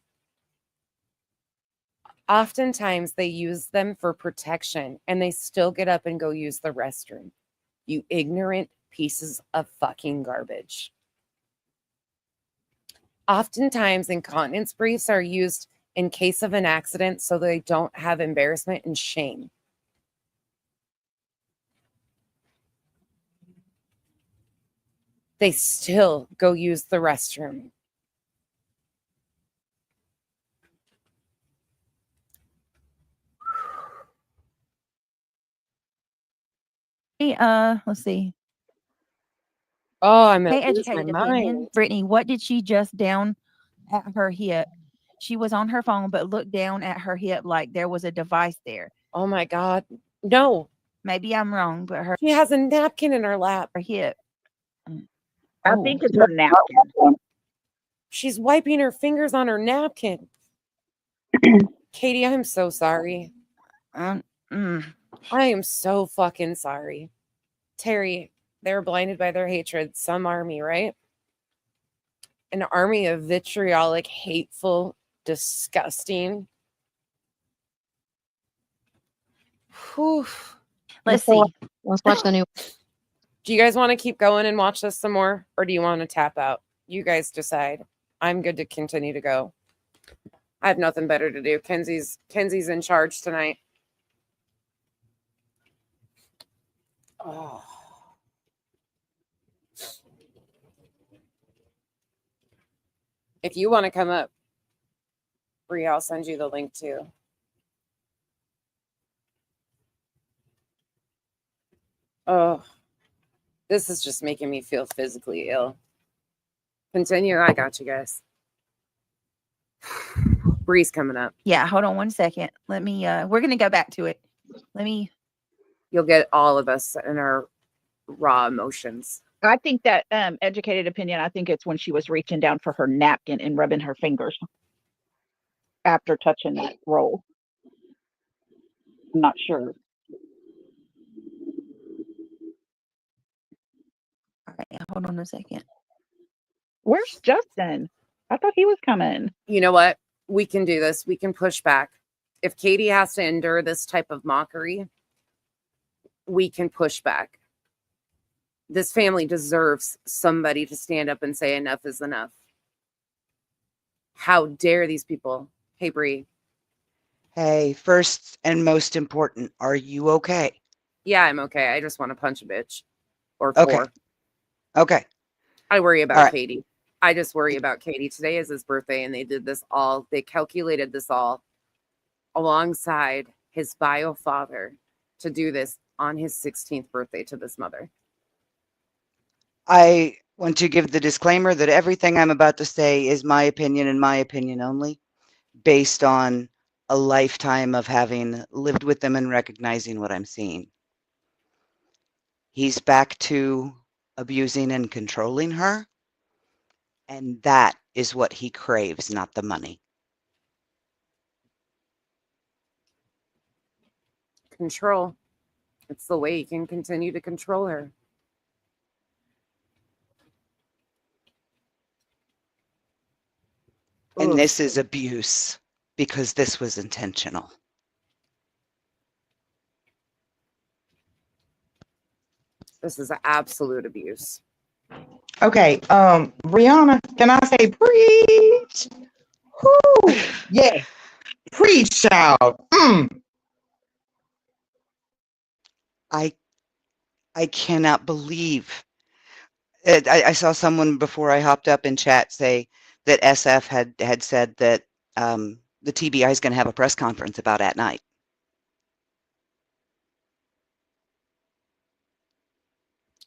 Speaker 1: oftentimes they use them for protection and they still get up and go use the restroom. You ignorant pieces of fucking garbage. Oftentimes incontinence briefs are used in case of an accident so they don't have embarrassment and shame. They still go use the restroom.
Speaker 13: Hey, let's see.
Speaker 1: Oh, I'm gonna
Speaker 13: Hey,
Speaker 1: lose my
Speaker 13: educated opinion.
Speaker 1: mind.
Speaker 13: Brittany, what did she just down at her hip? She was on her phone, but looked down at her hip like there was a device there.
Speaker 1: Oh my God. No.
Speaker 13: Maybe I'm wrong, but
Speaker 1: she has a napkin in her lap.
Speaker 13: Her hip.
Speaker 11: I think it's her napkin.
Speaker 1: She's wiping her fingers on her napkin. Katie, I'm so sorry. I am so fucking sorry. Terry, they're blinded by their hatred. Some army, right? An army of vitriolic, hateful, disgusting. Whew.
Speaker 13: Let's see.
Speaker 15: Let's watch the new.
Speaker 1: Do you guys want to keep going and watch this some more? Or do you want to tap out? You guys decide. I'm good to continue to go. I have nothing better to do. Kenzie's in charge tonight. Oh. If you want to come up, Bree, I'll send you the link too. Oh, this is just making me feel physically ill. Continue. I got you guys. Bree's coming up.
Speaker 13: Yeah, hold on one second. Let me we're gonna go back to it.
Speaker 1: You'll get all of us in our raw emotions.
Speaker 11: I think that educated opinion, I think it's when she was reaching down for her napkin and rubbing her fingers after touching that roll. I'm not sure.
Speaker 13: All right, hold on a second.
Speaker 11: Where's Justin? I thought he was coming.
Speaker 1: You know what? We can do this. We can push back. If Katie has to endure this type of mockery, we can push back. This family deserves somebody to stand up and say enough is enough. How dare these people? Hey, Bree.
Speaker 17: Hey, first and most important, are you okay?
Speaker 1: Yeah, I'm okay. I just want to punch a bitch. Or
Speaker 17: Okay.
Speaker 1: four.
Speaker 17: Okay.
Speaker 1: I worry about
Speaker 17: All right.
Speaker 1: Katie. I just worry about Katie. Today is his birthday, and they did this all. They calculated this all alongside his bio father to do this on his 16th birthday to this mother.
Speaker 17: Well, Want to give the disclaimer that everything I'm about to say is my opinion and my opinion only, based on a lifetime of having lived with them and recognizing what I'm seeing. He's back to abusing and controlling her, and that is what he craves, not the money.
Speaker 1: Control. It's the way you can continue to control her.
Speaker 17: And this is abuse because this was intentional.
Speaker 1: This is absolute abuse.
Speaker 16: Okay, Brianna, can I say preach? Whoo, yeah, preach, child.
Speaker 17: I cannot believe. I saw someone before I hopped up in chat say that SF had said that the TBI is going to have a press conference about at night.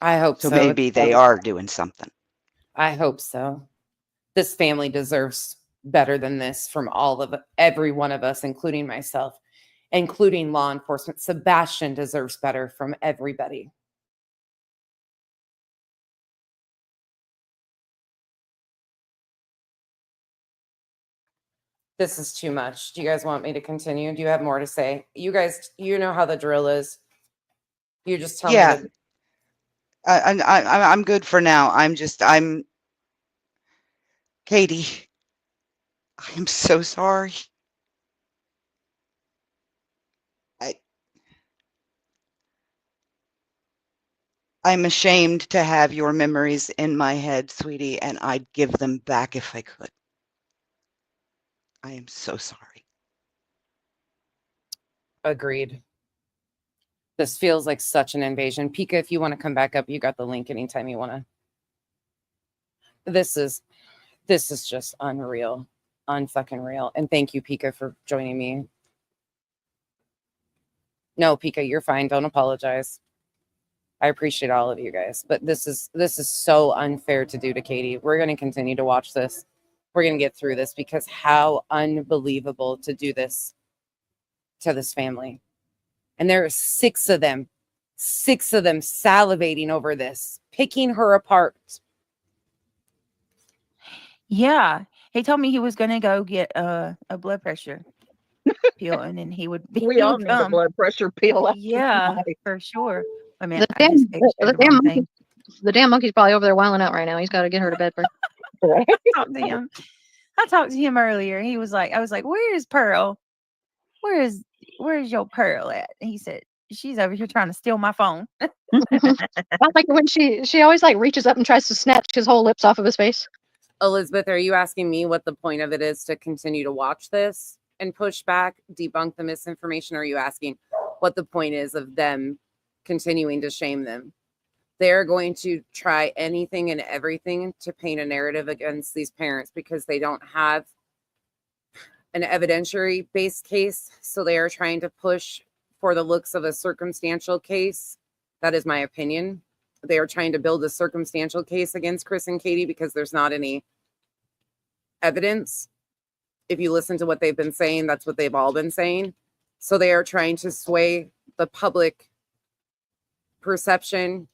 Speaker 1: I hope so.
Speaker 17: So maybe they are doing something.
Speaker 1: I hope so. This family deserves better than this from every one of us, including myself, including law enforcement. Sebastian deserves better from everybody. This is too much. Do you guys want me to continue? Do you have more to say? You guys, you know how the drill is. You just tell me.
Speaker 17: I'm good for now. I'm Katie. I'm so sorry. I'm ashamed to have your memories in my head, sweetie, and I'd give them back if I could. I am so sorry.
Speaker 1: Agreed. This feels like such an invasion. Pika, if you want to come back up, you got the link anytime you want to. This is just unreal. Unfucking real. And thank you, Pika, for joining me. No, Pika, you're fine. Don't apologize. I appreciate all of you guys, but this is so unfair to do to Katie. We're going to continue to watch this. We're going to get through this because how unbelievable to do this to this family. And there are six of them salivating over this, picking her apart.
Speaker 13: Yeah. He told me he was going to go get a blood pressure pill and then he would
Speaker 18: We all need a blood pressure pill.
Speaker 13: Yeah, for sure. I mean,
Speaker 15: the damn monkey's probably over there wilding out right now. He's got to get her to bed first.
Speaker 13: I talked to him earlier. He was like, I was like, where is Pearl? Where's your Pearl at? And he said, she's over here trying to steal my phone.
Speaker 15: I like when she always like reaches up and tries to snatch his whole lips off of his face.
Speaker 1: Elizabeth, are you asking me what the point of it is to continue to watch this and push back, debunk the misinformation? Or are you asking what the point is of them continuing to shame them? They're going to try anything and everything to paint a narrative against these parents because they don't have an evidentiary based case. So they are trying to push for the looks of a circumstantial case. That is my opinion. They are trying to build a circumstantial case against Chris and Katie because there's not any evidence. If you listen to what they've been saying, that's what they've all been saying. So they are trying to sway the public perception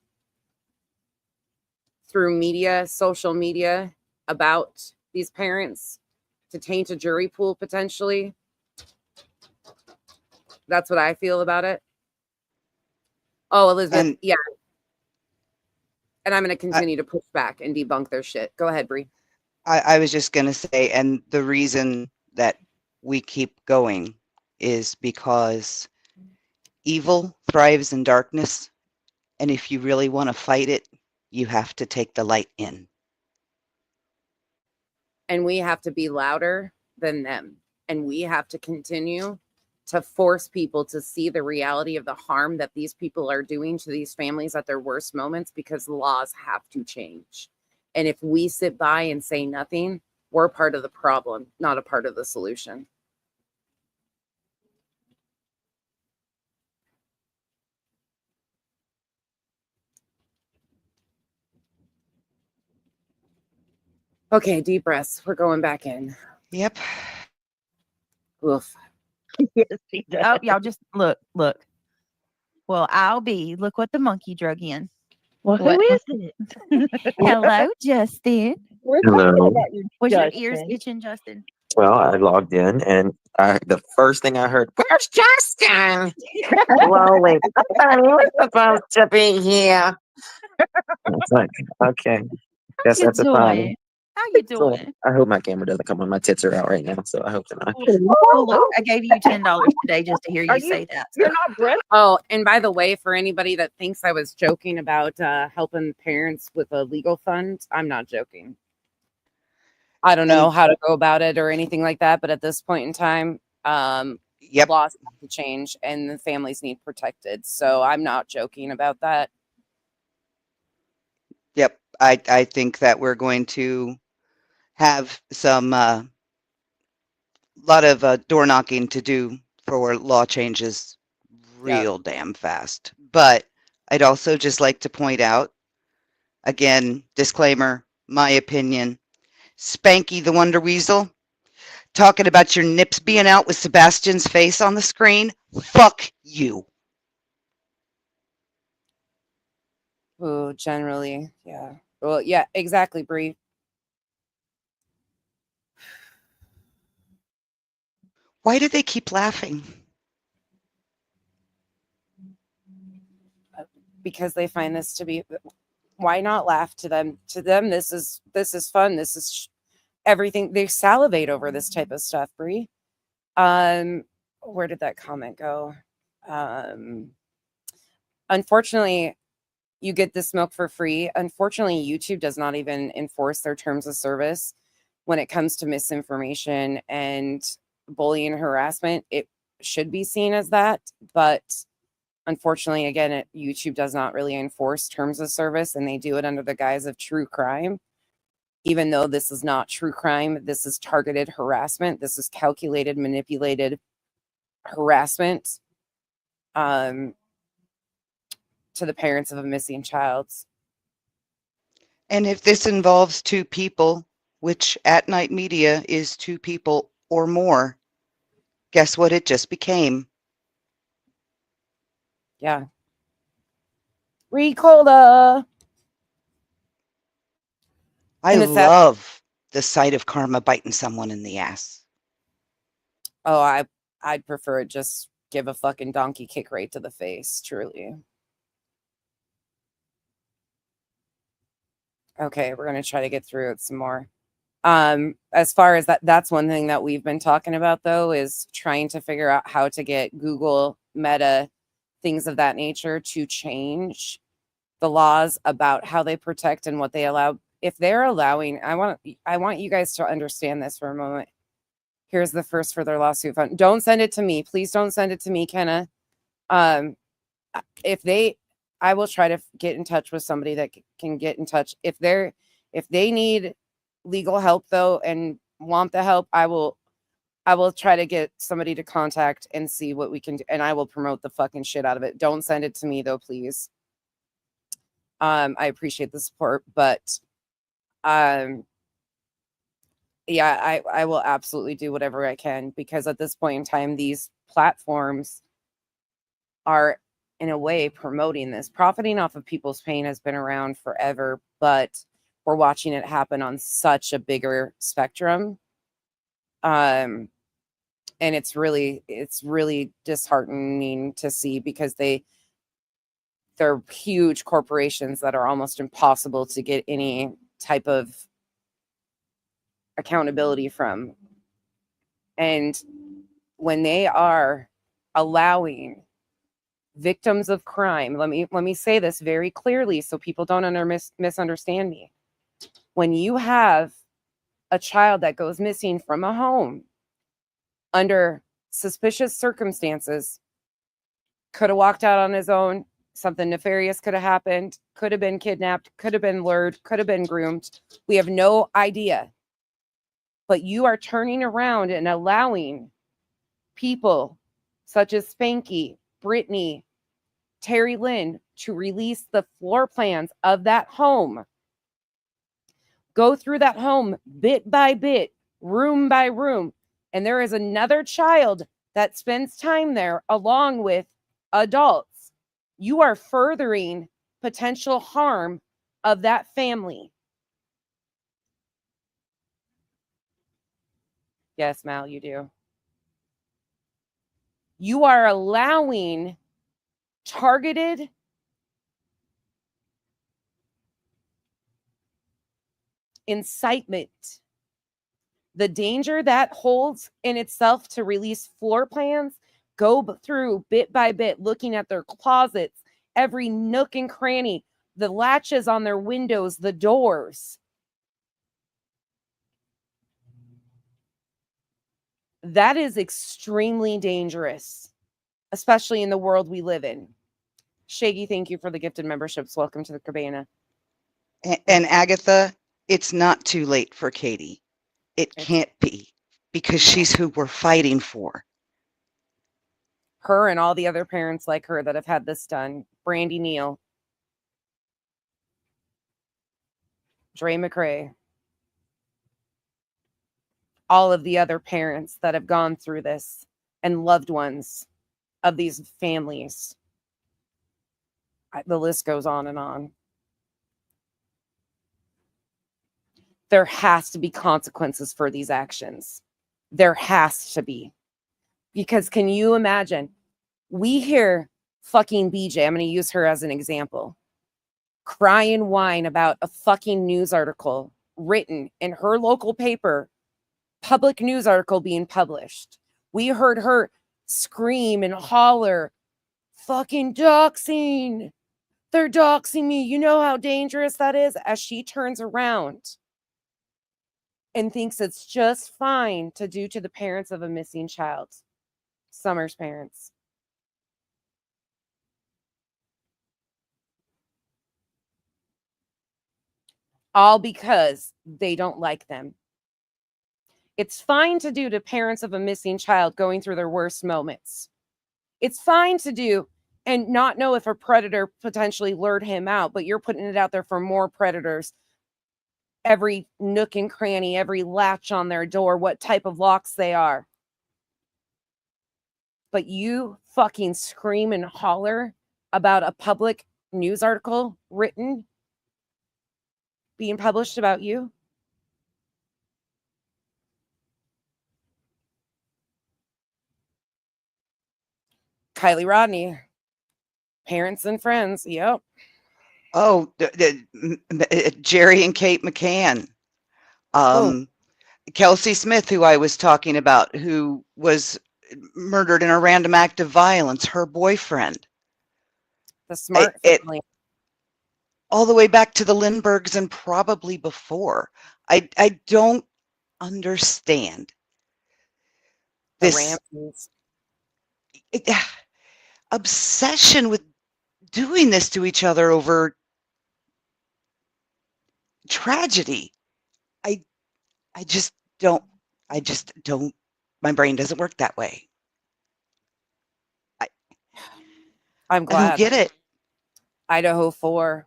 Speaker 1: through media, social media, about these parents to taint a jury pool potentially. That's what I feel about it. Oh, Elizabeth, yeah. And I'm going to continue to push back and debunk their shit. Go ahead, Bree.
Speaker 17: I was just going to say, and the reason that we keep going is because evil thrives in darkness. And if you really want to fight it, you have to take the light in.
Speaker 1: And we have to be louder than them. And we have to continue to force people to see the reality of the harm that these people are doing to these families at their worst moments, because laws have to change. And if we sit by and say nothing, we're part of the problem, not a part of the solution. Okay, deep breaths. We're going back in.
Speaker 17: Yep.
Speaker 1: Oof.
Speaker 11: Yes, he
Speaker 13: Oh,
Speaker 11: does.
Speaker 13: y'all just look. Well, look what the monkey drug in.
Speaker 11: Well, who
Speaker 15: What?
Speaker 11: is it?
Speaker 13: Hello, Justin.
Speaker 11: We're talking
Speaker 19: Hello.
Speaker 11: about you,
Speaker 13: Was your ears
Speaker 11: Justin.
Speaker 13: itching, Justin?
Speaker 19: Well, I logged in and the first thing I heard, where's Justin? Slowly. Somebody was supposed to be here. It's like, okay.
Speaker 13: How
Speaker 19: Guess
Speaker 13: you
Speaker 19: that's a sign.
Speaker 13: doing? How you
Speaker 19: So
Speaker 13: doing?
Speaker 19: I hope my camera doesn't come on. My tits are out right now, so I hope they're not.
Speaker 13: Oh, look, I gave you $10 today just to hear you say that.
Speaker 11: You're not Brett.
Speaker 1: Oh, and by the way, for anybody that thinks I was joking about helping parents with a legal fund, I'm not joking. I don't know how to go about it or anything like that, but at this point in time,
Speaker 17: Yep.
Speaker 1: laws have to change and the families need protected. So I'm not joking about that.
Speaker 17: Yep. I think that we're going to have some lot of door knocking to do for law changes real damn fast. But I'd also just like to point out, again, disclaimer, my opinion, Spanky the Wonder Weasel, talking about your nips being out with Sebastian's face on the screen, fuck you.
Speaker 1: Ooh, generally, yeah. Well, yeah, exactly, Bree.
Speaker 17: Why do they keep laughing?
Speaker 1: Because they find this to be, why not laugh to them? To them, this is fun. This is everything. They salivate over this type of stuff, Bree. Where did that comment go? Unfortunately, you get this milk for free. Unfortunately, YouTube does not even enforce their terms of service when it comes to misinformation and bullying and harassment. It should be seen as that, but unfortunately, again, YouTube does not really enforce terms of service, and they do it under the guise of true crime. Even though this is not true crime, this is targeted harassment. This is calculated, manipulated harassment to the parents of a missing child.
Speaker 17: And if this involves two people, which at Night Media is two people or more, guess what it just became?
Speaker 1: Yeah. Ricola.
Speaker 17: I
Speaker 1: And the sad-
Speaker 17: love the sight of karma biting someone in the ass.
Speaker 1: Oh, I'd prefer just give a fucking donkey kick right to the face, truly. Okay, we're gonna try to get through it some more. As far as that's one thing that we've been talking about, though, is trying to figure out how to get Google, Meta, things of that nature to change the laws about how they protect and what they allow. If they're allowing, I want you guys to understand this for a moment. Here's the first for their lawsuit fund. Don't send it to me. Please don't send it to me, Kenna. I will try to get in touch with somebody that can get in touch. If they need legal help, though, and want the help, I will try to get somebody to contact and see what we can do, and I will promote the fucking shit out of it. Don't send it to me, though, please. I appreciate the support, but yeah, I will absolutely do whatever I can, because at this point in time, these platforms are in a way promoting this. Profiting off of people's pain has been around forever, but we're watching it happen on such a bigger spectrum. And it's really disheartening to see, because they're huge corporations that are almost impossible to get any type of accountability from. And when they are allowing victims of crime, let me say this very clearly so people don't misunderstand me. When you have a child that goes missing from a home under suspicious circumstances, could have walked out on his own, something nefarious could have happened, could have been kidnapped, could have been lured, could have been groomed. We have no idea. But you are turning around and allowing people such as Spanky, Brittany, Terry Lynn to release the floor plans of that home Go through that home bit by bit, room by room, and there is another child that spends time there along with adults, you are furthering potential harm of that family. Yes, Mal, you do. You are allowing targeted incitement. The danger that holds in itself to release floor plans, go through bit by bit, looking at their closets, every nook and cranny, the latches on their windows, the doors. That is extremely dangerous, especially in the world we live in. Shaggy, thank you for the gifted memberships. Welcome to the cabana.
Speaker 17: And Agatha, it's not too late for Katie. It can't be, because she's who we're fighting for.
Speaker 1: Her and all the other parents like her that have had this done. Brandy Neal, Dre McRae, all of the other parents that have gone through this and loved ones of these families. The list goes on and on. There has to be consequences for these actions. There has to be. Because can you imagine? We hear fucking BJ, I'm going to use her as an example, cry and whine about a fucking news article written in her local paper, public news article being published. We heard her scream and holler, fucking doxing. They're doxing me. You know how dangerous that is? As she turns around and thinks it's just fine to do to the parents of a missing child. Summer's parents. All because they don't like them. It's fine to do to parents of a missing child going through their worst moments. It's fine to do and not know if a predator potentially lured him out, but you're putting it out there for more predators. Every nook and cranny, every latch on their door, what type of locks they are. But you fucking scream and holler about a public news article written, being published about you. Kylie Rodney, parents and friends. Yep.
Speaker 17: Oh, Jerry and Kate McCann. Kelsey Smith, who I was talking about, who was murdered in a random act of violence, her boyfriend.
Speaker 1: The Smart family.
Speaker 17: All the way back to the Lindberghs and probably before. I don't understand this obsession with doing this to each other over tragedy. I just don't, my brain doesn't work that way.
Speaker 1: I'm glad.
Speaker 17: I don't get it.
Speaker 1: Idaho 4.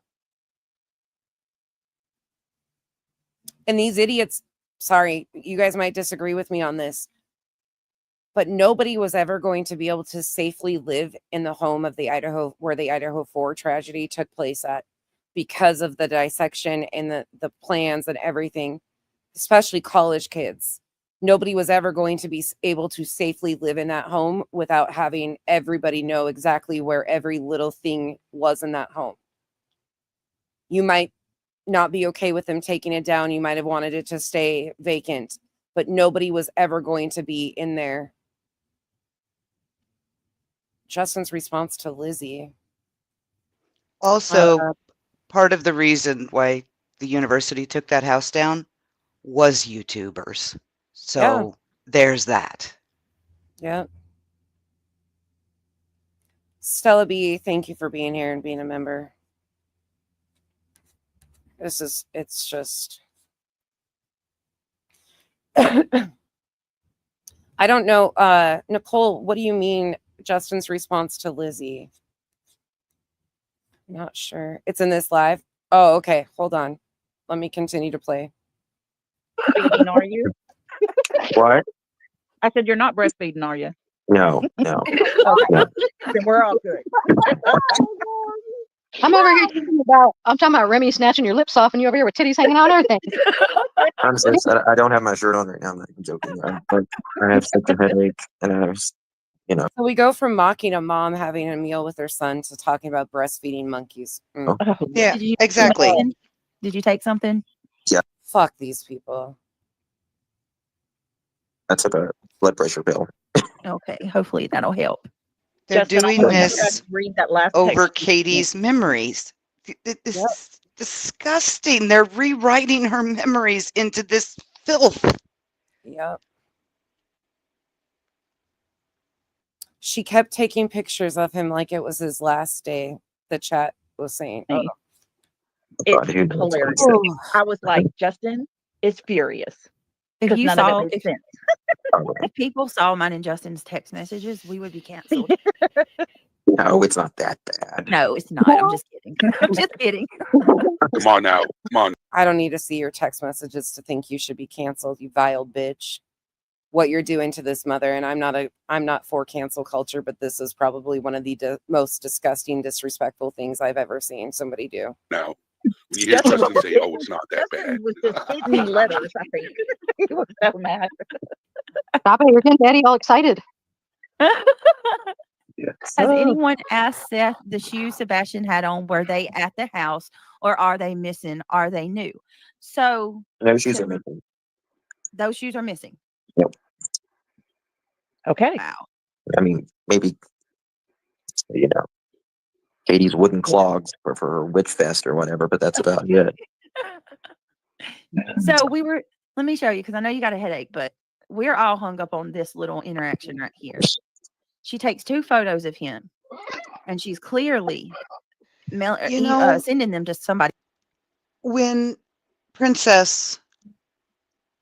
Speaker 1: And these idiots, sorry, you guys might disagree with me on this, but nobody was ever going to be able to safely live in the home of the Idaho, where the Idaho 4 tragedy took place at, because of the dissection and the plans and everything, especially college kids. Nobody was ever going to be able to safely live in that home without having everybody know exactly where every little thing was in that home. You might not be okay with them taking it down. You might have wanted it to stay vacant, but nobody was ever going to be in there. Justin's response to Lizzie.
Speaker 17: Also, part of the reason why the university took that house down was YouTubers. So there's that.
Speaker 1: Yeah. Stella B, thank you for being here and being a member. It's just, I don't know. Nicole, what do you mean Justin's response to Lizzie? Not sure. It's in this live. Oh, okay. Hold on. Let me continue to play.
Speaker 11: Feeding, are you?
Speaker 19: What?
Speaker 11: I said you're not breastfeeding, are you?
Speaker 19: No, no,
Speaker 11: Okay.
Speaker 19: no.
Speaker 11: Then we're all good.
Speaker 15: I'm over here I'm talking about Remy snatching your lips off and you over here with titties hanging out and everything.
Speaker 19: I'm just, I don't have my shirt on right now. I'm not even joking. I have such a headache, and I was, you know.
Speaker 1: So we go from mocking a mom having a meal with her son to talking about breastfeeding monkeys.
Speaker 19: Oh.
Speaker 16: Yeah,
Speaker 13: Did you
Speaker 16: exactly.
Speaker 13: Did you take something?
Speaker 19: Yeah,
Speaker 1: Fuck these people.
Speaker 19: I took a blood pressure pill.
Speaker 13: Okay, hopefully that'll help.
Speaker 16: They're
Speaker 11: Justin,
Speaker 16: doing
Speaker 11: I'm gonna have
Speaker 16: this
Speaker 11: to read that last
Speaker 16: over
Speaker 11: text.
Speaker 16: Katie's memories. This is disgusting. They're rewriting her memories into this filth.
Speaker 1: Yep. She kept taking pictures of him like it was his last day. The chat was saying. Oh.
Speaker 11: It's hilarious. I was like, Justin is furious.
Speaker 13: If
Speaker 11: Because
Speaker 13: you
Speaker 11: none
Speaker 13: saw
Speaker 11: of it made sense.
Speaker 13: if people saw mine and Justin's text messages, we would be canceled.
Speaker 19: No, it's not that bad.
Speaker 13: No, it's not. I'm just kidding. I'm just kidding.
Speaker 14: Come on now. Come on.
Speaker 1: I don't need to see your text messages to think you should be canceled, you vile bitch. What you're doing to this mother, and I'm not for cancel culture, but this is probably one of the most disgusting, disrespectful things I've ever seen somebody do.
Speaker 14: Now, when you hear Justin say, "Oh, it's not that bad,"
Speaker 11: was just sending letters, I think. He was so mad.
Speaker 15: Stop it, you're getting Daddy all excited.
Speaker 13: Has anyone asked Seth the shoes Sebastian had on, were they at the house or are they missing? Are they new? So
Speaker 19: Those shoes are missing.
Speaker 13: those shoes are missing.
Speaker 19: Yep.
Speaker 11: Okay.
Speaker 13: Wow.
Speaker 19: I mean, maybe, you know, Katie's wooden clogs for her witch fest or whatever, but that's about it.
Speaker 13: So let me show you, because I know you got a headache, but we're all hung up on this little interaction right here. She takes 2 photos of him and she's clearly sending them to somebody.
Speaker 16: When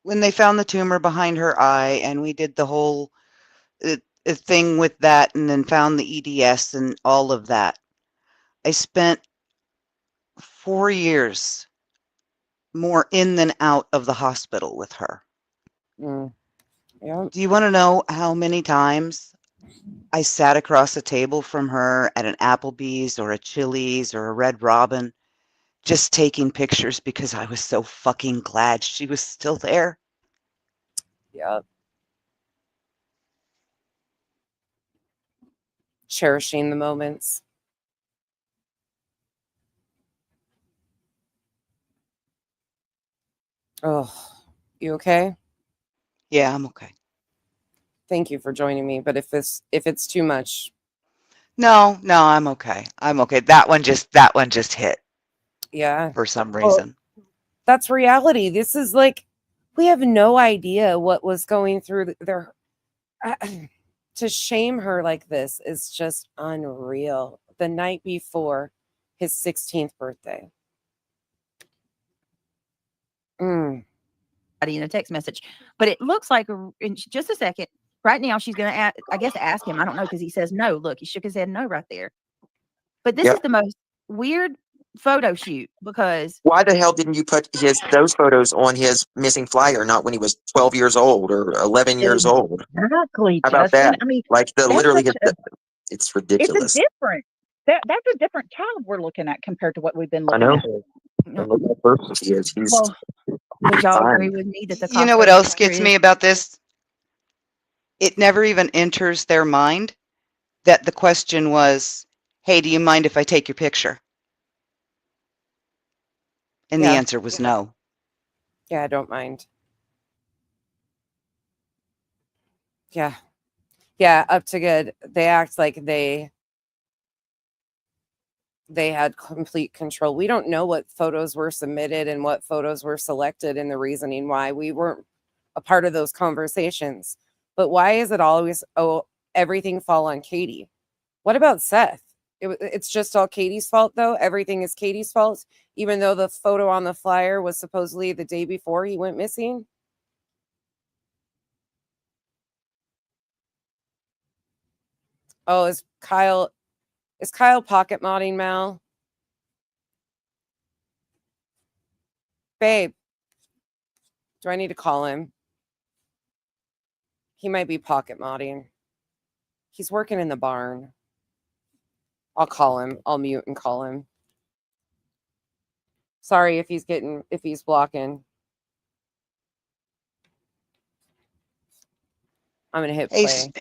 Speaker 16: when they found the tumor behind her eye and we did the whole thing with that and then found the EDS and all of that, I spent 4 years more in than out of the hospital with her.
Speaker 1: Yeah.
Speaker 16: Do you want to know how many times I sat across a table from her at an Applebee's or a Chili's or a Red Robin just taking pictures because I was so fucking glad she was still there?
Speaker 1: Yep. Cherishing the moments. Oh, you okay?
Speaker 16: Yeah, I'm okay.
Speaker 1: Thank you for joining me, but if it's too much.
Speaker 16: No, I'm okay. I'm okay. That one just hit.
Speaker 1: Yeah.
Speaker 16: For some reason.
Speaker 1: That's reality. This is like, we have no idea what was going through their to shame her like this is just unreal. The night before his 16th birthday.
Speaker 13: In a text message, but it looks like in just a second right now she's gonna ask him. I don't know, because he says no. Look, he shook his head no right there. But this is the most weird photo shoot, because
Speaker 19: Why the hell didn't you put those photos on his missing flyer, not when he was 12 years old or 11 years old?
Speaker 11: Exactly,
Speaker 19: How about
Speaker 11: Justin.
Speaker 19: that?
Speaker 11: I mean,
Speaker 19: Like literally, it's ridiculous.
Speaker 11: It's a different. That's a different child we're looking at compared to what we've been
Speaker 19: I
Speaker 11: looking
Speaker 19: know.
Speaker 11: at.
Speaker 19: And look how perfect he is. He's
Speaker 13: would y'all
Speaker 19: fine.
Speaker 13: agree with me that the
Speaker 16: You know what else gets me about this? It never even enters their mind that the question was, hey, do you mind if I take your picture? And the answer was no.
Speaker 1: Yeah, I don't mind. Yeah. Yeah, up to good. They act like they had complete control. We don't know what photos were submitted and what photos were selected and the reasoning why. We weren't a part of those conversations. But why is it always, everything fall on Katie? What about Seth? It's just all Katie's fault, though? Everything is Katie's fault, even though the photo on the flyer was supposedly the day before he went missing? Oh, is Kyle pocket modding Mal? babe, do I need to call him? He might be pocket modding. He's working in the barn. I'll call him. I'll mute and call him. Sorry if he's blocking. I'm gonna hit
Speaker 17: Hey,
Speaker 1: play.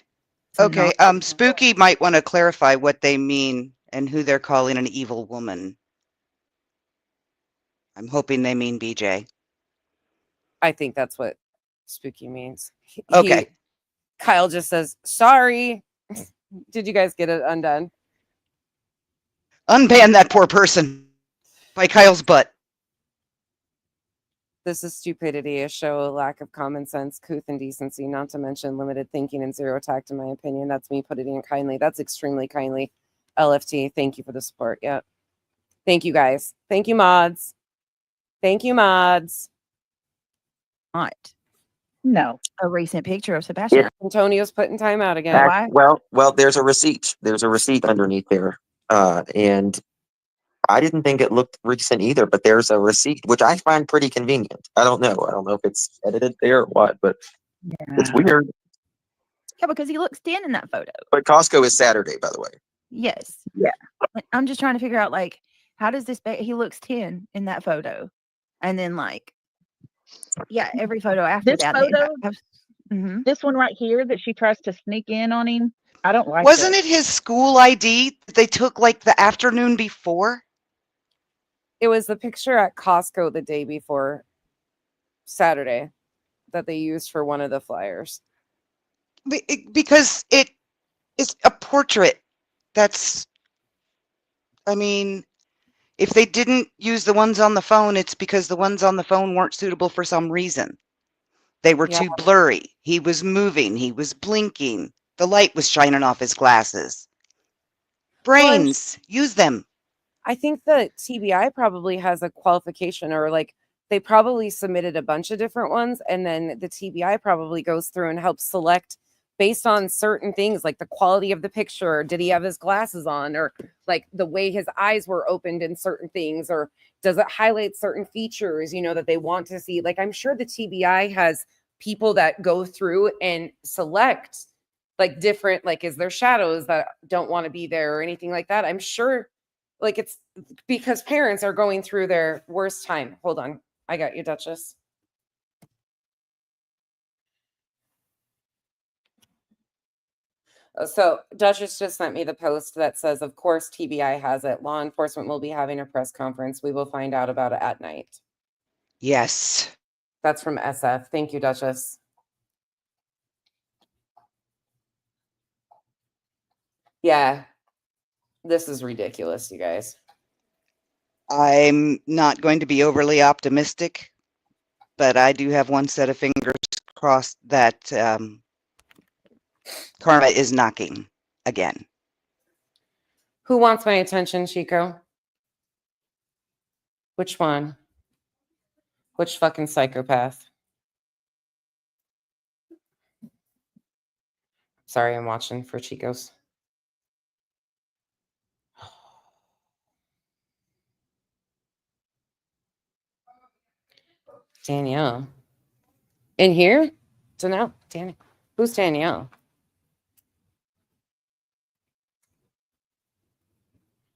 Speaker 17: okay. Spooky might want to clarify what they mean and who they're calling an evil woman. I'm hoping they mean BJ.
Speaker 1: I think that's what Spooky means.
Speaker 17: Okay.
Speaker 1: Kyle just says, sorry. Did you guys get it undone?
Speaker 17: Unban that poor person by Kyle's butt.
Speaker 1: This is stupidity, a show, a lack of common sense, couth and decency, not to mention limited thinking and zero tact, in my opinion. That's me putting it kindly. That's extremely kindly. LFT, thank you for the support. Yeah. Thank you, guys. Thank you, mods. Thank you, mods.
Speaker 13: Not.
Speaker 11: No.
Speaker 13: A recent picture of Sebastian.
Speaker 19: Yeah.
Speaker 1: Antonio's putting time out again.
Speaker 13: Why?
Speaker 19: Well, there's a receipt. There's a receipt underneath there. And I didn't think it looked recent either, but there's a receipt, which I find pretty convenient. I don't know. I don't know if it's edited there or what, but it's weird.
Speaker 13: Yeah, because he looks thin in that photo.
Speaker 19: But Costco is Saturday, by the way.
Speaker 13: Yes.
Speaker 11: Yeah.
Speaker 13: I'm just trying to figure out, like, how does this he looks 10 in that photo, and then like, yeah, every photo after
Speaker 11: This
Speaker 13: that.
Speaker 11: photo, this one right here that she tries to sneak in on him. I don't like.
Speaker 17: Wasn't it his school ID that they took like the afternoon before?
Speaker 1: It was the picture at Costco the day before Saturday that they used for one of the flyers.
Speaker 17: Because it is a portrait. That's, I mean, if they didn't use the ones on the phone, it's because the ones on the phone weren't suitable for some reason. They were too blurry. He was moving. He was blinking. The light was shining off his glasses. Brains, use them.
Speaker 1: I think the TBI probably has a qualification, or like they probably submitted a bunch of different ones, and then the TBI probably goes through and helps select based on certain things, like the quality of the picture. Did he have his glasses on, or like the way his eyes were opened in certain things, or does it highlight certain features, you know, that they want to see? Like, I'm sure the TBI has people that go through and select like different, like, is there shadows that don't want to be there or anything like that? I'm sure, like, it's because parents are going through their worst time. Hold on. I got you, Duchess. So Duchess just sent me the post that says, of course, TBI has it. Law enforcement will be having a press conference. We will find out about it at night.
Speaker 17: Yes.
Speaker 1: That's from SF. Thank you, Duchess. Yeah. This is ridiculous, you guys.
Speaker 17: I'm not going to be overly optimistic, but I do have one set of fingers crossed that karma is knocking again.
Speaker 1: Who wants my attention, Chico? Which one? Which fucking psychopath? Sorry, I'm watching for Chico's. Danielle. In here? Danielle? Who's Danielle?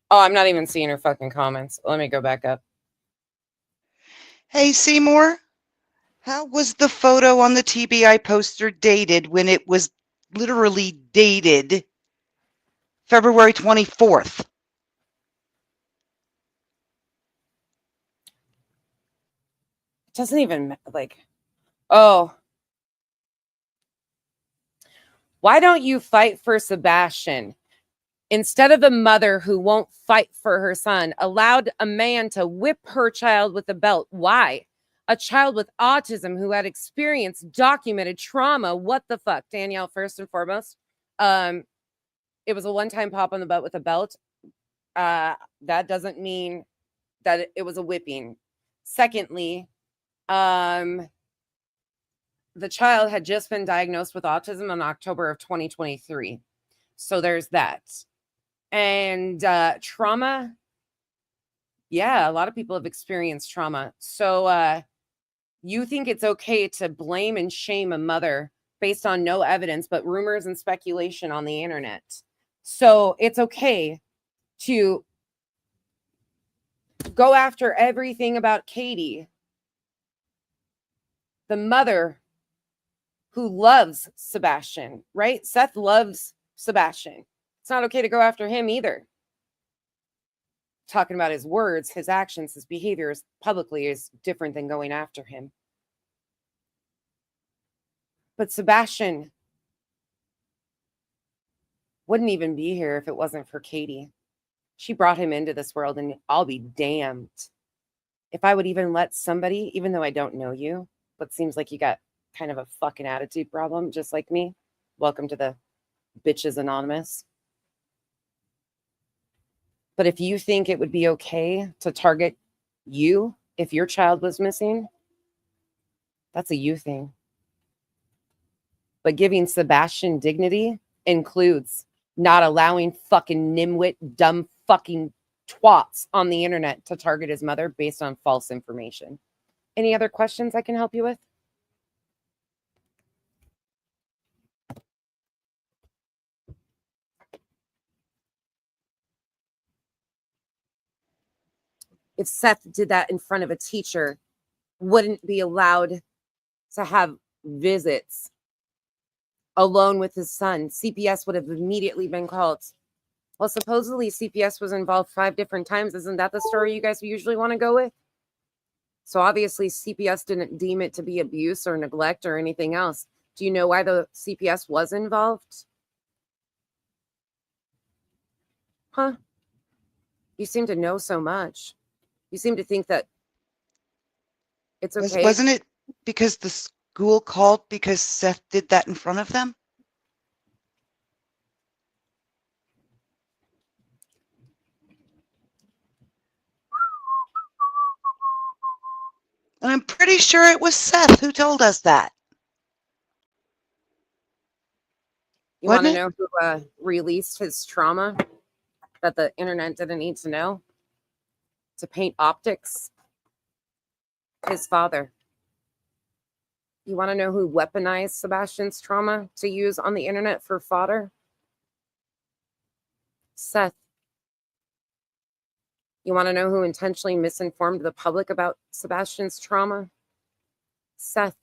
Speaker 1: Oh, I'm not even seeing her fucking comments. Let me go back up.
Speaker 17: Hey, Seymour, how was the photo on the TBI poster dated when it was literally dated February 24th?
Speaker 1: It doesn't even, like, oh. Why don't you fight for Sebastian? Instead of a mother who won't fight for her son, allowed a man to whip her child with a belt. Why? A child with autism who had experienced documented trauma. What the fuck? Danielle, first and foremost, it was a one-time pop on the butt with a belt. That doesn't mean that it was a whipping. Secondly, the child had just been diagnosed with autism in October of 2023. So there's that. And trauma, Yeah, a lot of people have experienced trauma. So you think it's okay to blame and shame a mother based on no evidence, but rumors and speculation on the internet. So it's okay to go after everything about Katie, the mother who loves Sebastian, right? Seth loves Sebastian. It's not okay to go after him either. Talking about his words, his actions, his behaviors publicly is different than going after him. But Sebastian wouldn't even be here if it wasn't for Katie. She brought him into this world, and I'll be damned if I would even let somebody, even though I don't know you, but seems like you got kind of a fucking attitude problem, just like me. Welcome to the Bitches Anonymous. But if you think it would be okay to target you if your child was missing, that's a you thing. But giving Sebastian dignity includes not allowing fucking nimwit, dumb fucking twats on the internet to target his mother based on false information. Any other questions I can help you with? If Seth did that in front of a teacher, wouldn't be allowed to have visits alone with his son, CPS would have immediately been called. Well, supposedly CPS was involved 5 different times. Isn't that the story you guys usually want to go with? So obviously CPS didn't deem it to be abuse or neglect or anything else. Do you know why the CPS was involved? Huh? You seem to know so much. You seem to think that it's okay.
Speaker 17: Wasn't it because the school called because Seth did that in front of them? And I'm pretty sure it was Seth who told us that.
Speaker 1: You want to know who released his trauma that the internet didn't need to know? To paint optics? His father. You want to know who weaponized Sebastian's trauma to use on the internet for fodder? Seth. You want to know who intentionally misinformed the public about Sebastian's trauma? Seth.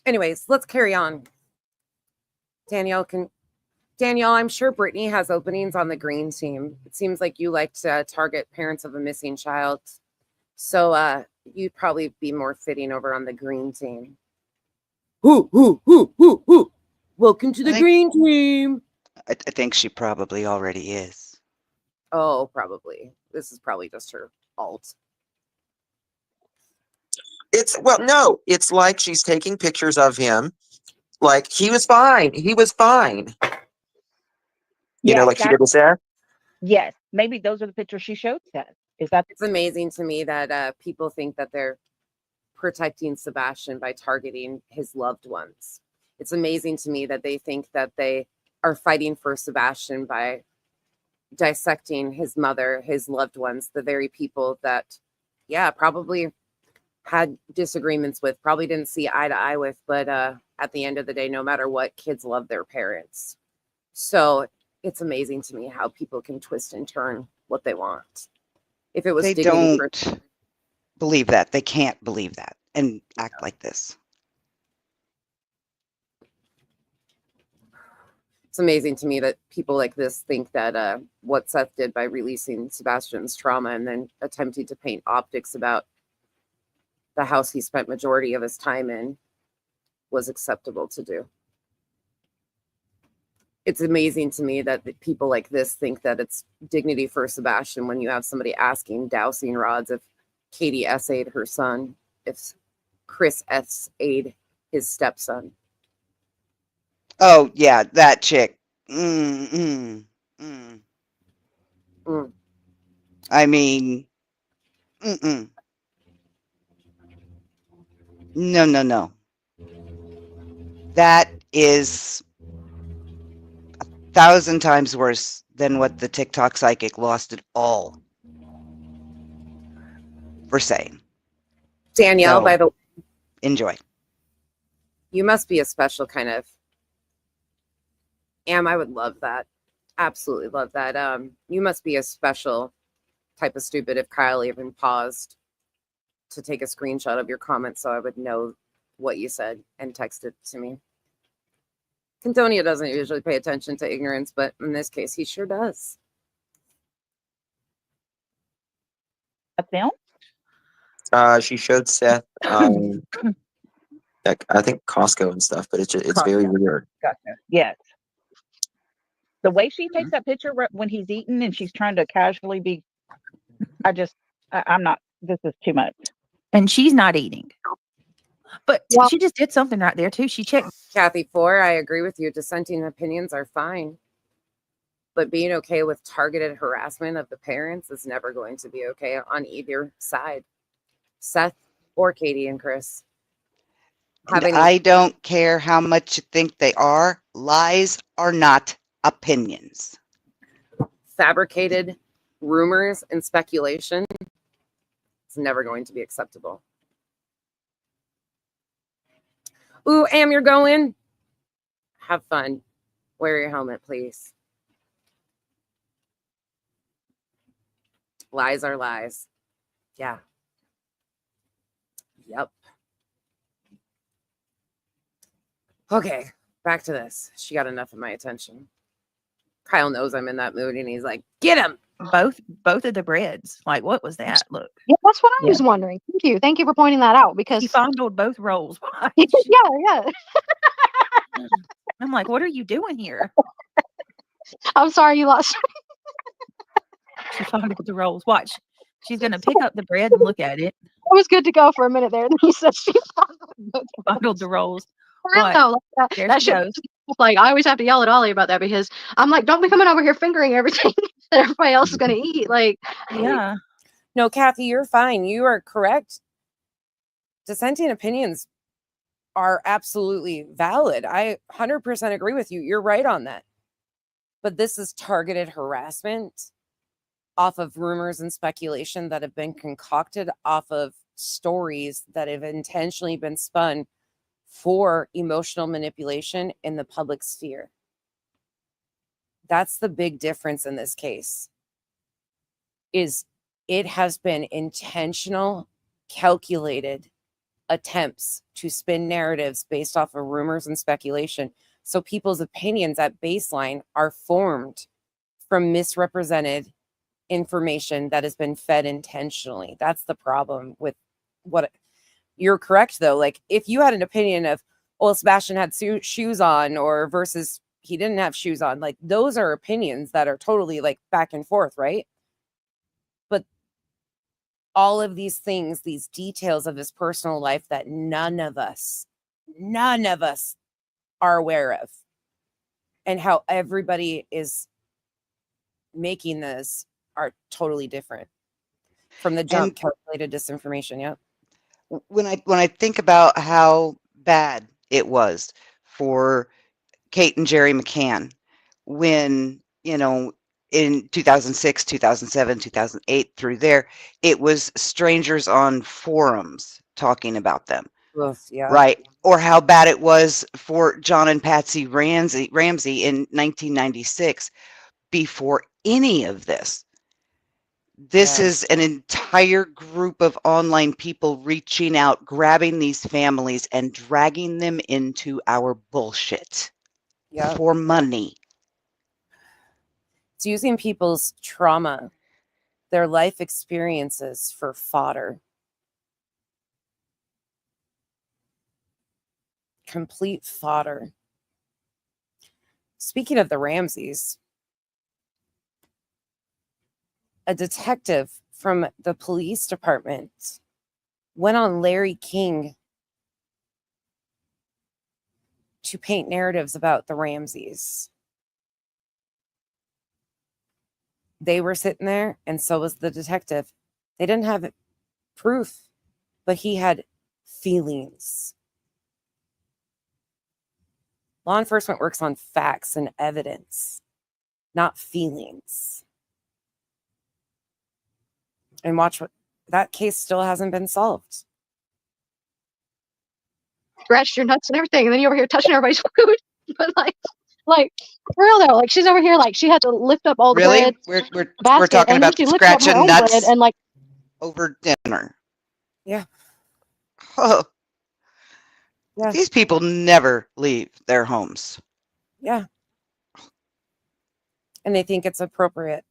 Speaker 1: Anyways, let's carry on. Danielle, I'm sure Brittany has openings on the green team. It seems like you like to target parents of a missing child. So you'd probably be more fitting over on the green team. Welcome to the green team.
Speaker 17: I think she probably already is.
Speaker 1: Oh, probably. This is probably just her alt.
Speaker 19: No, it's like she's taking pictures of him. Like, he was fine. He was fine. You know, like she did with Seth?
Speaker 11: Yes. Maybe those are the pictures she showed Seth. Is that?
Speaker 1: It's amazing to me that people think that they're protecting Sebastian by targeting his loved ones. It's amazing to me that they think that they are fighting for Sebastian by dissecting his mother, his loved ones, the very people that, yeah, probably had disagreements with, probably didn't see eye to eye with, but at the end of the day, no matter what, kids love their parents. So it's amazing to me how people can twist and turn what they want. If it was
Speaker 17: They don't believe that. They can't believe that and act like this.
Speaker 1: It's amazing to me that people like this think that what Seth did by releasing Sebastian's trauma and then attempting to paint optics about the house he spent majority of his time in was acceptable to do. It's amazing to me that people like this think that it's dignity for Sebastian when you have somebody asking Dowsing Rods if Katie essayed her son, if Chris essayed his stepson.
Speaker 17: Oh, yeah, that chick. I mean, no. That is 1,000 times worse than what the TikTok psychic lost it all for saying.
Speaker 1: Danielle,
Speaker 17: So,
Speaker 1: by the way,
Speaker 17: enjoy.
Speaker 1: you must be a special kind of. I would love that. Absolutely love that. You must be a special type of stupid if Kyle even paused to take a screenshot of your comment so I would know what you said and text it to me. Condonia doesn't usually pay attention to ignorance, but in this case, he sure does.
Speaker 19: She showed Seth, like, I think Costco and stuff, but it's very weird.
Speaker 11: Gotcha. Yes. The way she takes that picture when he's eating and she's trying to casually be, I'm not, this is too much.
Speaker 13: And she's not eating. But she just did something right there, too. She checked.
Speaker 1: Kathy 4, I agree with you. Dissenting opinions are fine. But being okay with targeted harassment of the parents is never going to be okay on either side. Seth or Katie and Chris.
Speaker 17: And I don't care how much you think they are. Lies are not opinions.
Speaker 1: Fabricated rumors and speculation is never going to be acceptable. Ooh, Am, you're going? Have fun. Wear your helmet, please. Lies are lies. Yeah. Yep. Okay, back to this. She got enough of my attention. Kyle knows I'm in that mood, and he's like, "Get him!"
Speaker 13: Both of the breads. Like, what was that? Look.
Speaker 15: Yeah, that's what I was wondering. Thank you. Thank you for pointing that out because
Speaker 13: he fondled both rolls.
Speaker 15: yeah.
Speaker 13: I'm like, what are you doing here?
Speaker 15: I'm sorry you lost.
Speaker 13: She fondled the rolls. Watch. She's gonna pick up the bread and look at it.
Speaker 15: I was good to go for a minute there. And then you said she
Speaker 13: fondled the rolls.
Speaker 15: No, like that shit goes. Like I always have to yell at Ollie about that because I'm like, don't be coming over here fingering everything that everybody else is gonna eat. Like,
Speaker 13: yeah.
Speaker 1: No, Kathy, you're fine. You are correct. Dissenting opinions are absolutely valid. I 100% agree with you. You're right on that. But this is targeted harassment off of rumors and speculation that have been concocted off of stories that have intentionally been spun for emotional manipulation in the public sphere. That's the big difference in this case. Is it has been intentional, calculated attempts to spin narratives based off of rumors and speculation. So people's opinions at baseline are formed from misrepresented information that has been fed intentionally. That's the problem with what you're correct though. Like if you had an opinion of, well, Sebastian had shoes on or versus he didn't have shoes on, like those are opinions that are totally like back and forth, right? But all of these things, these details of his personal life that none of us are aware of, and how everybody is making this are totally different from the jump. Calculated disinformation. Yep.
Speaker 17: When I think about how bad it was for Kate and Jerry McCann when, in 2006, 2007, 2008 through there, it was strangers on forums talking about them.
Speaker 1: Yeah.
Speaker 17: Right. Or how bad it was for John and Patsy Ramsey in 1996 before any of this. This is an entire group of online people reaching out, grabbing these families and dragging them into our bullshit for money.
Speaker 1: It's using people's trauma, their life experiences for fodder. Complete fodder. Speaking of the Ramseys, a detective from the police department went on Larry King to paint narratives about the Ramseys. They were sitting there, and so was the detective. They didn't have proof, but he had feelings. Law enforcement works on facts and evidence, not feelings. And watch what that case still hasn't been solved.
Speaker 15: Scratched your nuts and everything, and then you over here touching everybody's food. But like for real though, like she's over here, like she had to lift up all the
Speaker 17: Really?
Speaker 15: bread
Speaker 17: We're
Speaker 15: basket,
Speaker 17: talking
Speaker 15: and then
Speaker 17: about
Speaker 15: she lifted up her
Speaker 17: scratching
Speaker 15: own bread,
Speaker 17: nuts
Speaker 15: and like
Speaker 17: over dinner.
Speaker 1: Yeah.
Speaker 17: Oh,
Speaker 1: Yeah.
Speaker 17: these people never leave their homes.
Speaker 1: Yeah. And they think it's appropriate.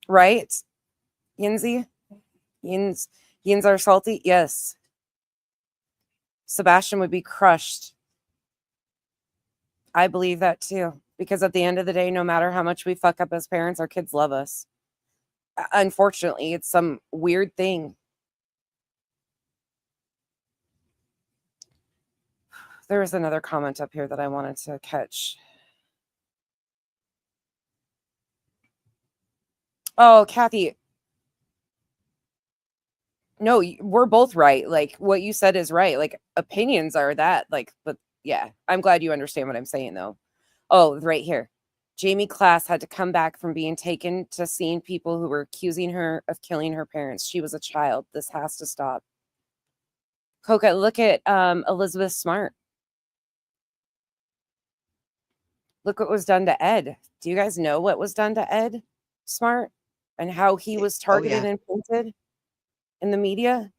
Speaker 1: Right? Yinsy? Yins are salty? Yes. Sebastian would be crushed. I believe that too. Because at the end of the day, no matter how much we fuck up as parents, our kids love us. Unfortunately, it's some weird thing. There was another comment up here that I wanted to catch. Oh, Kathy. No, we're both right. Like what you said is right. Like opinions are that. Like, but yeah, I'm glad you understand what I'm saying though. Oh, right here. Jamie Class had to come back from being taken to seeing people who were accusing her of killing her parents. She was a child. This has to stop. Coca, look at Elizabeth Smart. Look what was done to Ed. Do you guys know what was done to Ed Smart and how he was targeted and painted in the media?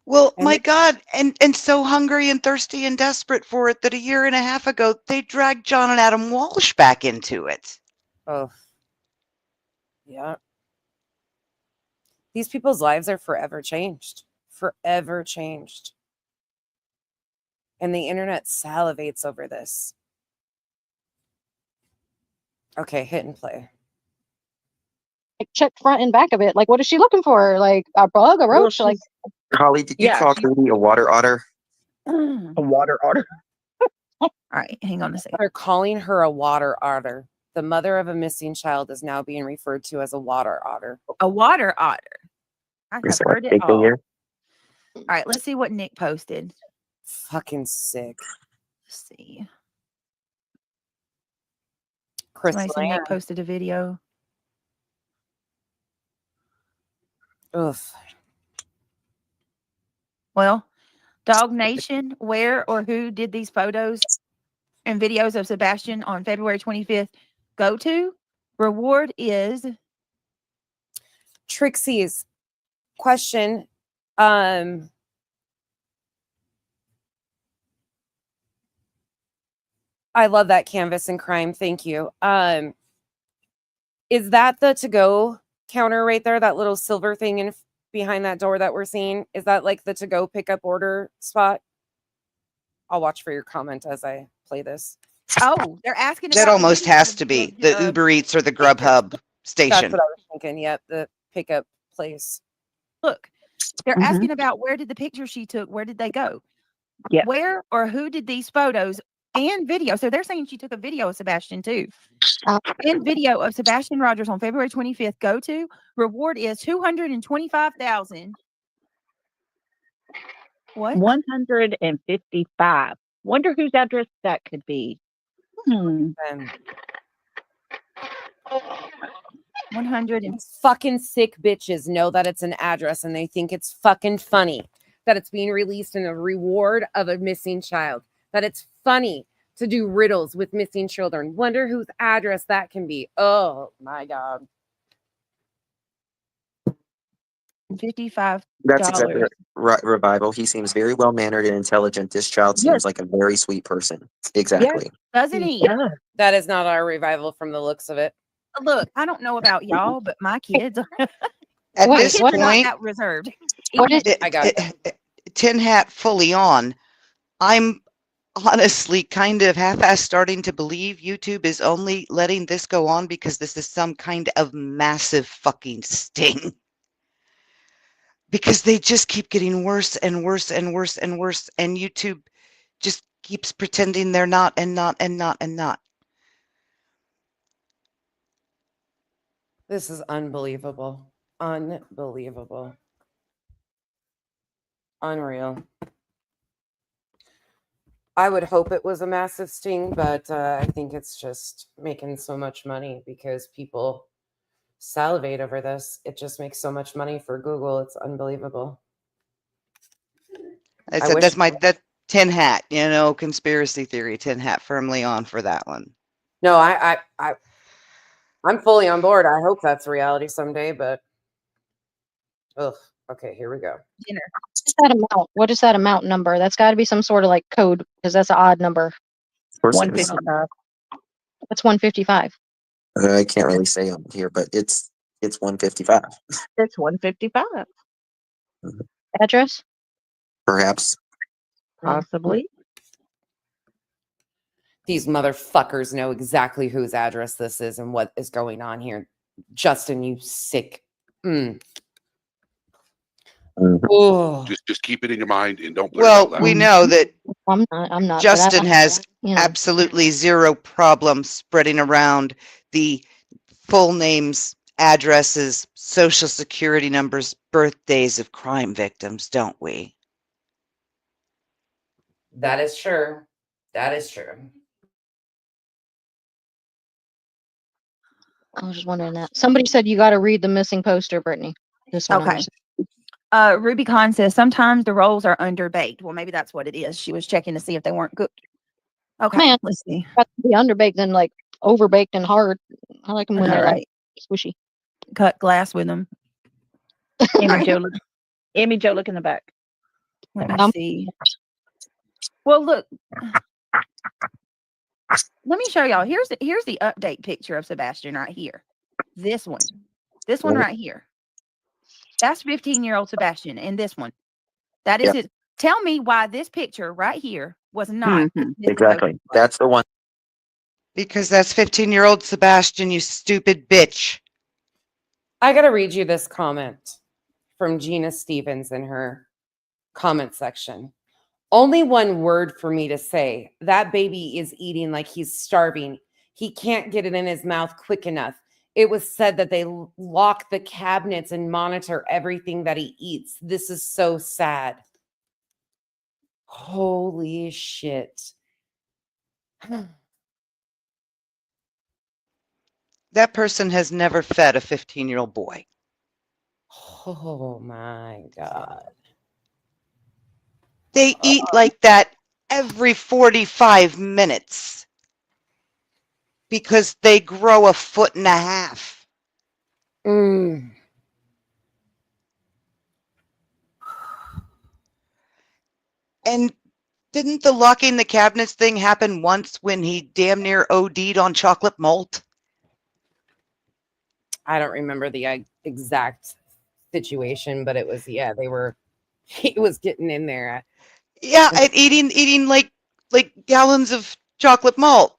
Speaker 17: Well, my God, and so hungry and thirsty and desperate for it that a year and a half ago they dragged John and Adam Walsh back into it.
Speaker 1: Oh, yeah. These people's lives are forever changed. Forever changed. And the internet salivates over this. Okay, hit and play.
Speaker 15: check front and back of it. Like, what is she looking for? Like a bug, a roach? Like,
Speaker 19: Holly, did you call Katie a water otter?
Speaker 11: A water otter.
Speaker 13: All right, hang on a second.
Speaker 1: They're calling her a water otter. The mother of a missing child is now being referred to as a water otter.
Speaker 13: A water otter. I have heard it all. All right, let's see what Nick posted.
Speaker 1: Fucking sick.
Speaker 13: Let's see.
Speaker 1: Chris
Speaker 13: Somebody said Nick posted a video.
Speaker 1: Oof.
Speaker 13: Well, Dog Nation, where or who did these photos and videos of Sebastian on February 25th go to? Reward is
Speaker 1: Trixie's question. I love that canvas and crime. Thank you. Is that the to-go counter right there? That little silver thing in behind that door that we're seeing? Is that like the to-go pickup order spot? I'll watch for your comment as I play this.
Speaker 13: Oh, they're asking
Speaker 17: That
Speaker 13: about
Speaker 17: almost has to be the Uber Eats or the Grubhub station.
Speaker 1: That's what I was thinking. Yep, the pickup place.
Speaker 13: Look, they're asking about where did the pictures she took, where did they go?
Speaker 11: Yeah.
Speaker 13: Where or who did these photos and video? So they're saying she took a video of Sebastian too. And video of Sebastian Rogers on February 25th go to. Reward is $225,000. What?
Speaker 11: 155. Wonder whose address that could be.
Speaker 13: 100
Speaker 1: fucking sick bitches know that it's an address and they think it's fucking funny that it's being released in a reward of a missing child. That it's funny to do riddles with missing children. Wonder whose address that can be. Oh my God.
Speaker 13: 55.
Speaker 19: That's exactly right. Revival. He seems very well mannered and intelligent. This child seems like a very sweet person. Exactly.
Speaker 13: Doesn't he?
Speaker 1: That is not our revival from the looks of it.
Speaker 13: Look, I don't know about y'all, but my kids are
Speaker 17: At
Speaker 13: my
Speaker 17: this
Speaker 13: kids are not
Speaker 17: point,
Speaker 13: that reserved.
Speaker 1: I got it.
Speaker 17: Tin hat fully on. I'm honestly kind of half-assed starting to believe YouTube is only letting this go on because this is some kind of massive fucking sting. Because they just keep getting worse and worse and worse and worse, and YouTube just keeps pretending they're not and not and not and not.
Speaker 1: This is unbelievable. Unbelievable. Unreal. I would hope it was a massive sting, but I think it's just making so much money because people salivate over this. It just makes so much money for Google. It's unbelievable.
Speaker 17: I said that's my tin hat, conspiracy theory tin hat firmly on for that one.
Speaker 1: No, I'm fully on board. I hope that's reality someday, but okay, here we go.
Speaker 15: Dinner. What's that amount? What is that amount number? That's got to be some sort of like code because that's an odd number.
Speaker 11: 155.
Speaker 15: That's 155.
Speaker 19: I can't really say on here, but it's 155.
Speaker 11: It's 155.
Speaker 15: Address?
Speaker 19: Perhaps.
Speaker 11: Possibly.
Speaker 1: These motherfuckers know exactly whose address this is and what is going on here. Justin, you sick.
Speaker 14: Just keep it in your mind and don't blurt
Speaker 16: Well,
Speaker 14: it out loud.
Speaker 16: we know that
Speaker 15: I'm not.
Speaker 16: Justin has absolutely zero problem spreading around the full names, addresses, social security numbers, birthdays of crime victims, don't we?
Speaker 1: That is true. That is true.
Speaker 15: I was just wondering that. Somebody said you got to read the missing poster, Brittany. This one.
Speaker 13: Okay. Ruby Khan says sometimes the rolls are underbaked. Well, maybe that's what it is. She was checking to see if they weren't cooked. Okay,
Speaker 15: Man,
Speaker 13: let's see.
Speaker 15: got to be underbaked and like overbaked and hard. I like them when they're like squishy.
Speaker 13: Cut glass with them.
Speaker 11: Amy Jo, look in the back.
Speaker 13: Let me see. Well, look. Let me show y'all. Here's the update picture of Sebastian right here. This one right here. That's 15-year-old Sebastian, and this one. That is it. Tell me why this picture right here was not.
Speaker 19: Exactly. That's the one.
Speaker 16: Because that's 15-year-old Sebastian, you stupid bitch.
Speaker 1: I got to read you this comment from Gina Stevens in her comment section. Only one word for me to say. That baby is eating like he's starving. He can't get it in his mouth quick enough. It was said that they lock the cabinets and monitor everything that he eats. This is so sad. Holy shit.
Speaker 16: That person has never fed a 15-year-old boy.
Speaker 1: Oh my God.
Speaker 16: They eat like that every 45 minutes because they grow 1.5 feet. And didn't the locking the cabinets thing happen once when he damn near OD'd on chocolate malt?
Speaker 1: I don't remember the exact situation, but it was, he was getting in there.
Speaker 16: Yeah, and eating like gallons of chocolate malt.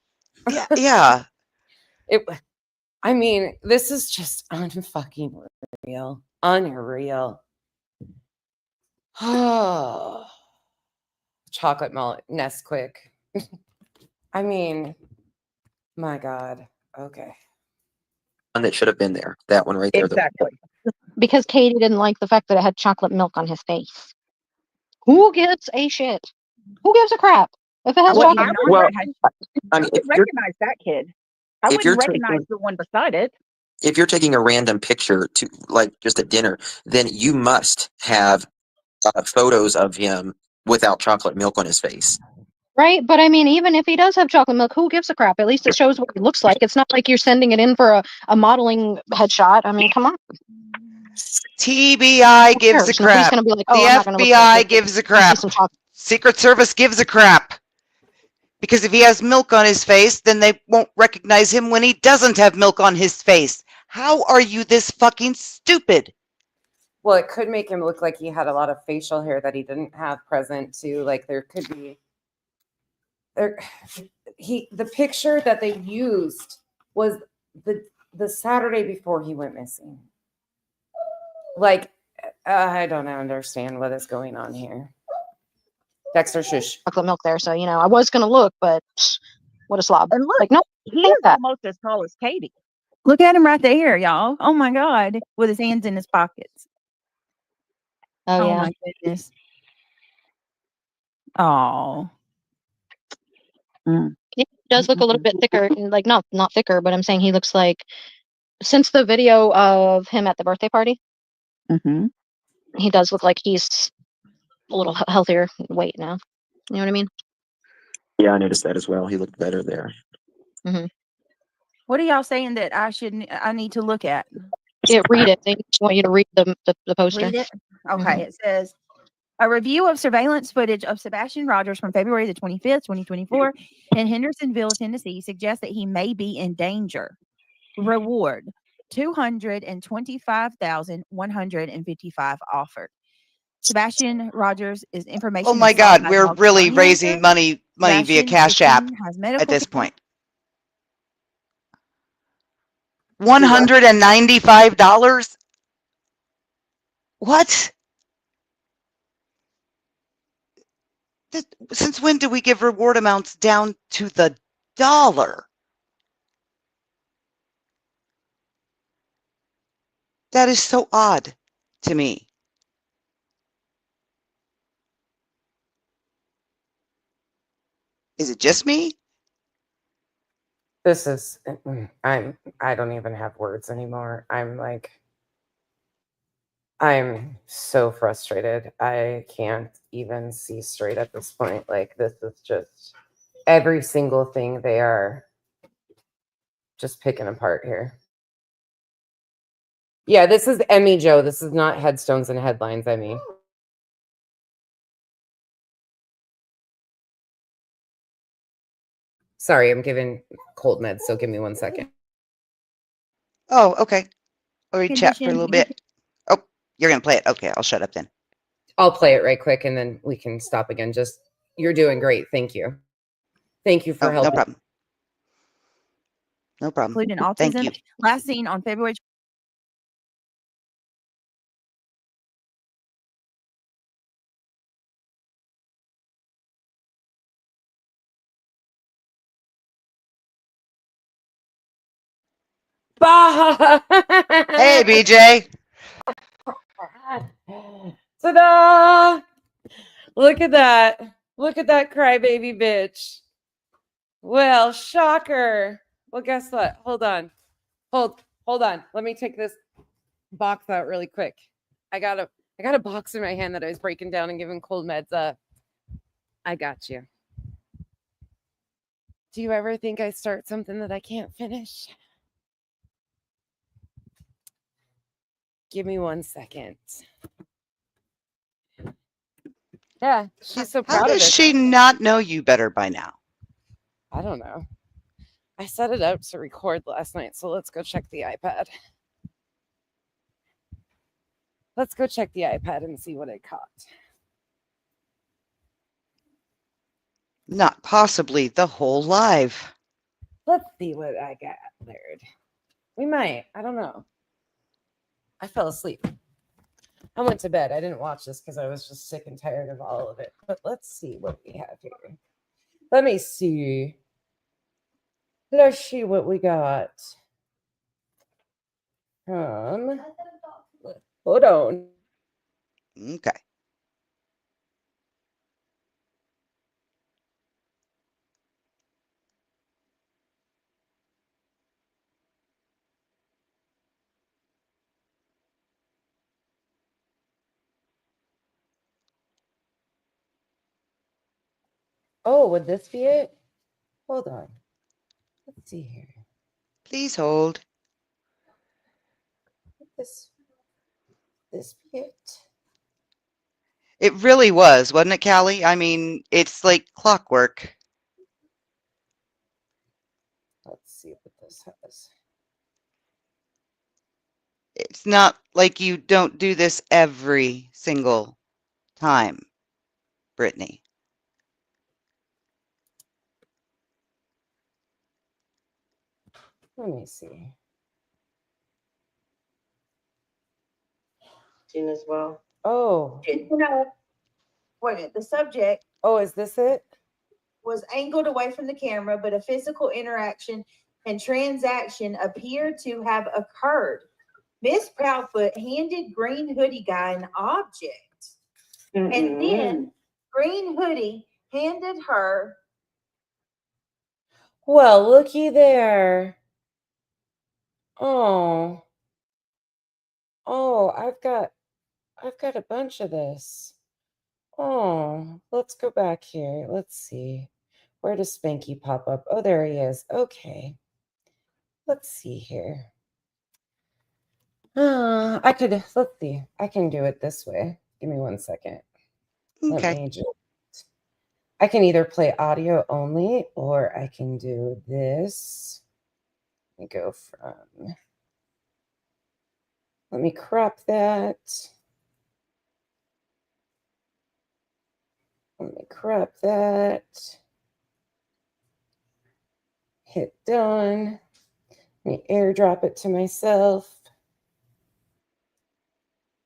Speaker 16: Yeah.
Speaker 1: I mean, this is just unfucking real. Unreal. Oh, chocolate malt, Nesquik. I mean, my God. Okay.
Speaker 19: One that should have been there. That one right there.
Speaker 11: Exactly.
Speaker 15: Because Katie didn't like the fact that it had chocolate milk on his face. Who gives a shit? Who gives a crap? If it has chocolate milk.
Speaker 11: I would recognize that kid. I wouldn't recognize the one beside it.
Speaker 19: If you're taking a random picture to like just at dinner, then you must have photos of him without chocolate milk on his face.
Speaker 15: Right, but I mean, even if he does have chocolate milk, who gives a crap? At least it shows what he looks like. It's not like you're sending it in for a modeling headshot. I mean, come on.
Speaker 16: TBI gives a crap.
Speaker 15: Gonna be like,
Speaker 16: the FBI gives a crap. Secret Service gives a crap. Because if he has milk on his face, then they won't recognize him when he doesn't have milk on his face. How are you this fucking stupid?
Speaker 1: Well, it could make him look like he had a lot of facial hair that he didn't have present too. Like there could be the picture that they used was the Saturday before he went missing. Like I don't understand what is going on here. Dexter, shush.
Speaker 15: Chocolate milk there, so I was gonna look, but what a slob.
Speaker 11: And look,
Speaker 15: like no,
Speaker 11: he is almost as tall as Katie.
Speaker 13: Look at him right there, y'all. Oh my God, with his hands in his pockets.
Speaker 15: Oh yeah.
Speaker 13: My goodness. Oh.
Speaker 15: He does look a little bit thicker, like not thicker, but I'm saying he looks like since the video of him at the birthday party, he does look like he's a little healthier weight now. You know what I mean?
Speaker 19: Yeah, I noticed that as well. He looked better there.
Speaker 13: What are y'all saying that I need to look at?
Speaker 15: Read it. They want you to read the poster.
Speaker 13: Read it? Okay. It says a review of surveillance footage of Sebastian Rogers from February the 25th, 2024 in Hendersonville, Tennessee suggests that he may be in danger. Reward $225,155 offered. Sebastian Rogers is information.
Speaker 17: Oh my God, we're really raising money via Cash App at this point. $195? What? Since when do we give reward amounts down to the dollar? That is so odd to me. Is it just me?
Speaker 1: This is, I don't even have words anymore. I'm so frustrated. I can't even see straight at this point. Like, this is just every single thing they are just picking apart here. Yeah, this is Emmy Joe. This is not headstones and headlines, Emmy. Sorry, I'm giving cold meds, so give me 1 second.
Speaker 17: Oh, okay. Or we chat for a little bit. Oh, you're going to play it. Okay, I'll shut up then.
Speaker 1: I'll play it right quick and then we can stop again. Just, you're doing great. Thank you. Thank you for helping.
Speaker 17: No problem. No problem.
Speaker 13: Including autism.
Speaker 17: Thank you.
Speaker 13: Last seen on February.
Speaker 17: Hey, BJ.
Speaker 1: Ta-da! Look at that. Look at that crybaby bitch. Well, shocker. Well, guess what? Hold on. Hold on. Let me take this box out really quick. I got a box in my hand that I was breaking down and giving cold meds. I got you. Do you ever think I start something that I can't finish? Give me 1 second. Yeah, she's so proud
Speaker 17: How
Speaker 1: of
Speaker 17: does
Speaker 1: it.
Speaker 17: she not know you better by now?
Speaker 1: I don't know. I set it up to record last night, so let's go check the iPad. Let's go check the iPad and see what it caught.
Speaker 17: Not possibly the whole live.
Speaker 1: Let's see what I got there. We might. I don't know. I fell asleep. I went to bed. I didn't watch this because I was just sick and tired of all of it. But let's see what we have here. Let me see. Let's see what we got. Hold on.
Speaker 17: Okay.
Speaker 1: Oh, would this be it? Hold on. Let's see here.
Speaker 17: Please hold.
Speaker 1: This be it?
Speaker 17: It really was, wasn't it, Callie? I mean, it's like clockwork.
Speaker 1: Let's see what this has.
Speaker 17: It's not like you don't do this every single time, Brittany.
Speaker 1: Let me see.
Speaker 12: Seen as well.
Speaker 1: Oh.
Speaker 13: Wait, the subject.
Speaker 1: Oh, is this it?
Speaker 13: Was angled away from the camera, but a physical interaction and transaction appeared to have occurred. Miss Proudfoot handed Green Hoodie Guy an object. And then Green Hoodie handed her
Speaker 1: Well, looky there. Oh. Oh, I've got a bunch of this. Oh, let's go back here. Let's see. Where does Spanky pop up? Oh, there he is. Okay. Let's see here. Let's see. I can do it this way. Give me 1 second. Let
Speaker 17: Okay.
Speaker 1: me just, I can either play audio only or I can do this. Let me go from, let me crop that. Let me crop that. Hit done. Let me airdrop it to myself.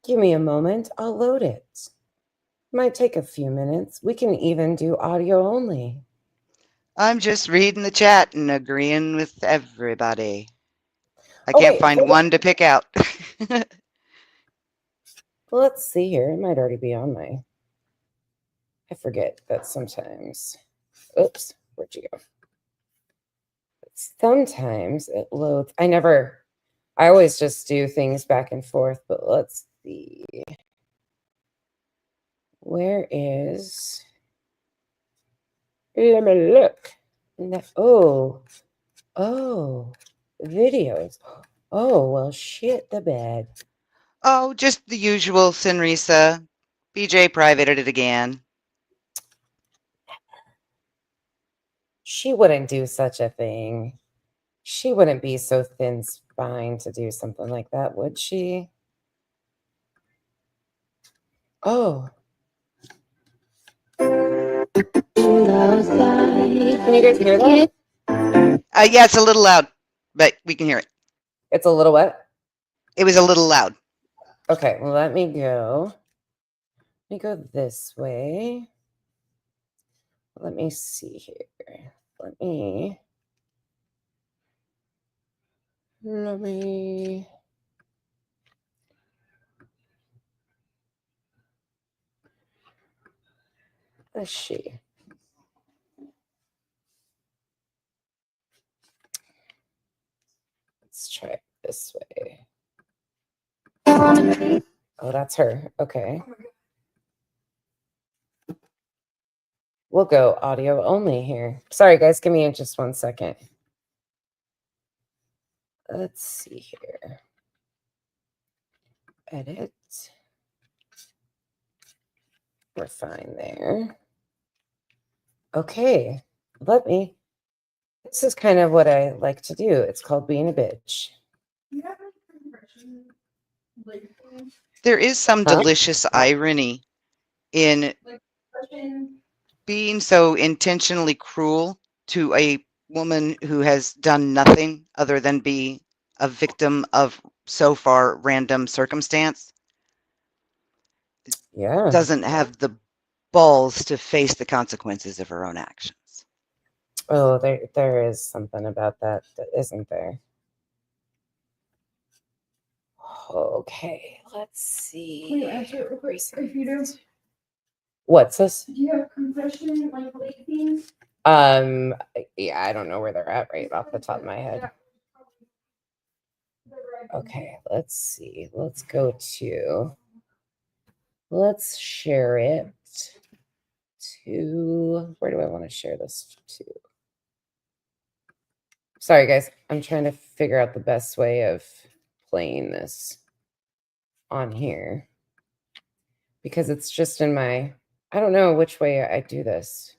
Speaker 1: Give me a moment. I'll load it. Might take a few minutes. We can even do audio only.
Speaker 17: I'm just reading the chat and agreeing with everybody. I
Speaker 1: Oh,
Speaker 17: can't
Speaker 1: wait,
Speaker 17: find
Speaker 1: hold
Speaker 17: one to pick out.
Speaker 1: Let's see here. It might already be on my. I forget that sometimes. Oops, where'd you go? Sometimes it loads. I always just do things back and forth, but let's see. Where is. Let me look. Oh, videos. Oh, well, shit the bed.
Speaker 17: Oh, just the usual, Sinrisa. BJ privated it again.
Speaker 1: She wouldn't do such a thing. She wouldn't be so thin-spined to do something like that, would she? Oh. Can you guys hear that?
Speaker 17: Yeah, it's a little loud, but we can hear it.
Speaker 1: It's a little what?
Speaker 17: It was a little loud.
Speaker 1: Okay, well, let me go. Let me go this way. Let me see here. Let me. Let's see. Let's try it this way. Oh, that's her. Okay. We'll go audio only here. Sorry, guys. Give me just 1 second. Let's see here. Edit. We're fine there. Okay. This is kind of what I like to do. It's called being a bitch.
Speaker 17: There is some delicious irony in being so intentionally cruel to a woman who has done nothing other than be a victim of so far random circumstance.
Speaker 1: Yeah.
Speaker 17: Doesn't have the balls to face the consequences of her own actions.
Speaker 1: Oh, there is something about that, isn't there? Okay, let's see.
Speaker 20: Can you answer it real quick if you do?
Speaker 1: What's this?
Speaker 20: Do you have confession like late fees?
Speaker 1: Yeah, I don't know where they're at right off the top of my head. Okay, let's see. Let's share it to, where do I want to share this to? Sorry, guys. I'm trying to figure out the best way of playing this on here because it's just in my, I don't know which way I do this.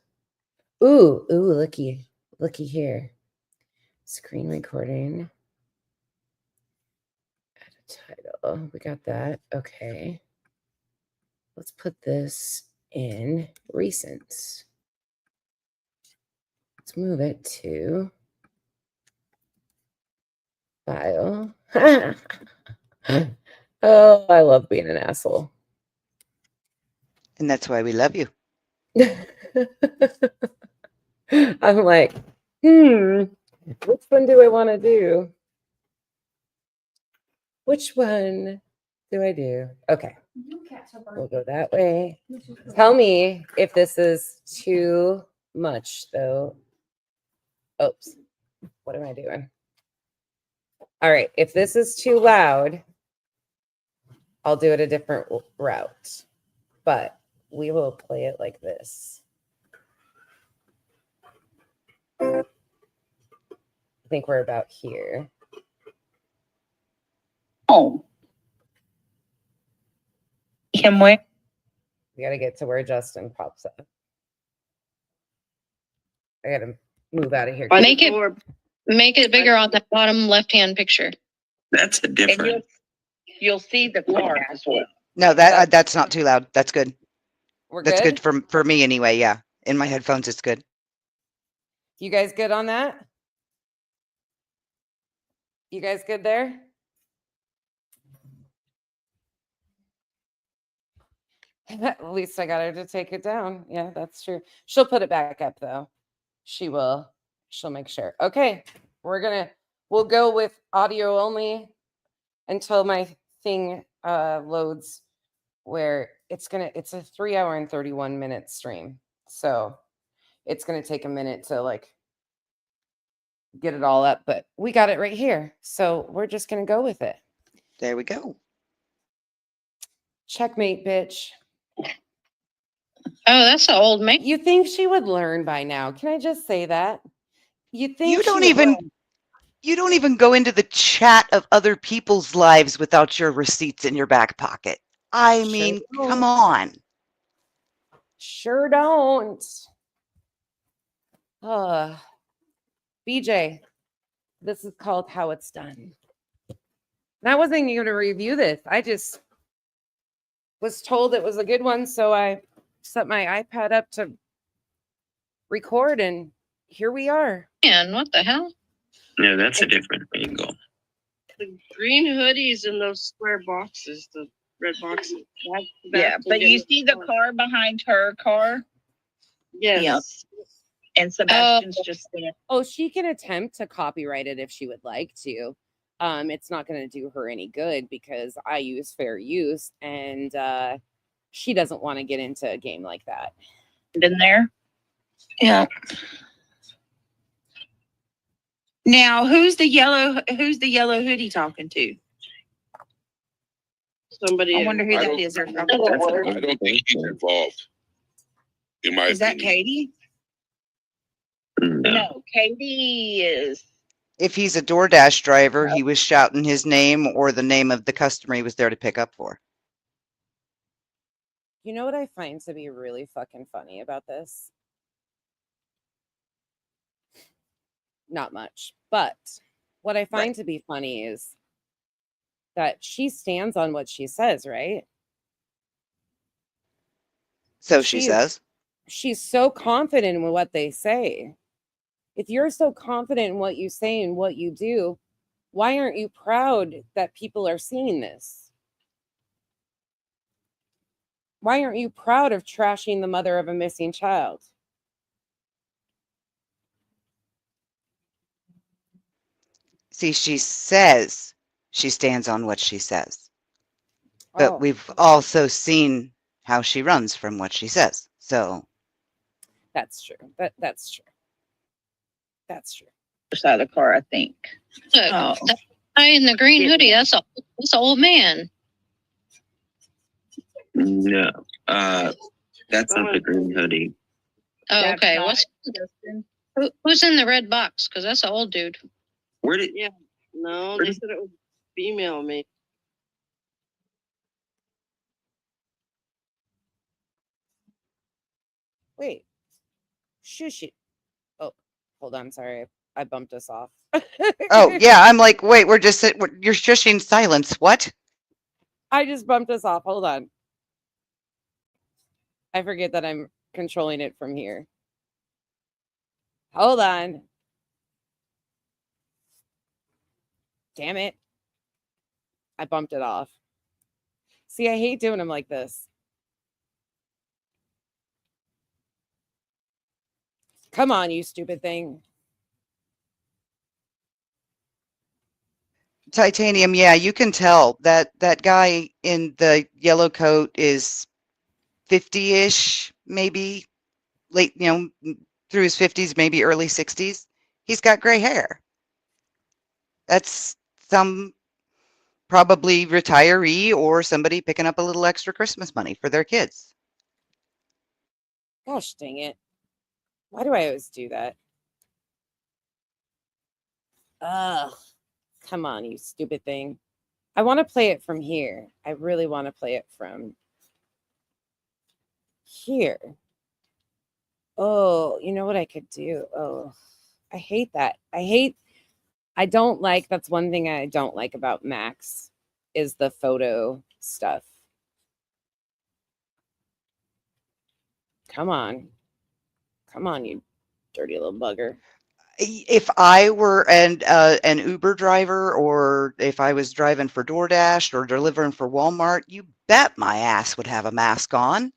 Speaker 1: Ooh, looky here. Screen recording. Add a title. We got that. Okay. Let's put this in recents. Let's move it to file. Oh, I love being an asshole.
Speaker 17: And that's why we love you.
Speaker 1: I'm like, which one do I want to do? Which one do I do? Okay. We'll go that way. Tell me if this is too much, though. Oops. What am I doing? All right. If this is too loud, I'll do it a different route. But we will play it like this. I think we're about here.
Speaker 21: Oh. Him where?
Speaker 1: We got to get to where Justin pops up. I got to move out of here.
Speaker 15: Make it bigger on the bottom left-hand picture.
Speaker 21: That's a different. You'll see the car as well.
Speaker 17: No, that's not too loud. That's good.
Speaker 1: We're
Speaker 17: That's
Speaker 1: good?
Speaker 17: good for me anyway. Yeah. In my headphones, it's good.
Speaker 1: You guys good on that? You guys good there? At least I got her to take it down. Yeah, that's true. She'll put it back up though. She will. She'll make sure. Okay. We'll go with audio only until my thing loads where it's a 3 hour and 31 minute stream. So it's going to take a minute to like get it all up, but we got it right here. So we're just going to go with it.
Speaker 17: There we go.
Speaker 1: Checkmate, bitch.
Speaker 15: Oh, that's an old man.
Speaker 1: You think she would learn by now? Can I just say that? You think
Speaker 17: You don't even go into the chat of other people's lives without your receipts in your back pocket. I mean, come on.
Speaker 1: Sure don't. BJ, this is called How It's Done. And I wasn't even going to review this. I just was told it was a good one, so I set my iPad up to record, and here we are.
Speaker 15: Man, what the hell?
Speaker 21: Yeah, that's a different angle.
Speaker 12: The green hoodies in those square boxes, the red boxes.
Speaker 21: Yeah, but you see the car behind her car?
Speaker 12: Yes.
Speaker 21: Yep. And Sebastian's just there.
Speaker 1: Oh, she can attempt to copyright it if she would like to. It's not going to do her any good because I use fair use, and she doesn't want to get into a game like that.
Speaker 21: Been there? Yeah. Now, who's the yellow hoodie talking to?
Speaker 12: Somebody.
Speaker 21: I wonder who that is.
Speaker 14: I don't think he's involved. In my
Speaker 21: Is that
Speaker 14: opinion.
Speaker 21: Katie? No, Katie is.
Speaker 17: If he's a DoorDash driver, he was shouting his name or the name of the customer he was there to pick up for.
Speaker 1: You know what I find to be really fucking funny about this? Not much, but what I find to be funny is that she stands on what she says, right?
Speaker 17: So she says.
Speaker 1: She's so confident in what they say. If you're so confident in what you say and what you do, why aren't you proud that people are seeing this? Why aren't you proud of trashing the mother of a missing child?
Speaker 17: See, she says she stands on what she says. But we've also seen how she runs from what she says. So
Speaker 1: that's true. That's true. That's true.
Speaker 21: Side of the car, I think.
Speaker 15: Look, that guy in the green hoodie, that's an old man.
Speaker 21: No, that's not the green hoodie.
Speaker 15: Oh,
Speaker 21: That's
Speaker 15: okay.
Speaker 21: not
Speaker 15: Who's in the red box? Because that's an old dude.
Speaker 21: Where did?
Speaker 12: Yeah. No,
Speaker 21: Where
Speaker 12: they
Speaker 21: did-
Speaker 12: said it was female, maybe.
Speaker 1: Wait. Shush it. Oh, hold on. Sorry. I bumped us off.
Speaker 17: oh yeah, I'm like, wait, you're shushing silence. What?
Speaker 1: I just bumped us off. Hold on. I forget that I'm controlling it from here. Hold on. Damn it. I bumped it off. See, I hate doing them like this. Come on, you stupid thing.
Speaker 17: Titanium, yeah, you can tell that that guy in the yellow coat is 50-ish, maybe late, through his 50s, maybe early 60s. He's got gray hair. That's some probably retiree or somebody picking up a little extra Christmas money for their kids.
Speaker 1: Gosh dang it. Why do I always do that? Ugh. Come on, you stupid thing. I want to play it from here. I really want to play it from here. Oh, you know what I could do? Oh, I hate that. I don't like, that's one thing I don't like about Max is the photo stuff. Come on. Come on, you dirty little bugger.
Speaker 17: If I were an Uber driver, or if I was driving for DoorDash or delivering for Walmart, you bet my ass would have a mask on.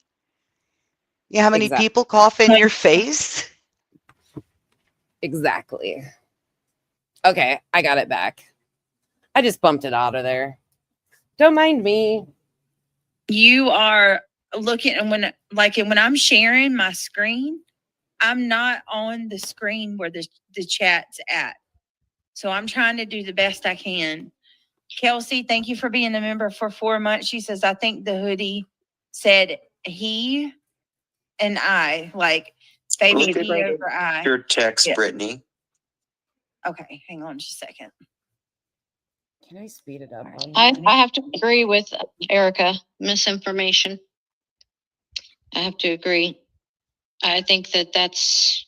Speaker 17: You know how many
Speaker 1: Exactly.
Speaker 17: people cough in your face?
Speaker 1: Exactly. Okay, I got it back. I just bumped it out of there. Don't mind me.
Speaker 21: You are looking, and when I'm sharing my screen, I'm not on the screen where the chat's at. So I'm trying to do the best I can. Kelsey, thank you for being a member for 4 months. She says, I think the hoodie said he and I, like baby
Speaker 19: Look at
Speaker 21: he over I.
Speaker 19: your text,
Speaker 21: Yeah.
Speaker 19: Brittany.
Speaker 21: Okay, hang on just a second.
Speaker 1: Can I speed it up?
Speaker 15: I have to agree with Erica. Misinformation. I have to agree. I think that she's.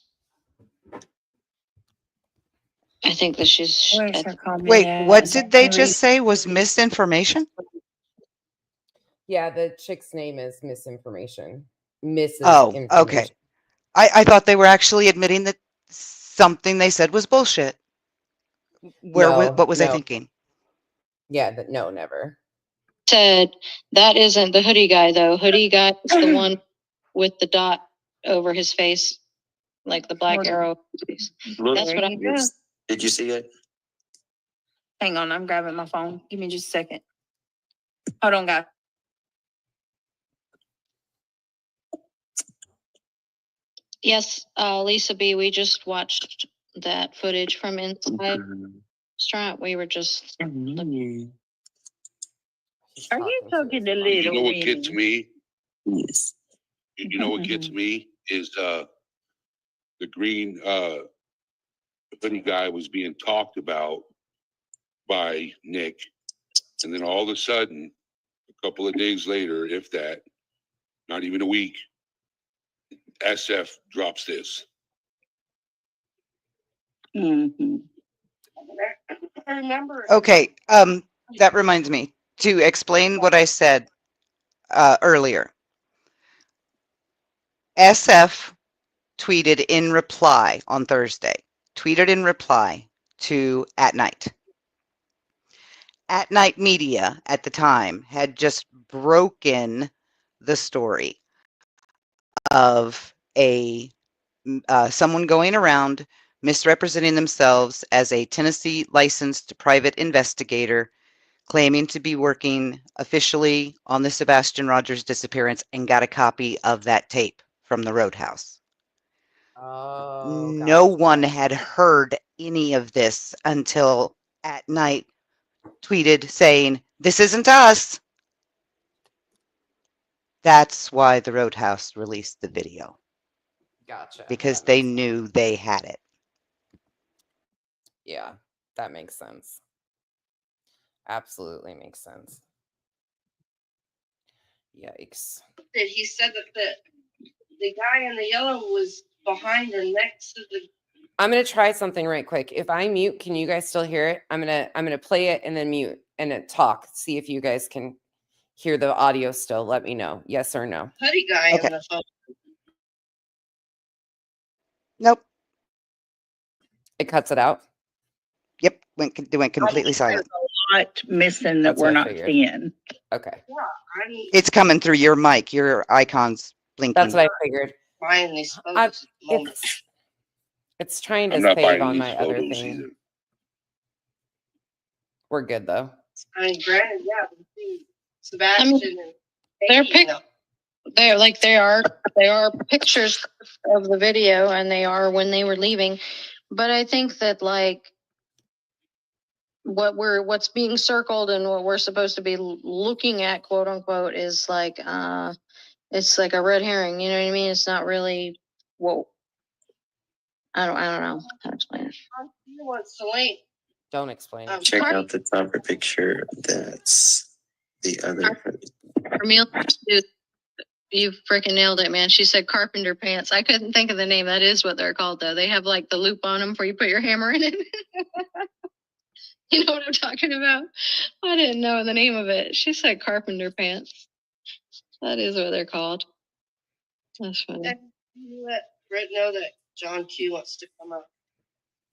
Speaker 17: Wait, what did they just say was misinformation?
Speaker 1: Yeah, the chick's name is Misinformation. Mrs.
Speaker 17: Oh,
Speaker 1: Information.
Speaker 17: okay. I thought they were actually admitting that something they said was bullshit. What was I thinking?
Speaker 1: Yeah, no, never.
Speaker 15: Said that isn't the hoodie guy though. Hoodie guy is the one with the dot over his face, like the black arrow.
Speaker 19: Look,
Speaker 15: That's what I
Speaker 19: did you see it?
Speaker 21: Hang on, I'm grabbing my phone. Give me just a second. Hold on, guys.
Speaker 15: Yes, Lisa B, we just watched that footage from inside restaurant. We were just
Speaker 14: Are you talking to little? You know what gets me?
Speaker 19: Yes.
Speaker 14: You know what gets me is the green hoodie guy was being talked about by Nick, and then all of a sudden, a couple of days later, if that, not even a week, SF drops this.
Speaker 12: Mm-hmm. I remember.
Speaker 17: Okay, that reminds me to explain what I said earlier. SF tweeted in reply on Thursday, to At Night. At Night Media at the time had just broken the story of someone going around misrepresenting themselves as a Tennessee licensed private investigator, claiming to be working officially on the Sebastian Rogers disappearance, and got a copy of that tape from the Roadhouse.
Speaker 1: Oh,
Speaker 17: no one had heard any of this until At Night tweeted saying, "This isn't us." That's why the Roadhouse released the video.
Speaker 1: Gotcha.
Speaker 17: Because they knew they had it.
Speaker 1: Yeah, that makes sense. Absolutely makes sense. Yikes.
Speaker 12: He said that the guy in the yellow was behind or next to the.
Speaker 1: I'm gonna try something right quick. If I mute, can you guys still hear it? I'm gonna play it and then mute and then talk. See if you guys can hear the audio still. Let me know. Yes or no.
Speaker 12: Hoodie guy
Speaker 17: Okay.
Speaker 12: on the phone.
Speaker 17: Nope.
Speaker 1: It cuts it out.
Speaker 17: Yep. It went completely silent.
Speaker 12: A lot missing that
Speaker 1: That's
Speaker 12: we're
Speaker 1: what I
Speaker 12: not
Speaker 1: figured.
Speaker 12: seeing.
Speaker 1: Okay.
Speaker 12: Yeah,
Speaker 17: It's coming through your mic. Your icon's blinking.
Speaker 1: That's what I figured.
Speaker 12: buying these photos.
Speaker 1: It's trying to
Speaker 14: I'm not
Speaker 1: save
Speaker 14: buying
Speaker 1: on
Speaker 14: these
Speaker 1: my other
Speaker 14: photos
Speaker 1: thing.
Speaker 14: either.
Speaker 1: We're good though.
Speaker 12: I mean, granted, yeah, we see Sebastian and
Speaker 15: They are pictures of the video, and they are when they were leaving. But I think that like what's being circled and what we're supposed to be looking at, quote unquote, is like it's like a red herring. You know what I mean? It's not really what I don't know how to explain it.
Speaker 12: You want the link?
Speaker 1: Don't explain it.
Speaker 19: Check out the top of picture. That's the other.
Speaker 15: Amelia, you freaking nailed it, man. She said carpenter pants. I couldn't think of the name. That is what they're called, though. They have like the loop on them before you put your hammer in it. You know what I'm talking about? I didn't know the name of it. She said carpenter pants. That is what they're called. That's funny.
Speaker 12: You let Britt know that John Q wants to come up.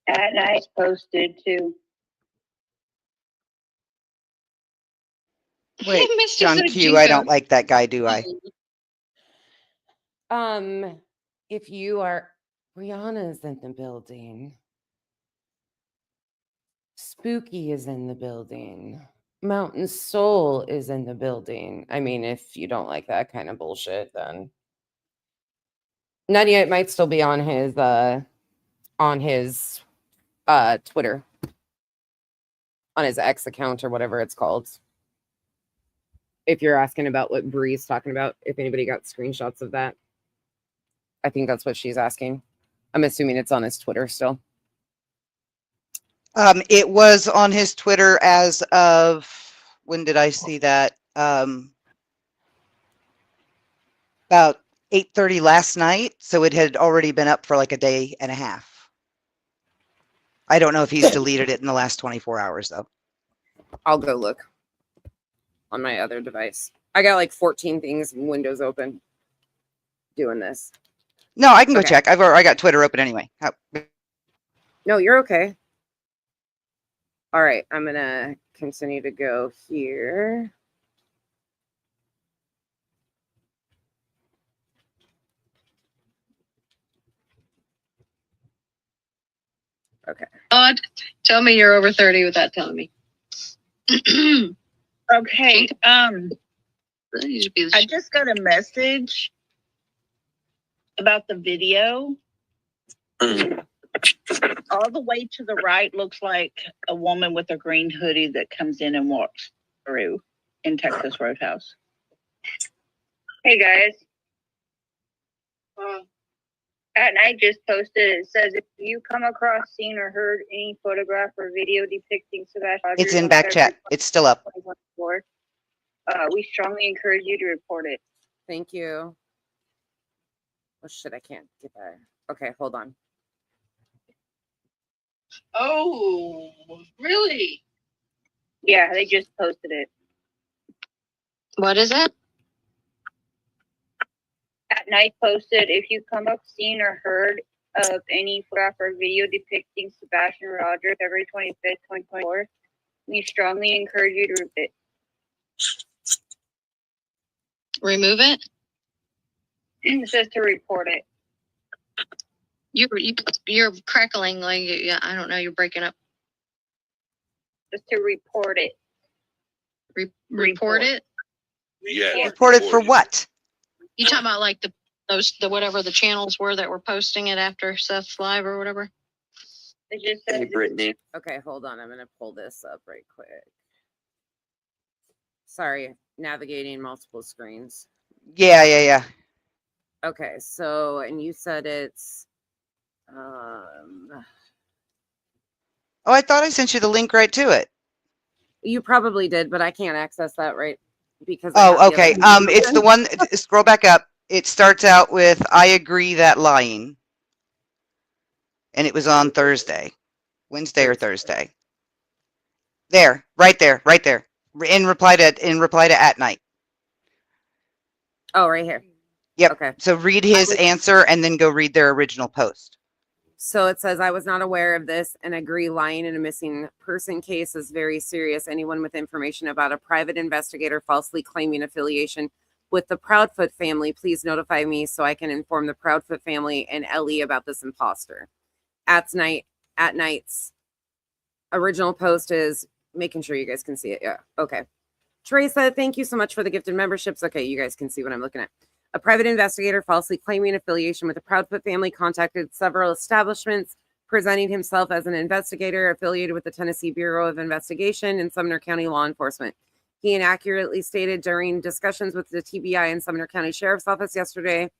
Speaker 5: At night posted too.
Speaker 16: Wait,
Speaker 15: Misty
Speaker 16: John
Speaker 15: said
Speaker 16: Q, I don't
Speaker 15: Jinko.
Speaker 16: like that guy, do I?
Speaker 1: If you are, Rihanna's in the building. Spooky is in the building. Mountain Soul is in the building. I mean, if you don't like that kind of bullshit, then Nadia, it might still be on his Twitter, on his X account or whatever it's called. If you're asking about what Bree's talking about, if anybody got screenshots of that, I think that's what she's asking. I'm assuming it's on his Twitter still.
Speaker 16: It was on his Twitter as of, when did I see that? About 8:30 last night. So it had already been up for like a day and a half. I don't know if he's deleted it in the last 24 hours though.
Speaker 1: I'll go look on my other device. I got like 14 things, windows open, doing this.
Speaker 16: No, I can go
Speaker 1: Okay.
Speaker 16: check. I got Twitter open anyway.
Speaker 1: No, you're okay. All right, I'm gonna continue to go here. Okay.
Speaker 15: Odd. Tell me you're over 30 without telling me.
Speaker 21: Okay.
Speaker 15: You should be
Speaker 21: I just got a message about the video. All the way to the right looks like a woman with a green hoodie that comes in and walks through in Texas Roadhouse.
Speaker 5: Hey guys. At night just posted, it says if you come across, seen, or heard any photograph or video depicting Sebastian
Speaker 16: It's
Speaker 5: Rogers
Speaker 16: in
Speaker 5: on
Speaker 16: back
Speaker 5: February
Speaker 16: chat. It's still up.
Speaker 5: 2024, we strongly encourage you to report it.
Speaker 1: Thank you. Oh shit, I can't get there. Okay, hold on.
Speaker 12: Oh, really?
Speaker 5: Yeah, they just posted it.
Speaker 15: What is it?
Speaker 5: At night posted, if you come up, seen, or heard of any photograph or video depicting Sebastian Rogers February 25th, 2024, we strongly encourage you to
Speaker 15: Remove it?
Speaker 5: It says to report it.
Speaker 15: You're crackling like, yeah, I don't know, you're breaking up.
Speaker 5: Just to report it.
Speaker 15: Report it?
Speaker 14: Yeah.
Speaker 16: Reported for what?
Speaker 15: You talking about like the whatever the channels were that were posting it after Seth's live or whatever?
Speaker 5: It just says
Speaker 19: Hey, Brittany.
Speaker 1: Okay, hold on. I'm gonna pull this up right quick. Sorry, navigating multiple screens.
Speaker 16: Yeah.
Speaker 1: Okay, so and you said it's
Speaker 16: Oh, I thought I sent you the link right to it.
Speaker 1: you probably did, but I can't access that right because I have
Speaker 16: Oh,
Speaker 1: the
Speaker 16: okay.
Speaker 1: other
Speaker 16: It's the one, scroll back up. It starts out with, I agree that lying. And it was on Thursday, Wednesday or Thursday. There, right there. In reply to at night.
Speaker 1: Oh, right here.
Speaker 16: Yep.
Speaker 1: Okay.
Speaker 16: So read his answer and then go read their original post.
Speaker 1: So it says, I was not aware of this and agree lying in a missing person case is very serious. Anyone with information about a private investigator falsely claiming affiliation with the Proudfoot family, please notify me so I can inform the Proudfoot family and Ellie about this imposter. At night's original post is making sure you guys can see it. Yeah. Okay. Teresa, thank you so much for the gifted memberships. Okay, you guys can see what I'm looking at. A private investigator falsely claiming affiliation with the Proudfoot family contacted several establishments presenting himself as an investigator affiliated with the Tennessee Bureau of Investigation and Sumner County Law Enforcement. He inaccurately stated during discussions with the TBI and Sumner County Sheriff's Office yesterday,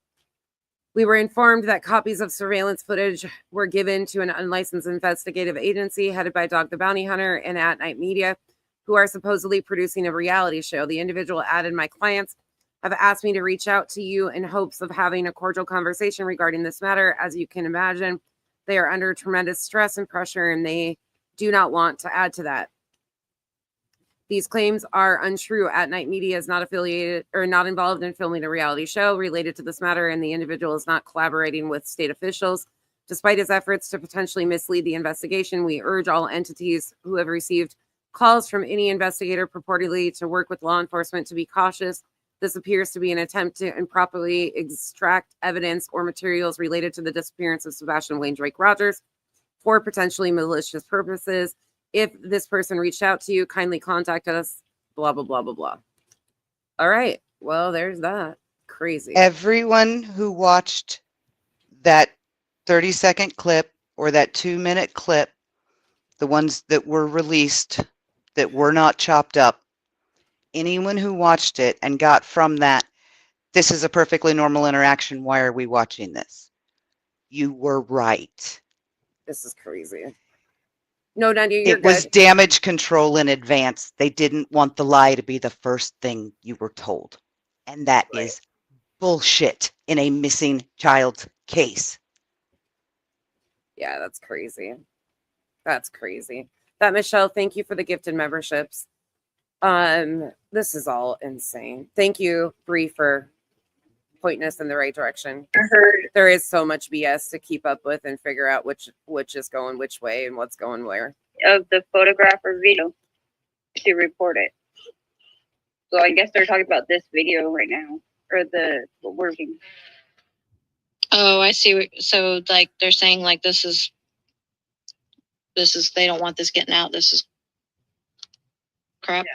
Speaker 1: we were informed that copies of surveillance footage were given to an unlicensed investigative agency headed by Dog the Bounty Hunter and At Night Media, who are supposedly producing a reality show. The individual added, my clients have asked me to reach out to you in hopes of having a cordial conversation regarding this matter. As you can imagine, they are under tremendous stress and pressure, and they do not want to add to that. These claims are untrue. At Night Media is not affiliated or not involved in filming a reality show related to this matter, and the individual is not collaborating with state officials. Despite his efforts to potentially mislead the investigation, we urge all entities who have received calls from any investigator purportedly to work with law enforcement to be cautious. This appears to be an attempt to improperly extract evidence or materials related to the disappearance of Sebastian Wayne Drake Rogers for potentially malicious purposes. If this person reached out to you, kindly contact us, blah, blah, blah, blah, blah. All right. Well, there's that. Crazy.
Speaker 17: Everyone who watched that 30-second clip or that 2-minute clip, the ones that were released that were not chopped up, anyone who watched it and got from that, this is a perfectly normal interaction, why are we watching this? You were right.
Speaker 1: This is crazy. No, Nadia, you're
Speaker 17: It was
Speaker 1: good.
Speaker 17: damage control in advance. They didn't want the lie to be the first thing you were told. And that is bullshit in a missing child's case.
Speaker 1: Yeah, that's crazy. That's crazy. That Michelle, thank you for the gifted memberships. This is all insane. Thank you, Bree, for pointing us in the right direction. There is so much BS to keep up with and figure out which is going which way and what's going where.
Speaker 4: Of the photograph or video to report it. So I guess they're talking about this video right now, or the working.
Speaker 15: Oh, I see. So like they're saying like this is they don't want this getting out. This is crap.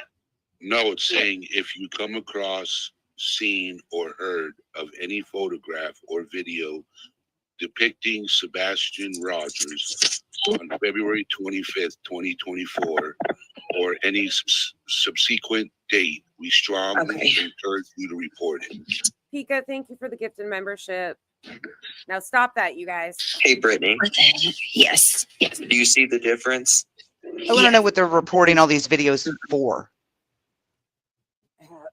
Speaker 14: No, it's saying if you come across, seen, or heard of any photograph or video depicting Sebastian Rogers on February 25th, 2024, or any subsequent date, we strongly encourage you to report it.
Speaker 1: Pika, thank you for the gift and membership. Now stop that, you guys.
Speaker 19: Hey, Brittany.
Speaker 1: Yes.
Speaker 19: Do you see the difference?
Speaker 17: I want to know what they're reporting all these videos for.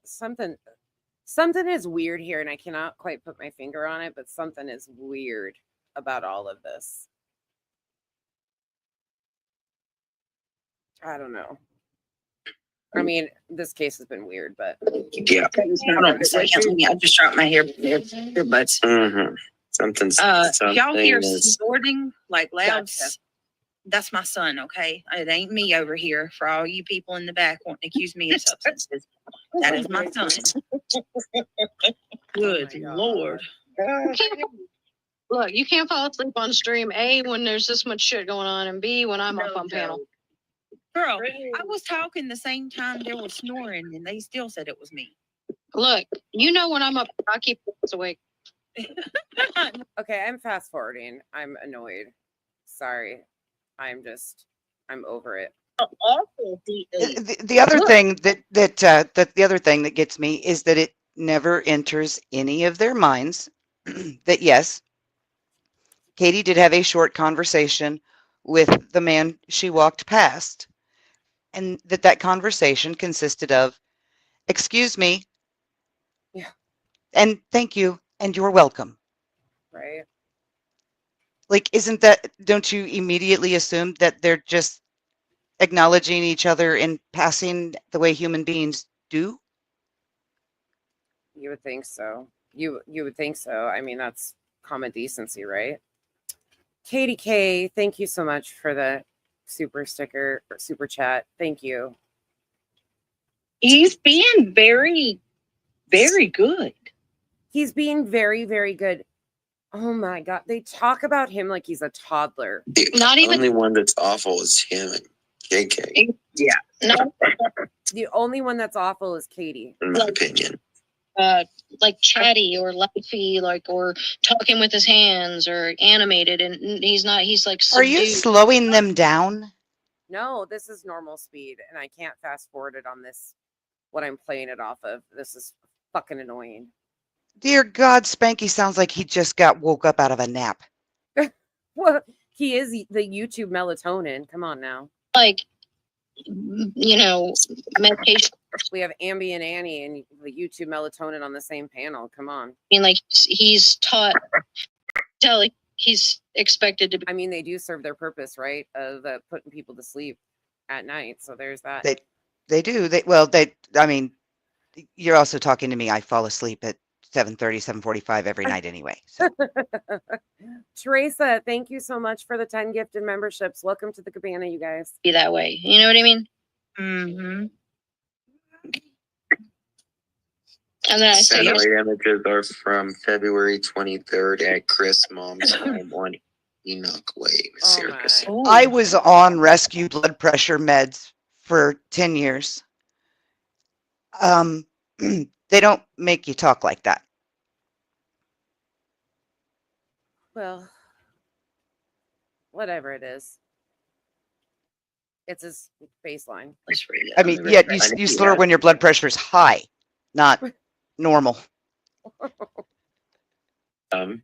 Speaker 1: Something is weird here, and I cannot quite put my finger on it, but something is weird about all of this. I don't know. I mean, this case has been weird, but
Speaker 19: yeah.
Speaker 21: I just dropped my earbuds.
Speaker 19: Mm-hmm. Something's
Speaker 21: Y'all hear
Speaker 19: is-
Speaker 21: snorting like loud? That's my son, okay? It ain't me over here. For all you people in the back wanting to accuse me of substances, that is my son. Good Lord.
Speaker 15: Look, you can't fall asleep on stream, A, when there's this much shit going on, and B, when I'm up on panel.
Speaker 21: Girl, I was talking the same time there was snoring, and they still said it was me.
Speaker 15: Look, you know when I'm up, I keep us awake.
Speaker 1: okay, I'm fast forwarding. I'm annoyed. Sorry. I'm over it.
Speaker 17: The other thing that the other thing that gets me is that it never enters any of their minds that yes, Katie did have a short conversation with the man she walked past, and that conversation consisted of, "Excuse me,"
Speaker 1: yeah,
Speaker 17: and "Thank you," and "You're welcome."
Speaker 1: Right.
Speaker 17: Like, don't you immediately assume that they're just acknowledging each other and passing the way human beings do?
Speaker 1: You would think so. You would think so. I mean, that's common decency, right? Katie K, thank you so much for the super sticker or super chat. Thank you.
Speaker 4: He's being very, very good.
Speaker 1: He's being very, very good. Oh my God. They talk about him like he's a toddler.
Speaker 19: The only one that's awful is him and KK.
Speaker 1: Yeah. No. The only one that's awful is Katie.
Speaker 19: In my opinion.
Speaker 15: like chatty or laughy, like, or talking with his hands or animated, and he's not. He's like
Speaker 17: Are you
Speaker 15: subdued.
Speaker 17: slowing them down?
Speaker 1: No, this is normal speed, and I can't fast forward it on this. What I'm playing it off of. This is fucking annoying.
Speaker 17: Dear God, Spanky sounds like he just woke up out of a nap.
Speaker 1: Well, he is the YouTube melatonin. Come on now.
Speaker 15: Like, you know, medication.
Speaker 1: We have Ambi and Annie and the YouTube melatonin on the same panel. Come on.
Speaker 15: I mean, like, he's taught. He's expected to be.
Speaker 1: I mean, they do serve their purpose, right? Of putting people to sleep at night. So there's that.
Speaker 17: They do. I mean, you're also talking to me. I fall asleep at 7:30, 7:45 every night anyway. So.
Speaker 1: Teresa, thank you so much for the 10 gifted memberships. Welcome to the cabana, you guys.
Speaker 15: Be that way. You know what I mean?
Speaker 1: Mm-hmm.
Speaker 15: And then I say,
Speaker 19: Satellite images are from February 23rd at Chris' mom's home on Enoch Way, Circus.
Speaker 17: I was on rescue blood pressure meds for 10 years. They don't make you talk like that.
Speaker 1: Well, whatever it is. It's his baseline.
Speaker 17: I mean, yeah, you slur when your blood pressure is high, not normal.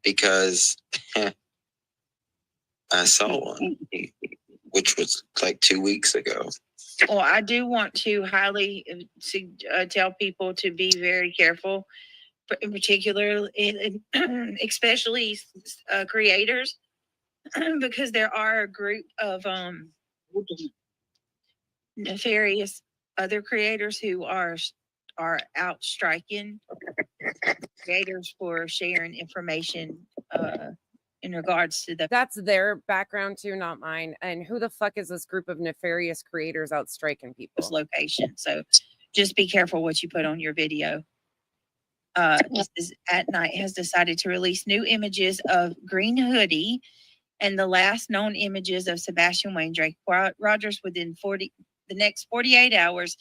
Speaker 19: Because I saw one, which was like 2 weeks ago.
Speaker 21: Well, I do want to highly tell people to be very careful, in particular, especially creators, because there are a group of nefarious other creators who are out striking creators for sharing information in regards to the.
Speaker 1: That's their background too, not mine. And who the fuck is this group of nefarious creators out striking people?
Speaker 21: Location. So just be careful what you put on your video. This is At Night has decided to release new images of Green Hoodie and the last known images of Sebastian Wayne Drake Rogers within the next 48 hours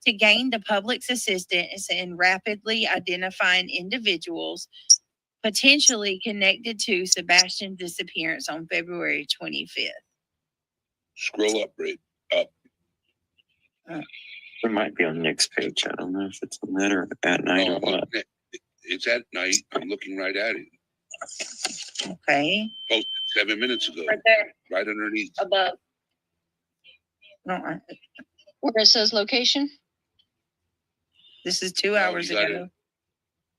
Speaker 21: to gain the public's assistance in rapidly identifying individuals potentially connected to Sebastian's disappearance on February 25th.
Speaker 14: Scroll up, right up.
Speaker 19: It might be on Nick's page. I don't know if it's on that or At Night or what.
Speaker 14: It's At Night. I'm looking right at it.
Speaker 21: Okay.
Speaker 14: Posted 7 minutes ago.
Speaker 15: Right there.
Speaker 14: Right underneath.
Speaker 15: Above. Where it says location.
Speaker 21: This is 2 hours ago.
Speaker 14: It.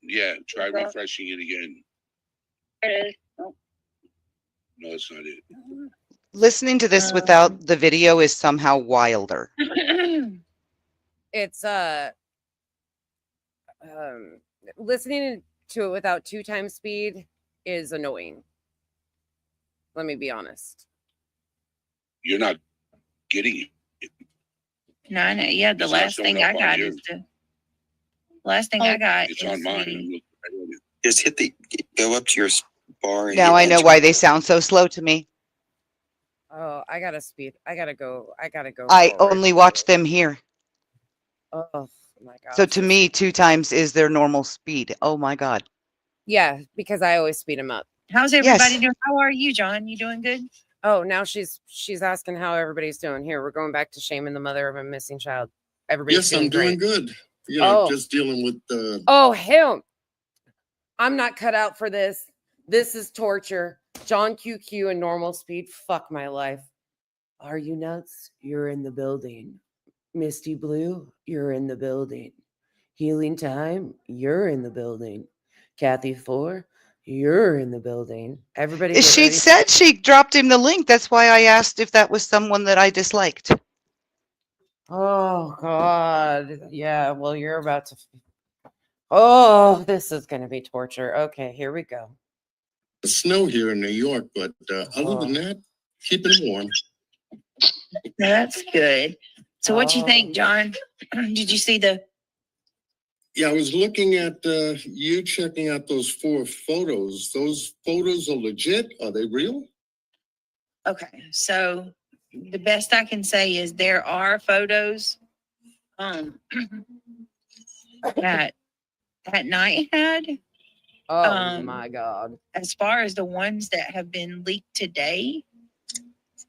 Speaker 14: Yeah, try refreshing it again.
Speaker 15: There it is.
Speaker 14: No, it's not it.
Speaker 17: Listening to this without the video is somehow wilder.
Speaker 1: It's listening to it without 2 times speed is annoying. Let me be honest.
Speaker 14: You're not getting it.
Speaker 21: No, I know. Yeah, the last thing I got is the last thing I got.
Speaker 14: It's on mine.
Speaker 19: Just go up to your bar.
Speaker 17: Now I know why they sound so slow to me.
Speaker 1: Oh, I gotta speed. I gotta go.
Speaker 17: I only watch them here.
Speaker 1: Oh my god.
Speaker 17: So to me, 2 times is their normal speed. Oh my god.
Speaker 1: Yeah, because I always speed them up.
Speaker 21: How's everybody doing? How are you, John? You doing good?
Speaker 1: Oh, now she's asking how everybody's doing. Here, we're going back to shaming the mother of a missing child. Everybody's
Speaker 3: Yes, I'm doing
Speaker 1: great.
Speaker 3: good. You know, just dealing with
Speaker 1: Oh, him. I'm not cut out for this. This is torture. John QQ and normal speed. Fuck my life. Are you nuts? You're in the building. Misty Blue, you're in the building. Healing Time, you're in the building. Kathy 4, you're in the building. Everybody.
Speaker 17: She said she dropped him the link. That's why I asked if that was someone that I disliked.
Speaker 1: Oh, God. Yeah, well, you're about to. Oh, this is going to be torture. Okay, here we go.
Speaker 3: snow here in New York, but other than that, keeping it warm.
Speaker 21: That's good. So what you think, John? Did you see the?
Speaker 3: Yeah, I was looking at you checking out those 4 photos. Those photos are legit? Are they real?
Speaker 21: Okay, so the best I can say is there are photos that that night had.
Speaker 1: Oh my God.
Speaker 21: As far as the ones that have been leaked today,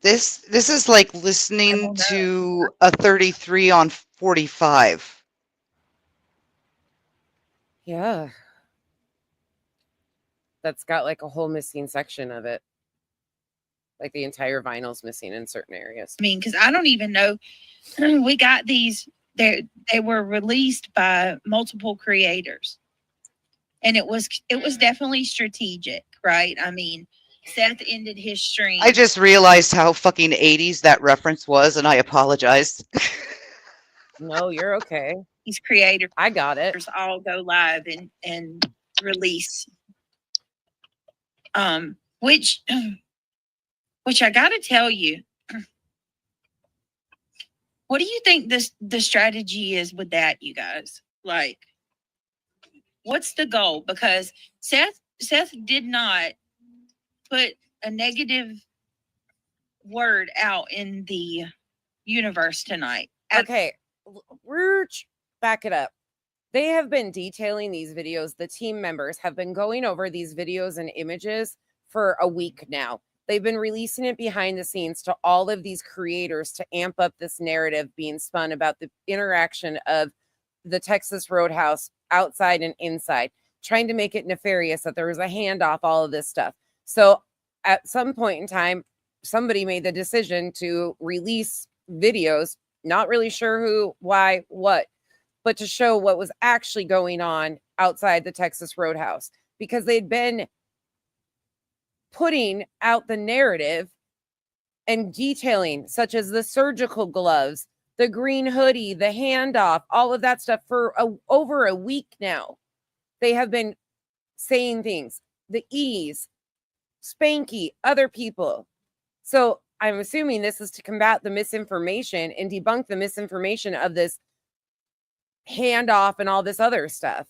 Speaker 17: This is like listening to a 33 on 45.
Speaker 1: Yeah. That's got like a whole missing section of it. Like the entire vinyl's missing in certain areas.
Speaker 21: I mean, because I don't even know. We got these. They were released by multiple creators, and it was definitely strategic, right? I mean, Seth ended his stream.
Speaker 17: I just realized how fucking 80s that reference was, and I apologize.
Speaker 1: No, you're okay.
Speaker 21: These creators,
Speaker 1: I got it.
Speaker 21: All go live and release. Which I got to tell you, what do you think the strategy is with that, you guys? Like, what's the goal? Because Seth did not put a negative word out in the universe tonight.
Speaker 1: Okay, back it up. They have been detailing these videos. The team members have been going over these videos and images for a week now. They've been releasing it behind the scenes to all of these creators to amp up this narrative being spun about the interaction of the Texas Roadhouse outside and inside, trying to make it nefarious that there was a handoff, all of this stuff. So at some point in time, somebody made the decision to release videos, not really sure who, why, what, but to show what was actually going on outside the Texas Roadhouse, because they'd been putting out the narrative and detailing, such as the surgical gloves, the green hoodie, the handoff, all of that stuff for over a week now. They have been saying things, the ease, Spanky, other people. So I'm assuming this is to combat the misinformation and debunk the misinformation of this handoff and all this other stuff.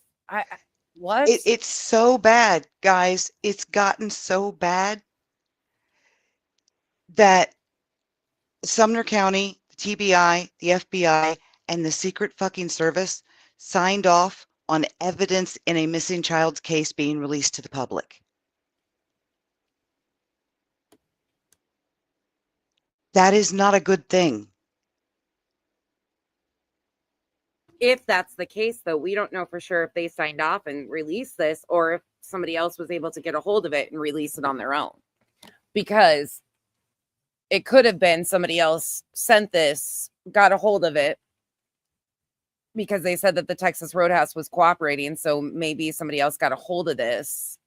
Speaker 1: What?
Speaker 17: It's so bad, guys. It's gotten so bad that Sumner County, the TBI, the FBI, and the Secret fucking Service signed off on evidence in a missing child's case being released to the public. That is not a good thing.
Speaker 1: If that's the case, though, we don't know for sure if they signed off and released this or if somebody else was able to get a hold of it and release it on their own. Because it could have been somebody else sent this, got a hold of it, because they said that the Texas Roadhouse was cooperating. So maybe somebody else got a hold of this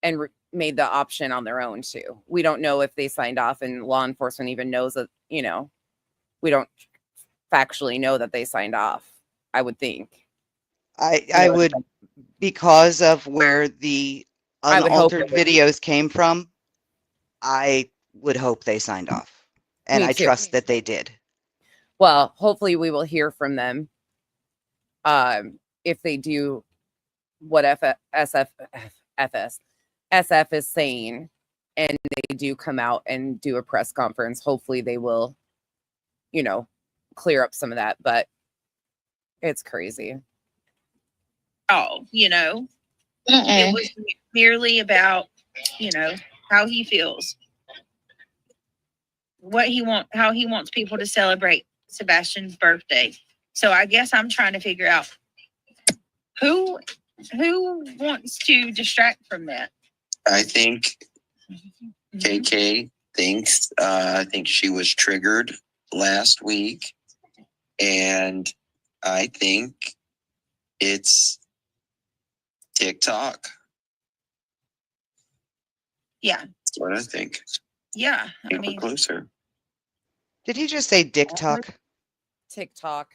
Speaker 1: and made the option on their own too. We don't know if they signed off, and law enforcement even knows that, we don't factually know that they signed off. I would think.
Speaker 17: I would, because of where the unaltered videos came from, I would hope they signed off. And I trust that they did.
Speaker 1: Well, hopefully we will hear from them. If they do what SF is saying, and they do come out and do a press conference, hopefully they will, clear up some of that. But it's crazy.
Speaker 21: Oh, it was merely about, how he feels, how he wants people to celebrate Sebastian's birthday. So I guess I'm trying to figure out who wants to distract from that.
Speaker 6: I think KK thinks, I think she was triggered last week, and I think it's TikTok.
Speaker 21: Yeah.
Speaker 6: That's what I think.
Speaker 21: Yeah.
Speaker 6: I mean, closer.
Speaker 17: Did he just say TikTok?
Speaker 1: TikTok.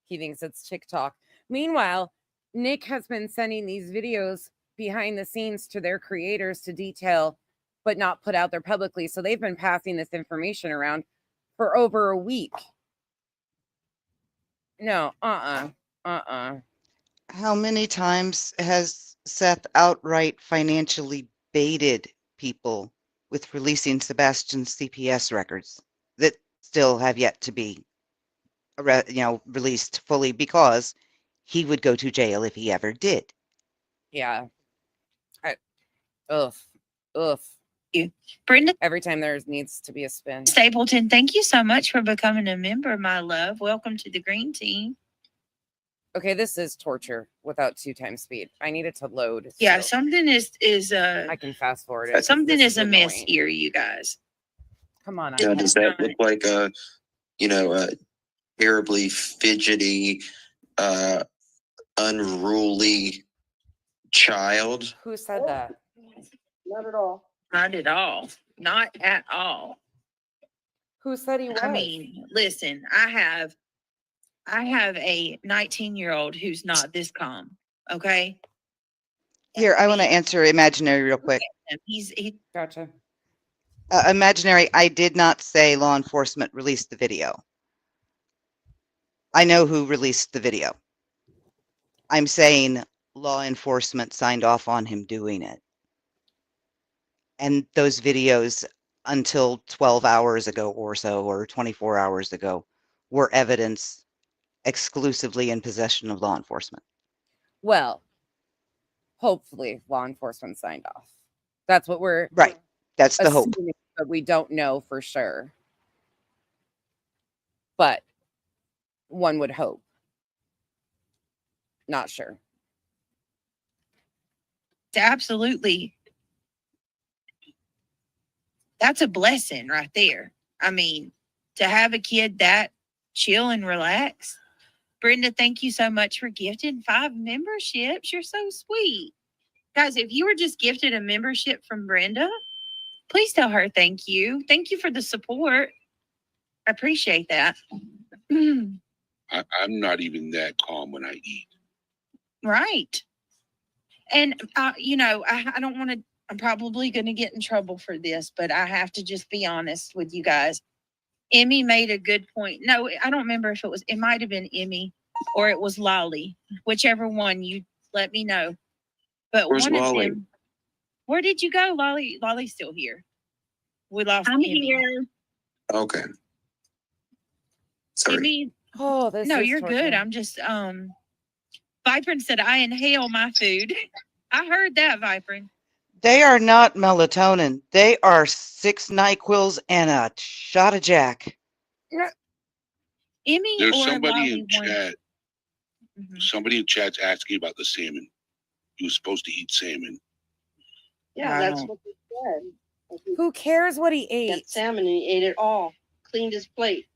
Speaker 1: He thinks it's TikTok. Meanwhile, Nick has been sending these videos behind the scenes to their creators to detail, but not put out there publicly. So they've been passing this information around for over a week. No,
Speaker 17: How many times has Seth outright financially baited people with releasing Sebastian's CPS records that still have yet to be, released fully, because he would go to jail if he ever did?
Speaker 1: Yeah. Ugh. Ugh.
Speaker 21: You. Brenda
Speaker 1: Every time there needs to be a spin.
Speaker 21: Stapleton, thank you so much for becoming a member, my love. Welcome to the green team.
Speaker 1: Okay, this is torture without 2 times speed. I need it to load.
Speaker 21: Yeah,
Speaker 1: so
Speaker 21: something is
Speaker 1: I can fast forward it.
Speaker 21: something
Speaker 1: This
Speaker 21: is amiss
Speaker 1: annoying.
Speaker 21: here, you guys.
Speaker 1: Come on,
Speaker 6: Yeah,
Speaker 1: iPad.
Speaker 6: does that look like a, a terribly fidgety, unruly child?
Speaker 1: Who said that?
Speaker 12: Not at all.
Speaker 21: Not at all. Not at all.
Speaker 1: Who said he was?
Speaker 21: I mean, listen, I have a 19-year-old who's not this calm. Okay.
Speaker 17: Here, I want to answer imaginary real quick.
Speaker 21: He
Speaker 1: gotcha.
Speaker 17: Imaginary, I did not say law enforcement released the video. I know who released the video. I'm saying law enforcement signed off on him doing it. And those videos until 12 hours ago or so, or 24 hours ago, were evidence exclusively in possession of law enforcement.
Speaker 1: Well, hopefully law enforcement signed off. That's what we're
Speaker 17: right. That's the hope.
Speaker 1: assuming, but we don't know for sure. But one would hope. Not sure.
Speaker 21: absolutely, that's a blessing right there. I mean, to have a kid that chill and relax. Brenda, thank you so much for gifting 5 memberships. You're so sweet. Guys, if you were just gifted a membership from Brenda, please tell her thank you. Thank you for the support. I appreciate that.
Speaker 14: I'm not even that calm when I eat.
Speaker 21: Right. And, I don't want to, I'm probably going to get in trouble for this, but I have to just be honest with you guys. Emmy made a good point. No, I don't remember if it might have been Emmy or it was Lolly, whichever one, you let me know. But
Speaker 6: Where's
Speaker 21: one
Speaker 6: Lolly?
Speaker 21: of them, where did you go, Lolly? Lolly's still here. We lost
Speaker 4: I'm
Speaker 21: Emmy.
Speaker 4: here.
Speaker 6: Okay. Sorry.
Speaker 21: Emmy,
Speaker 1: Oh, this
Speaker 21: no,
Speaker 1: is
Speaker 21: you're
Speaker 1: torture.
Speaker 21: good. I'm just, Viprin said, I inhale my food. I heard that, Viprin.
Speaker 17: They are not melatonin. They are 6 NyQuils and a shot of Jack.
Speaker 21: Emmy
Speaker 14: There's
Speaker 21: or
Speaker 14: somebody
Speaker 21: Lolly
Speaker 14: in chat. Somebody in chat's asking about the salmon. He was supposed to eat salmon.
Speaker 12: Yeah, that's what they said.
Speaker 1: Who cares what he
Speaker 12: He got
Speaker 1: ate?
Speaker 12: salmon and he ate it all. Cleaned his plate.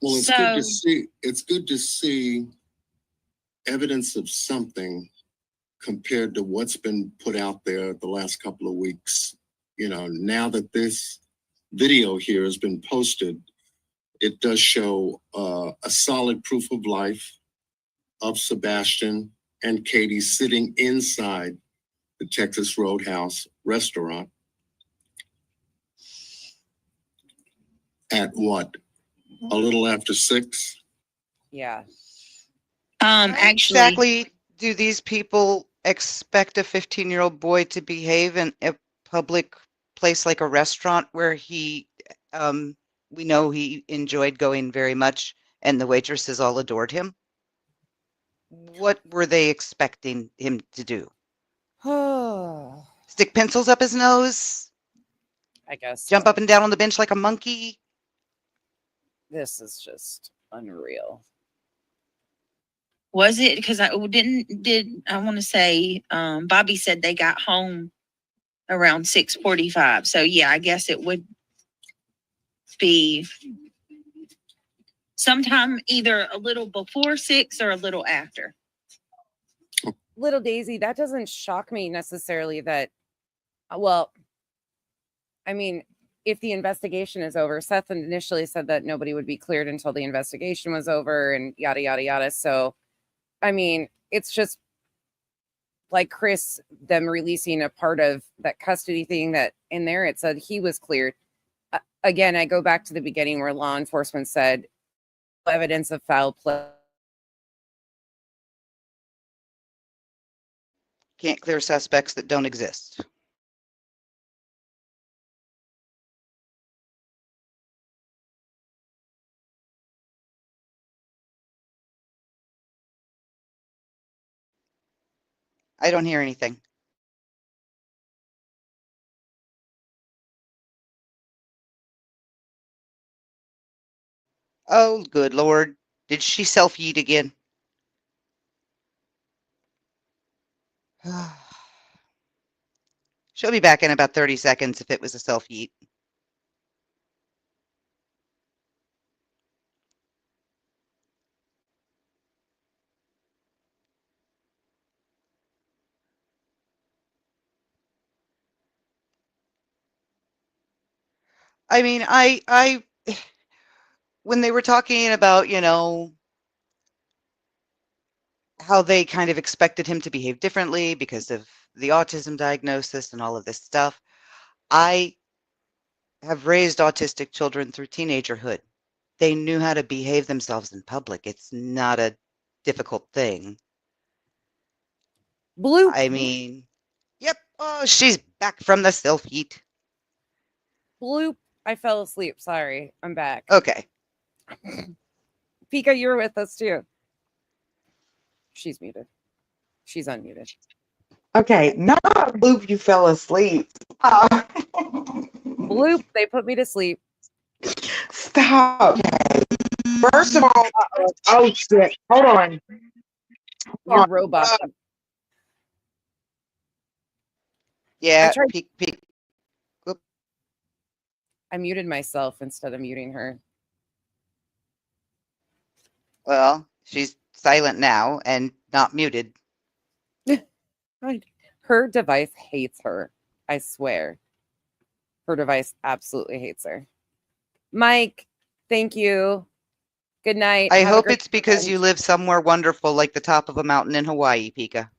Speaker 3: Well, it's good to see. It's good to see evidence of something compared to what's been put out there the last couple of weeks. You know, now that this video here has been posted, it does show a solid proof of life of Sebastian and Katie sitting inside the Texas Roadhouse restaurant at what? A little after 6?
Speaker 1: Yeah.
Speaker 21: Actually,
Speaker 17: Exactly. Do these people expect a 15-year-old boy to behave in a public place like a restaurant where he, we know he enjoyed going very much and the waitresses all adored him? What were they expecting him to do? Stick pencils up his nose?
Speaker 1: I guess.
Speaker 17: Jump up and down on the bench like a monkey?
Speaker 1: This is just unreal.
Speaker 21: was it? Because I want to say, Bobby said they got home around 6:45. So yeah, I guess it would be sometime either a little before 6 or a little after.
Speaker 1: Little Daisy, that doesn't shock me necessarily that, well, I mean, if the investigation is over, Seth initially said that nobody would be cleared until the investigation was over and yada, yada, yada. So, I mean, it's just like Chris, them releasing a part of that custody thing that in there, it said he was cleared. Again, I go back to the beginning where law enforcement said evidence of foul play.
Speaker 17: Can't clear suspects that don't exist. I don't hear anything. Oh, good Lord. Did she self-yeet again? She'll be back in about 30 seconds if it was a self-yeet. I mean, when they were talking about, how they kind of expected him to behave differently because of the autism diagnosis and all of this stuff, I have raised autistic children through teenagerhood. They knew how to behave themselves in public. It's not a difficult thing.
Speaker 1: Blue.
Speaker 17: I mean, yep. Oh, she's back from the self-heat.
Speaker 1: Bloop. I fell asleep. Sorry. I'm back.
Speaker 17: Okay.
Speaker 1: Pika, you were with us too. She's muted. She's unmuted.
Speaker 16: Okay, not Bloop, you fell asleep.
Speaker 1: Bloop, they put me to sleep.
Speaker 16: Stop. First of all, oh shit. Hold on.
Speaker 1: Your robot.
Speaker 17: Yeah,
Speaker 1: I tried.
Speaker 17: Peek.
Speaker 1: I muted myself instead of muting her.
Speaker 17: Well, she's silent now and not muted.
Speaker 1: Her device hates her. I swear. Her device absolutely hates her. Mike, thank you. Good night.
Speaker 17: I
Speaker 1: Have a
Speaker 17: hope
Speaker 1: great
Speaker 17: it's because
Speaker 1: weekend.
Speaker 17: you live somewhere wonderful like the top of a mountain in Hawaii, Pika.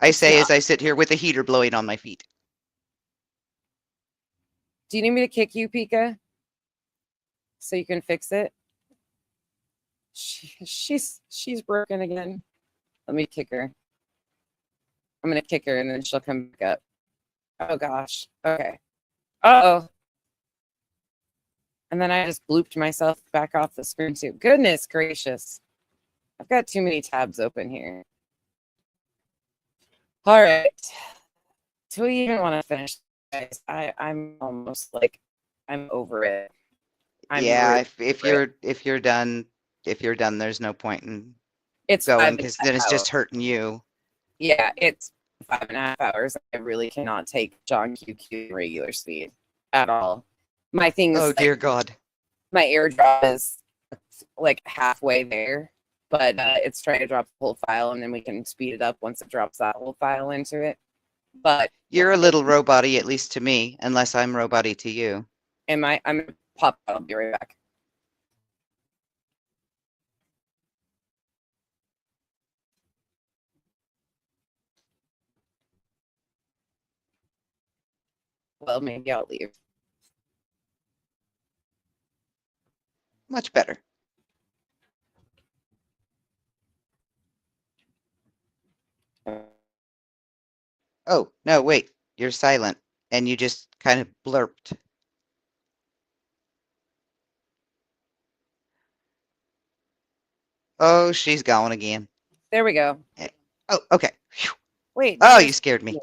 Speaker 17: I say as I sit here with a heater blowing on my feet.
Speaker 1: Do you need me to kick you, Pika? So you can fix it? She's broken again. Let me kick her. I'm gonna kick her and then she'll come back up. Oh gosh. Okay. Uh-oh. And then I just blooped myself back off the screen too. Goodness gracious. I've got too many tabs open here. All right. Do we even want to finish, guys? I'm almost like I'm over it.
Speaker 17: Yeah, if you're done, there's no point in
Speaker 1: it's
Speaker 17: going because then it's just hurting you.
Speaker 1: Yeah, it's 5.5 hours. I really cannot take John QQ regular speed at all. My thing is,
Speaker 17: oh dear God,
Speaker 1: my airdrop is like halfway there, but it's trying to drop the whole file, and then we can speed it up once it drops that whole file into it. But
Speaker 17: you're a little robot-y, at least to me, unless I'm robot-y to you.
Speaker 1: I'm gonna pop out. I'll be right back. Well, maybe I'll leave.
Speaker 17: Much better. Oh, no, wait. You're silent, and you just kind of blurped. Oh, she's gone again.
Speaker 1: There we go.
Speaker 17: Oh, okay.
Speaker 1: Wait.
Speaker 17: Oh, you scared me.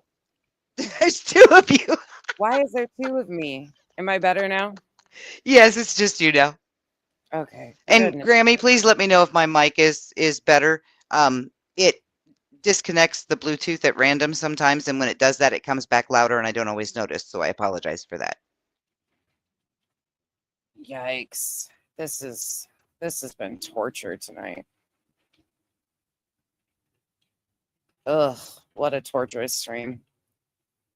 Speaker 17: There's two of you.
Speaker 1: Why is there two of me? Am I better now?
Speaker 17: Yes, it's just you now.
Speaker 1: Okay.
Speaker 17: And
Speaker 1: goodness.
Speaker 17: Grammy, please let me know if my mic is better. It disconnects the Bluetooth at random sometimes, and when it does that, it comes back louder, and I don't always notice, so I apologize for that.
Speaker 1: Yikes. This has been torture tonight. Ugh, what a torturous stream.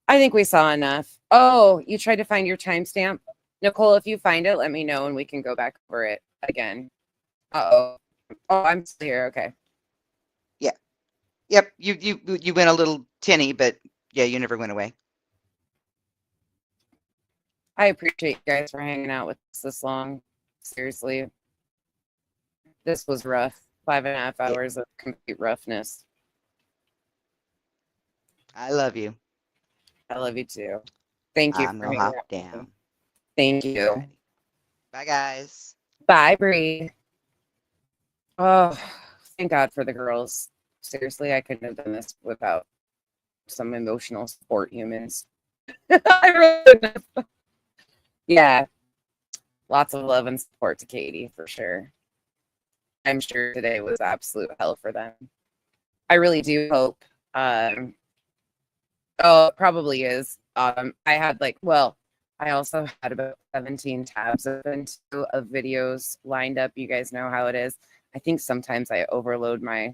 Speaker 1: I think we saw enough. Oh, you tried to find your timestamp? Nicole, if you find it, let me know and we can go back over it again. Uh-oh. Oh, I'm still here. Okay.
Speaker 17: Yeah. Yep, you went a little tinny, but yeah, you never went away.
Speaker 1: I appreciate you guys for hanging out with us this long. Seriously. This was rough. 5.5 hours of complete roughness.
Speaker 17: I love you.
Speaker 1: I love you too. Thank you
Speaker 17: I'm
Speaker 1: for
Speaker 17: gonna
Speaker 1: hanging
Speaker 17: hop
Speaker 1: out.
Speaker 17: down.
Speaker 1: Thank you.
Speaker 17: Bye, guys.
Speaker 1: Bye, Bree. Oh, thank God for the girls. Seriously, I couldn't have done this without some emotional support humans. I really couldn't have. Yeah. Lots of love and support to Katie for sure. I'm sure today was absolute hell for them. I really do hope. Oh, it probably is. I had I also had about 17 tabs open of videos lined up. You guys know how it is. I think sometimes I overload my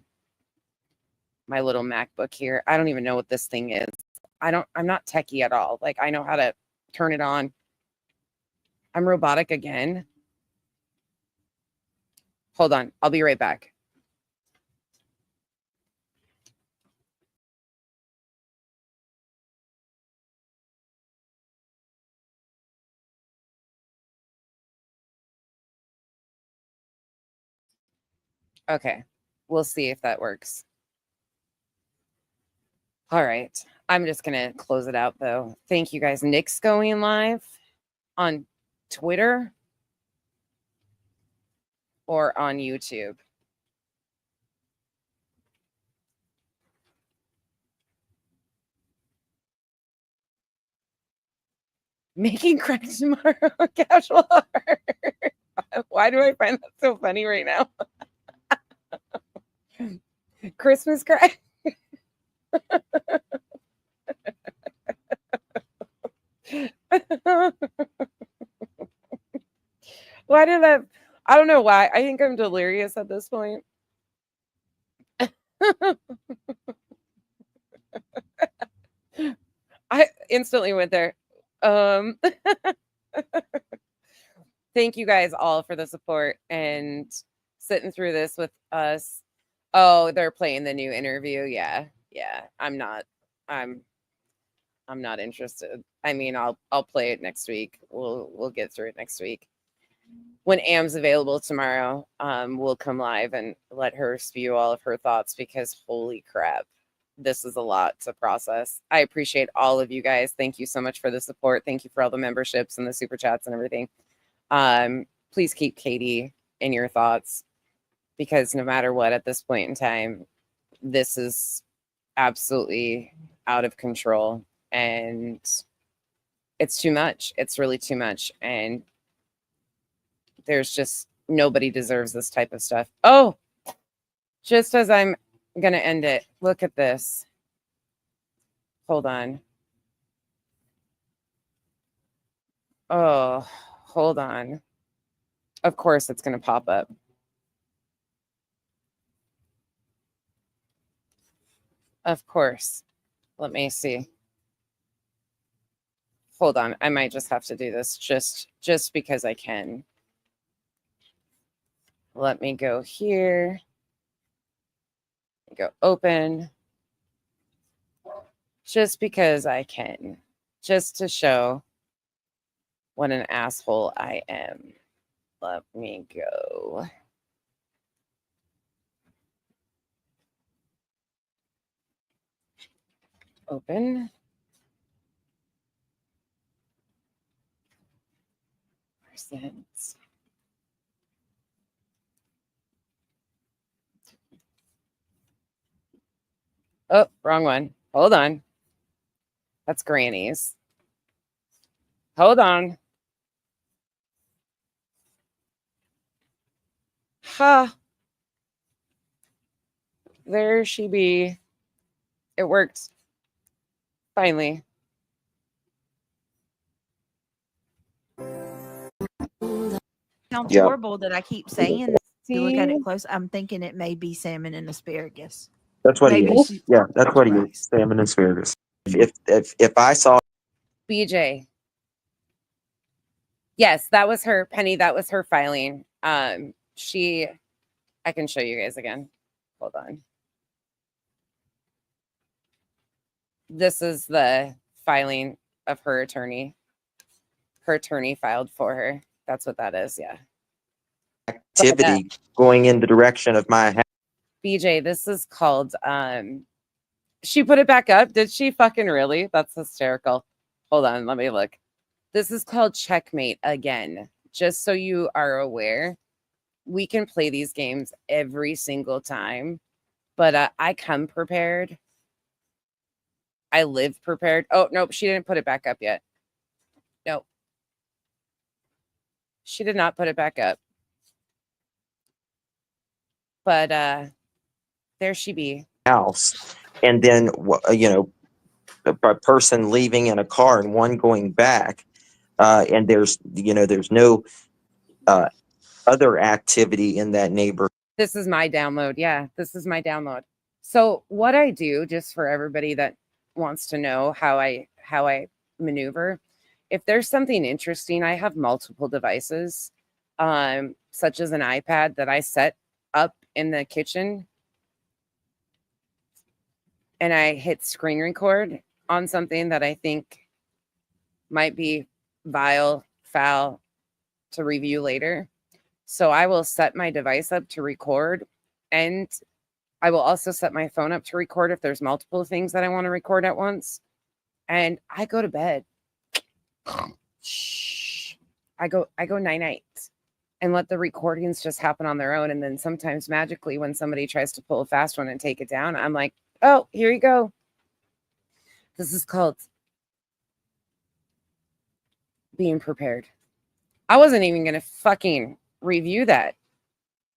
Speaker 1: little MacBook here. I don't even know what this thing is. I'm not techie at all. Like, I know how to turn it on. I'm robotic again. Hold on. I'll be right back. Okay. We'll see if that works. All right. I'm just going to close it out, though. Thank you, guys. Nick's going live on Twitter or on YouTube. Making crack tomorrow. Casual horror. Why do I find that so funny right now? Christmas crack. Why did that? I don't know why. I think I'm delirious at this point. I instantly went there. Thank you guys all for the support and sitting through this with us. Oh, they're playing the new interview. Yeah. I'm not interested. I mean, I'll play it next week. We'll get through it next week. When Am's available tomorrow, we'll come live and let her spew all of her thoughts, because holy crap, this is a lot to process. I appreciate all of you guys. Thank you so much for the support. Thank you for all the memberships and the super chats and everything. Please keep Katie in your thoughts, because no matter what, at this point in time, this is absolutely out of control, and it's too much. It's really too much. And there's just nobody deserves this type of stuff. Oh, just as I'm going to end it, look at this. Hold on. Oh, hold on. Of course it's going to pop up. Of course. Let me see. Hold on. I might just have to do this just because I can. Let me go here. Go open. Just because I can. Just to show what an asshole I am. Let me go. Open. Percent. Oh, wrong one. Hold on. That's Granny's. Hold on. Ha. There she be. It worked. Finally.
Speaker 13: Sounds
Speaker 19: Yeah.
Speaker 13: horrible that I keep saying. If you look at it close, I'm thinking it may be salmon and asparagus.
Speaker 19: That's what
Speaker 13: Maybe
Speaker 19: he is.
Speaker 13: she-
Speaker 19: Yeah, that's what he is. Salmon and asparagus. If I saw
Speaker 1: BJ. Yes, that was her, Penny. That was her filing. I can show you guys again. Hold on. This is the filing of her attorney. Her attorney filed for her. That's what that is. Yeah.
Speaker 19: activity going in the direction of my house.
Speaker 1: BJ, this is called she put it back up. Did she fucking really? That's hysterical. Hold on, let me look. This is called checkmate again. Just so you are aware, we can play these games every single time, but I come prepared. I live prepared. Oh, nope, she didn't put it back up yet. Nope. She did not put it back up. But there she be.
Speaker 19: House, and then a person leaving in a car and one going back, and there's no other activity in that neighborhood.
Speaker 1: This is my download. Yeah, this is my download. So what I do, just for everybody that wants to know how I maneuver, if there's something interesting, I have multiple devices, such as an iPad that I set up in the kitchen, and I hit screen record on something that I think might be foul to review later. So I will set my device up to record, and I will also set my phone up to record if there's multiple things that I want to record at once. And I go to bed. I go night and let the recordings just happen on their own. And then sometimes magically, when somebody tries to pull a fast one and take it down, I'm like, oh, here you go. This is called being prepared. I wasn't even going to fucking review that,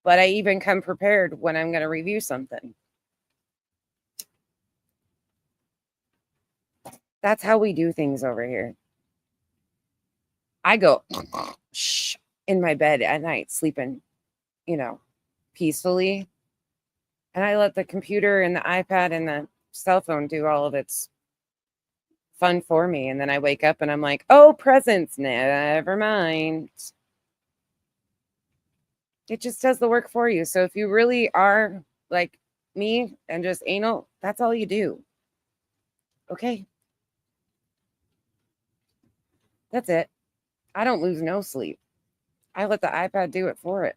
Speaker 1: but I even come prepared when I'm going to review something. That's how we do things over here. I go in my bed at night, sleeping, peacefully. And I let the computer and the iPad and the cell phone do all of its fun for me. And then I wake up and I'm like, oh, presents. Never mind. It just does the work for you. So if you really are like me and just anal, that's all you do. Okay. That's it. I don't lose no sleep. I let the iPad do it for it.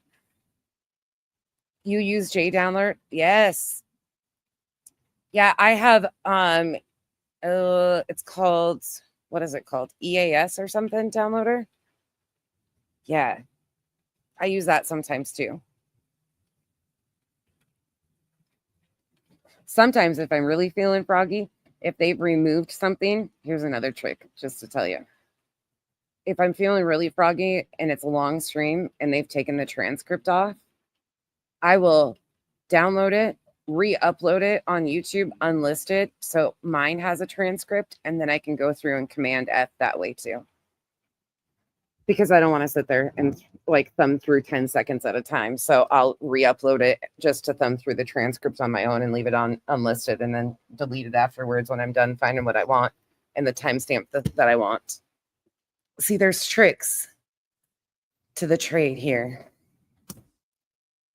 Speaker 1: You use JDownload? Yes. Yeah, I have it's called, what is it called? EAS or something downloader? Yeah. I use that sometimes too. Sometimes if I'm really feeling froggy, if they've removed something, here's another trick just to tell you. If I'm feeling really froggy and it's a long stream and they've taken the transcript off, I will download it, re-upload it on YouTube unlisted, so mine has a transcript, and then I can go through and Command F that way too. Because I don't want to sit there and thumb through 10 seconds at a time. So I'll re-upload it just to thumb through the transcript on my own and leave it on unlisted, and then delete it afterwards when I'm done finding what I want and the timestamp that I want. See, there's tricks to the trade here.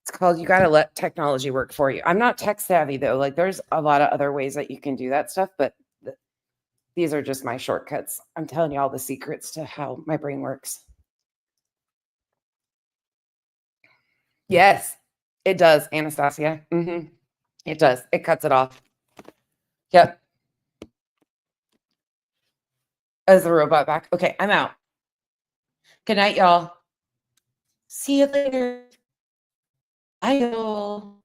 Speaker 1: It's called, you got to let technology work for you. I'm not tech savvy though. Like there's a lot of other ways that you can do that stuff, but these are just my shortcuts. I'm telling you all the secrets to how my brain works. Yes, it does, Anastasia. It does. It cuts it off. Yep. As the robot back. Okay, I'm out. Good night, y'all. See you later. Bye, y'all.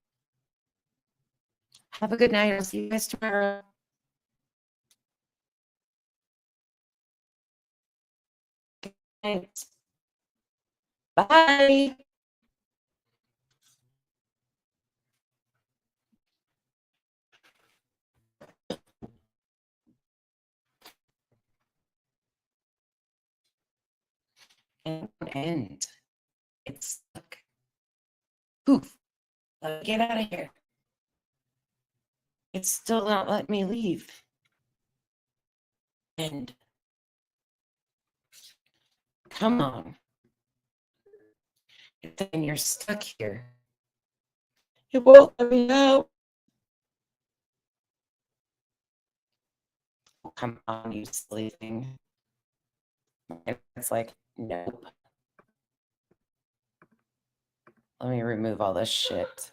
Speaker 1: Have a good night. I'll see you guys tomorrow. Good night. Bye. And it's stuck. Poof. Let me get out of here. It's still not letting me leave. And come on. Then you're stuck here. It won't let me out. Come on, you silly thing. It's like, nope. Let me remove all this shit.